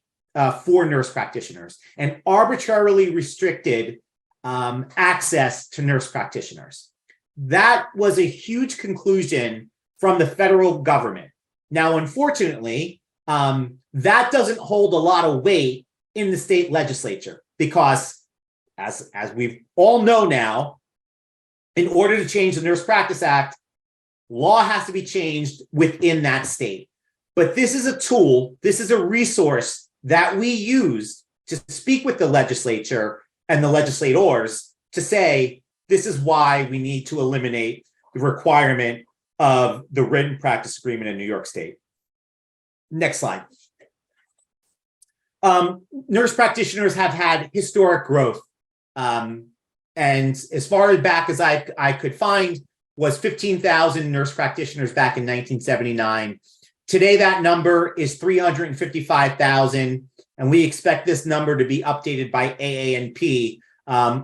for nurse practitioners and arbitrarily restricted access to nurse practitioners. That was a huge conclusion from the federal government. Now, unfortunately, that doesn't hold a lot of weight in the state legislature because, as we all know now, in order to change the Nurse Practice Act, law has to be changed within that state. But this is a tool, this is a resource that we use to speak with the legislature and the legislators to say, this is why we need to eliminate the requirement of the written practice agreement in New York State. Next slide. Nurse practitioners have had historic growth. And as far back as I could find was 15,000 nurse practitioners back in 1979. Today, that number is 355,000, and we expect this number to be updated by AANP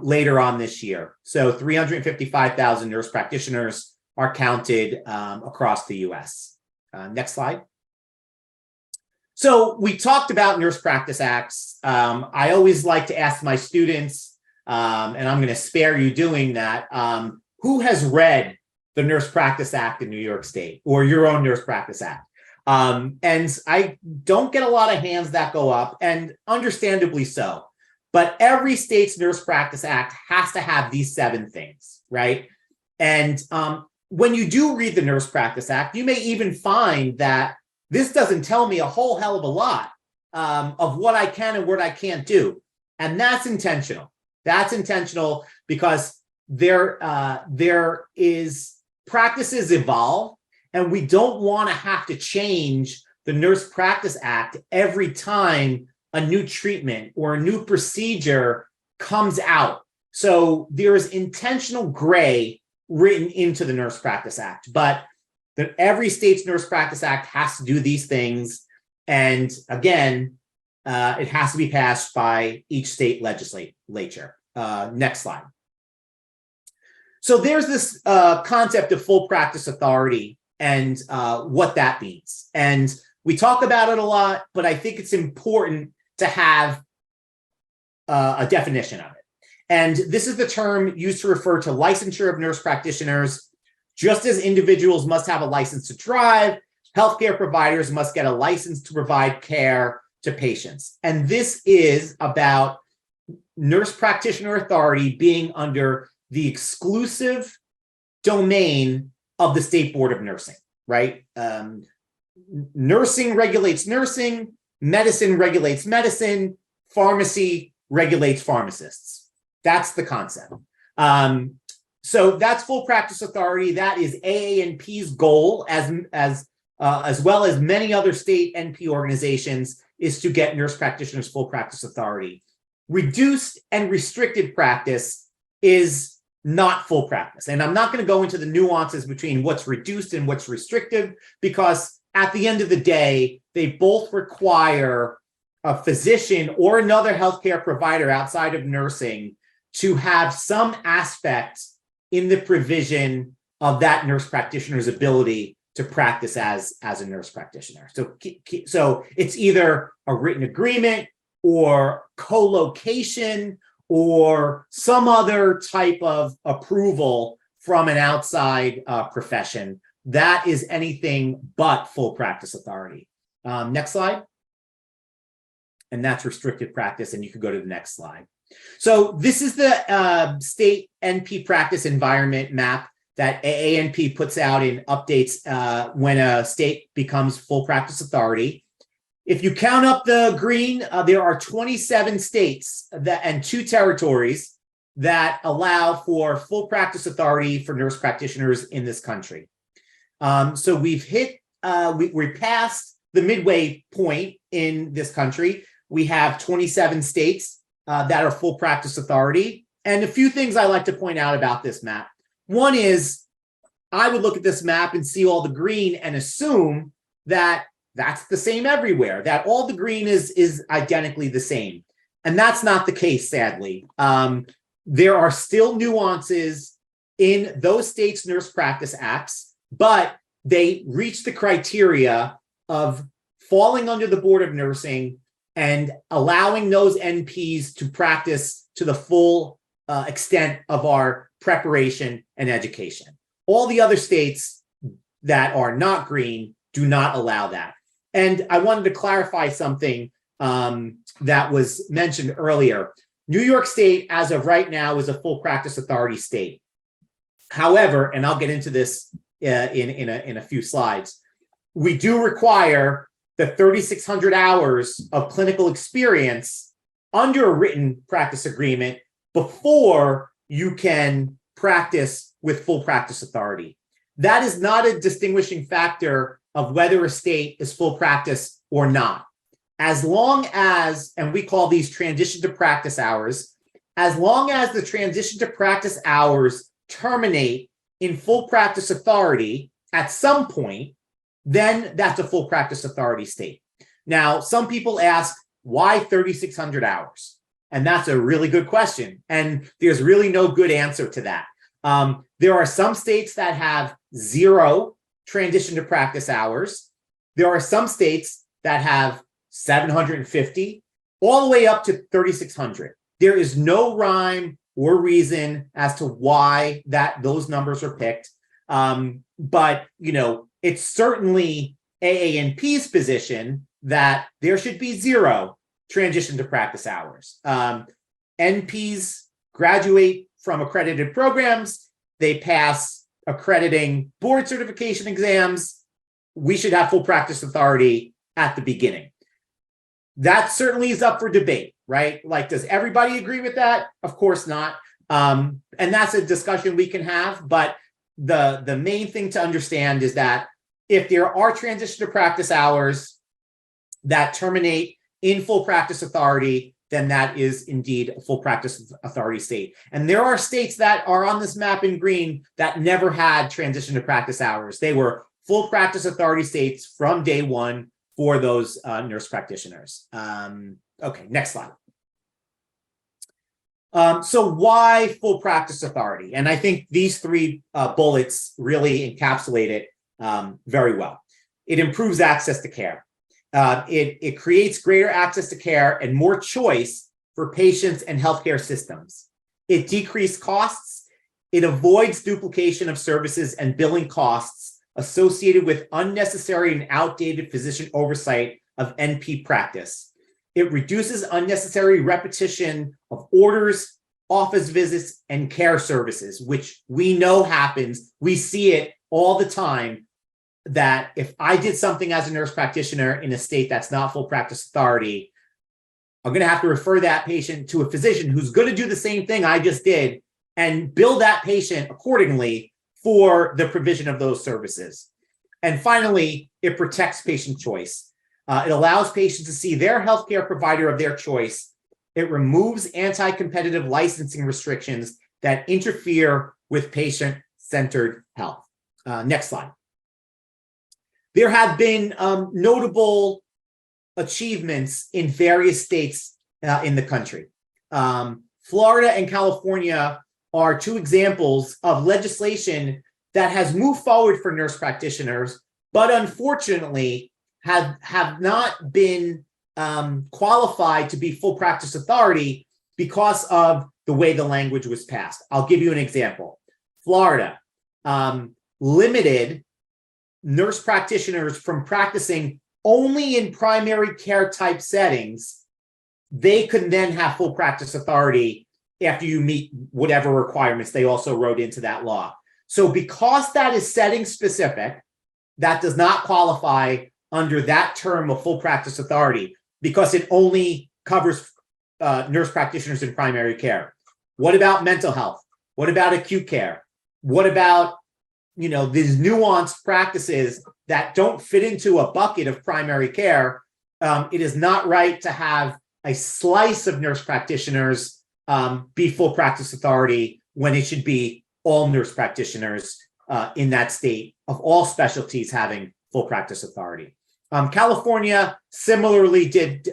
later on this year. So 355,000 nurse practitioners are counted across the US. Next slide. So we talked about Nurse Practice Acts. I always like to ask my students, and I'm going to spare you doing that, who has read the Nurse Practice Act in New York State or your own Nurse Practice Act? And I don't get a lot of hands that go up, and understandably so. But every state's Nurse Practice Act has to have these 7 things, right? And when you do read the Nurse Practice Act, you may even find that this doesn't tell me a whole hell of a lot of what I can and what I can't do. And that's intentional. That's intentional because there is practices evolve, and we don't want to have to change the Nurse Practice Act every time a new treatment or a new procedure comes out. So there is intentional gray written into the Nurse Practice Act, but every state's Nurse Practice Act has to do these things. And again, it has to be passed by each state legislature. Next slide. So there's this concept of full practice authority and what that means. And we talk about it a lot, but I think it's important to have a definition of it. And this is the term used to refer to licensure of nurse practitioners. Just as individuals must have a license to drive, healthcare providers must get a license to provide care to patients. And this is about nurse practitioner authority being under the exclusive domain of the State Board of Nursing, right? Nursing regulates nursing, medicine regulates medicine, pharmacy regulates pharmacists. That's the concept. So that's full practice authority. That is AANP's goal, as well as many other state NP organizations, is to get nurse practitioners full practice authority. Reduced and restricted practice is not full practice. And I'm not going to go into the nuances between what's reduced and what's restrictive, because at the end of the day, they both require a physician or another healthcare provider outside of nursing to have some aspect in the provision of that nurse practitioner's ability to practice as a nurse practitioner. So it's either a written agreement or co-location or some other type of approval from an outside profession. That is anything but full practice authority. Next slide. And that's restricted practice, and you can go to the next slide. So this is the state NP practice environment map that AANP puts out in updates when a state becomes full practice authority. If you count up the green, there are 27 states and 2 territories that allow for full practice authority for nurse practitioners in this country. So we've hit, we passed the midway point in this country. We have 27 states that are full practice authority. And a few things I like to point out about this map. One is, I would look at this map and see all the green and assume that that's the same everywhere, that all the green is identically the same. And that's not the case, sadly. There are still nuances in those states' nurse practice acts, but they reach the criteria of falling under the Board of Nursing and allowing those NPs to practice to the full extent of our preparation and education. All the other states that are not green do not allow that. And I wanted to clarify something that was mentioned earlier. New York State, as of right now, is a full practice authority state. However, and I'll get into this in a few slides, we do require the 3,600 hours of clinical experience under a written practice agreement before you can practice with full practice authority. That is not a distinguishing factor of whether a state is full practice or not. As long as, and we call these transition to practice hours, as long as the transition to practice hours terminate in full practice authority at some point, then that's a full practice authority state. Now, some people ask, why 3,600 hours? And that's a really good question. And there's really no good answer to that. There are some states that have 0 transition to practice hours. There are some states that have 750, all the way up to 3,600. There is no rhyme or reason as to why those numbers are picked. But, you know, it's certainly AANP's position that there should be 0 transition to practice hours. NPs graduate from accredited programs. They pass accrediting board certification exams, we should have full practice authority at the beginning. That certainly is up for debate, right? Like, does everybody agree with that? Of course not. And that's a discussion we can have. But the main thing to understand is that if there are transition to practice hours that terminate in full practice authority, then that is indeed a full practice authority state. And there are states that are on this map in green that never had transition to practice hours. They were full practice authority states from day one for those nurse practitioners. Okay, next slide. So why full practice authority? And I think these three bullets really encapsulate it very well. It improves access to care. It creates greater access to care and more choice for patients and healthcare systems. It decreases costs. It avoids duplication of services and billing costs associated with unnecessary and outdated physician oversight of NP practice. It reduces unnecessary repetition of orders, office visits, and care services, which we know happens. We see it all the time, that if I did something as a nurse practitioner in a state that's not full practice authority, I'm going to have to refer that patient to a physician who's going to do the same thing I just did and bill that patient accordingly for the provision of those services. And finally, it protects patient choice. It allows patients to see their healthcare provider of their choice. It removes anti-competitive licensing restrictions that interfere with patient-centered health. Next slide. There have been notable achievements in various states in the country. Florida and California are two examples of legislation that has moved forward for nurse practitioners, but unfortunately have not been qualified to be full practice authority because of the way the language was passed. I'll give you an example. Florida limited nurse practitioners from practicing only in primary care type settings. They could then have full practice authority after you meet whatever requirements they also wrote into that law. So because that is setting specific, that does not qualify under that term of full practice authority because it only covers nurse practitioners in primary care. What about mental health? What about acute care? What about, these nuanced practices that don't fit into a bucket of primary care? It is not right to have a slice of nurse practitioners be full practice authority when it should be all nurse practitioners in that state of all specialties having full practice authority. California similarly did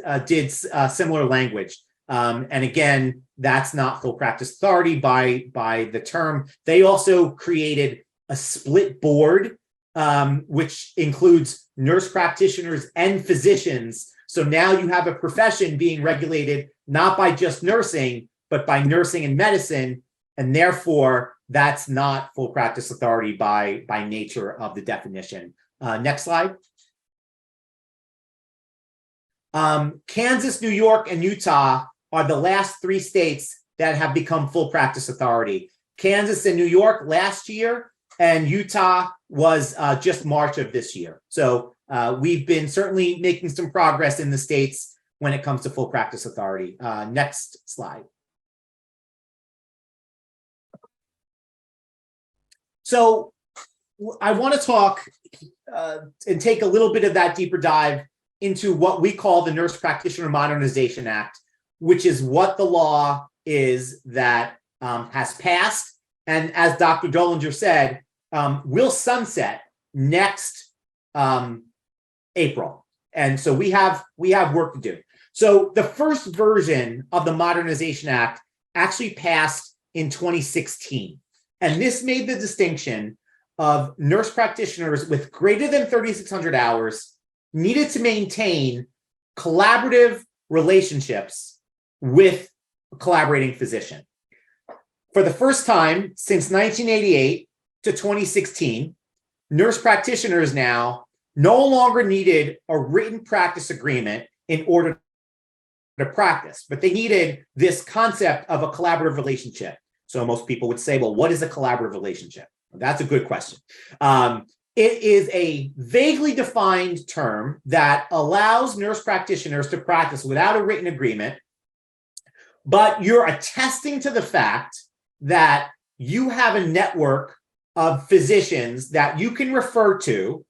similar language. And again, that's not full practice authority by the term. They also created a split board, which includes nurse practitioners and physicians. So now you have a profession being regulated not by just nursing, but by nursing and medicine. And therefore, that's not full practice authority by nature of the definition. Next slide. Kansas, New York, and Utah are the last three states that have become full practice authority. Kansas and New York last year, and Utah was just March of this year. So we've been certainly making some progress in the states when it comes to full practice authority. Next slide. So I want to talk and take a little bit of that deeper dive into what we call the Nurse Practitioner Modernization Act, which is what the law is that has passed. And as Dr. Dollinger said, will sunset next April. And so we have work to do. So the first version of the Modernization Act actually passed in 2016. And this made the distinction of nurse practitioners with greater than 3,600 hours needed to maintain collaborative relationships with a collaborating physician. For the first time since 1988 to 2016, nurse practitioners now no longer needed a written practice agreement in order to practice, but they needed this concept of a collaborative relationship. So most people would say, well, what is a collaborative relationship? That's a good question. It is a vaguely defined term that allows nurse practitioners to practice without a written agreement, but you're attesting to the fact that you have a network of physicians that you can refer to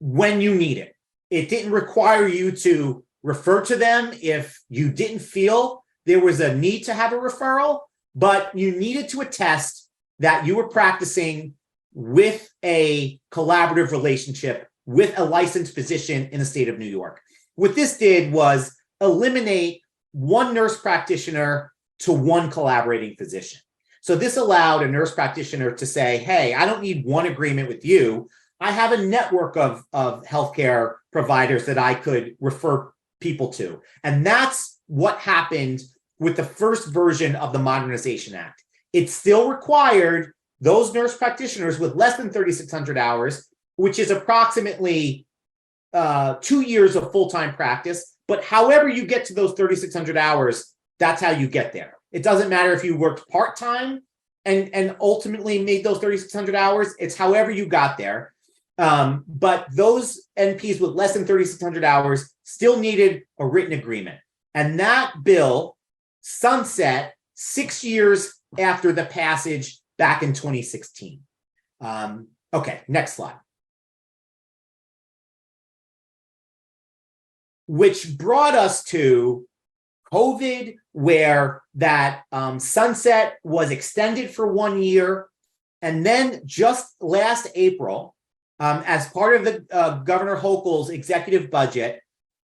when you need it. It didn't require you to refer to them if you didn't feel there was a need to have a referral, but you needed to attest that you were practicing with a collaborative relationship with a licensed physician in the state of New York. What this did was eliminate one nurse practitioner to one collaborating physician. So this allowed a nurse practitioner to say, hey, I don't need one agreement with you. I have a network of healthcare providers that I could refer people to. And that's what happened with the first version of the Modernization Act. It still required those nurse practitioners with less than 3,600 hours, which is approximately 2 years of full-time practice. But however you get to those 3,600 hours, that's how you get there. It doesn't matter if you worked part-time and ultimately made those 3,600 hours. It's however you got there. But those NPs with less than 3,600 hours still needed a written agreement. And that bill sunset 6 years after the passage back in 2016. Okay, next slide. Which brought us to COVID, where that sunset was extended for 1 year. And then just last April, as part of the Governor Hochul's executive budget,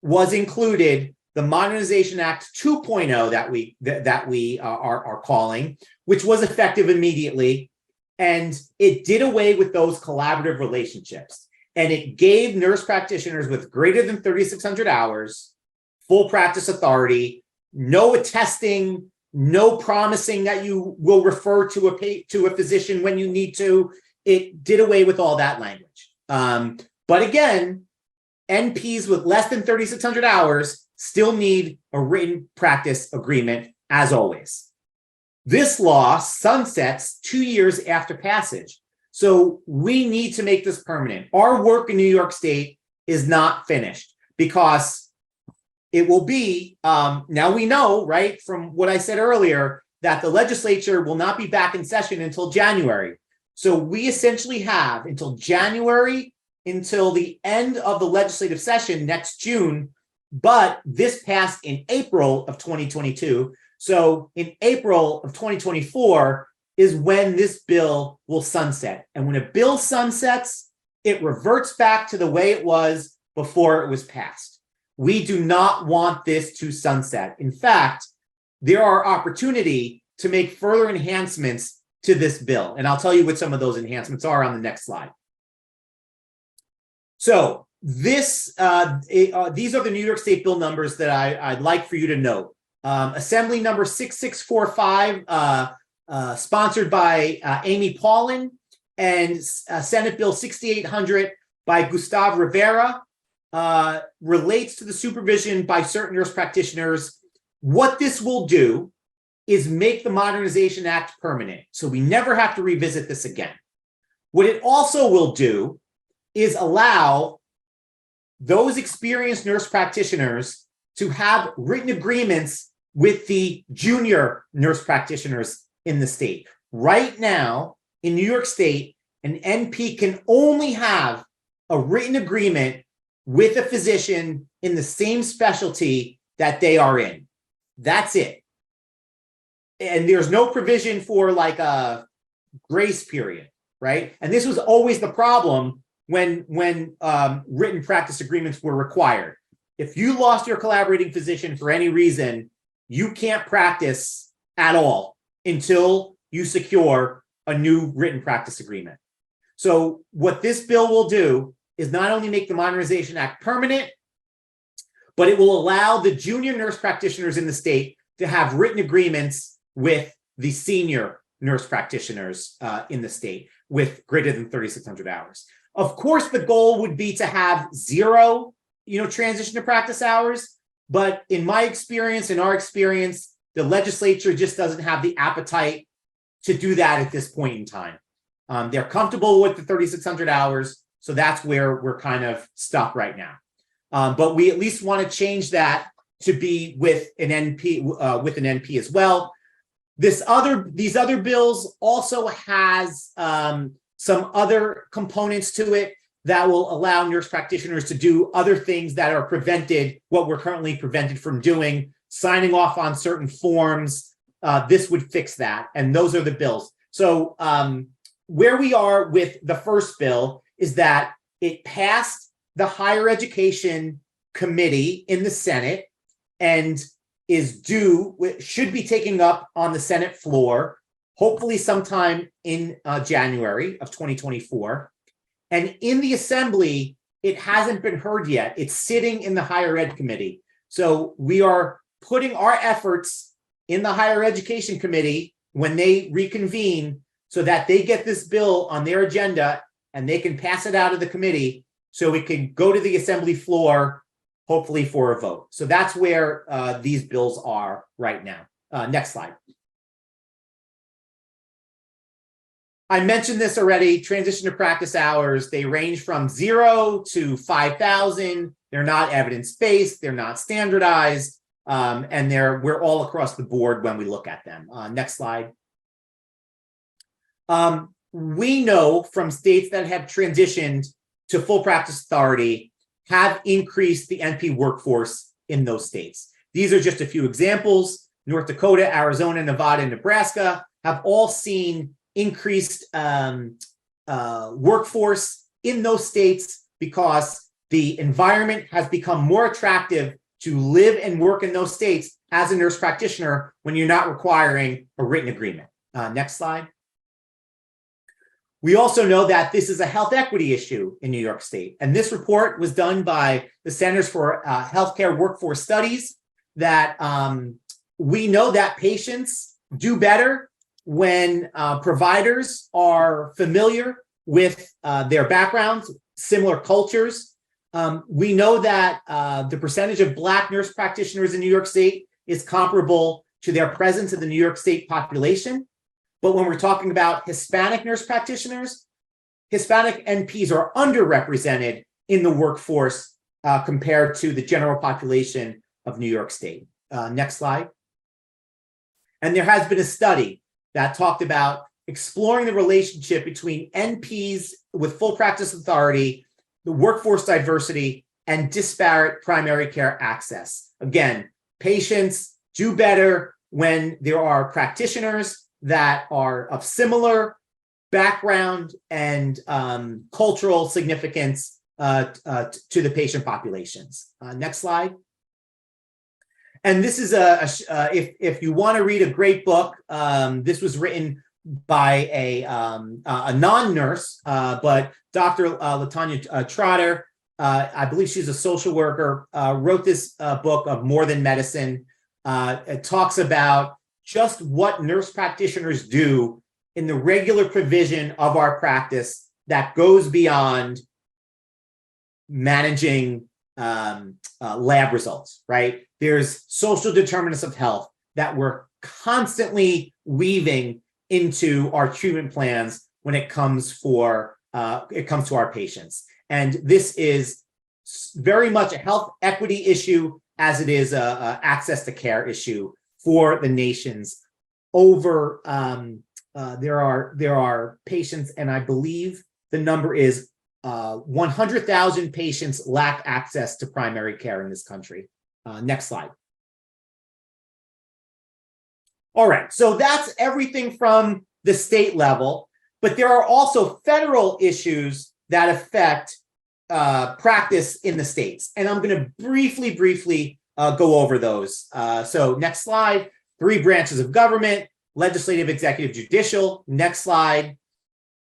was included the Modernization Act 2.0 that we are calling, which was effective immediately. And it did away with those collaborative relationships. And it gave nurse practitioners with greater than 3,600 hours full practice authority, no attesting, no promising that you will refer to a physician when you need to. It did away with all that language. But again, NPs with less than 3,600 hours still need a written practice agreement, as always. This law sunsets 2 years after passage. So we need to make this permanent. Our work in New York State is not finished because it will be, now we know, right, from what I said earlier, that the legislature will not be back in session until January. So we essentially have until January, until the end of the legislative session next June, but this passed in April of 2022. So in April of 2024 is when this bill will sunset. And when a bill sunsets, it reverts back to the way it was before it was passed. We do not want this to sunset. In fact, there are opportunity to make further enhancements to this bill. And I'll tell you what some of those enhancements are on the next slide. So these are the New York State bill numbers that I'd like for you to note. Assembly number 6645, sponsored by Amy Paulin, and Senate Bill 6800 by Gustave Rivera, relates to the supervision by certain nurse practitioners. What this will do is make the Modernization Act permanent, so we never have to revisit this again. What it also will do is allow those experienced nurse practitioners to have written agreements with the junior nurse practitioners in the state. Right now, in New York State, an NP can only have a written agreement with a physician in the same specialty that they are in. That's it. And there's no provision for like a grace period, right? And this was always the problem when written practice agreements were required. If you lost your collaborating physician for any reason, you can't practice at all until you secure a new written practice agreement. So what this bill will do is not only make the Modernization Act permanent, but it will allow the junior nurse practitioners in the state to have written agreements with the senior nurse practitioners in the state with greater than 3,600 hours. Of course, the goal would be to have zero, transition to practice hours. But in my experience, in our experience, the legislature just doesn't have the appetite to do that at this point in time. They're comfortable with the 3,600 hours, so that's where we're kind of stuck right now. But we at least want to change that to be with an NP as well. These other bills also has some other components to it that will allow nurse practitioners to do other things that are what we're currently prevented from doing, signing off on certain forms. This would fix that, and those are the bills. So where we are with the first bill is that it passed the Higher Education Committee in the Senate and should be taking up on the Senate floor, hopefully sometime in January of 2024. And in the Assembly, it hasn't been heard yet. It's sitting in the Higher Ed Committee. So we are putting our efforts in the Higher Education Committee when they reconvene so that they get this bill on their agenda and they can pass it out of the committee so it can go to the Assembly floor, hopefully for a vote. So that's where these bills are right now. Next slide. I mentioned this already, transition to practice hours. They range from 0 to 5,000. They're not evidence-based, they're not standardized, and we're all across the board when we look at them. Next slide. We know from states that have transitioned to full practice authority have increased the NP workforce in those states. These are just a few examples. North Dakota, Arizona, Nevada, and Nebraska have all seen increased workforce in those states because the environment has become more attractive to live and work in those states as a nurse practitioner when you're not requiring a written agreement. Next slide. We also know that this is a health equity issue in New York State. And this report was done by the Centers for Healthcare Workforce Studies that we know that patients do better when providers are familiar with their backgrounds, similar cultures. We know that the percentage of Black nurse practitioners in New York State is comparable to their presence in the New York State population. But when we're talking about Hispanic nurse practitioners, Hispanic NPs are underrepresented in the workforce compared to the general population of New York State. Next slide. And there has been a study that talked about exploring the relationship between NPs with full practice authority, the workforce diversity, and disparate primary care access. Again, patients do better when there are practitioners that are of similar background and cultural significance to the patient populations. Next slide. And this is if you want to read a great book, this was written by a non-nurse, but Dr. LaTanya Trotter, I believe she's a social worker, wrote this book of More Than Medicine. It talks about just what nurse practitioners do in the regular provision of our practice that goes beyond managing lab results, right? There's social determinants of health that we're constantly weaving into our treatment plans when it comes to our patients. And this is very much a health equity issue as it is a access to care issue for the nations. Over there are patients, and I believe the number is 100,000 patients lack access to primary care in this country. Next slide. All right, so that's everything from the state level, but there are also federal issues that affect practice in the states. And I'm going to briefly go over those. So next slide, 3 branches of government, legislative, executive, judicial. Next slide.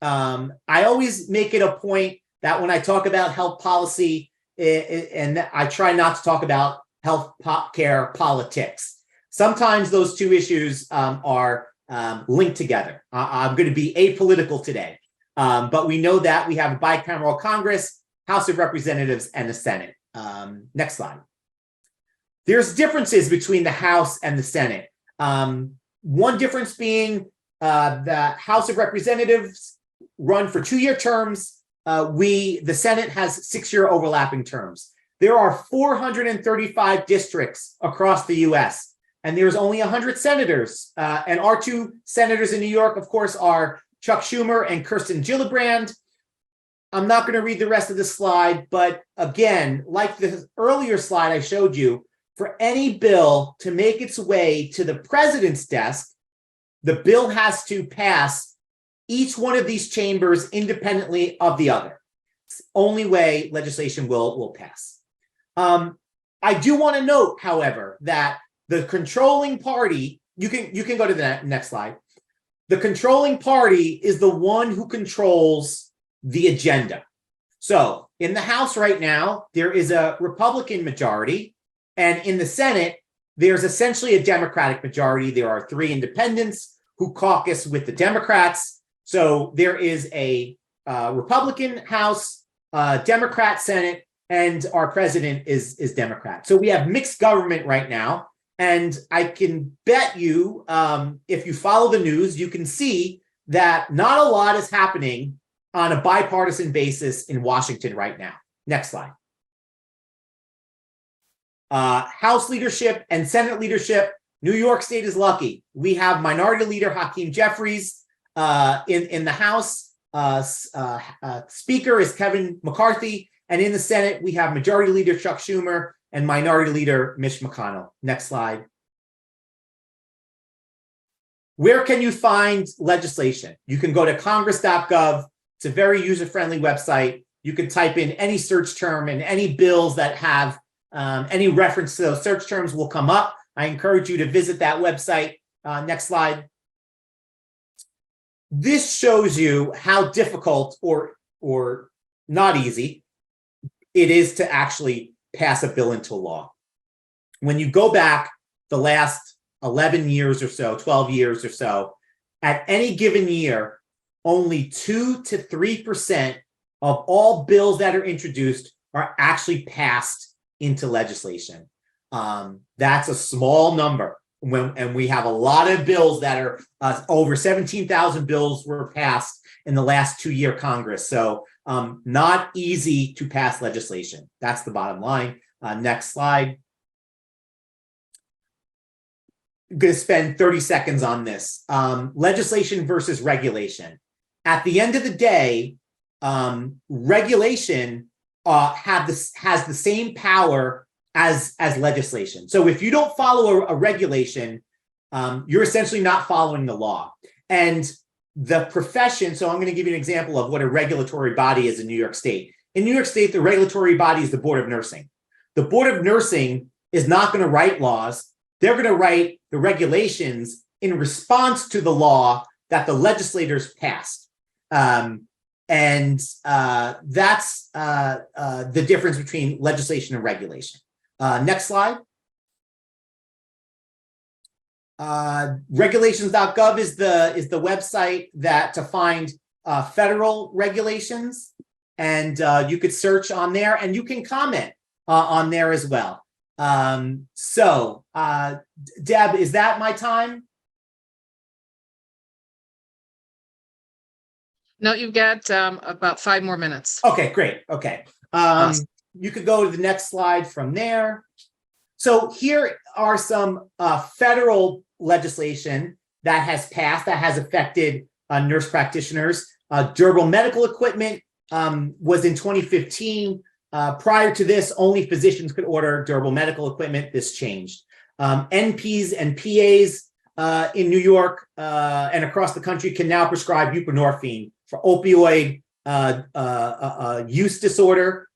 I always make it a point that when I talk about health policy, and I try not to talk about health care politics. Sometimes those two issues are linked together. I'm going to be apolitical today, but we know that we have a bicameral Congress, House of Representatives, and the Senate. Next slide. There's differences between the House and the Senate. One difference being the House of Representatives run for 2-year terms. The Senate has 6-year overlapping terms. There are 435 districts across the US, and there's only 100 senators. And our 2 senators in New York, of course, are Chuck Schumer and Kirsten Gillibrand. I'm not going to read the rest of the slide, but again, like the earlier slide I showed you, for any bill to make its way to the president's desk, the bill has to pass each one of these chambers independently of the other. It's the only way legislation will pass. I do want to note, however, that the controlling party, you can go to the next slide. The controlling party is the one who controls the agenda. So in the House right now, there is a Republican majority, and in the Senate, there's essentially a Democratic majority. There are 3 independents who caucus with the Democrats. So there is a Republican House, Democrat Senate, and our president is Democrat. So we have mixed government right now. And I can bet you, if you follow the news, you can see that not a lot is happening on a bipartisan basis in Washington right now. Next slide. House leadership and Senate leadership. New York State is lucky. We have Minority Leader Hakeem Jeffries in the House. Speaker is Kevin McCarthy. And in the Senate, we have Majority Leader Chuck Schumer and Minority Leader Mitch McConnell. Next slide. Where can you find legislation? You can go to congress.gov. It's a very user-friendly website. You can type in any search term, and any bills that have any reference to those search terms will come up. I encourage you to visit that website. Next slide. This shows you how difficult or not easy it is to actually pass a bill into law. When you go back the last 11 years or so, 12 years or so, at any given year, only 2 to 3% of all bills that are introduced are actually passed into legislation. That's a small number. And we have a lot of bills that are over 17,000 bills were passed in the last 2-year Congress. So not easy to pass legislation. That's the bottom line. Next slide. I'm going to spend 30 seconds on this. Legislation versus regulation. At the end of the day, regulation has the same power as legislation. So if you don't follow a regulation, you're essentially not following the law. And the profession, so I'm going to give you an example of what a regulatory body is in New York State. In New York State, the regulatory body is the Board of Nursing. The Board of Nursing is not going to write laws. They're going to write the regulations in response to the law that the legislators passed. And that's the difference between legislation and regulation. Next slide. Regulations.gov is the website that to find federal regulations, and you could search on there, and you can comment on there as well. So Deb, is that my time? No, you've got about 5 more minutes. Okay, great. Okay. Awesome. You could go to the next slide from there. So here are some federal legislation that has passed that has affected nurse practitioners. Durable medical equipment was in 2015. Prior to this, only physicians could order durable medical equipment. This changed. NPs and PAs in New York and across the country can now prescribe buprenorphine for opioid use disorder.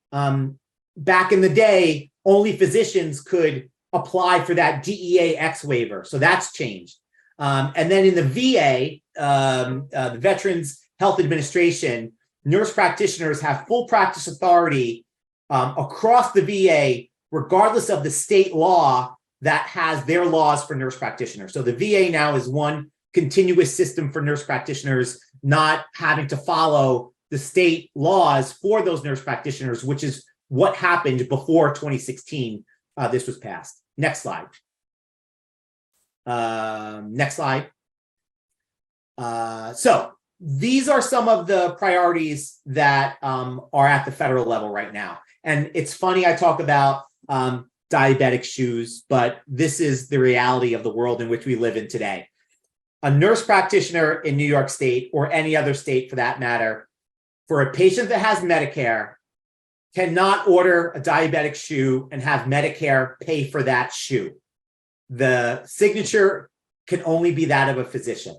Back in the day, only physicians could apply for that DEA-X waiver. So that's changed. And then in the VA, the Veterans Health Administration, nurse practitioners have full practice authority across the VA, regardless of the state law that has their laws for nurse practitioners. So the VA now is one continuous system for nurse practitioners, not having to follow the state laws for those nurse practitioners, which is what happened before 2016. This was passed. Next slide. Next slide. So these are some of the priorities that are at the federal level right now. And it's funny, I talk about diabetic shoes, but this is the reality of the world in which we live in today. A nurse practitioner in New York State, or any other state for that matter, for a patient that has Medicare, cannot order a diabetic shoe and have Medicare pay for that shoe. The signature can only be that of a physician.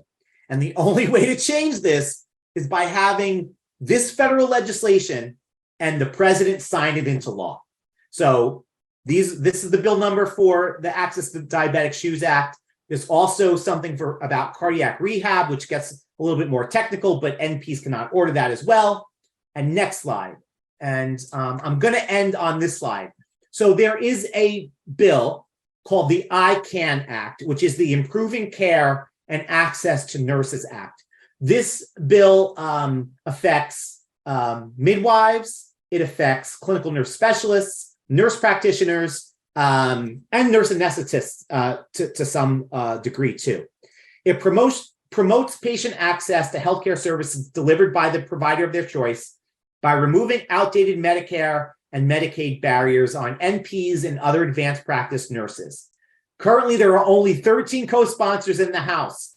And the only way to change this is by having this federal legislation and the president sign it into law. So this is the bill number for the Access to Diabetic Shoes Act. There's also something about cardiac rehab, which gets a little bit more technical, but NPs cannot order that as well. And next slide. And I'm going to end on this slide. So there is a bill called the ICAN Act, which is the Improving Care and Access to Nurses Act. This bill affects midwives, it affects clinical nurse specialists, nurse practitioners, and nurse anesthetists to some degree too. It promotes patient access to healthcare services delivered by the provider of their choice by removing outdated Medicare and Medicaid barriers on NPs and other advanced practice nurses. Currently, there are only 13 co-sponsors in the House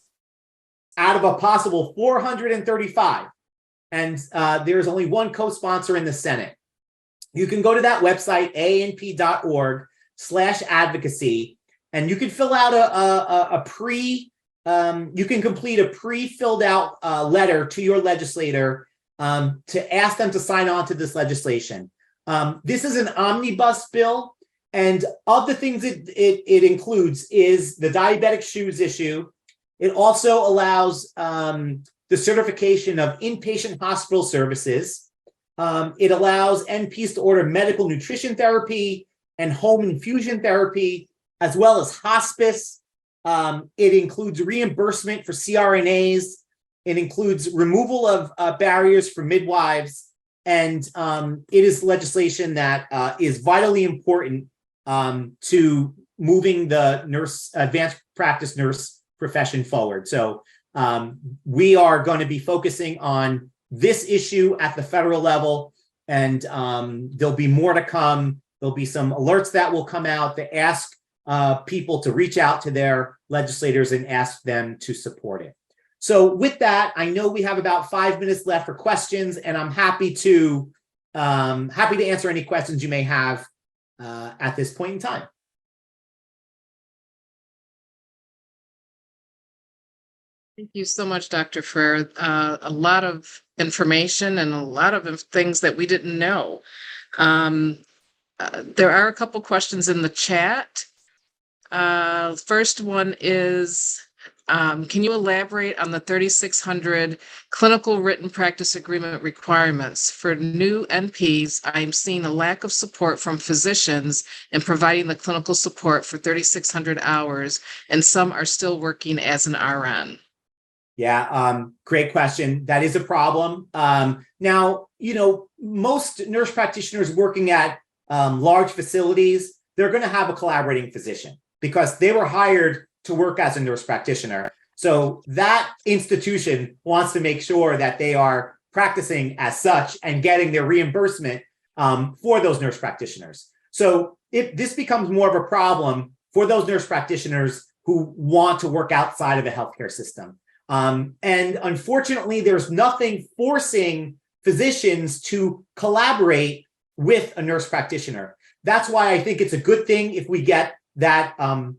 out of a possible 435. And there's only one co-sponsor in the Senate. You can go to that website, aanp.org/advocacy, and you can fill out you can complete a pre-filled out letter to your legislator to ask them to sign on to this legislation. This is an omnibus bill, and of the things it includes is the diabetic shoes issue. It also allows the certification of inpatient hospital services. It allows NPs to order medical nutrition therapy and home infusion therapy, as well as hospice. It includes reimbursement for CRNAs. It includes removal of barriers for midwives. And it is legislation that is vitally important to moving the advanced practice nurse profession forward. So we are going to be focusing on this issue at the federal level, and there'll be more to come. There'll be some alerts that will come out to ask people to reach out to their legislators and ask them to support it. So with that, I know we have about 5 minutes left for questions, and I'm happy to answer any questions you may have at this point in time. Thank you so much, Dr. for a lot of information and a lot of things that we didn't know. There are a couple questions in the chat. First one is, can you elaborate on the 3600 clinical written practice agreement requirements? For new NPs, I'm seeing a lack of support from physicians in providing the clinical support for 3600 hours, and some are still working as an RN. Yeah, great question. That is a problem. Now, most nurse practitioners working at large facilities, they're going to have a collaborating physician because they were hired to work as a nurse practitioner. So that institution wants to make sure that they are practicing as such and getting their reimbursement for those nurse practitioners. So if this becomes more of a problem for those nurse practitioners who want to work outside of a healthcare system. And unfortunately, there's nothing forcing physicians to collaborate with a nurse practitioner. That's why I think it's a good thing if we get that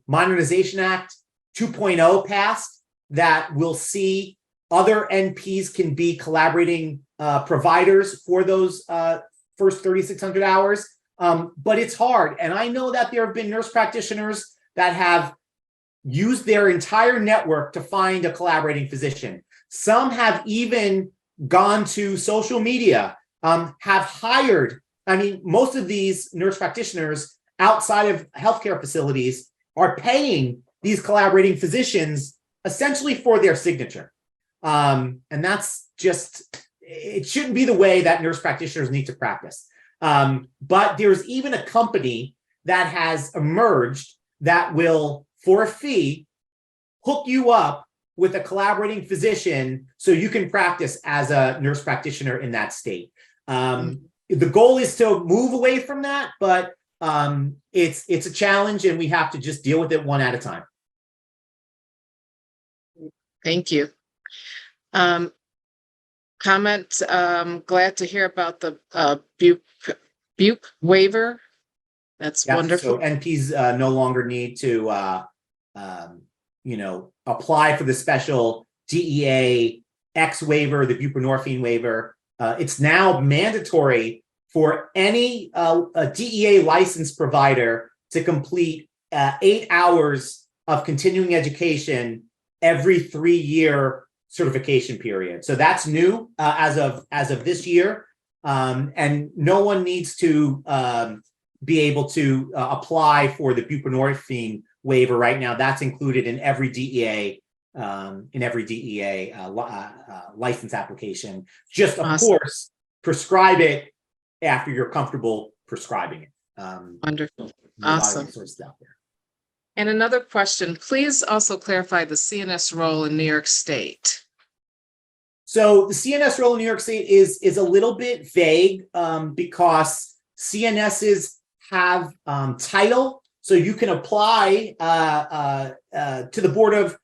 Modernization Act 2.0 passed, that we'll see other NPs can be collaborating providers for those first 3,600 hours. But it's hard. And I know that there have been nurse practitioners that have used their entire network to find a collaborating physician. Some have even gone to social media, have hired. I mean, most of these nurse practitioners outside of healthcare facilities are paying these collaborating physicians essentially for their signature. And that's just, it shouldn't be the way that nurse practitioners need to practice. But there's even a company that has emerged that will, for a fee, hook you up with a collaborating physician so you can practice as a nurse practitioner in that state. The goal is to move away from that, but it's a challenge and we have to just deal with it one at a time. Thank you. Comment, glad to hear about the Bupe waiver. That's Yeah, wonderful. so NPs no longer need to apply for the special DEA X waiver, the buprenorphine waiver. It's now mandatory for any a DEA licensed provider to complete 8 hours of continuing education every 3-year certification period. So that's new as of this year, and no one needs to be able to apply for the buprenorphine waiver right now. That's included in every DEA license application. Just of Awesome. course, prescribe it after you're comfortable prescribing it. Wonderful. There's a lot of Awesome. resources out there. And another question, please also clarify the CNS role in New York State. So the CNS role in New York State is a little bit vague because CNSs have title. So you can apply to the Board of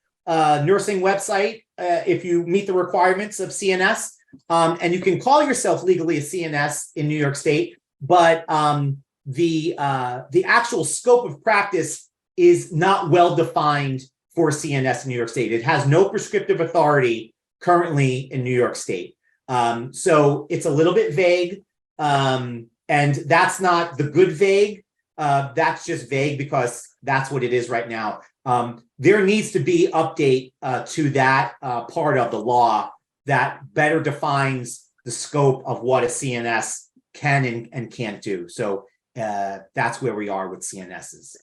Nursing website if you meet the requirements of CNS, and you can call yourself legally a CNS in New York State, but the actual scope of practice is not well defined for CNS in New York State. It has no prescriptive authority currently in New York State. So it's a little bit vague, and that's not the good vague. That's just vague because that's what it is right now. There needs to be update to that part of the law that better defines the scope of what a CNS can and can't do. So that's where we are with CNSs.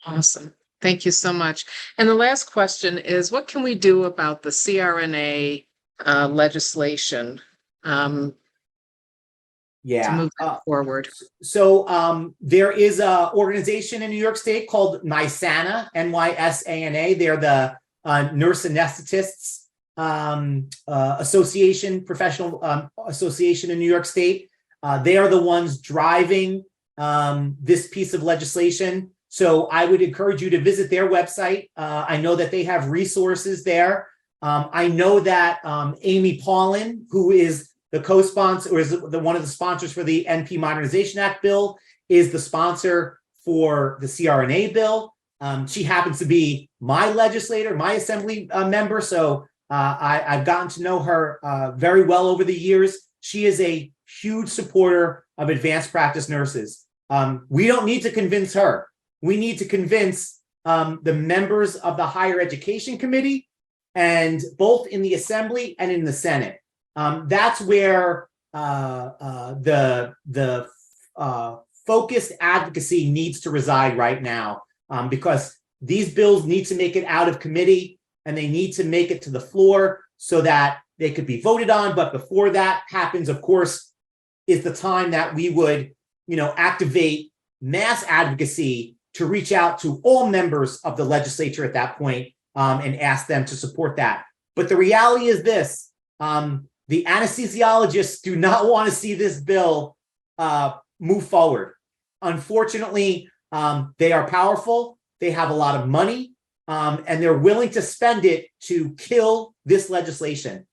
Awesome. Thank you so much. And the last question is, what can we do about the CRNA legislation to move that forward? So there is an organization in New York State called NYSANA, NYSANA. They're the Nurse Anesthetists Association, professional association in New York State. They are the ones driving this piece of legislation. So I would encourage you to visit their website. I know that they have resources there. I know that Amy Paulin, who is the co-sponsor, or is one of the sponsors for the NP Modernization Act bill, is the sponsor for the CRNA bill. She happens to be my legislator, my assembly member. So I've gotten to know her very well over the years. She is a huge supporter of advanced practice nurses. We don't need to convince her. We need to convince the members of the Higher Education Committee, and both in the Assembly and in the Senate. That's where the focused advocacy needs to reside right now, because these bills need to make it out of committee and they need to make it to the floor so that they could be voted on. But before that happens, of course, is the time that we would, activate mass advocacy to reach out to all members of the legislature at that point and ask them to support that. But the reality is this, the anesthesiologists do not want to see this bill move forward. Unfortunately, they are powerful, they have a lot of money, and they're willing to spend it to kill this legislation.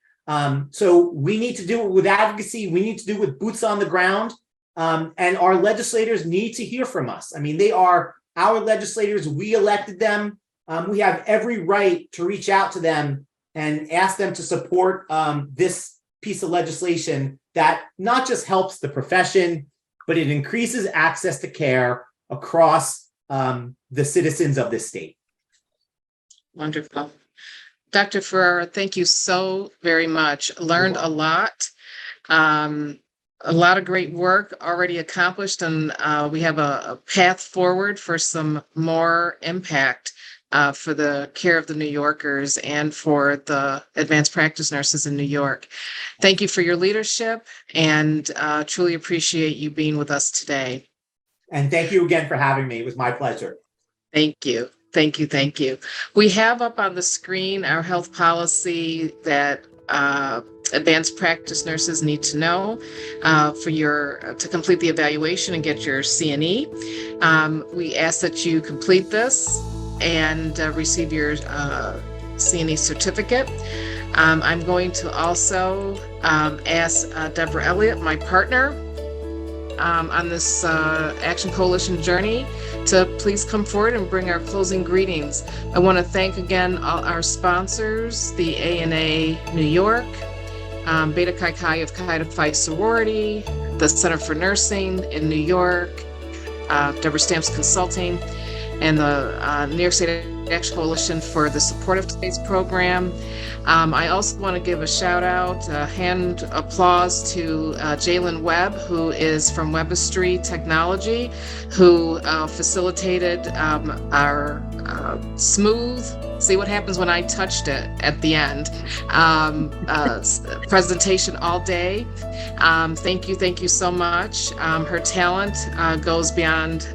So we need to do it with advocacy, we need to do it with boots on the ground, and our legislators need to hear from us. I mean, they are our legislators, we elected them. We have every right to reach out to them and ask them to support this piece of legislation that not just helps the profession, but it increases access to care across the citizens of this state. Wonderful. Dr. Ferrara, thank you so very much. Learned a lot. A lot of great work already accomplished, and we have a path forward for some more impact for the care of the New Yorkers and for the advanced practice nurses in New York. Thank you for your leadership, and truly appreciate you being with us today. And thank you again for having me. It was my pleasure. Thank you. Thank you, thank you. We have up on the screen our health policy that advanced practice nurses need to know to complete the evaluation and get your CNE. We ask that you complete this and receive your CNE certificate. I'm going to also ask Deborah Elliott, my partner, on this Action Coalition journey, to please come forward and bring our closing greetings. I want to thank again all our sponsors, the ANA New York, Beta Chi Chi of Chi Phi Sorority, the Center for Nursing in New York, Deborah Stamps Consulting, and the New York State Action Coalition for the Supportive States program. I also want to give a shout out, hand applause to Jalen Webb, who is from Webistry Technology, who facilitated our smooth, see what happens when I touched it at the end, presentation all day. Thank you so much. Her talent goes beyond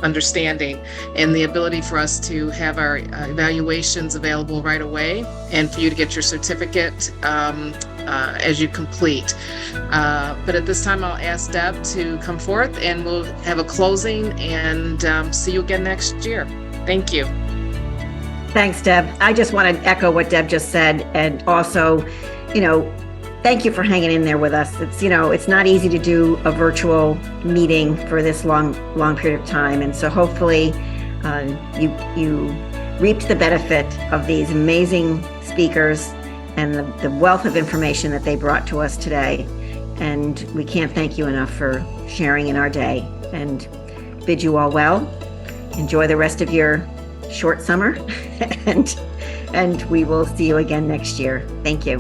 understanding, and the ability for us to have our evaluations available right away and for you to get your certificate as you complete. But at this time, I'll ask Deb to come forth and we'll have a closing and see you again next year. Thank you. Thanks, Deb. I just want to echo what Deb just said, and also, thank you for hanging in there with us. It's not easy to do a virtual meeting for this long period of time. And so hopefully you reaped the benefit of these amazing speakers and the wealth of information that they brought to us today. And we can't thank you enough for sharing in our day, and bid you all well. Enjoy the rest of your short summer and we will see you again next year. Thank you.